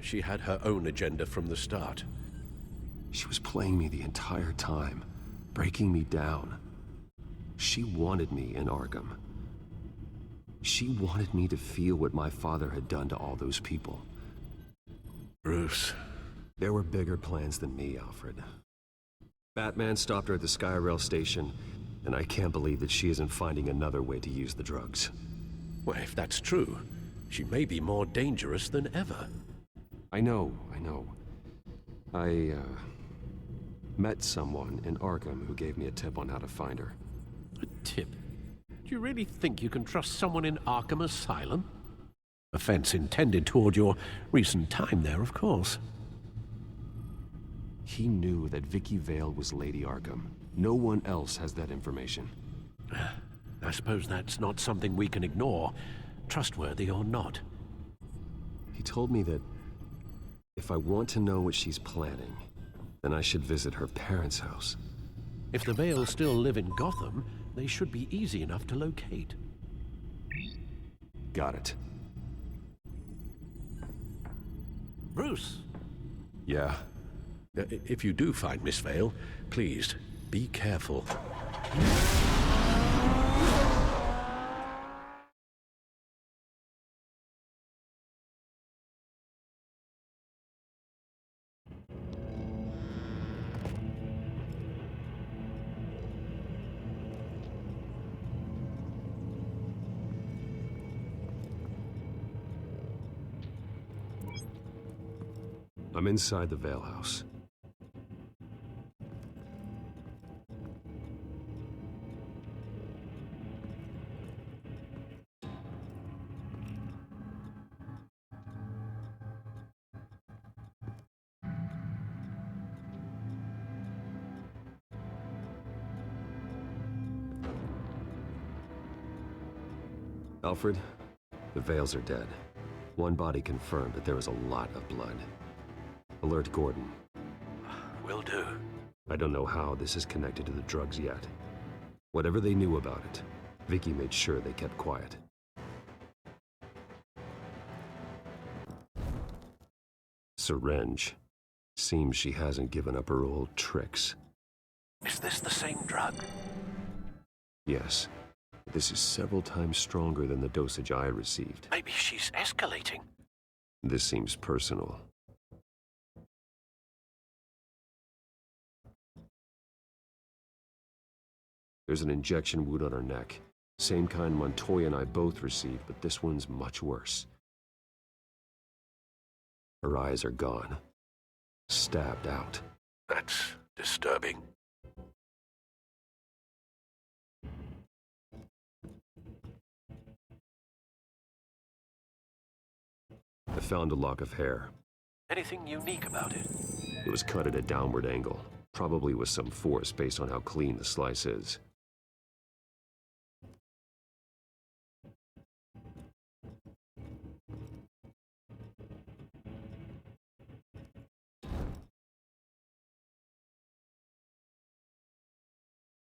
She had her own agenda from the start. She was playing me the entire time, breaking me down. She wanted me in Arkham. She wanted me to feel what my father had done to all those people. Bruce. There were bigger plans than me, Alfred. Batman stopped her at the Skyrail station, and I can't believe that she isn't finding another way to use the drugs. Well, if that's true, she may be more dangerous than ever. I know. I met someone in Arkham who gave me a tip on how to find her. A tip? Do you really think you can trust someone in Arkham Asylum? Offense intended toward your recent time there, of course. He knew that Vicky Vale was Lady Arkham. No one else has that information. I suppose that's not something we can ignore, trustworthy or not. He told me that if I want to know what she's planning, then I should visit her parents' house. If the Vales still live in Gotham, they should be easy enough to locate. Got it. Bruce! Yeah? If you do find Miss Vale, please, be careful. I'm inside the Vale house. Alfred, the Vales are dead. One body confirmed, but there was a lot of blood. Alert Gordon. Will do. I don't know how this is connected to the drugs yet. Whatever they knew about it, Vicky made sure they kept quiet. Syringe. Seems she hasn't given up her old tricks. Is this the same drug? Yes. This is several times stronger than the dosage I received. Maybe she's escalating. This seems personal. There's an injection wound on her neck. Same kind Montoya and I both received, but this one's much worse. Her eyes are gone. Stabbed out. That's disturbing. I found a lock of hair. Anything unique about it? It was cut at a downward angle, probably with some force based on how clean the slice is.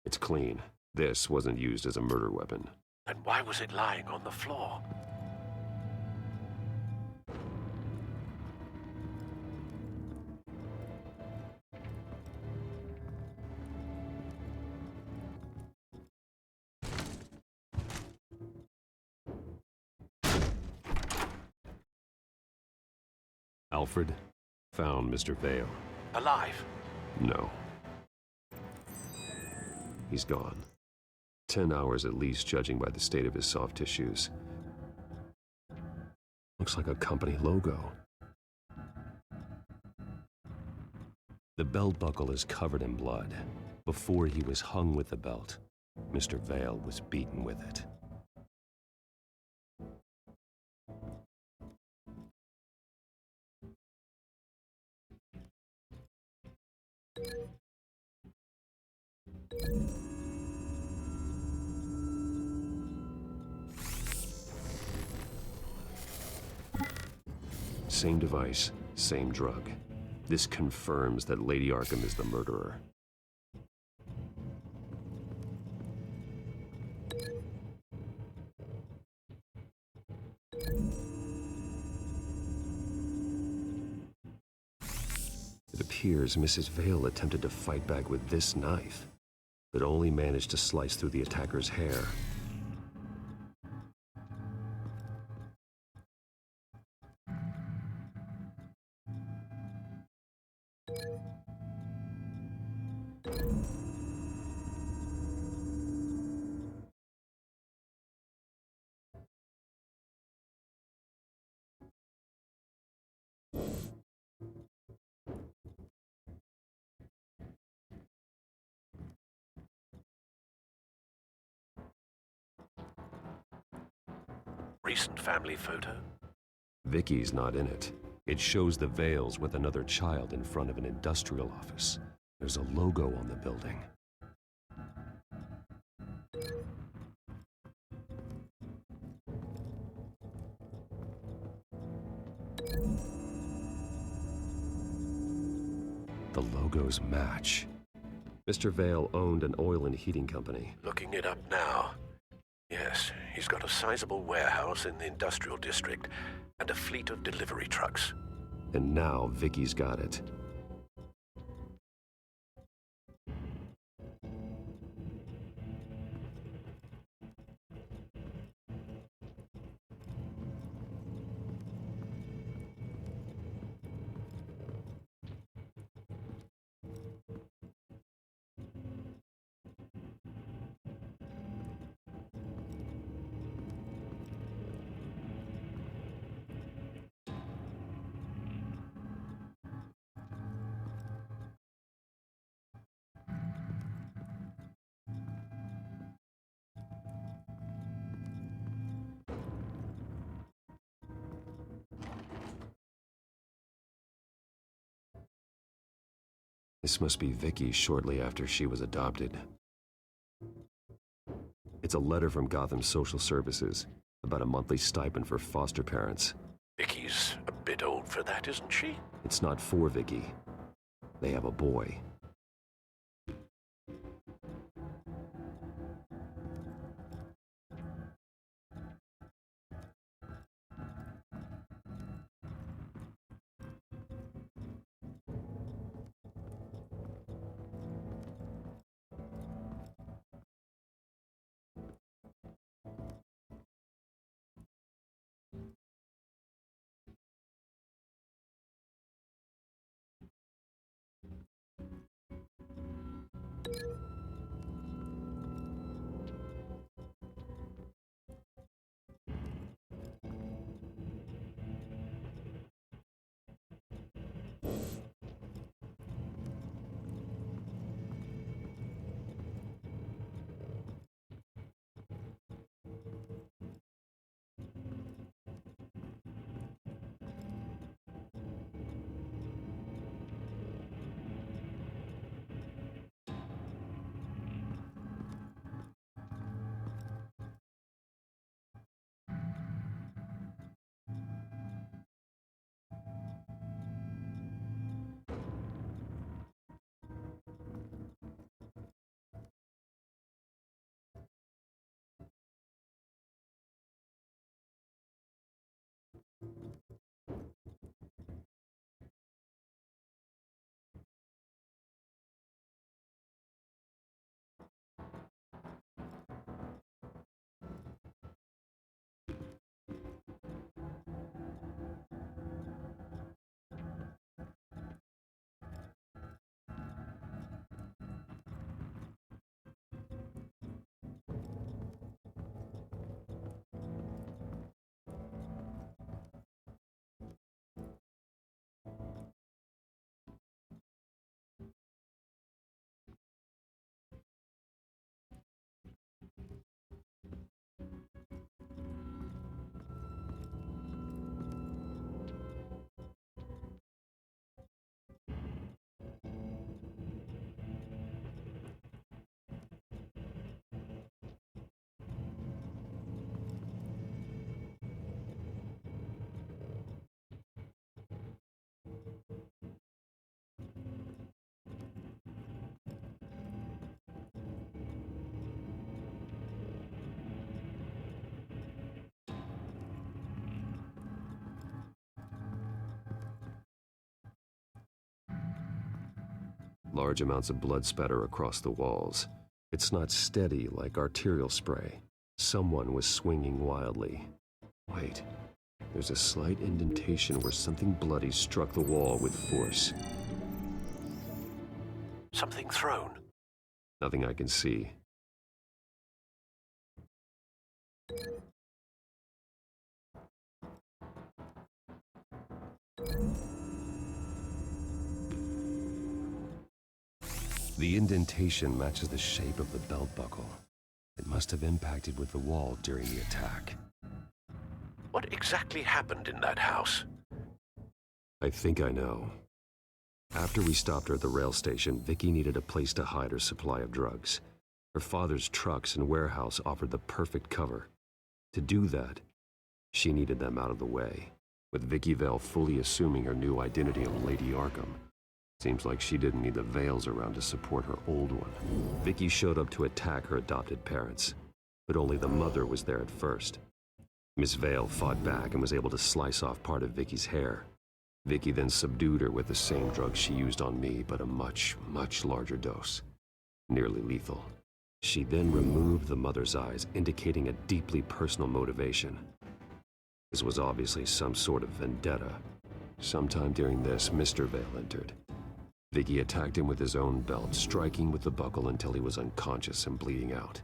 It's clean. This wasn't used as a murder weapon. Then why was it lying on the floor? Alfred found Mr. Vale. Alive? No. He's gone. 10 hours at least, judging by the state of his soft tissues. Looks like a company logo. The belt buckle is covered in blood. Before he was hung with the belt, Mr. Vale was beaten with it. Same device, same drug. This confirms that Lady Arkham is the murderer. It appears Mrs. Vale attempted to fight back with this knife, but only managed to slice through the attacker's hair. Recent family photo? Vicky's not in it. It shows the Vales with another child in front of an industrial office. There's a logo on the building. The logos match. Mr. Vale owned an oil and heating company. Looking it up now. Yes, he's got a sizable warehouse in the industrial district and a fleet of delivery trucks. And now Vicky's got it. This must be Vicky shortly after she was adopted. It's a letter from Gotham Social Services about a monthly stipend for foster parents. Vicky's a bit old for that, isn't she? It's not for Vicky. They have a boy. Large amounts of blood spatter across the walls. It's not steady like arterial spray. Someone was swinging wildly. Wait, there's a slight indentation where something bloody struck the wall with force. Something thrown. Nothing I can see. The indentation matches the shape of the belt buckle. It must have impacted with the wall during the attack. What exactly happened in that house? I think I know. After we stopped her at the rail station, Vicky needed a place to hide her supply of drugs. Her father's trucks and warehouse offered the perfect cover. To do that, she needed them out of the way, with Vicky Vale fully assuming her new identity of Lady Arkham. Seems like she didn't need the Vales around to support her old one. Vicky showed up to attack her adopted parents, but only the mother was there at first. Miss Vale fought back and was able to slice off part of Vicky's hair. Vicky then subdued her with the same drug she used on me, but a much, much larger dose. Nearly lethal. She then removed the mother's eyes, indicating a deeply personal motivation. This was obviously some sort of vendetta. Sometime during this, Mr. Vale entered. Vicky attacked him with his own belt, striking with the buckle until he was unconscious and bleeding out.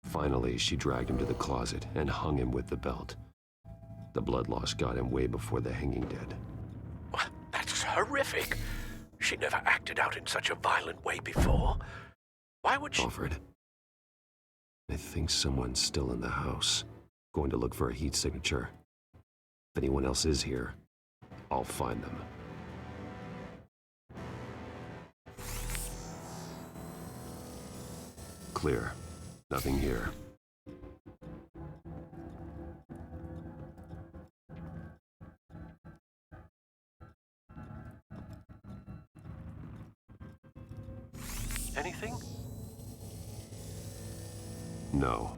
Finally, she dragged him to the closet and hung him with the belt. The blood loss got him way before the hanging did. That's horrific. She never acted out in such a violent way before. Why would she... Alfred, I think someone's still in the house. Going to look for a heat signature. If anyone else is here, I'll find them. Clear. Nothing here. Anything? No.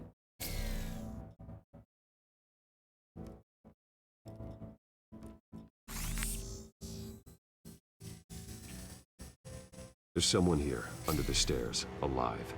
There's someone here, under the stairs, alive.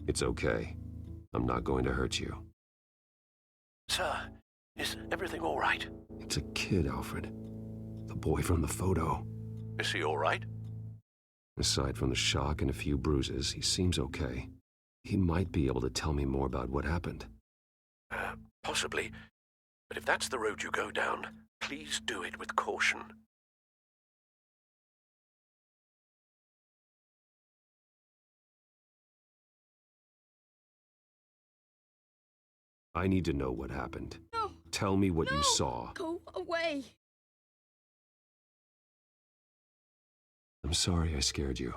It's okay. I'm not going to hurt you. Sir, is everything all right? It's a kid, Alfred. The boy from the photo. Is he all right? Aside from the shock and a few bruises, he seems okay. He might be able to tell me more about what happened. Possibly. But if that's the road you go down, please do it with caution. I need to know what happened. No. Tell me what you saw. Go away. I'm sorry I scared you.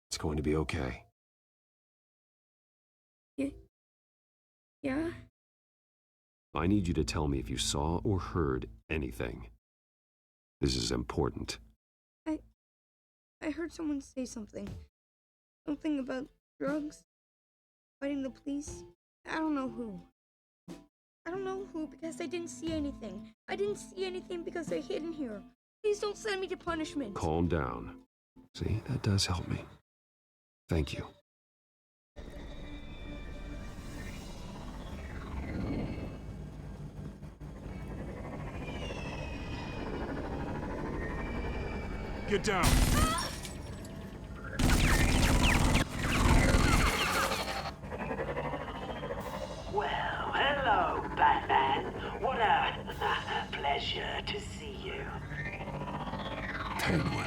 It's going to be okay. Yeah? I need you to tell me if you saw or heard anything. This is important. I heard someone say something. Something about drugs. Fighting the police. I don't know who. I don't know who because I didn't see anything. I didn't see anything because they're hidden here. Please don't send me to punishment. Calm down. See, that does help me. Thank you. Get down. Well, hello, Batman. What a pleasure to see you. Penguin.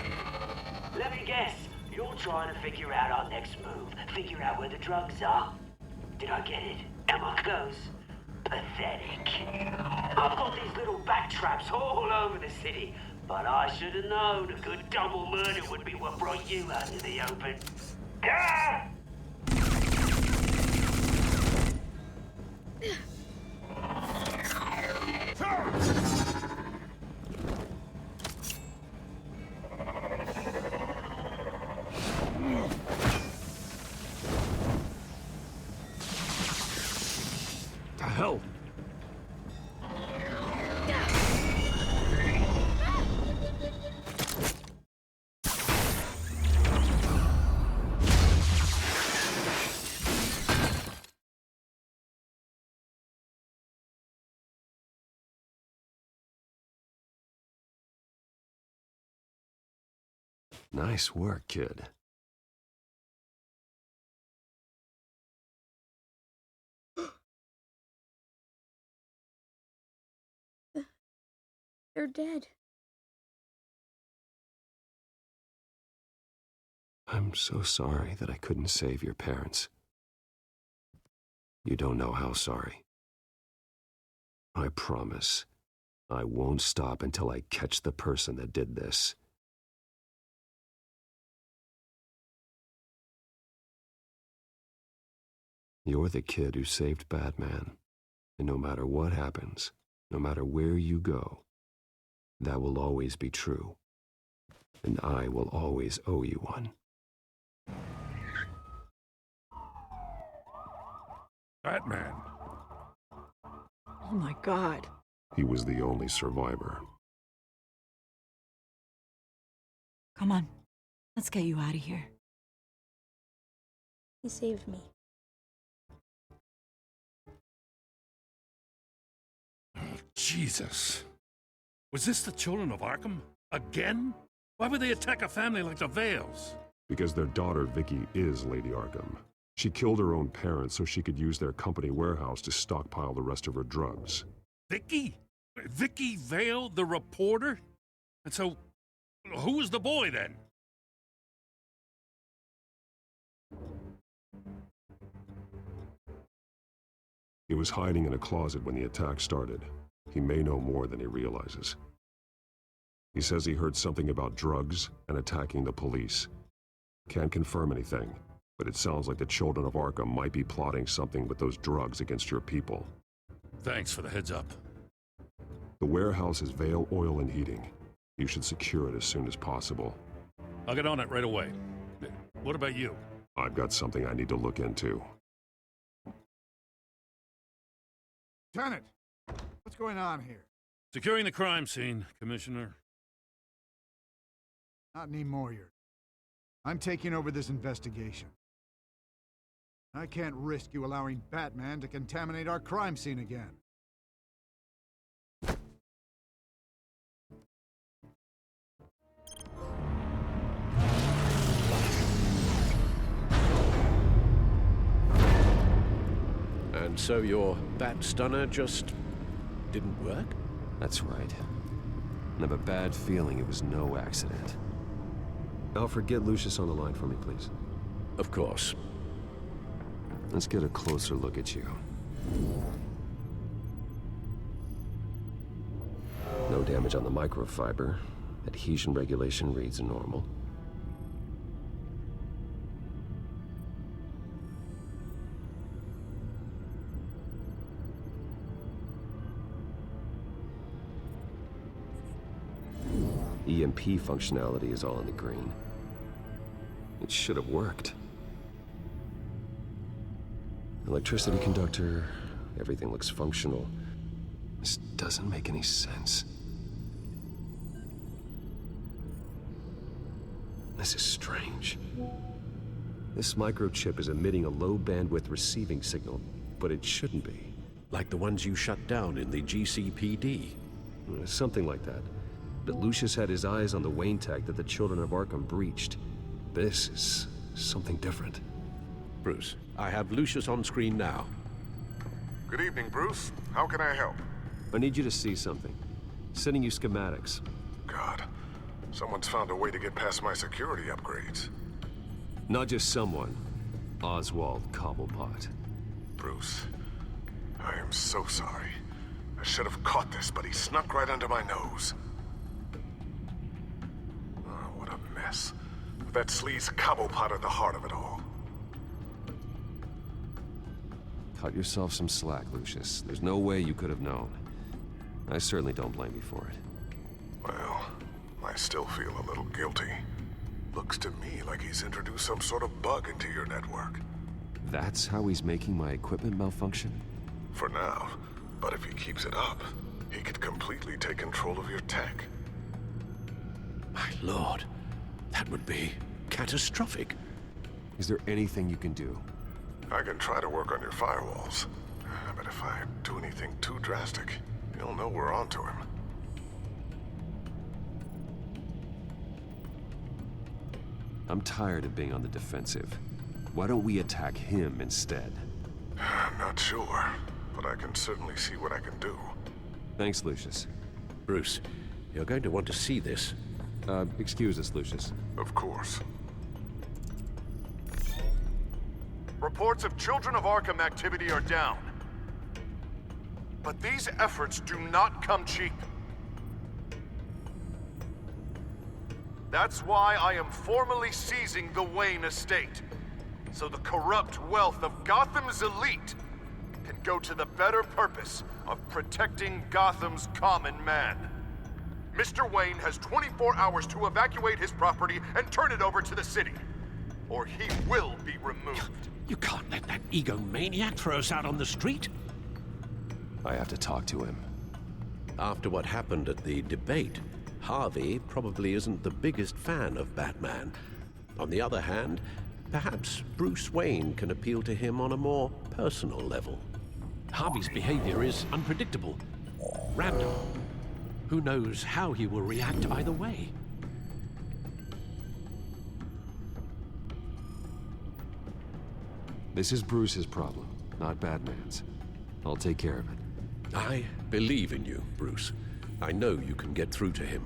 Let me guess. You're trying to figure out our next move. Figure out where the drugs are. Did I get it? Am I close? Pathetic. I've got these little bat traps all over the city. But I should have known a good double murder would be what brought you out to the open. Ah! The hell? Nice work, kid. They're dead. I'm so sorry that I couldn't save your parents. You don't know how sorry. I promise, I won't stop until I catch the person that did this. You're the kid who saved Batman, and no matter what happens, no matter where you go, that will always be true, and I will always owe you one. Batman. Oh my God. He was the only survivor. Come on. Let's get you out of here. He saved me. Jesus. Was this the children of Arkham? Again? Why would they attack a family like the Vales? Because their daughter, Vicky, is Lady Arkham. She killed her own parents so she could use their company warehouse to stockpile the rest of her drugs. Vicky? Vicky Vale, the reporter? And so, who was the boy then? He was hiding in a closet when the attack started. He may know more than he realizes. He says he heard something about drugs and attacking the police. Can't confirm anything, but it sounds like the children of Arkham might be plotting something with those drugs against your people. Thanks for the heads up. The warehouse is Vale Oil and Heating. You should secure it as soon as possible. I'll get on it right away. What about you? I've got something I need to look into. Lieutenant, what's going on here? Securing the crime scene, Commissioner. Not anymore, I'm taking over this investigation. I can't risk you allowing Batman to contaminate our crime scene again. And so your bat stunner just didn't work? That's right. I have a bad feeling it was no accident. Alfred, get Lucius on the line for me, please. Of course. Let's get a closer look at you. No damage on the microfiber. Adhesion regulation reads normal. EMP functionality is all in the green. It should have worked. Electricity conductor, everything looks functional. This doesn't make any sense. This is strange. This microchip is emitting a low bandwidth receiving signal, but it shouldn't be. Like the ones you shut down in the GCPD. Something like that. But Lucius had his eyes on the Wayne tag that the children of Arkham breached. This is something different. Bruce, I have Lucius on screen now. Good evening, Bruce. How can I help? I need you to see something. Sending you schematics. God, someone's found a way to get past my security upgrades. Not just someone. Oswald Cobblepot. Bruce, I am so sorry. I should have caught this, but he snuck right under my nose. Oh, what a mess. That sleaze Cobblepot at the heart of it all. Cut yourself some slack, Lucius. There's no way you could have known. I certainly don't blame you for it. Well, I still feel a little guilty. Looks to me like he's introduced some sort of bug into your network. That's how he's making my equipment malfunction? For now. But if he keeps it up, he could completely take control of your tech. My lord, that would be catastrophic. Is there anything you can do? I can try to work on your firewalls. But if I do anything too drastic, he'll know we're onto him. I'm tired of being on the defensive. Why don't we attack him instead? Not sure, but I can certainly see what I can do. Thanks, Lucius. Bruce, you're going to want to see this. Excuse us, Lucius. Of course. Reports of Children of Arkham activity are down. But these efforts do not come cheap. That's why I am formally seizing the Wayne estate, so the corrupt wealth of Gotham's elite can go to the better purpose of protecting Gotham's common man. Mr. Wayne has 24 hours to evacuate his property and turn it over to the city, or he will be removed. You can't let that egomaniac throw us out on the street. I have to talk to him. After what happened at the debate, Harvey probably isn't the biggest fan of Batman. On the other hand, perhaps Bruce Wayne can appeal to him on a more personal level. Harvey's behavior is unpredictable, random. Who knows how he will react either way? This is Bruce's problem, not Batman's. I'll take care of it. I believe in you, Bruce. I know you can get through to him.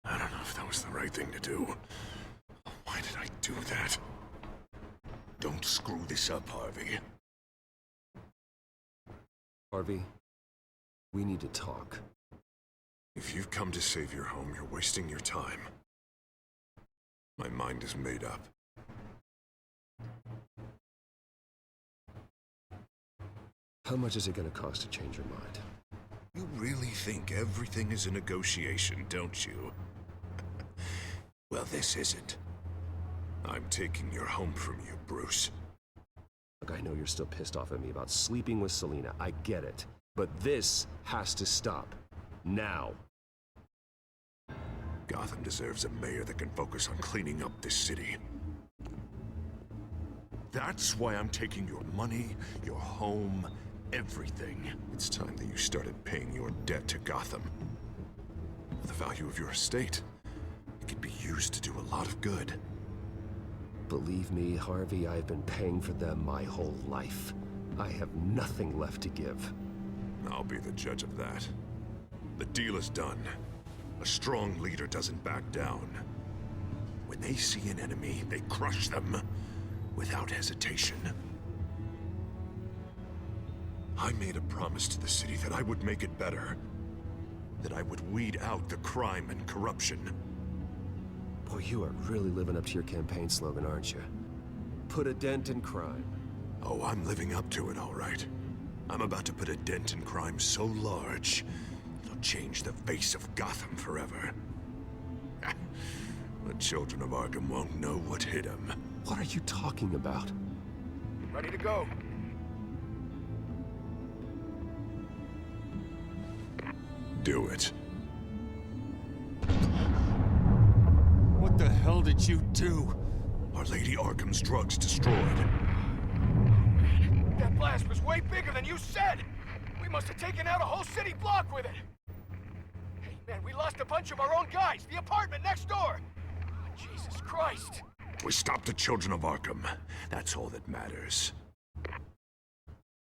I don't know if that was the right thing to do. Why did I do that? Don't screw this up, Harvey. Harvey, we need to talk. If you've come to save your home, you're wasting your time. My mind is made up. How much is it going to cost to change your mind? You really think everything is a negotiation, don't you? Well, this isn't. I'm taking your home from you, Bruce. Look, I know you're still pissed off at me about sleeping with Selina. I get it. But this has to stop. Now. Gotham deserves a mayor that can focus on cleaning up this city. That's why I'm taking your money, your home, everything. It's time that you started paying your debt to Gotham. The value of your estate, it could be used to do a lot of good. Believe me, Harvey, I've been paying for them my whole life. I have nothing left to give. I'll be the judge of that. The deal is done. A strong leader doesn't back down. When they see an enemy, they crush them without hesitation. I made a promise to the city that I would make it better. That I would weed out the crime and corruption. Boy, you are really living up to your campaign slogan, aren't you? Put a dent in crime. Oh, I'm living up to it, all right. I'm about to put a dent in crime so large, it'll change the face of Gotham forever. The children of Arkham won't know what hit them. What are you talking about? Ready to go. Do it. What the hell did you do? Our Lady Arkham's drugs destroyed. That blast was way bigger than you said! We must have taken out a whole city block with it! Hey, man, we lost a bunch of our own guys! The apartment next door! Oh, Jesus Christ! We stopped the children of Arkham. That's all that matters.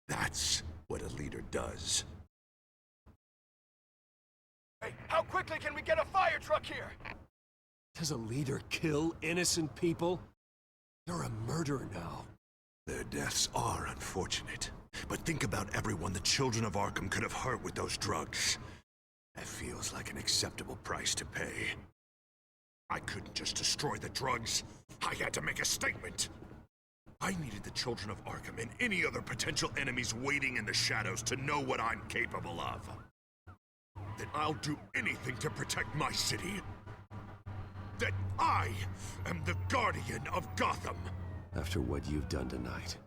That's what a leader does. Hey, how quickly can we get a fire truck here? Does a leader kill innocent people? You're a murderer now. Their deaths are unfortunate. But think about everyone the children of Arkham could have hurt with those drugs. That feels like an acceptable price to pay. I couldn't just destroy the drugs. I had to make a statement. I needed the children of Arkham and any other potential enemies waiting in the shadows to know what I'm capable of. That I'll do anything to protect my city. that I am the guardian of Gotham. After what you've done tonight,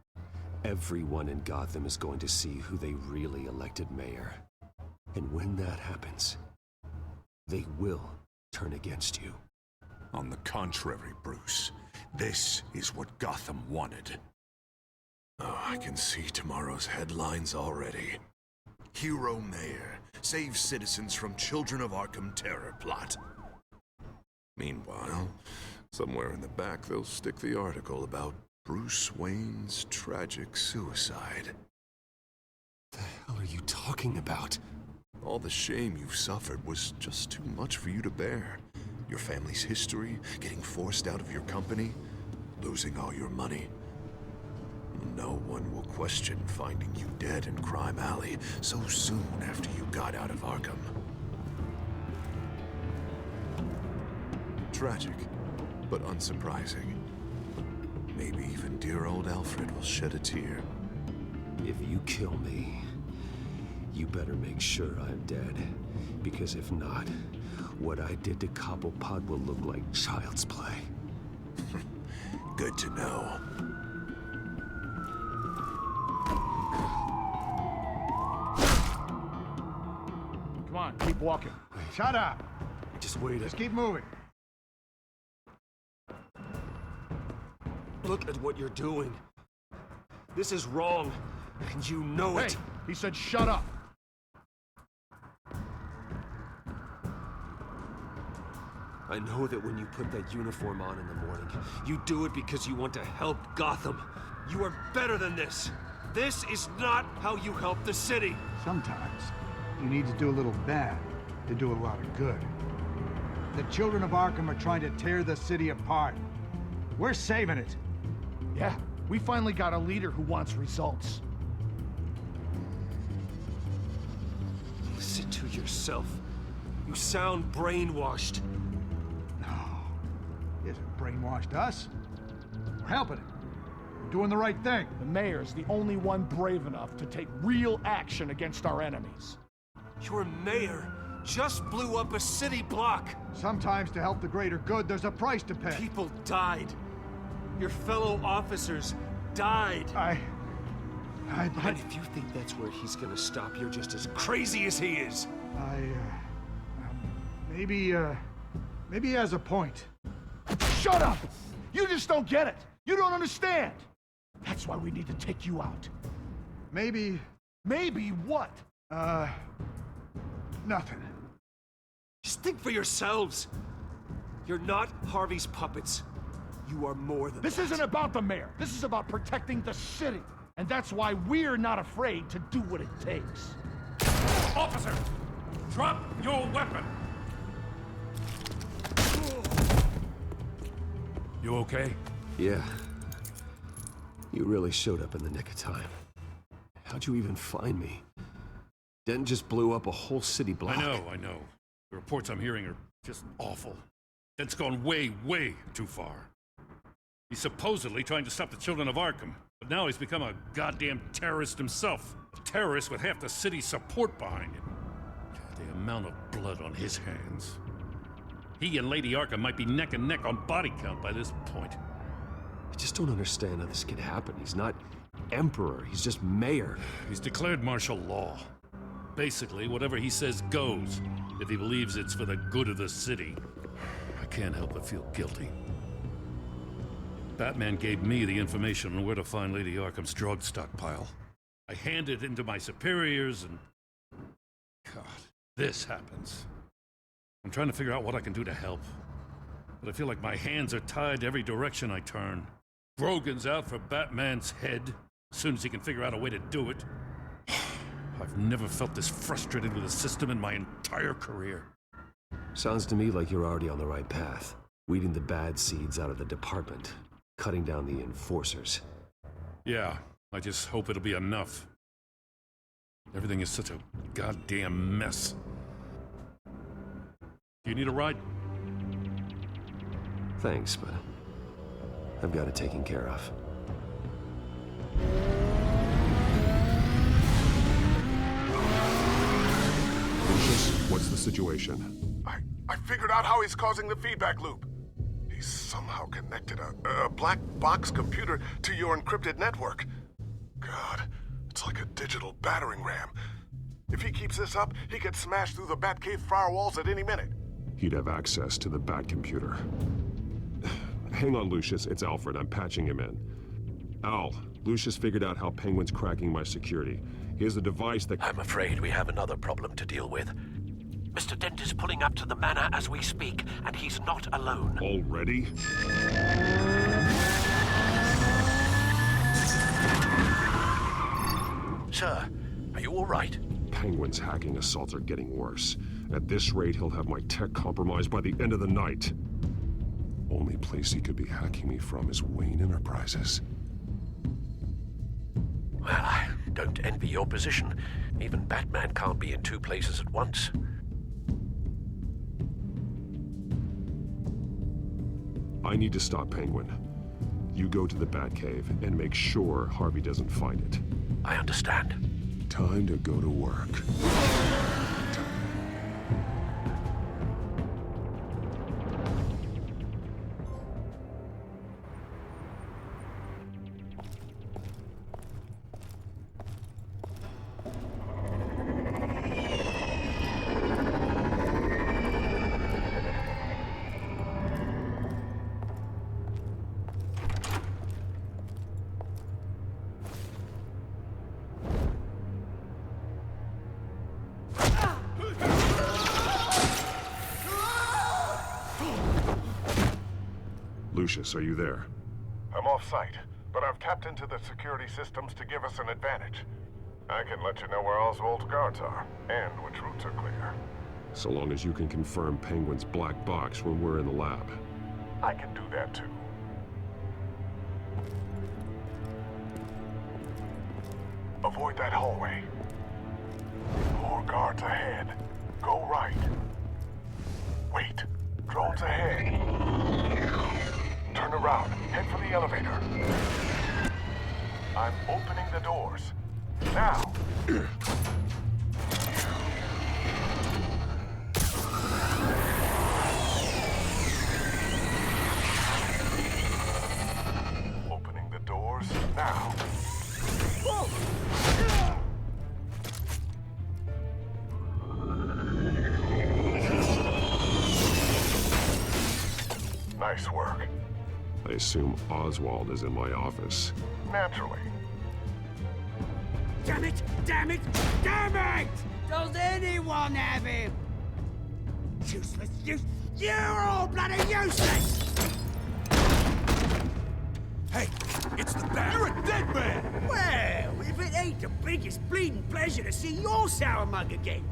everyone in Gotham is going to see who they really elected mayor. And when that happens, they will turn against you. On the contrary, Bruce. This is what Gotham wanted. Oh, I can see tomorrow's headlines already. Hero Mayor saves citizens from Children of Arkham terror plot. Meanwhile, somewhere in the back they'll stick the article about Bruce Wayne's tragic suicide. The hell are you talking about? All the shame you've suffered was just too much for you to bear. Your family's history, getting forced out of your company, losing all your money. No one will question finding you dead in Crime Alley so soon after you got out of Arkham. Tragic, but unsurprising. Maybe even dear old Alfred will shed a tear. If you kill me, you better make sure I'm dead. Because if not, what I did to Cobblepot will look like child's play. Good to know. Come on, keep walking. Shut up. Just wait. Just keep moving. Look at what you're doing. This is wrong, and you know it. Hey, he said shut up. I know that when you put that uniform on in the morning, you do it because you want to help Gotham. You are better than this. This is not how you help the city. Sometimes you need to do a little bad to do a lot of good. The children of Arkham are trying to tear the city apart. We're saving it. Yeah, we finally got a leader who wants results. Listen to yourself. You sound brainwashed. He hasn't brainwashed us. We're helping him. We're doing the right thing. The mayor's the only one brave enough to take real action against our enemies. Your mayor just blew up a city block. Sometimes to help the greater good, there's a price to pay. People died. Your fellow officers died. And if you think that's where he's gonna stop, you're just as crazy as he is. Maybe he has a point. Shut up! You just don't get it. You don't understand. That's why we need to take you out. Maybe what? Nothing. Just think for yourselves. You're not Harvey's puppets. You are more than This that. isn't about the mayor. This is about protecting the city. And that's why we're not afraid to do what it takes. Officer, drop your weapon. You okay? Yeah. You really showed up in the nick of time. How'd you even find me? Dent just blew up a whole city block. I know. The reports I'm hearing are just awful. Dent's gone way, way too far. He's supposedly trying to stop the children of Arkham, but now he's become a goddamn terrorist himself. A terrorist with half the city's support behind him. The amount of blood on his hands. He and Lady Arkham might be neck and neck on body count by this point. I just don't understand how this could happen. He's not emperor, he's just mayor. He's declared martial law. Basically, whatever he says goes, if he believes it's for the good of the city. I can't help but feel guilty. Batman gave me the information on where to find Lady Arkham's drug stockpile. I handed it in to my superiors and... God, this happens. I'm trying to figure out what I can do to help. But I feel like my hands are tied every direction I turn. Grogan's out for Batman's head, as soon as he can figure out a way to do it. I've never felt this frustrated with the system in my entire career. Sounds to me like you're already on the right path. Weeding the bad seeds out of the department. Cutting down the enforcers. Yeah, I just hope it'll be enough. Everything is such a goddamn mess. Do you need a ride? Thanks, but I've got it taken care of. What's the situation? I figured out how he's causing the feedback loop. He's somehow connected a black box computer to your encrypted network. God, it's like a digital battering ram. If he keeps this up, he could smash through the Batcave firewalls at any minute. He'd have access to the Bat computer. Hang on, Lucius. It's Alfred. I'm patching him in. Al, Lucius figured out how Penguin's cracking my security. He has a device that... I'm afraid we have another problem to deal with. Mr. Dent is pulling up to the manor as we speak, and he's not alone. Already? Sir, are you all right? Penguin's hacking assaults are getting worse. At this rate, he'll have my tech compromised by the end of the night. Only place he could be hacking me from is Wayne Enterprises. Well, I don't envy your position. Even Batman can't be in two places at once. I need to stop Penguin. You go to the Batcave and make sure Harvey doesn't find it. I understand. Time to go to work. Lucius, are you there? I'm off-site, but I've tapped into the security systems to give us an advantage. I can let you know where Oswald's guards are, and which routes are clear. So long as you can confirm Penguin's black box when we're in the lab. I can do that too. Avoid that hallway. More guards ahead. Go right. Wait. Drones ahead. Turn around. Head for the elevator. I'm opening the doors. Now. Opening the doors now. Nice work. I assume Oswald is in my office. Naturally. Damn it! Damn it! Damn it! Does anyone have him? Useless, you're all bloody useless! Hey, it's the Bat. You're a dead man! Well, if it ain't the biggest bleeding pleasure to see your sour mug again.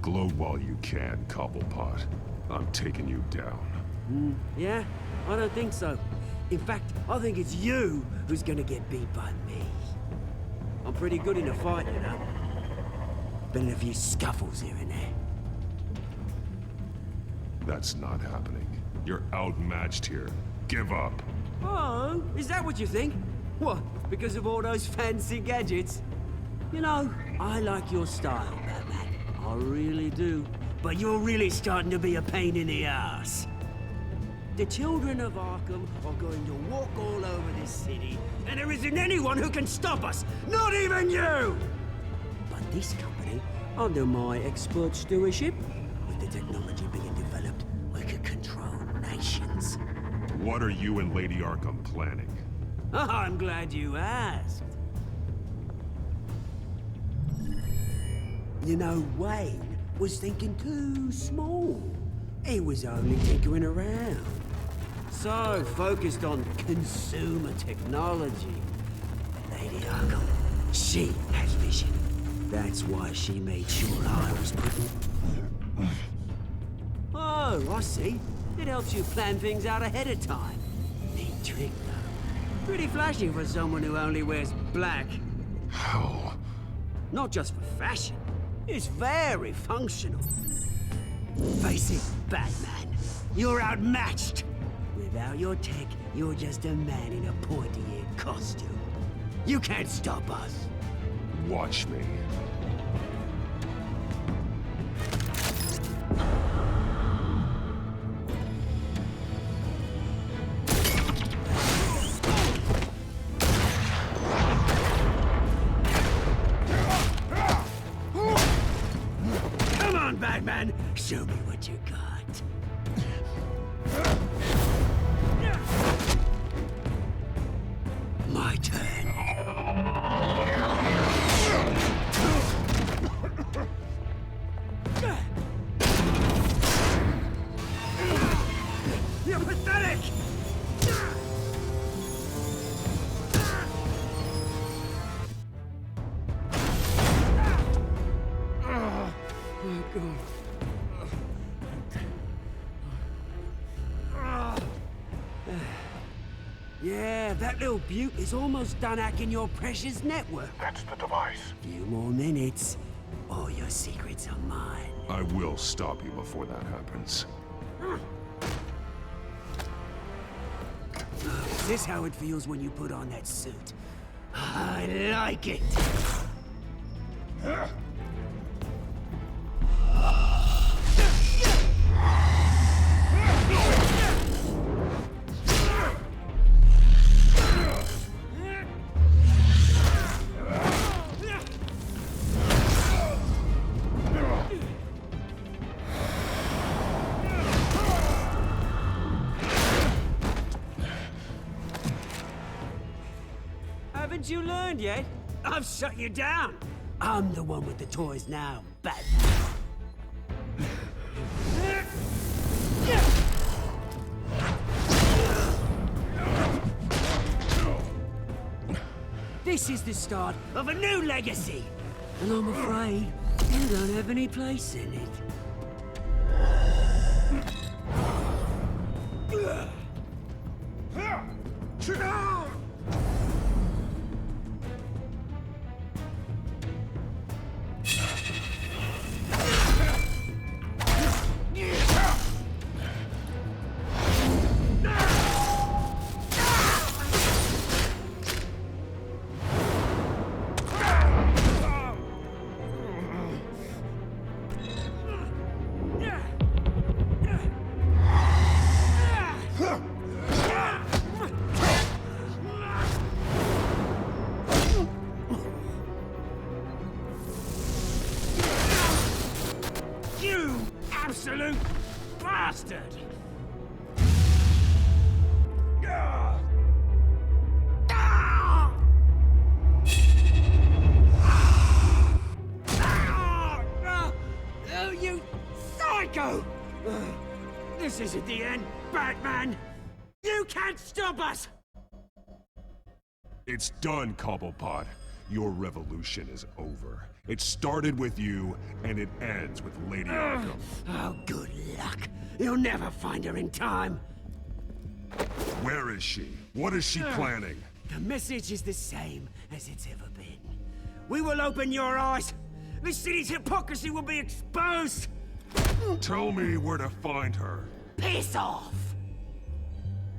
Gloat while you can, Cobblepot. I'm taking you down. Yeah? I don't think so. In fact, I think it's you who's gonna get beat by me. I'm pretty good in a fight, you know. Been in a few scuffles here and there. That's not happening. You're outmatched here. Give up. Oh, is that what you think? What, because of all those fancy gadgets? You know, I like your style, Batman. I really do. But you're really starting to be a pain in the ass. The children of Arkham are going to walk all over this city, and there isn't anyone who can stop us, not even you! But this company, under my expert stewardship, with the technology being developed, we could control nations. What are you and Lady Arkham planning? I'm glad you asked. You know, Wayne was thinking too small. He was only tinkering around. So focused on consumer technology. Lady Arkham, she has vision. That's why she made sure I was putting... Oh, I see. It helps you plan things out ahead of time. Neat trick, though. Pretty flashy for someone who only wears black. How? Not just for fashion. It's very functional. Face it, Batman. You're outmatched. Without your tech, you're just a man in a pointy-eared costume. You can't stop us. Watch me. Show me what you got. My turn. You're pathetic! Oh my God. Yeah, that little beaut is almost done hacking your precious network. That's the device. Few more minutes. All your secrets are mine. I will stop you before that happens. Is this how it feels when you put on that suit? I like it. Haven't you learned yet? I've shut you down. I'm the one with the toys now, Batman. This is the start of a new legacy, and I'm afraid you don't have any place in it. You absolute bastard! Oh, you psycho! This isn't the end, Batman! You can't stop us! It's done, Cobblepot. Your revolution is over. It started with you, and it ends with Lady Arkham. Oh, good luck. You'll never find her in time. Where is she? What is she planning? The message is the same as it's ever been. We will open your eyes. The city's hypocrisy will be exposed. Tell me where to find her. Piss off!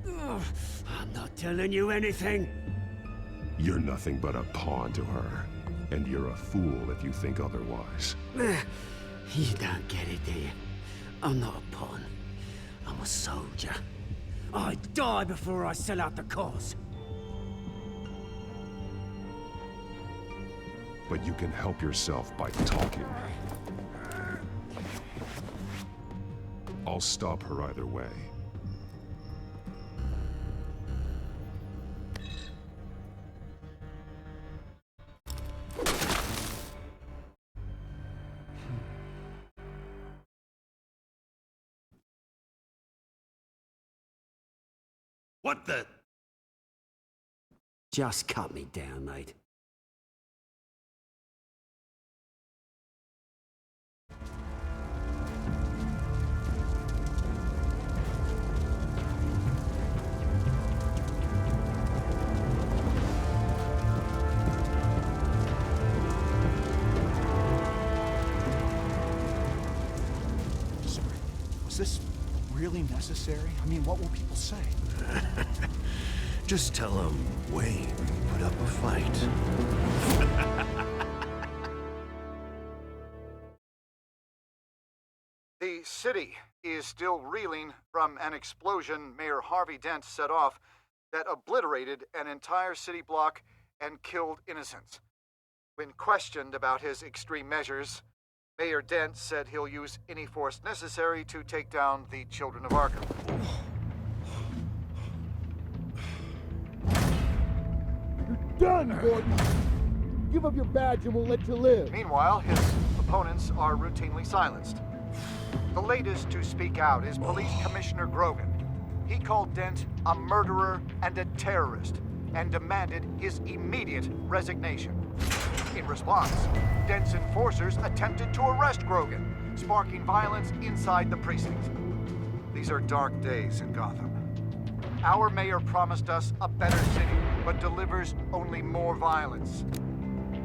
Ugh, I'm not telling you anything. You're nothing but a pawn to her. And you're a fool if you think otherwise. You don't get it, do you? I'm not a pawn. I'm a soldier. I die before I sell out the cause. But you can help yourself by talking. I'll stop her either way. What the? Just cut me down, mate. Was this really necessary? I mean, what will people say? Just tell him Wayne put up a fight. The city is still reeling from an explosion Mayor Harvey Dent set off that obliterated an entire city block and killed innocents. When questioned about his extreme measures, Mayor Dent said he'll use any force necessary to take down the children of Arkham. Done, Gordon! Give up your badge and we'll let you live. Meanwhile, his opponents are routinely silenced. The latest to speak out is Police Commissioner Grogan. He called Dent a murderer and a terrorist and demanded his immediate resignation. In response, Dent's enforcers attempted to arrest Grogan, sparking violence inside the precinct. These are dark days in Gotham. Our mayor promised us a better city, but delivers only more violence.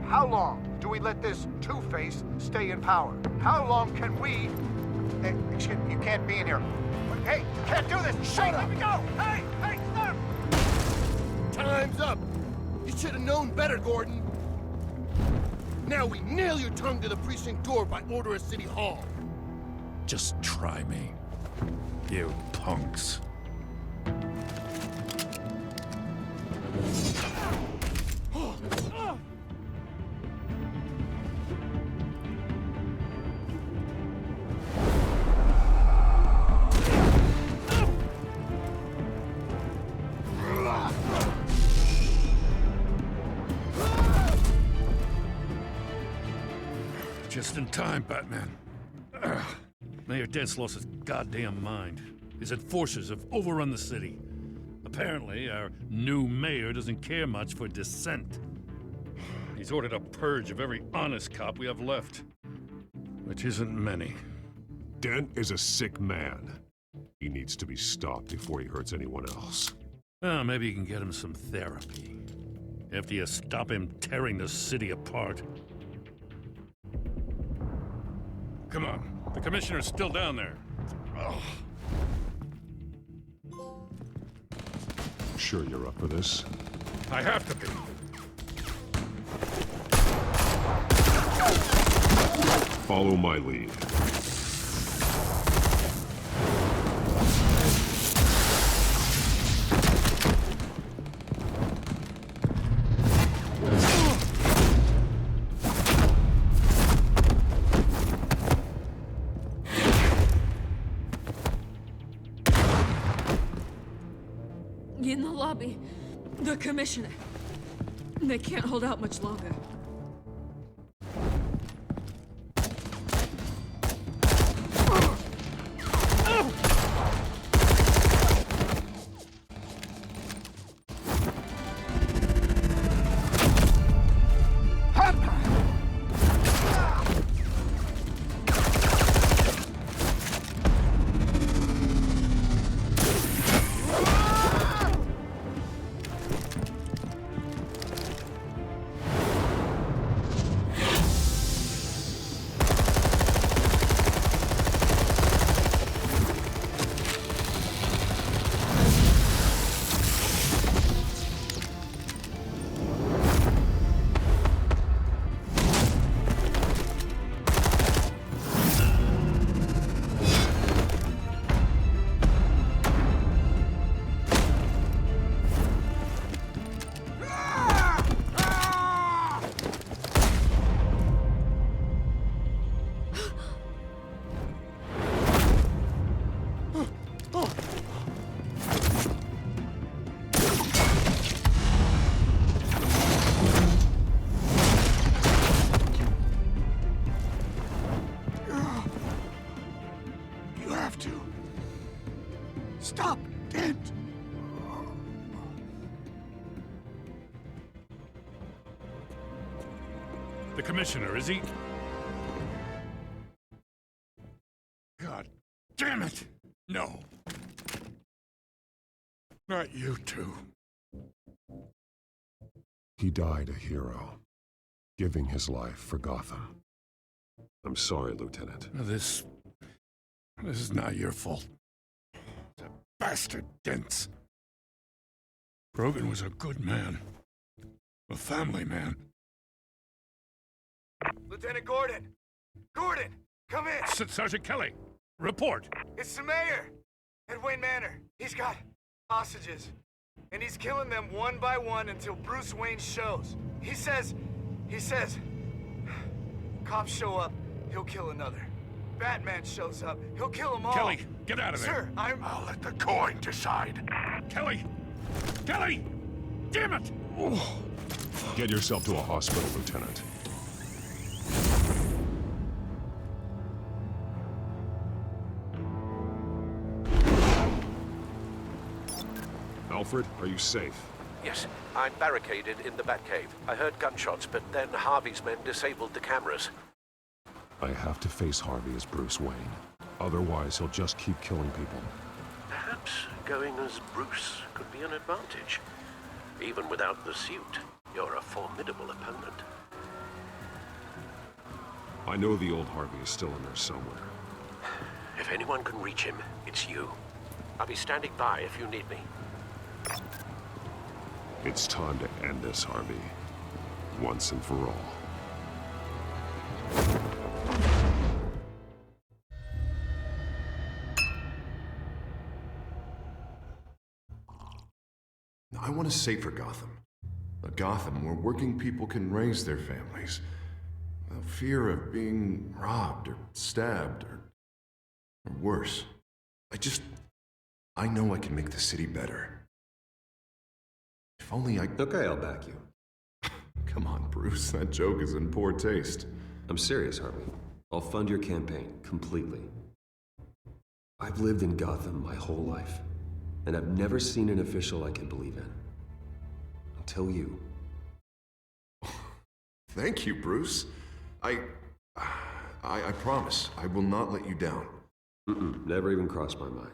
How long do we let this two-face stay in power? How long can we... Hey, excuse me, you can't be in here. Hey, you can't do this! Shut up! Let me go! Hey, hey, stop! Time's up! You should have known better, Gordon. Now we nail your tongue to the precinct door by order of City Hall. Just try me, you punks. Just in time, Batman. Mayor Dent's lost his goddamn mind. His enforcers have overrun the city. Apparently, our new mayor doesn't care much for dissent. He's ordered a purge of every honest cop we have left, which isn't many. Dent is a sick man. He needs to be stopped before he hurts anyone else. Well, maybe you can get him some therapy. After you stop him tearing the city apart. Come on, the commissioner's still down there. Oh. Sure you're up for this? I have to be. Follow my lead. In the lobby, the commissioner. They can't hold out much longer. Stop, Dent! The commissioner, is he? God damn it! No. Not you two. He died a hero, giving his life for Gotham. I'm sorry, Lieutenant. This is not your fault. The bastard Dents. Grogan was a good man. A family man. Lieutenant Gordon! Gordon! Come in! Sergeant Kelly, report! It's the mayor! At Wayne Manor. He's got hostages. And he's killing them one by one until Bruce Wayne shows. He says... Cops show up, he'll kill another. Batman shows up, he'll kill them all. Kelly, get out of there. Sir, I'll let the coin decide. Kelly! Kelly! Damn it! Get yourself to a hospital, Lieutenant. Alfred, are you safe? Yes, I'm barricaded in the Batcave. I heard gunshots, but then Harvey's men disabled the cameras. I have to face Harvey as Bruce Wayne. Otherwise, he'll just keep killing people. Perhaps going as Bruce could be an advantage. Even without the suit, you're a formidable opponent. I know the old Harvey is still in there somewhere. If anyone can reach him, it's you. I'll be standing by if you need me. It's time to end this, Harvey. Once and for all. I want a safer Gotham. A Gotham where working people can raise their families. Without fear of being robbed or stabbed or worse. I know I can make the city better. If only I... Okay, I'll back you. Come on, Bruce. That joke is in poor taste. I'm serious, Harvey. I'll fund your campaign, completely. I've lived in Gotham my whole life, and I've never seen an official I can believe in. Until you. Thank you, Bruce. I promise, I will not let you down. Never even crossed my mind.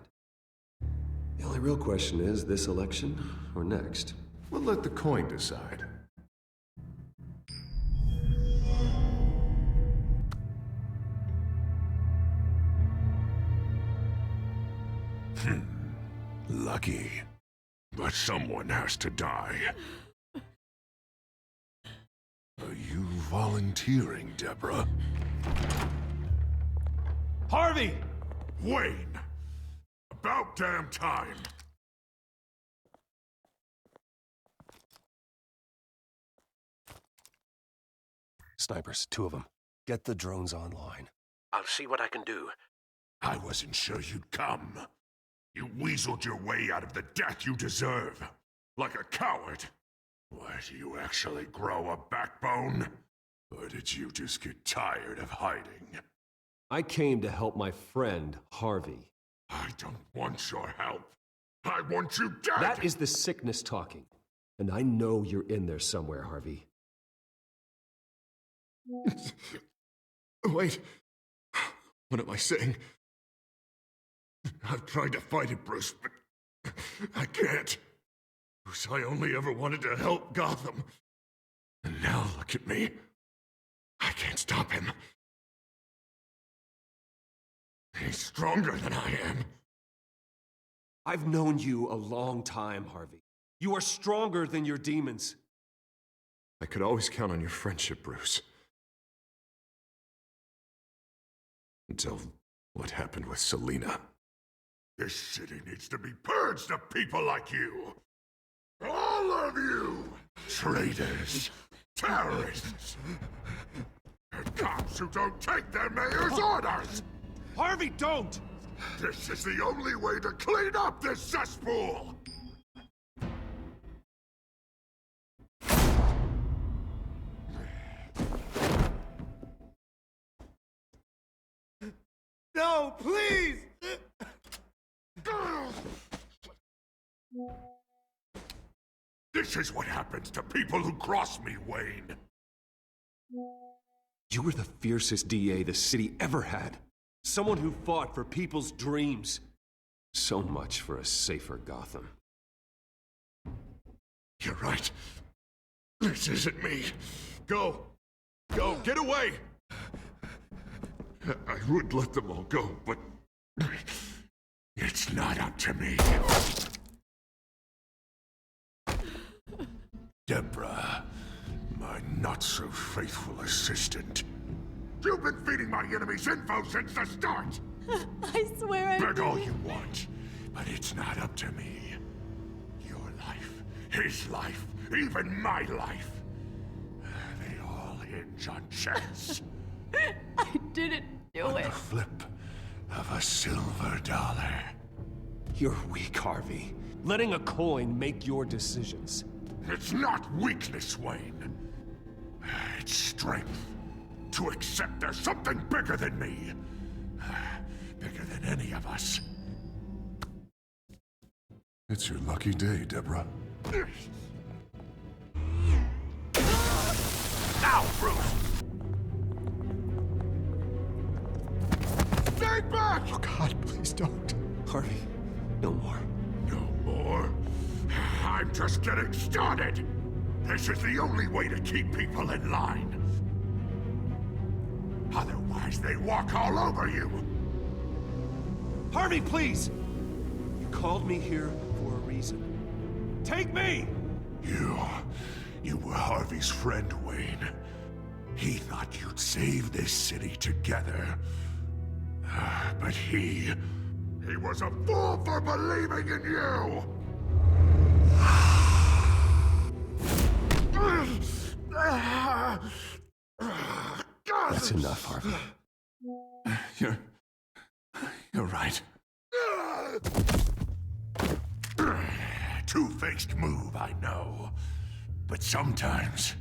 The only real question is, this election or next? We'll let the coin decide. Lucky. But someone has to die. Are you volunteering, Deborah? Harvey! Wayne! About damn time! Snipers, 2 of them. Get the drones online. I'll see what I can do. I wasn't sure you'd come. You weaseled your way out of the death you deserve. Like a coward. Why, do you actually grow a backbone? Or did you just get tired of hiding? I came to help my friend, Harvey. I don't want your help. I want you dead! That is the sickness talking. And I know you're in there somewhere, Harvey. Wait. What am I saying? I've tried to fight it, Bruce, but I can't. Bruce, I only ever wanted to help Gotham. And now look at me. I can't stop him. He's stronger than I am. I've known you a long time, Harvey. You are stronger than your demons. I could always count on your friendship, Bruce. Until what happened with Selina. This city needs to be purged of people like you. All of you! Traitors, terrorists, and cops who don't take their mayor's orders! Harvey, don't! This is the only way to clean up this cesspool! No, please! This is what happens to people who cross me, Wayne. You were the fiercest DA the city ever had. Someone who fought for people's dreams. So much for a safer Gotham. You're right. This isn't me. Go. Go. Get away. I would let them all go, but it's not up to me. Deborah, my not-so-faithful assistant. You've been feeding my enemies info since the start! I swear I Beg all you want, but it's not up to me. Your life, his life, even my life. They all hinge on chance. I didn't do it. Flip of a silver dollar. You're weak, Harvey. Letting a coin make your decisions. It's not weakness, Wayne. It's strength. To accept there's something bigger than me. Bigger than any of us. It's your lucky day, Deborah. Now, Bruce! Stay back! Oh God, please don't. Harvey, no more. No more? I'm just getting started. This is the only way to keep people in line. Otherwise, they walk all over you. Harvey, please! You called me here for a reason. Take me! You were Harvey's friend, Wayne. He thought you'd save this city together. But he was a fool for believing in you! That's enough, Harvey. You're right. Two-faced move, I know. But sometimes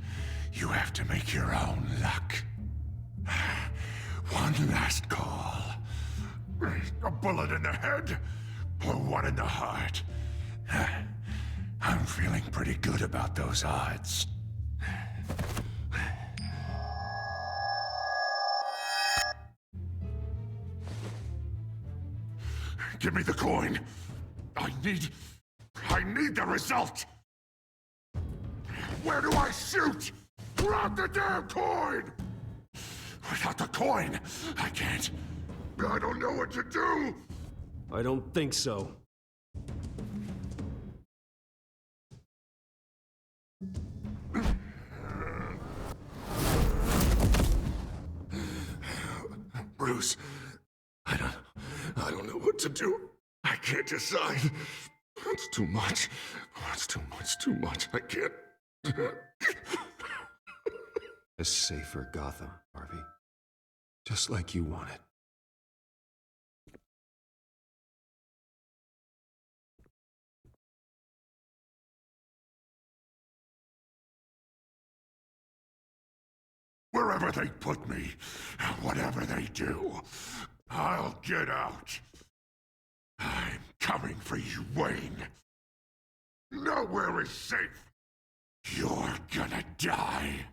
you have to make your own luck. One last call. A bullet in the head, or one in the heart. I'm feeling pretty good about those odds. Give me the coin. I need the result. Where do I shoot? Grab the damn coin! Without the coin, I can't. I don't know what to do. I don't think so. Bruce, I don't know what to do. I can't decide. It's too much. It's too much. I can't. A safer Gotham, Harvey. Just like you wanted. Wherever they put me, whatever they do, I'll get out. I'm coming for you, Wayne. Nowhere is safe. You're gonna die.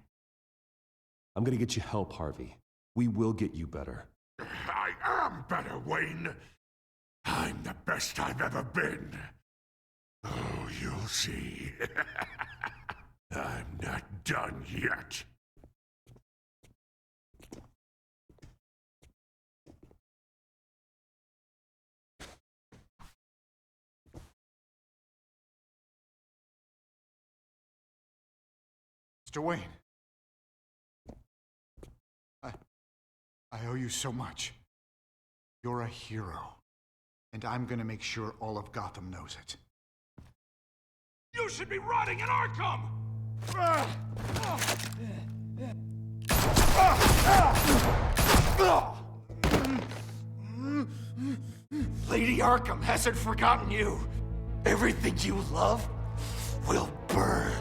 I'm gonna get you help, Harvey. We will get you better. I am better, Wayne. I'm the best I've ever been. Oh, you'll see. I'm not done yet. Mr. Wayne. I owe you so much. You're a hero. And I'm gonna make sure all of Gotham knows it. You should be rotting in Arkham! Lady Arkham hasn't forgotten you. Everything you love will burn.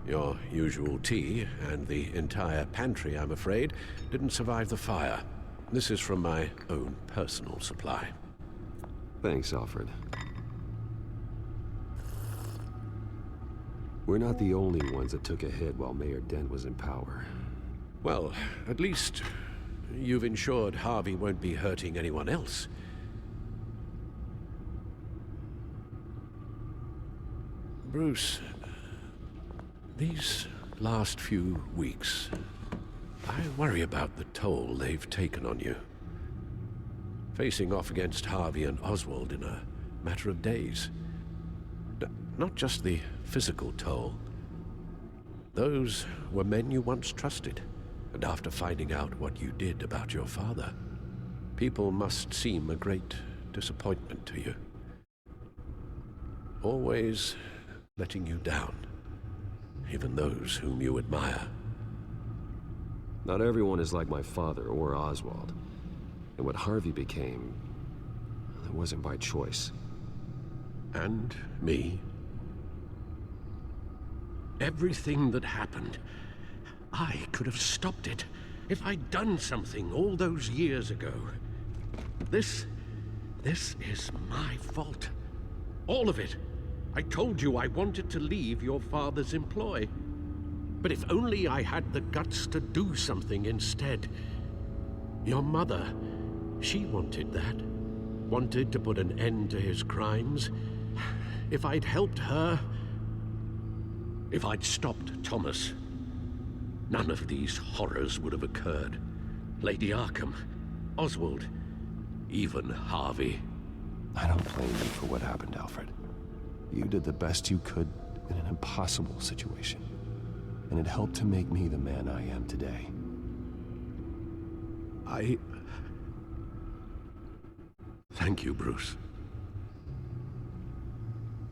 Your usual tea and the entire pantry, I'm afraid, didn't survive the fire. This is from my own personal supply. Thanks, Alfred. We're not the only ones that took a hit while Mayor Dent was in power. Well, at least you've ensured Harvey won't be hurting anyone else. Bruce, these last few weeks, I worry about the toll they've taken on you. facing off against Harvey and Oswald in a matter of days. Not just the physical toll. Those were men you once trusted, and after finding out what you did about your father, people must seem a great disappointment to you. Always letting you down, even those whom you admire. Not everyone is like my father or Oswald. And what Harvey became, it wasn't by choice. And me. Everything that happened, I could have stopped it if I'd done something all those years ago. This is my fault. All of it. I told you I wanted to leave your father's employ. But if only I had the guts to do something instead. Your mother, she wanted that. Wanted to put an end to his crimes. If I'd helped her, if I'd stopped Thomas, none of these horrors would have occurred. Lady Arkham, Oswald, even Harvey. I don't blame you for what happened, Alfred. You did the best you could in an impossible situation. And it helped to make me the man I am today. Thank you, Bruce.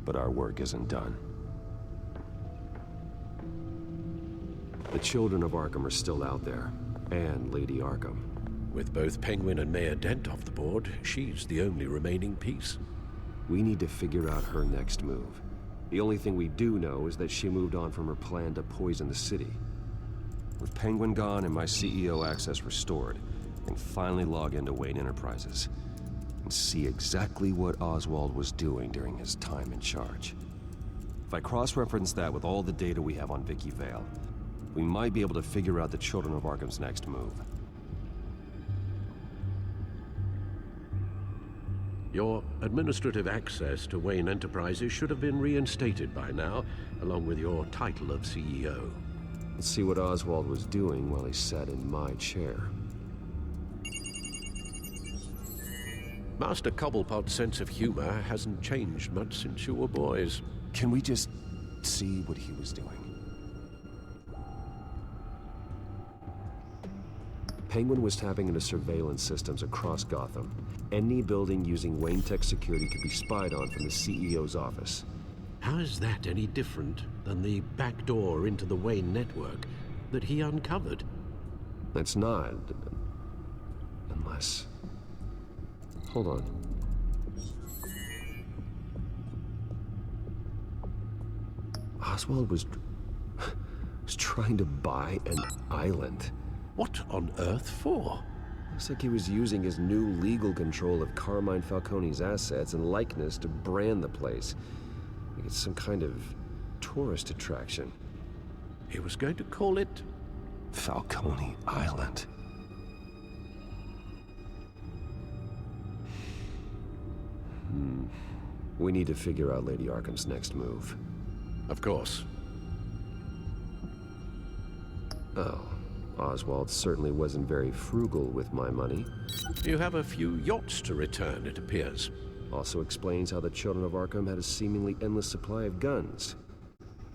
But our work isn't done. The children of Arkham are still out there, and Lady Arkham. With both Penguin and Mayor Dent off the board, she's the only remaining piece. We need to figure out her next move. The only thing we do know is that she moved on from her plan to poison the city. With Penguin gone and my CEO access restored, I can finally log into Wayne Enterprises and see exactly what Oswald was doing during his time in charge. If I cross-reference that with all the data we have on Vicky Vale, we might be able to figure out the Children of Arkham's next move. Your administrative access to Wayne Enterprises should have been reinstated by now, along with your title of CEO. Let's see what Oswald was doing while he sat in my chair. Master Cobblepot's sense of humor hasn't changed much since you were boys. Can we just see what he was doing? Penguin was tapping into surveillance systems across Gotham. Any building using Wayne Tech security could be spied on from the CEO's office. How is that any different than the back door into the Wayne network that he uncovered? It's not. Unless... Hold on. Oswald was trying to buy an island. What on earth for? Looks like he was using his new legal control of Carmine Falcone's assets and likeness to brand the place. Like it's some kind of tourist attraction. He was going to call it... Falcone Island. We need to figure out Lady Arkham's next move. Of course. Oh. Oswald certainly wasn't very frugal with my money. You have a few yachts to return, it appears. Also explains how the Children of Arkham had a seemingly endless supply of guns.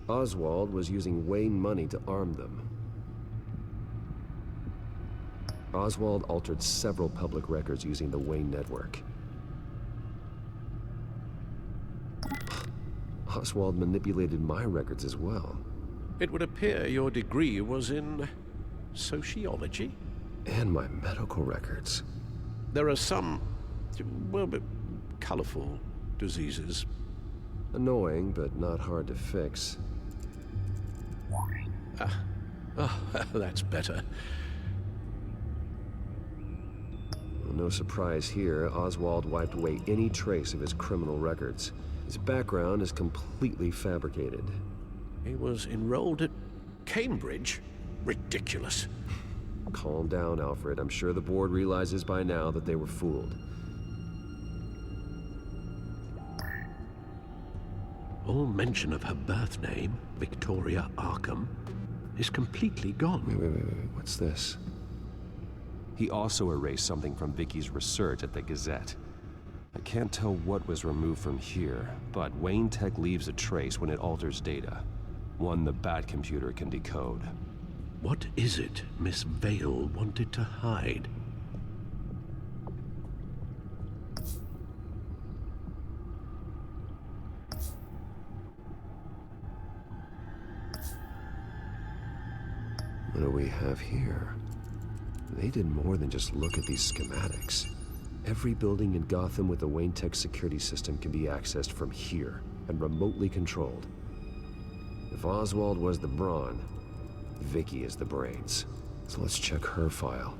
Oswald was using Wayne money to arm them. Oswald altered several public records using the Wayne network. Oswald manipulated my records as well. It would appear your degree was in... sociology? And my medical records. There are some, well, colorful diseases. Annoying, but not hard to fix. That's better. Well, no surprise here, Oswald wiped away any trace of his criminal records. His background is completely fabricated. He was enrolled at Cambridge? Ridiculous. Calm down, Alfred. I'm sure the board realizes by now that they were fooled. All mention of her birth name, Victoria Arkham, is completely gone. Wait. What's this? He also erased something from Vicky's research at the Gazette. I can't tell what was removed from here, but Wayne Tech leaves a trace when it alters data. One the Bat computer can decode. What is it Miss Vale wanted to hide? What do we have here? They did more than just look at these schematics. Every building in Gotham with a Wayne Tech security system can be accessed from here and remotely controlled. If Oswald was the brawn, Vicky is the brains. So let's check her file.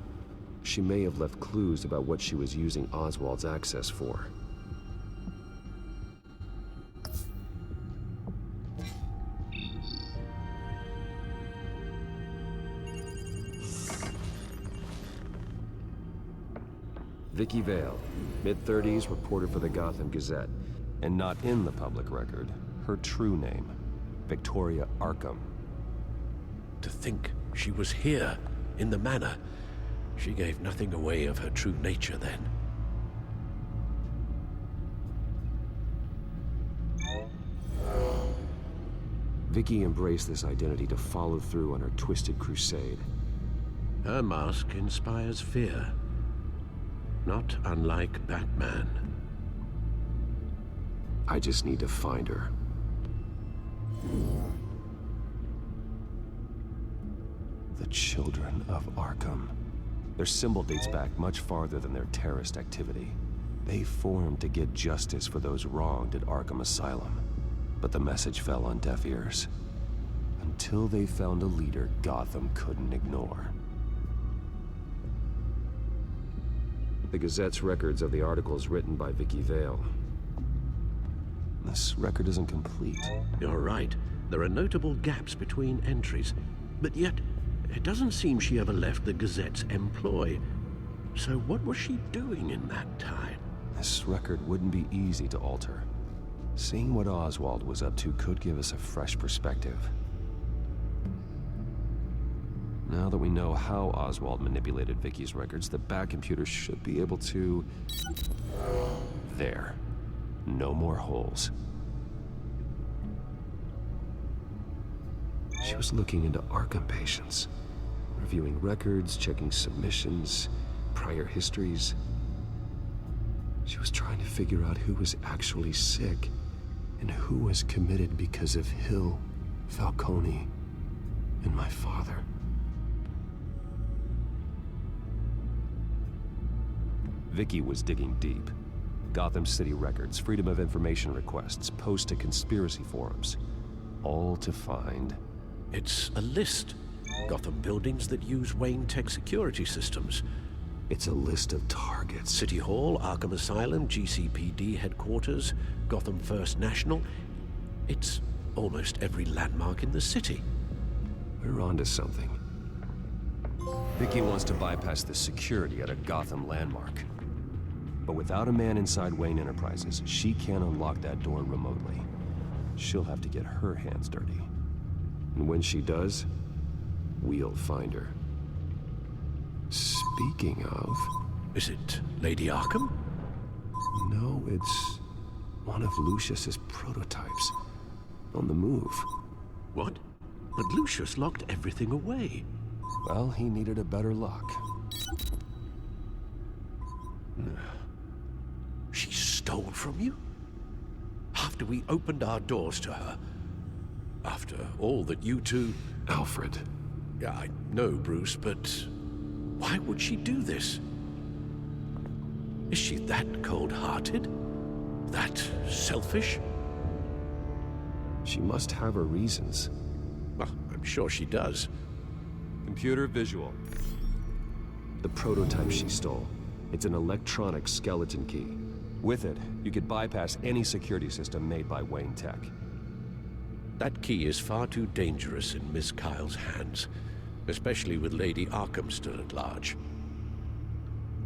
She may have left clues about what she was using Oswald's access for. Vicky Vale, mid-30s, reporter for the Gotham Gazette, and not in the public record, her true name, Victoria Arkham. To think she was here, in the manor. She gave nothing away of her true nature then. Vicky embraced this identity to follow through on her twisted crusade. Her mask inspires fear. Not unlike Batman. I just need to find her. The Children of Arkham. Their symbol dates back much farther than their terrorist activity. They formed to get justice for those wronged at Arkham Asylum. But the message fell on deaf ears. Until they found a leader Gotham couldn't ignore. The Gazette's records of the articles written by Vicky Vale. This record isn't complete. You're right. There are notable gaps between entries. But yet, it doesn't seem she ever left the Gazette's employ. So what was she doing in that time? This record wouldn't be easy to alter. Seeing what Oswald was up to could give us a fresh perspective. Now that we know how Oswald manipulated Vicky's records, the Bat computer should be able to... There. No more holes. She was looking into Arkham patients, reviewing records, checking submissions, prior histories. She was trying to figure out who was actually sick and who was committed because of Hill, Falcone, and my father. Vicky was digging deep. Gotham City records, Freedom of Information requests, posts to conspiracy forums. All to find... It's a list. Gotham buildings that use Wayne Tech security systems. It's a list of targets. City Hall, Arkham Asylum, GCPD headquarters, Gotham First National. It's almost every landmark in the city. We're onto something. Vicky wants to bypass the security at a Gotham landmark. But without a man inside Wayne Enterprises, she can't unlock that door remotely. She'll have to get her hands dirty. And when she does, we'll find her. Speaking of... Is it Lady Arkham? No, it's one of Lucius's prototypes. On the move. What? But Lucius locked everything away. Well, he needed a better lock. She stole from you? After we opened our doors to her? After all that you two... Alfred. Yeah, I know, Bruce, but... why would she do this? Is she that cold-hearted? That selfish? She must have her reasons. Well, I'm sure she does. Computer visual. The prototype she stole. It's an electronic skeleton key. With it, you could bypass any security system made by Wayne Tech. That key is far too dangerous in Miss Kyle's hands, especially with Lady Arkham still at large.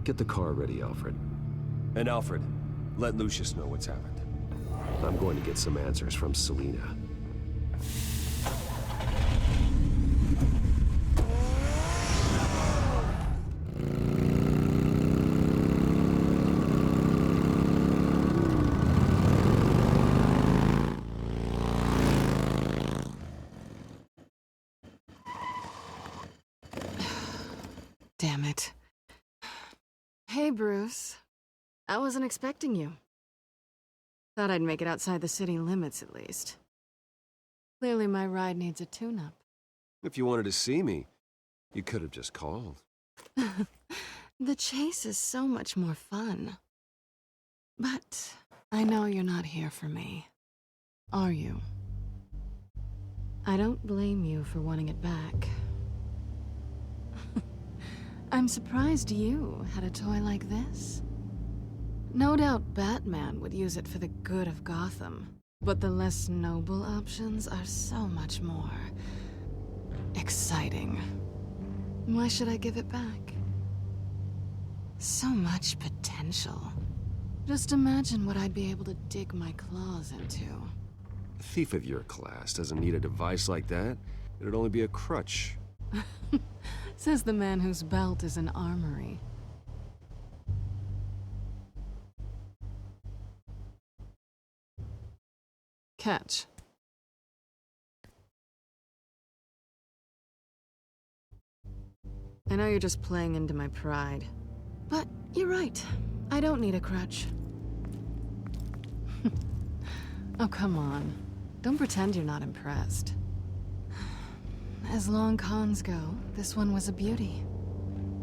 Get the car ready, Alfred. And Alfred, let Lucius know what's happened. I'm going to get some answers from Selina. Damn it. Hey, Bruce. I wasn't expecting you. Thought I'd make it outside the city limits, at least. Clearly my ride needs a tune-up. If you wanted to see me, you could have just called. The chase is so much more fun. But I know you're not here for me. Are you? I don't blame you for wanting it back. I'm surprised you had a toy like this. No doubt Batman would use it for the good of Gotham, but the less noble options are so much more exciting. Why should I give it back? So much potential. Just imagine what I'd be able to dig my claws into. A thief of your class doesn't need a device like that. It'd only be a crutch. Says the man whose belt is an armory. Catch. I know you're just playing into my pride, but you're right. I don't need a crutch. Oh, come on. Don't pretend you're not impressed. As long cons go, this one was a beauty.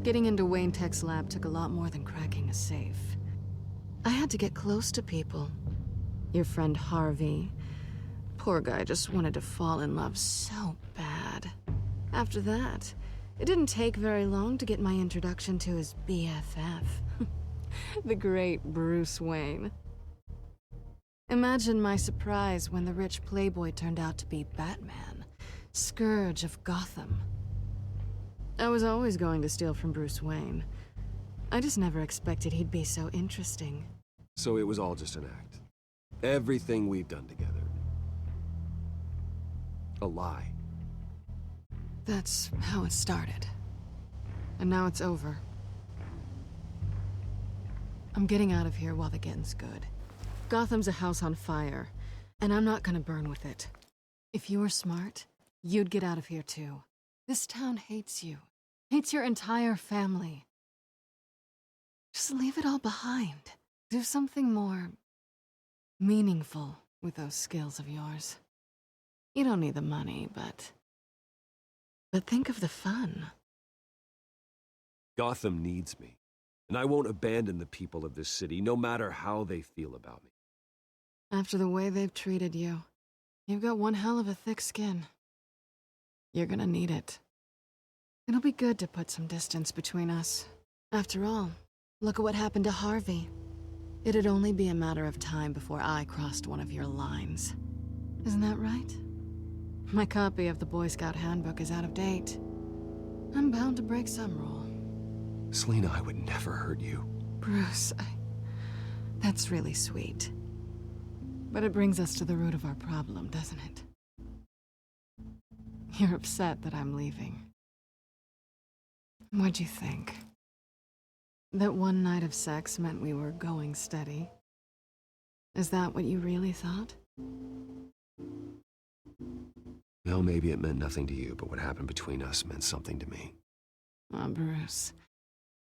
Getting into Wayne Tech's lab took a lot more than cracking a safe. I had to get close to people. Your friend Harvey. Poor guy just wanted to fall in love so bad. After that, it didn't take very long to get my introduction to his BFF. The great Bruce Wayne. Imagine my surprise when the rich playboy turned out to be Batman, Scourge of Gotham. I was always going to steal from Bruce Wayne. I just never expected he'd be so interesting. So it was all just an act. Everything we've done together. A lie. That's how it started. And now it's over. I'm getting out of here while the getting's good. Gotham's a house on fire, and I'm not gonna burn with it. If you were smart, you'd get out of here too. This town hates you. Hates your entire family. Just leave it all behind. Do something more meaningful with those skills of yours. You don't need the money, but think of the fun. Gotham needs me, and I won't abandon the people of this city, no matter how they feel about me. After the way they've treated you, you've got one hell of a thick skin. You're gonna need it. It'll be good to put some distance between us. After all, look at what happened to Harvey. It'd only be a matter of time before I crossed one of your lines. Isn't that right? My copy of the Boy Scout Handbook is out of date. I'm bound to break some rule. Selina, I would never hurt you. Bruce, that's really sweet. But it brings us to the root of our problem, doesn't it? You're upset that I'm leaving. What'd you think? That one night of sex meant we were going steady? Is that what you really thought? Well, maybe it meant nothing to you, but what happened between us meant something to me. Oh, Bruce.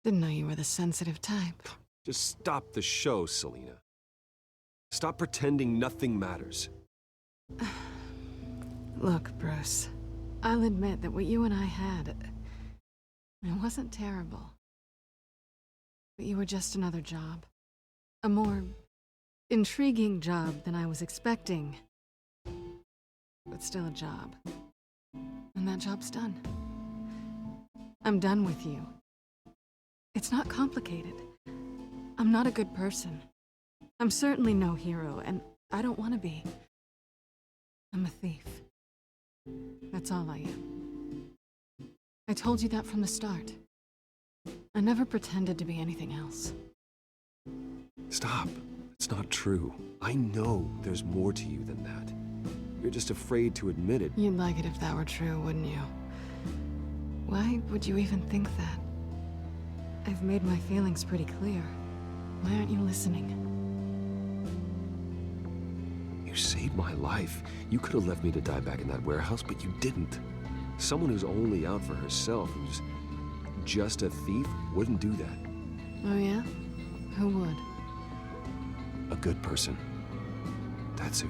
Didn't know you were the sensitive type. Just stop the show, Selina. Stop pretending nothing matters. Look, Bruce. I'll admit that what you and I had, it wasn't terrible. But you were just another job. A more intriguing job than I was expecting. But still a job. And that job's done. I'm done with you. It's not complicated. I'm not a good person. I'm certainly no hero, and I don't want to be. I'm a thief. That's all I am. I told you that from the start. I never pretended to be anything else. Stop. It's not true. I know there's more to you than that. You're just afraid to admit it. You'd like it if that were true, wouldn't you? Why would you even think that? I've made my feelings pretty clear. Why aren't you listening? You saved my life. You could have left me to die back in that warehouse, but you didn't. Someone who's only out for herself, who's just a thief wouldn't do that. Oh yeah? Who would? A good person. That's who.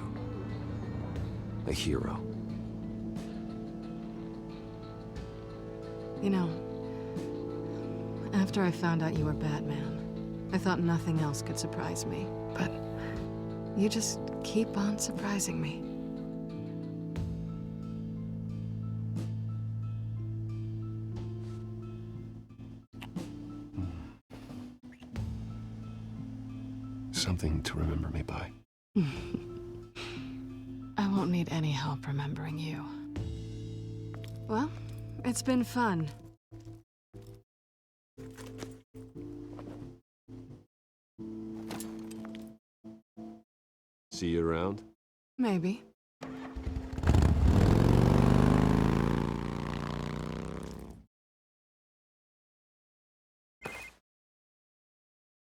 A hero. You know, after I found out you were Batman, I thought nothing else could surprise me. But you just keep on surprising me. Something to remember me by. I won't need any help remembering you. Well, it's been fun. See you around? Maybe.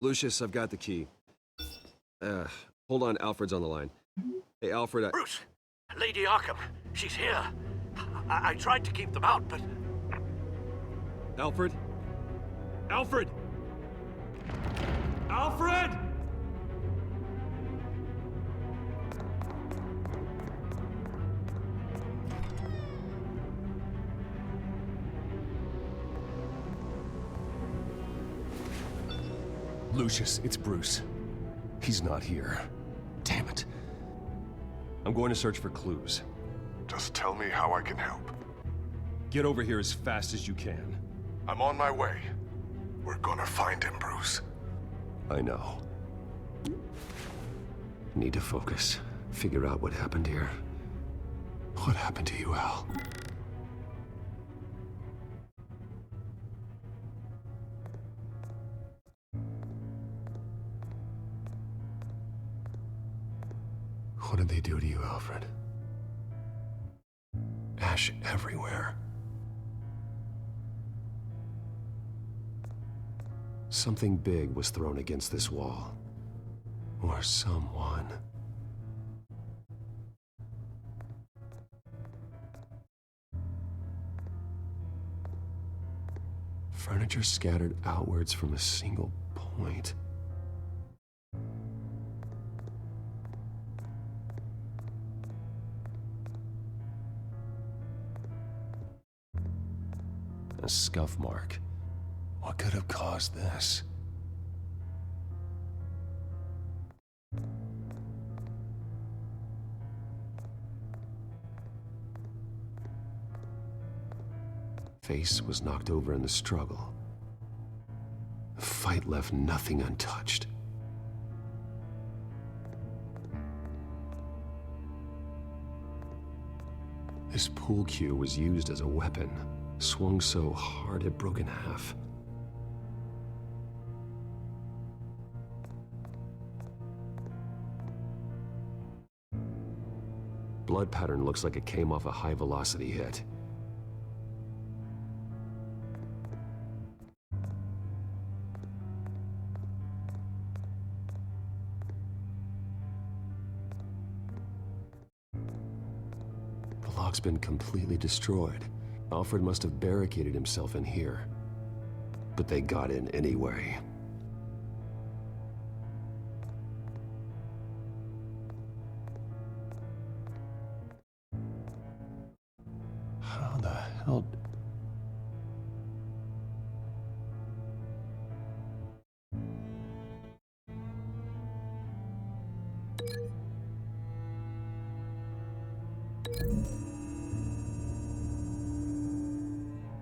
Lucius, I've got the key. Hold on, Alfred's on the line. Hey, Alfred, Bruce! Lady Arkham, she's here. I tried to keep them out, but... Alfred? Alfred! Alfred! Lucius, it's Bruce. He's not here. Damn it. I'm going to search for clues. Just tell me how I can help. Get over here as fast as you can. I'm on my way. We're gonna find him, Bruce. I know. Need to focus. Figure out what happened here. What happened to you, Al? What did they do to you, Alfred? Ash everywhere. Something big was thrown against this wall. Or someone. Furniture scattered outwards from a single point. A scuff mark. What could have caused this? Face was knocked over in the struggle. The fight left nothing untouched. This pool cue was used as a weapon. Swung so hard it broke in half. Blood pattern looks like it came off a high-velocity hit. The lock's been completely destroyed. Alfred must have barricaded himself in here. But they got in anyway. How the hell...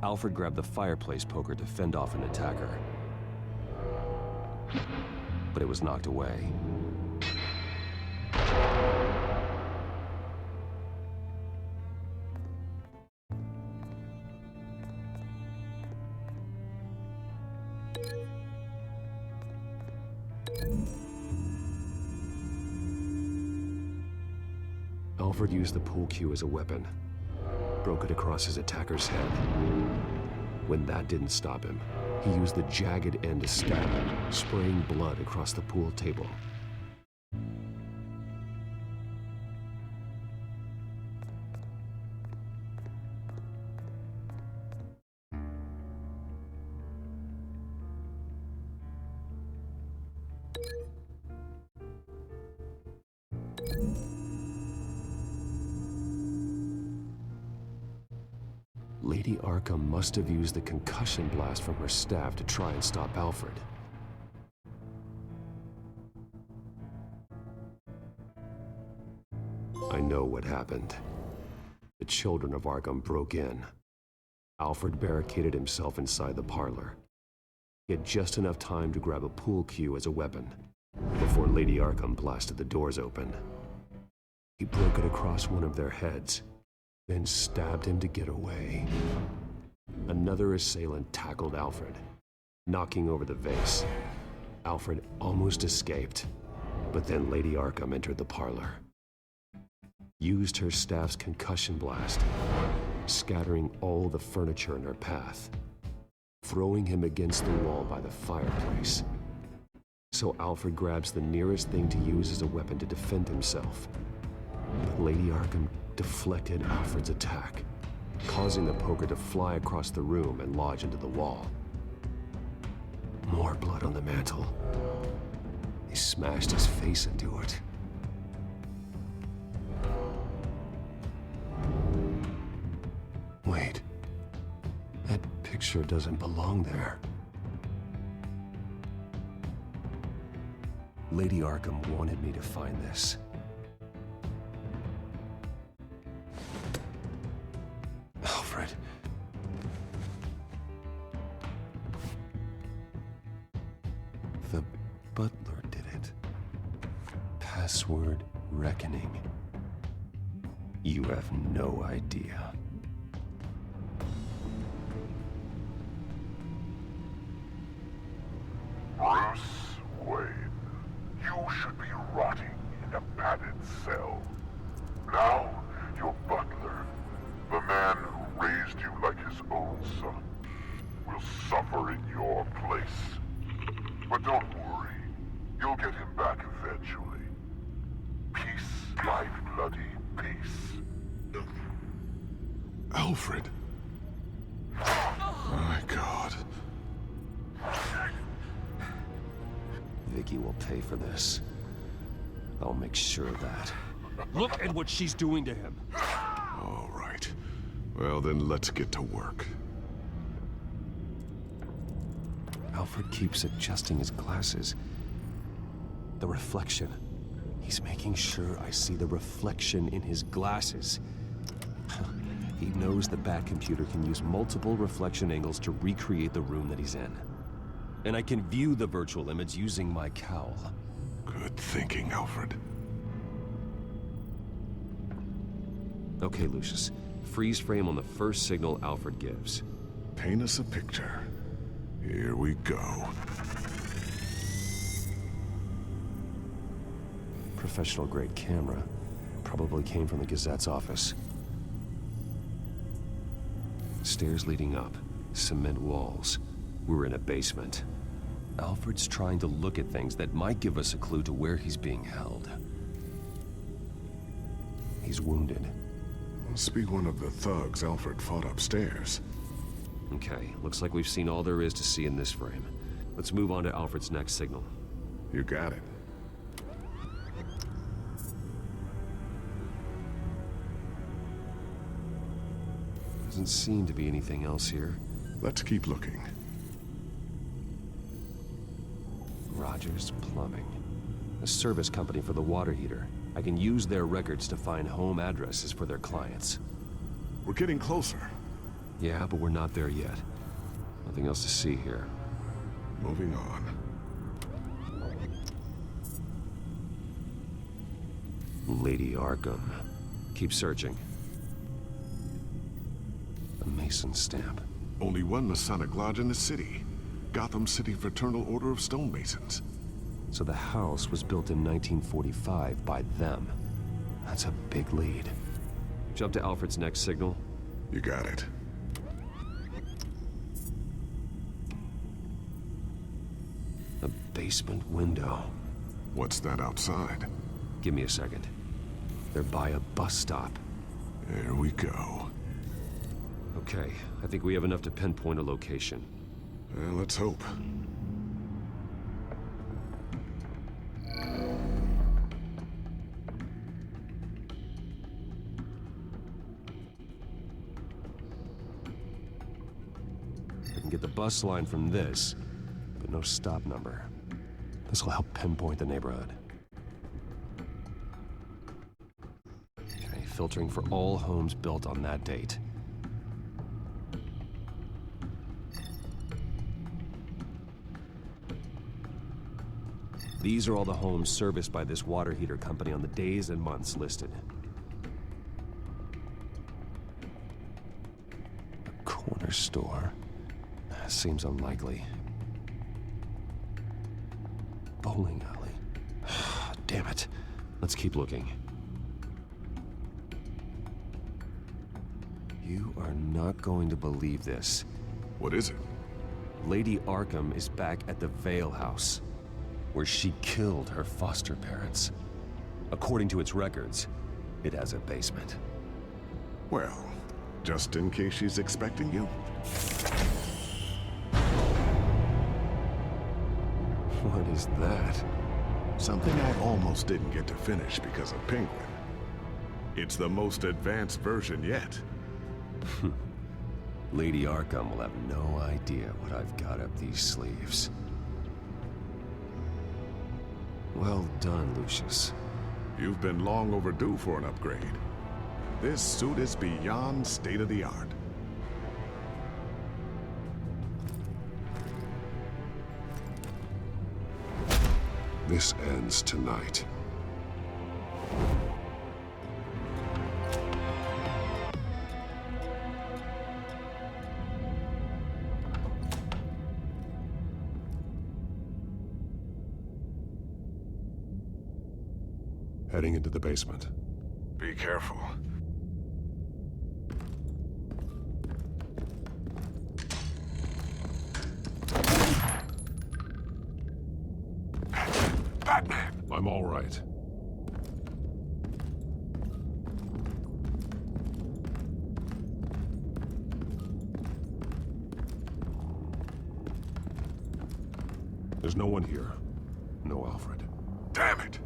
Alfred grabbed the fireplace poker to fend off an attacker. But it was knocked away. Alfred used the pool cue as a weapon. Broke it across his attacker's head. When that didn't stop him, he used the jagged end to stab him, spraying blood across the pool table. Lady Arkham must have used the concussion blast from her staff to try and stop Alfred. I know what happened. The children of Arkham broke in. Alfred barricaded himself inside the parlor. He had just enough time to grab a pool cue as a weapon before Lady Arkham blasted the doors open. He broke it across one of their heads, then stabbed him to get away. Another assailant tackled Alfred, knocking over the vase. Alfred almost escaped, but then Lady Arkham entered the parlor, used her staff's concussion blast, scattering all the furniture in her path, throwing him against the wall by the fireplace. So Alfred grabs the nearest thing to use as a weapon to defend himself. But Lady Arkham deflected Alfred's attack, causing the poker to fly across the room and lodge into the wall. More blood on the mantel. He smashed his face into it. Wait, that picture doesn't belong there. Lady Arkham wanted me to find this. Alfred. The butler did it. Password reckoning. You have no idea. Bruce Wayne, you should be rotting in a padded cell. Now, your butler, the man who raised you like his own son, will suffer in your place. But don't worry, you'll get him back eventually. Peace, like bloody peace. Alfred. My God. Vicky will pay for this. I'll make sure of that. Look at what she's doing to him. All right. Well, then let's get to work. Alfred keeps adjusting his glasses. The reflection. He's making sure I see the reflection in his glasses. He knows the Batcomputer can use multiple reflection angles to recreate the room that he's in. And I can view the virtual image using my cowl. Good thinking, Alfred. Okay, Lucius. Freeze frame on the first signal Alfred gives. Paint us a picture. Here we go. Professional-grade camera. Probably came from the Gazette's office. Stairs leading up. Cement walls. We're in a basement. Alfred's trying to look at things that might give us a clue to where he's being held. He's wounded. Must be one of the thugs Alfred fought upstairs. Okay, looks like we've seen all there is to see in this frame. Let's move on to Alfred's next signal. You got it. Doesn't seem to be anything else here. Let's keep looking. Rogers Plumbing. A service company for the water heater. I can use their records to find home addresses for their clients. We're getting closer. Yeah, but we're not there yet. Nothing else to see here. Moving on. Lady Arkham. Keep searching. A Mason stamp. Only one Masonic lodge in the city. Gotham City Fraternal Order of Stonemasons. So the house was built in 1945 by them. That's a big lead. Jump to Alfred's next signal. You got it. A basement window. What's that outside? Give me a second. They're by a bus stop. There we go. Okay, I think we have enough to pinpoint a location. Well, let's hope. I can get the bus line from this, but no stop number. This will help pinpoint the neighborhood. Okay, filtering for all homes built on that date. These are all the homes serviced by this water heater company on the days and months listed. A corner store? Seems unlikely. Bowling alley. Damn it. Let's keep looking. You are not going to believe this. What is it? Lady Arkham is back at the Vale House, where she killed her foster parents. According to its records, it has a basement. Well, just in case she's expecting you. What is that? Something I almost didn't get to finish because of Penguin. It's the most advanced version yet. Lady Arkham will have no idea what I've got up these sleeves. Well done, Lucius. You've been long overdue for an upgrade. This suit is beyond state-of-the-art. This ends tonight. Heading into the basement. Be careful. Batman! I'm all right. There's no one here. No Alfred. Damn it!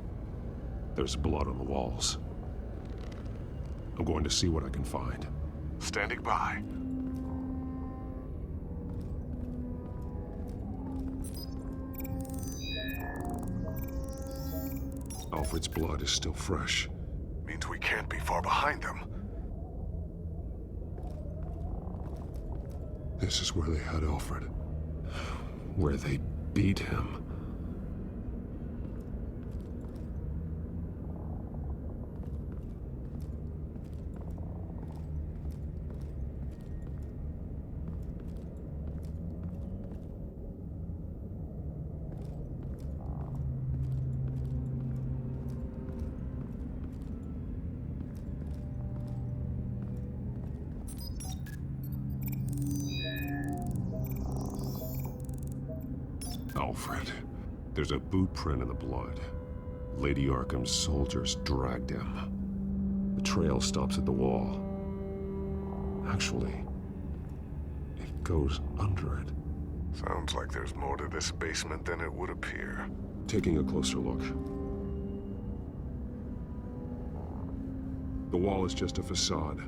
There's blood on the walls. I'm going to see what I can find. Standing by. Alfred's blood is still fresh. Means we can't be far behind them. This is where they had Alfred. Where they beat him. Alfred. There's a boot print in the blood. Lady Arkham's soldiers dragged him. The trail stops at the wall. Actually, it goes under it. Sounds like there's more to this basement than it would appear. Taking a closer look. The wall is just a facade.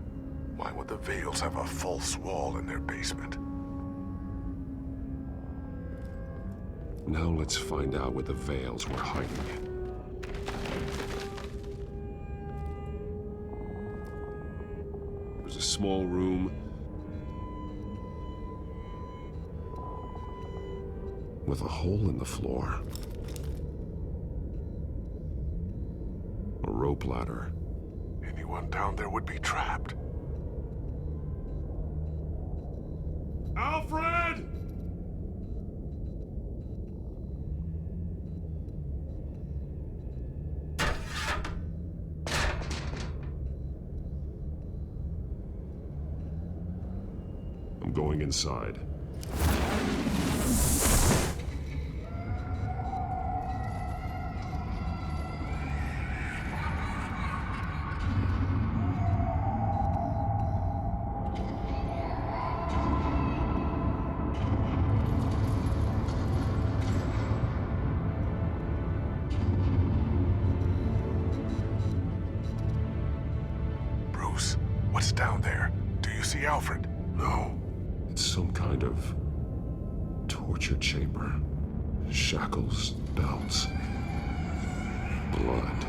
Why would the Vales have a false wall in their basement? Now let's find out where the Vales were hiding. There's a small room with a hole in the floor. A rope ladder. Anyone down there would be trapped. Alfred! I'm going inside. Bruce, what's down there? Do you see Alfred? No. It's some kind of torture chamber. Shackles, belts, blood.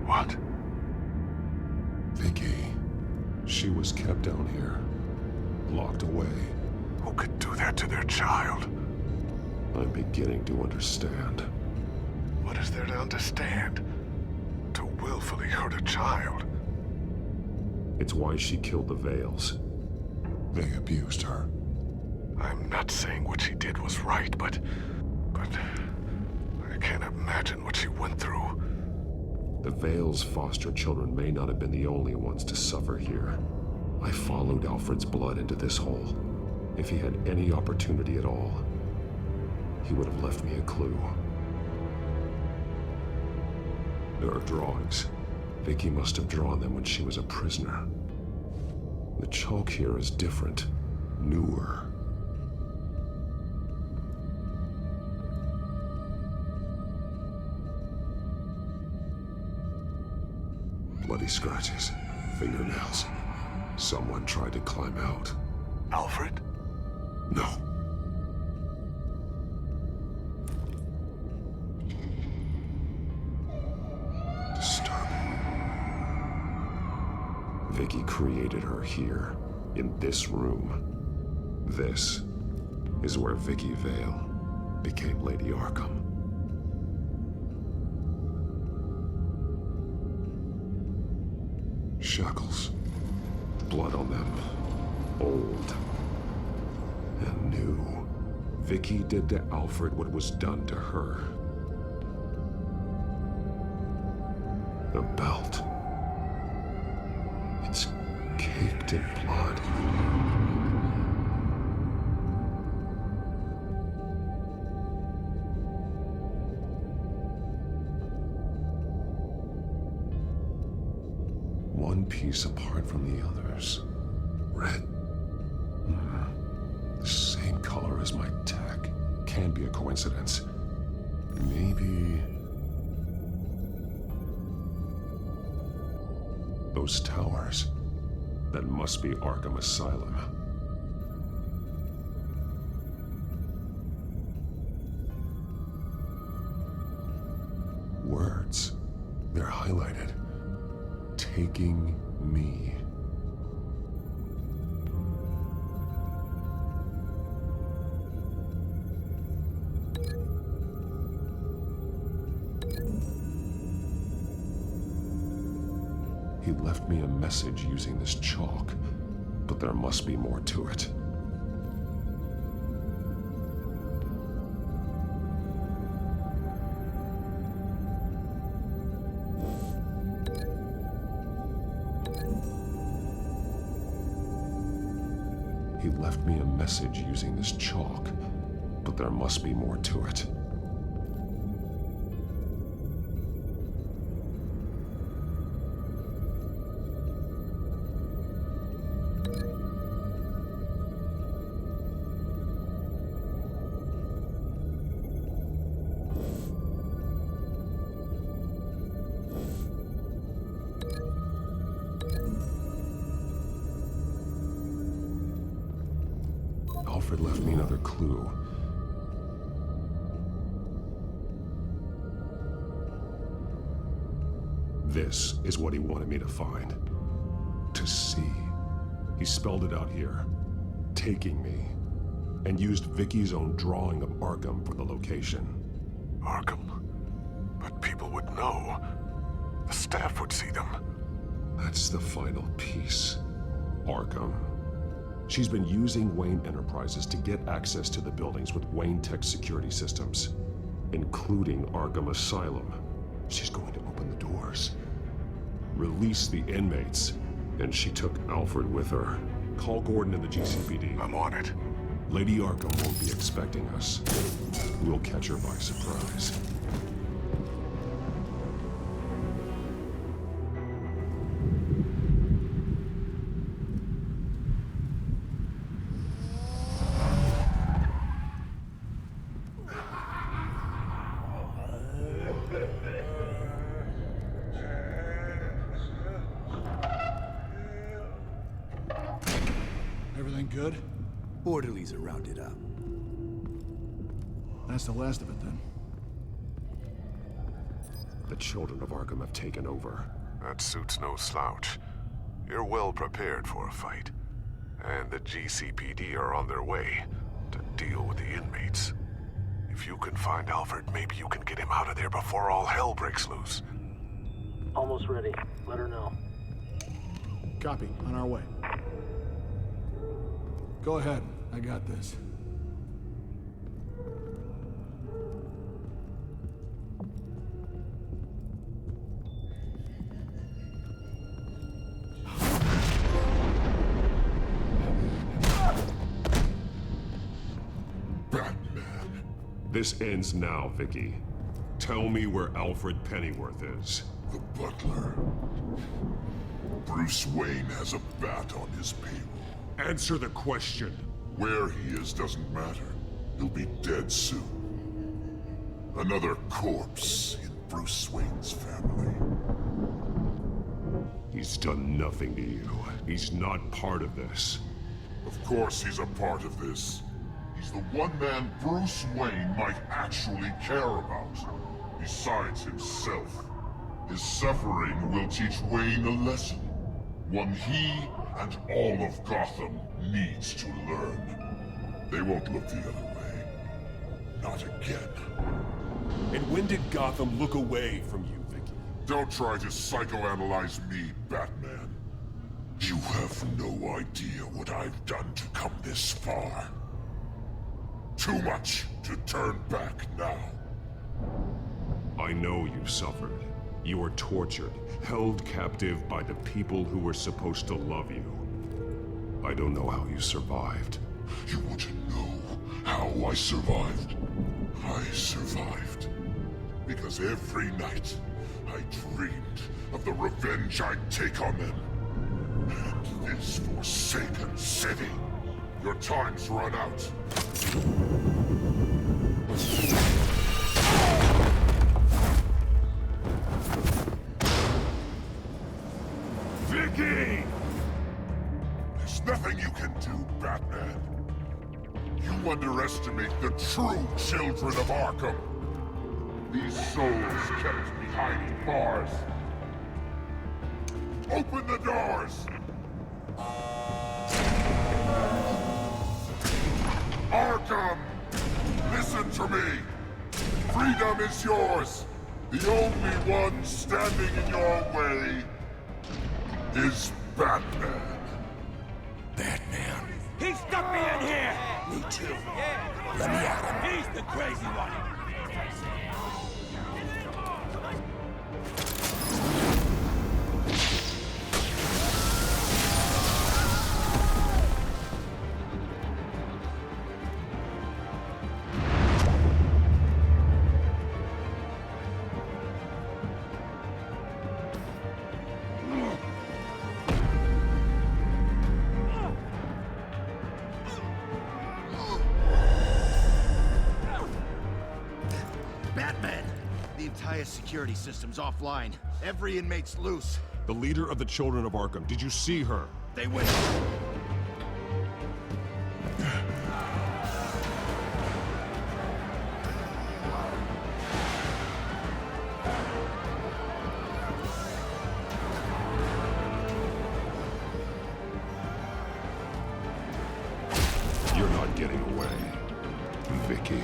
What? Vicky. She was kept down here, locked away. Who could do that to their child? I'm beginning to understand. What is there to understand? To willfully hurt a child? It's why she killed the Veils. They abused her. I'm not saying what she did was right, but I can't imagine what she went through. The Veils' foster children may not have been the only ones to suffer here. I followed Alfred's blood into this hole. If he had any opportunity at all, he would have left me a clue. There are drawings. Vicky must have drawn them when she was a prisoner. The chalk here is different, newer. Bloody scratches, fingernails. Someone tried to climb out. Alfred? No. Disturbing. Vicky created her here, in this room. This is where Vicky Vale became Lady Arkham. Shackles. Blood on them. Old. And new. Vicky did to Alfred what was done to her. The belt. It's caked in blood. One piece apart from the others. Red. The same color as my tech. Can't be a coincidence. Maybe... those towers. That must be Arkham Asylum. Words. They're highlighted. Taking me. He left me a message using this chalk, but there must be more to it. He left me a message using this chalk, but there must be more to it. Alfred left me another clue. This is what he wanted me to find. To see. He spelled it out here. Taking me. And used Vicky's own drawing of Arkham for the location. Arkham? But people would know. The staff would see them. That's the final piece. Arkham. She's been using Wayne Enterprises to get access to the buildings with Wayne Tech security systems, including Arkham Asylum. She's going to open the doors, release the inmates, and she took Alfred with her. Call Gordon in the GCPD. I'm on it. Lady Arkham won't be expecting us. We'll catch her by surprise. Everything good? Orderlies are rounded up. That's the last of it, then. The children of Arkham have taken over. That suit's no slouch. You're well prepared for a fight. And the GCPD are on their way to deal with the inmates. If you can find Alfred, maybe you can get him out of there before all hell breaks loose. Almost ready. Let her know. Copy. On our way. Go ahead. I got this. This ends now, Vicky. Tell me where Alfred Pennyworth is. The butler. Bruce Wayne has a bat on his payroll. Answer the question. Where he is doesn't matter. He'll be dead soon. Another corpse in Bruce Wayne's family. He's done nothing to you. He's not part of this. Of course he's a part of this. He's the one man Bruce Wayne might actually care about. Besides himself. His suffering will teach Wayne a lesson. One he and all of Gotham needs to learn. They won't look the other way. Not again. And when did Gotham look away from you, Vicky? Don't try to psychoanalyze me, Batman. You have no idea what I've done to come this far. Too much to turn back now. I know you suffered. You were tortured, held captive by the people who were supposed to love you. I don't know how you survived. You want to know how I survived? I survived because every night I dreamed of the revenge I'd take on them. And this forsaken city. Your time's run out. Vicky! There's nothing you can do, Batman. You underestimate the true children of Arkham. These souls kept behind bars. Open the doors! Arkham! Listen to me! Freedom is yours! The only one standing in your way is Batman. Batman. He stuck me in here! Me too. Let me at him. He's the crazy one! Security system's offline. Every inmate's loose. The leader of the Children of Arkham, did you see her? They went. You're not getting away, Vicky.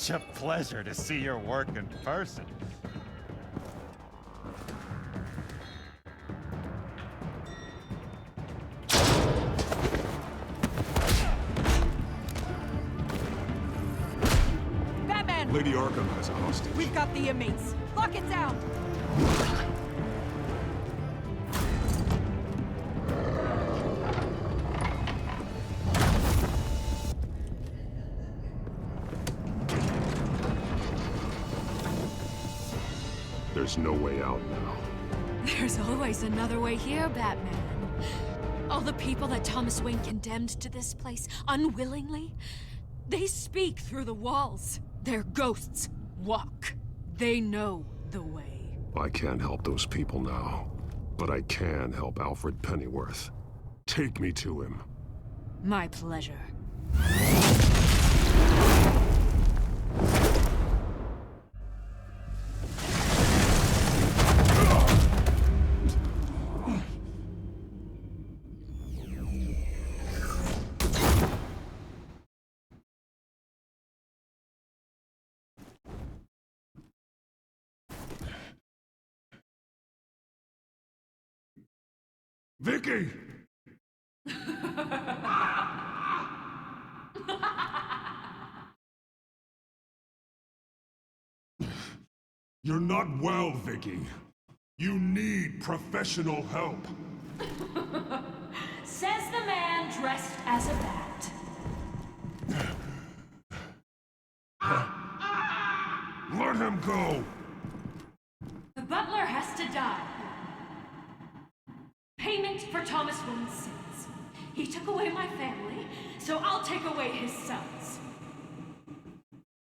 such a pleasure to see your work in person. Batman! Lady Arkham has a hostage. We've got the inmates. Lock it down! There's no way out now. There's always another way here, Batman. All the people that Thomas Wayne condemned to this place unwillingly, they speak through the walls. Their ghosts walk. They know the way. I can't help those people now, but I can help Alfred Pennyworth. Take me to him. My pleasure. Vicky! You're not well, Vicky. You need professional help. Says the man dressed as a bat. Let him go! The butler has to die. Payment for Thomas Wayne's sins. He took away my family, so I'll take away his sons.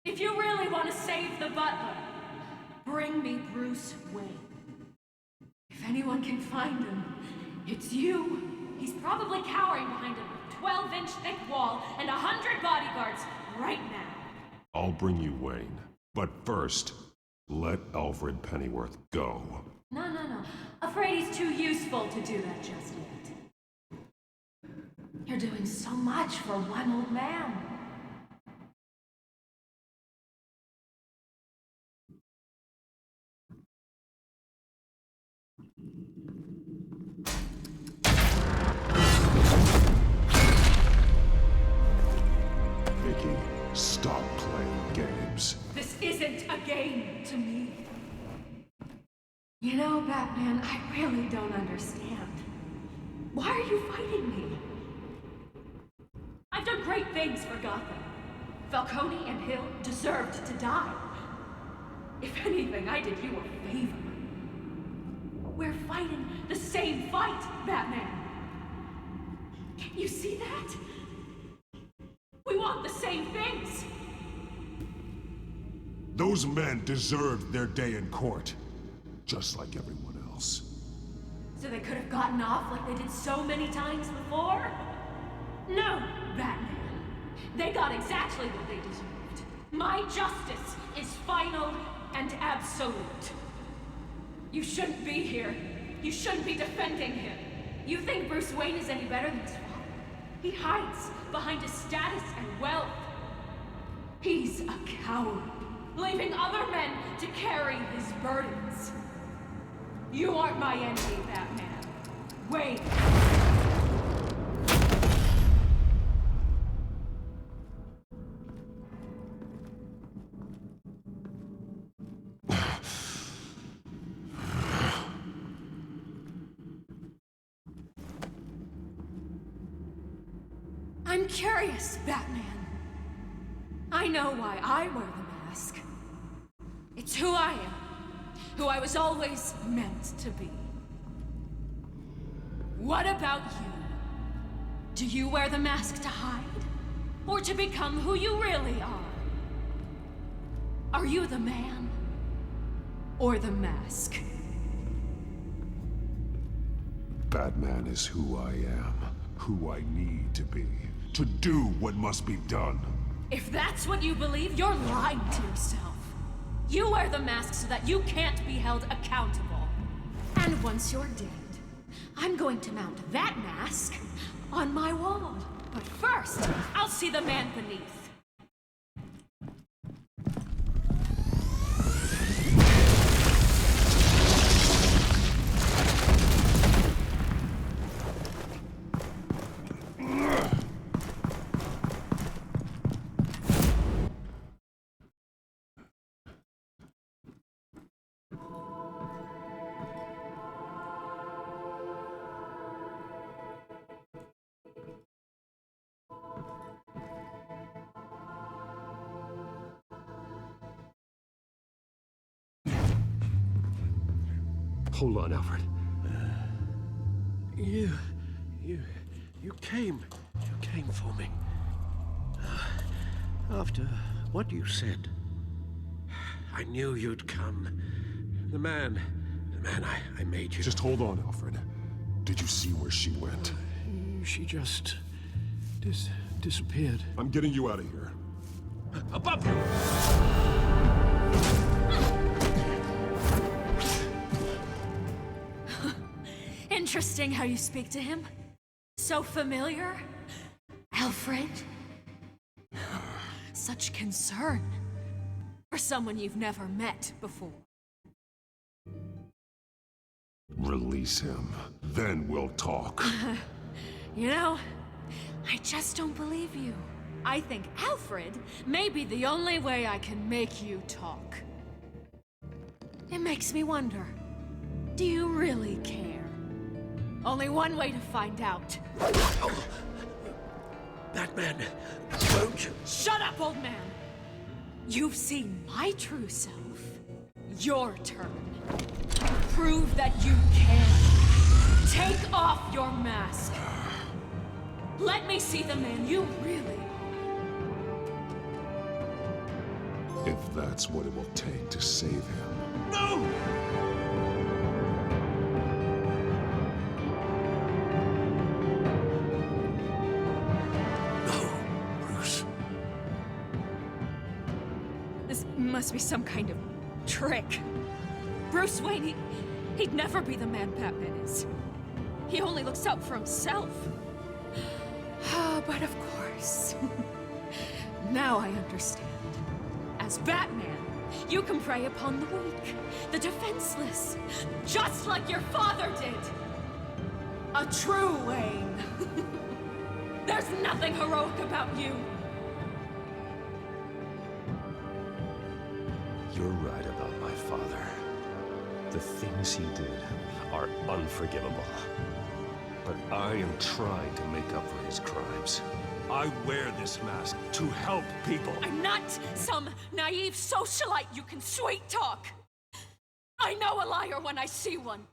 If you really want to save the butler, bring me Bruce Wayne. If anyone can find him, it's you. He's probably cowering behind a 12-inch thick wall and 100 bodyguards right now. I'll bring you Wayne. But first, let Alfred Pennyworth go. No. Afraid he's too useful to do that just yet. You're doing so much for one old man. Vicky, stop playing games. This isn't a game to me. You know, Batman, I really don't understand. Why are you fighting me? I've done great things for Gotham. Falcone and Hill deserved to die. If anything, I did you a favor. We're fighting the same fight, Batman. Can't you see that? We want the same things. Those men deserved their day in court, just like everyone else. So they could have gotten off like they did so many times before? No, Batman. They got exactly what they deserved. My justice is final and absolute. You shouldn't be here. You shouldn't be defending him. You think Bruce Wayne is any better than his father? He hides behind his status and wealth. He's a coward, leaving other men to carry his burdens. You aren't my enemy, Batman. Wait. I'm curious, Batman. I know why I wear the mask. It's who I am. Who I was always meant to be. What about you? Do you wear the mask to hide? Or to become who you really are? Are you the man? Or the mask? Batman is who I am, who I need to be, to do what must be done. If that's what you believe, you're lying to yourself. You wear the mask so that you can't be held accountable. And once you're dead, I'm going to mount that mask on my wall. But first, I'll see the man beneath. Hold on, Alfred. You came for me. After what you said, I knew you'd come. The man I made you. Just hold on, Alfred. Did you see where she went? She just disappeared. I'm getting you out of here. Above you! Interesting how you speak to him. So familiar. Alfred. Such concern for someone you've never met before. Release him. Then we'll talk. You know, I just don't believe you. I think Alfred may be the only way I can make you talk. It makes me wonder, do you really care? Only one way to find out. Batman, don't you? Shut up, old man! You've seen my true self. Your turn. Prove that you can. Take off your mask. Let me see the man you really are. If that's what it will take to save him. No! This must be some kind of trick. Bruce Wayne, he'd never be the man Batman is. He only looks out for himself. But of course. Now I understand. As Batman, you can prey upon the weak, the defenseless, just like your father did. A true Wayne. There's nothing heroic about you. You're right about my father. The things he did are unforgivable. But I am trying to make up for his crimes. I wear this mask to help people. I'm not some naive socialite you can sweet talk. I know a liar when I see one.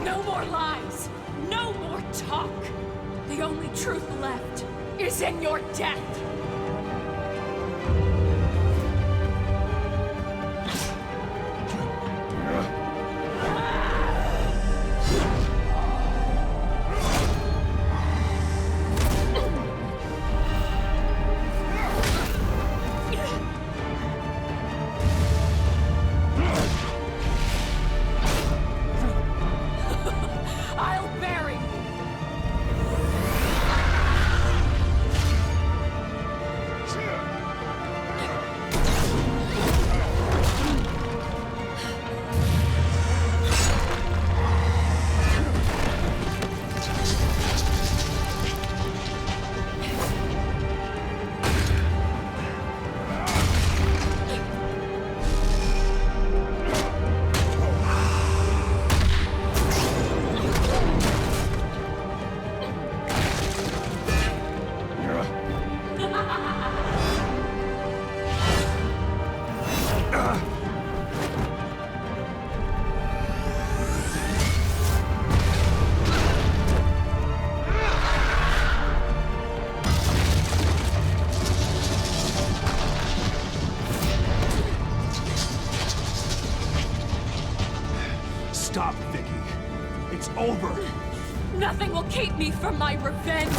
No more lies. No more talk. The only truth left is in your death. I'll bury you. Stop, Vicky. It's over. Nothing will keep me from my revenge.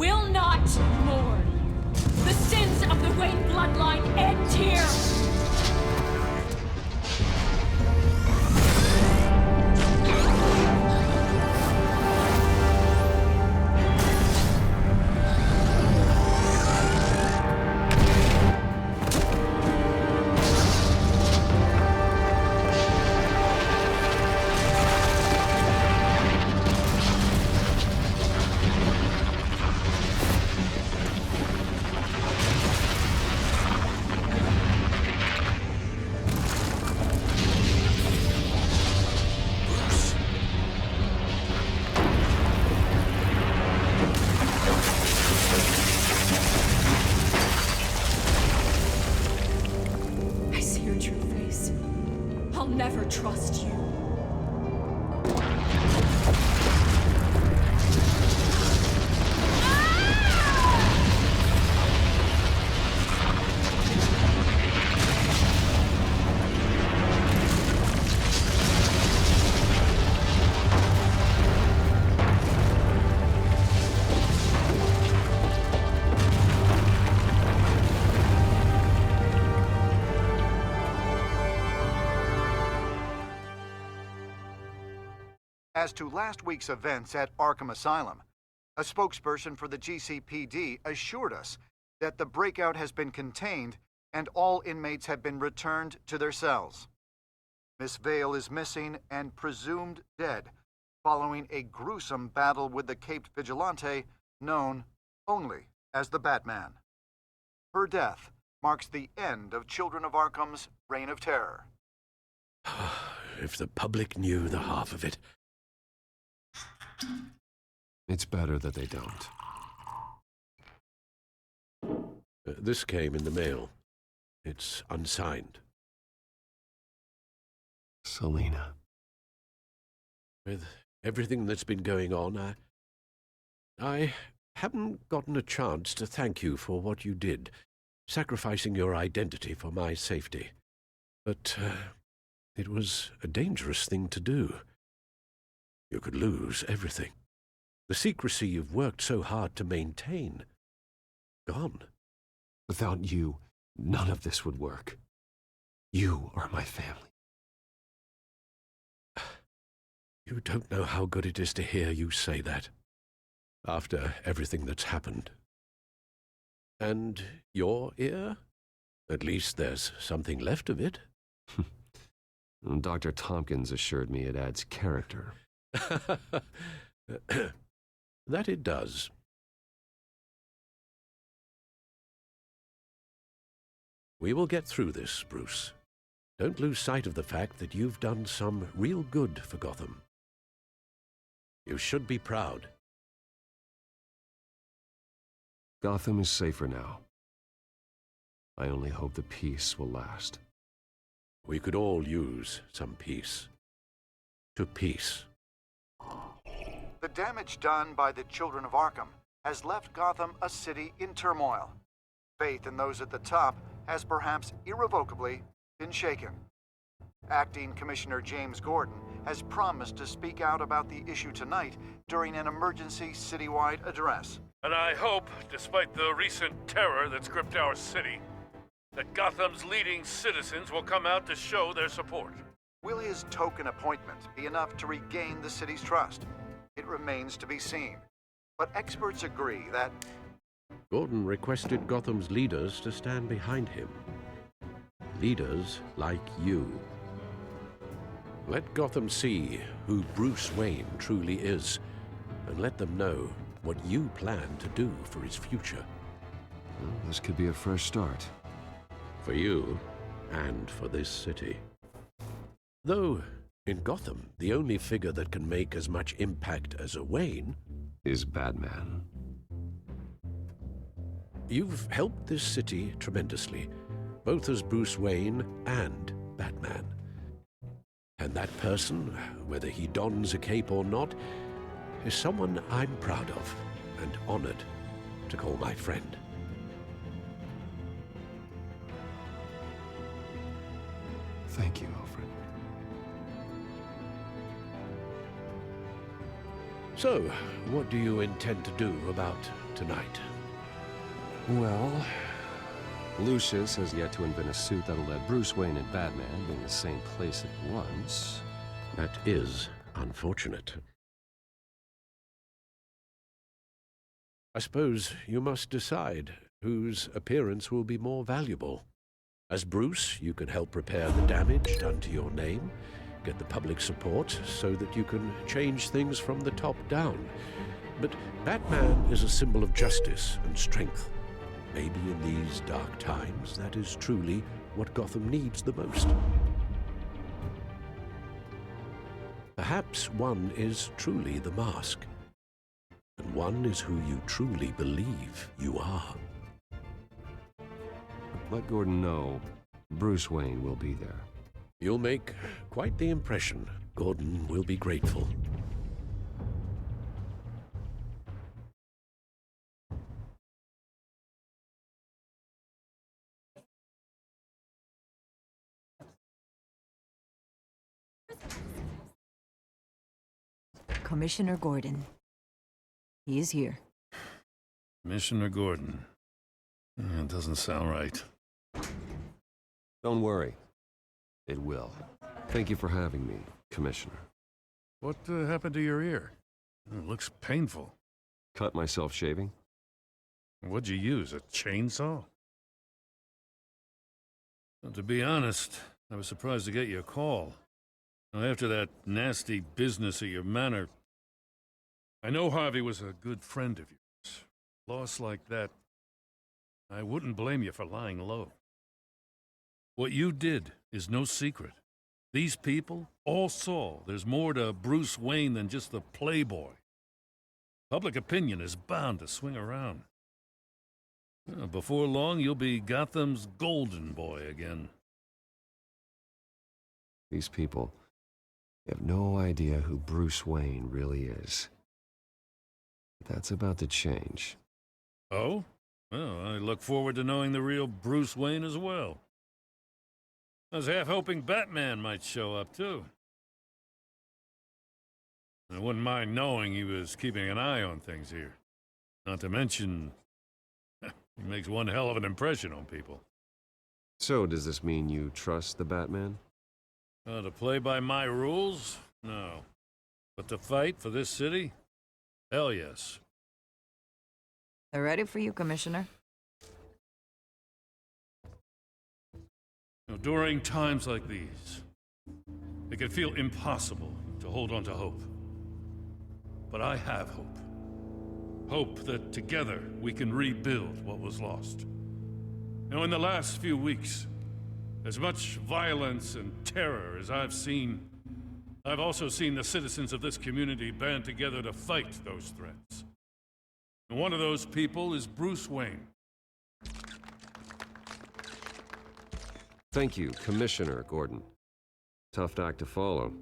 will not mourn. The sins of the Wayne bloodline end here. Never trust you. As to last week's events at Arkham Asylum, a spokesperson for the GCPD assured us that the breakout has been contained and all inmates have been returned to their cells. Miss Vale is missing and presumed dead following a gruesome battle with the caped vigilante known only as the Batman. Her death marks the end of Children of Arkham's reign of terror. If the public knew the half of it. It's better that they don't. This came in the mail. It's unsigned. Selina. With everything that's been going on, I haven't gotten a chance to thank you for what you did, sacrificing your identity for my safety. But it was a dangerous thing to do. You could lose everything. The secrecy you've worked so hard to maintain. Gone. Without you, none of this would work. You are my family. You don't know how good it is to hear you say that. After everything that's happened. And your ear? At least there's something left of it. Dr. Tompkins assured me it adds character. That it does. We will get through this, Bruce. Don't lose sight of the fact that you've done some real good for Gotham. You should be proud. Gotham is safer now. I only hope the peace will last. We could all use some peace. To peace. The damage done by the Children of Arkham has left Gotham a city in turmoil. Faith in those at the top has perhaps irrevocably been shaken. Acting Commissioner James Gordon has promised to speak out about the issue tonight during an emergency citywide address. And I hope, despite the recent terror that's gripped our city, that Gotham's leading citizens will come out to show their support. Will his token appointment be enough to regain the city's trust? It remains to be seen. But experts agree that Gordon requested Gotham's leaders to stand behind him. Leaders like you. Let Gotham see who Bruce Wayne truly is, and let them know what you plan to do for his future. Well, this could be a fresh start. For you, and for this city. Though, in Gotham, the only figure that can make as much impact as a Wayne is Batman. You've helped this city tremendously, both as Bruce Wayne and Batman. And that person, whether he dons a cape or not, is someone I'm proud of and honored to call my friend. Thank you, Alfred. So, what do you intend to do about tonight? Well, Lucius has yet to invent a suit that'll let Bruce Wayne and Batman be in the same place at once. That is unfortunate. I suppose you must decide whose appearance will be more valuable. As Bruce, you can help repair the damage done to your name, get the public support so that you can change things from the top down. But Batman is a symbol of justice and strength. Maybe in these dark times, that is truly what Gotham needs the most. Perhaps one is truly the mask, and one is who you truly believe you are. Let Gordon know Bruce Wayne will be there. You'll make quite the impression. Gordon will be grateful. Commissioner Gordon. He is here. Commissioner Gordon. It doesn't sound right. Don't worry. It will. Thank you for having me, Commissioner. What happened to your ear? It looks painful. Cut myself shaving. What'd you use, a chainsaw? Well, to be honest, I was surprised to get your call. Now, after that nasty business at your manor, I know Harvey was a good friend of yours. Loss like that, I wouldn't blame you for lying low. What you did is no secret. These people all saw there's more to Bruce Wayne than just the playboy. Public opinion is bound to swing around. Before long, you'll be Gotham's golden boy again. These people have no idea who Bruce Wayne really is. But that's about to change. Oh? Well, I look forward to knowing the real Bruce Wayne as well. I was half hoping Batman might show up, too. I wouldn't mind knowing he was keeping an eye on things here. Not to mention, he makes one hell of an impression on people. So, does this mean you trust the Batman? To play by my rules? No. But to fight for this city? Hell yes. They're ready for you, Commissioner. During times like these, it can feel impossible to hold on to hope. But I have hope. Hope that together we can rebuild what was lost. Now, in the last few weeks, as much violence and terror as I've seen, I've also seen the citizens of this community band together to fight those threats. And one of those people is Bruce Wayne. Thank you, Commissioner Gordon. Tough act to follow.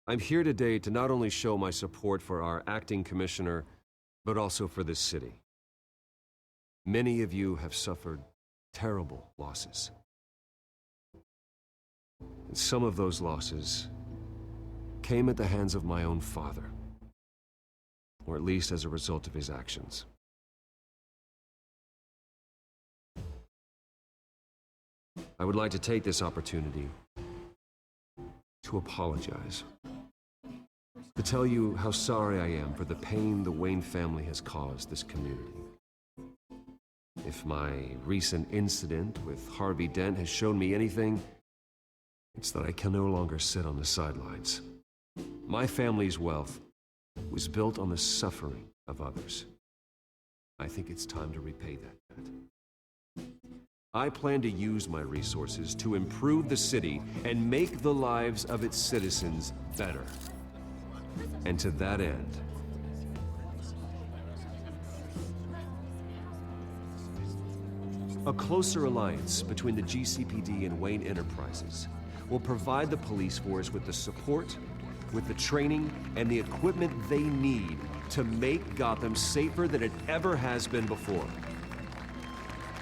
I'm here today to not only show my support for our acting commissioner, but also for this city. Many of you have suffered terrible losses. And some of those losses came at the hands of my own father, or at least as a result of his actions. I would like to take this opportunity to apologize, to tell you how sorry I am for the pain the Wayne family has caused this community. If my recent incident with Harvey Dent has shown me anything, it's that I can no longer sit on the sidelines. My family's wealth was built on the suffering of others. I think it's time to repay that debt. I plan to use my resources to improve the city and make the lives of its citizens better. And to that end, a closer alliance between the GCPD and Wayne Enterprises will provide the police force with the support, with the training, and the equipment they need to make Gotham safer than it ever has been before.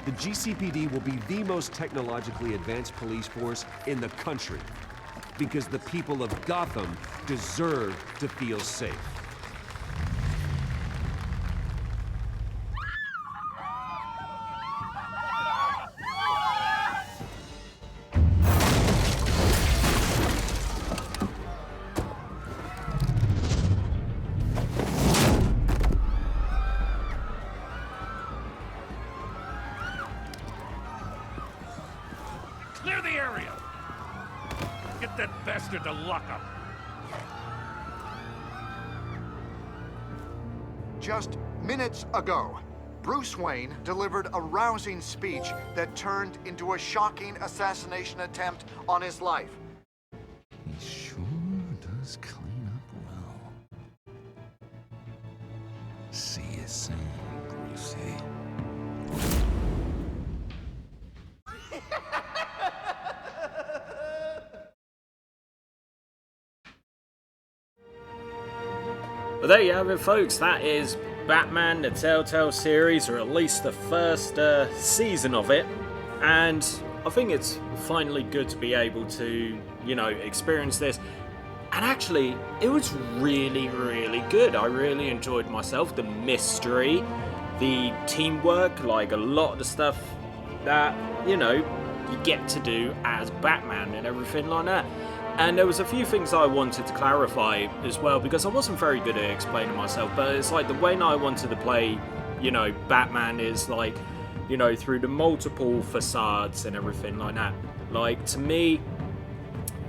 The GCPD will be the most technologically advanced police force in the country, because the people of Gotham deserve to feel safe. that bastard to lockup. Just minutes ago, Bruce Wayne delivered a rousing speech that turned into a shocking assassination attempt on his life. He sure does clean up well. See you soon, Brucey. Well, there you have it, folks. That is Batman, the Telltale series, or at least the first season of it. And I think it's finally good to be able to, you know, experience this. And actually, it was really, really good. I really enjoyed myself. The mystery, the teamwork, like a lot of the stuff that, you know, you get to do as Batman and everything like that. And there was a few things I wanted to clarify as well, because I wasn't very good at explaining myself, but it's like the way I wanted to play, you know, Batman is like, you know, through the multiple facades and everything like that. Like, to me,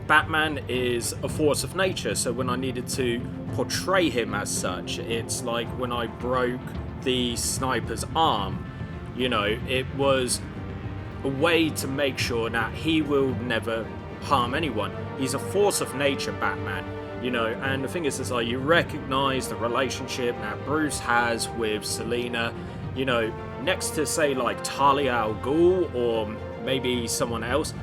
Batman is a force of nature, so when I needed to portray him as such, it's like when I broke the sniper's arm, you know, it was a way to make sure that he will never harm anyone. He's a force of nature, Batman, you know, and the thing is like, you recognize the relationship that Bruce has with Selina, you know, next to, say, like Talia al Ghul or maybe someone else.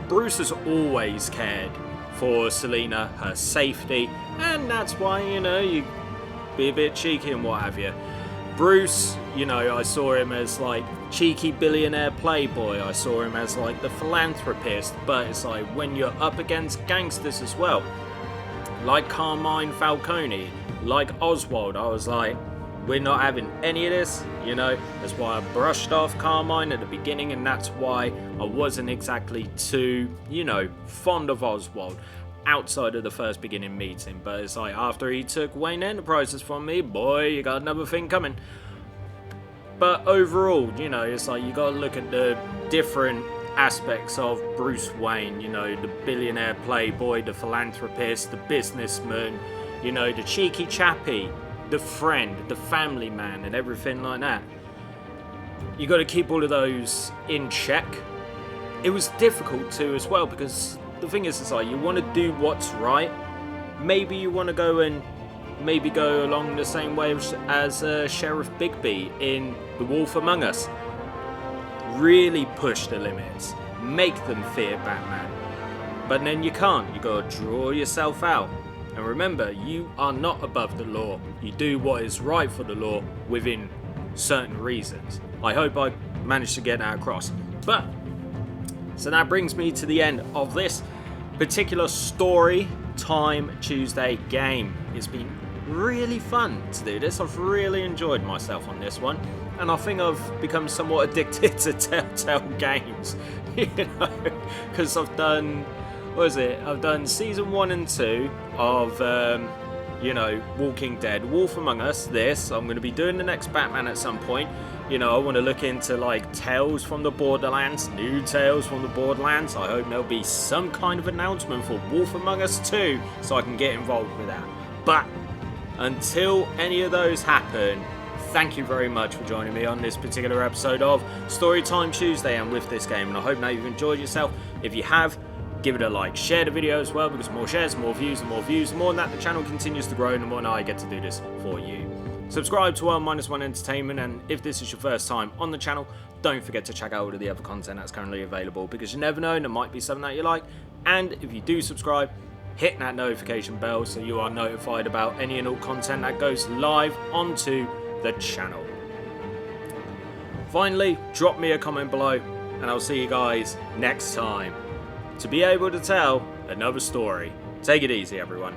Bruce has always cared for Selina, her safety, and that's why, you know, you be a bit cheeky and what have you. Bruce, you know, I saw him as like cheeky billionaire playboy, I saw him as like the philanthropist, but it's like when you're up against gangsters as well, like Carmine Falcone, like Oswald, I was like, we're not having any of this, you know. That's why I brushed off Carmine at the beginning, and that's why I wasn't exactly too, you know, fond of Oswald outside of the first beginning meeting. But it's like, after he took Wayne Enterprises from me, boy, you got another thing coming. But overall, you know, it's like you gotta look at the different aspects of Bruce Wayne, you know, the billionaire playboy, the philanthropist, the businessman, you know, the cheeky chappy, the friend, the family man, and everything like that. You got to keep all of those in check. It was difficult too as well, because the thing is, it's like you want to do what's right. Maybe you want to go and maybe go along the same way as Sheriff Bigby in The Wolf Among Us. Really push the limits, make them fear Batman. But then you can't. You got to draw yourself out. And remember, you are not above the law. You do what is right for the law within certain reasons. I hope I managed to get that across. But, so that brings me to the end of this particular Story Time Tuesday game. It's been really fun to do this. I've really enjoyed myself on this one. And I think I've become somewhat addicted to Telltale games. You know, because I've done... what is it? I've done season 1 and 2 of, you know, Walking Dead, Wolf Among Us, this. I'm going to be doing the next Batman at some point. You know, I want to look into, like, Tales from the Borderlands, new Tales from the Borderlands. I hope there'll be some kind of announcement for Wolf Among Us 2 so I can get involved with that. But until any of those happen, thank you very much for joining me on this particular episode of Storytime Tuesday and with this game. And I hope now you've enjoyed yourself. If you have, give it a like, share the video as well, because the more shares, the more views, the more views, the more that the channel continues to grow, and the more I get to do this for you. Subscribe to L-1 Entertainment, and if this is your first time on the channel, don't forget to check out all of the other content that's currently available, because you never know, there might be something that you like. And if you do subscribe, hit that notification bell so you are notified about any and all content that goes live onto the channel. Finally, drop me a comment below, and I'll see you guys next time to be able to tell another story. Take it easy, everyone.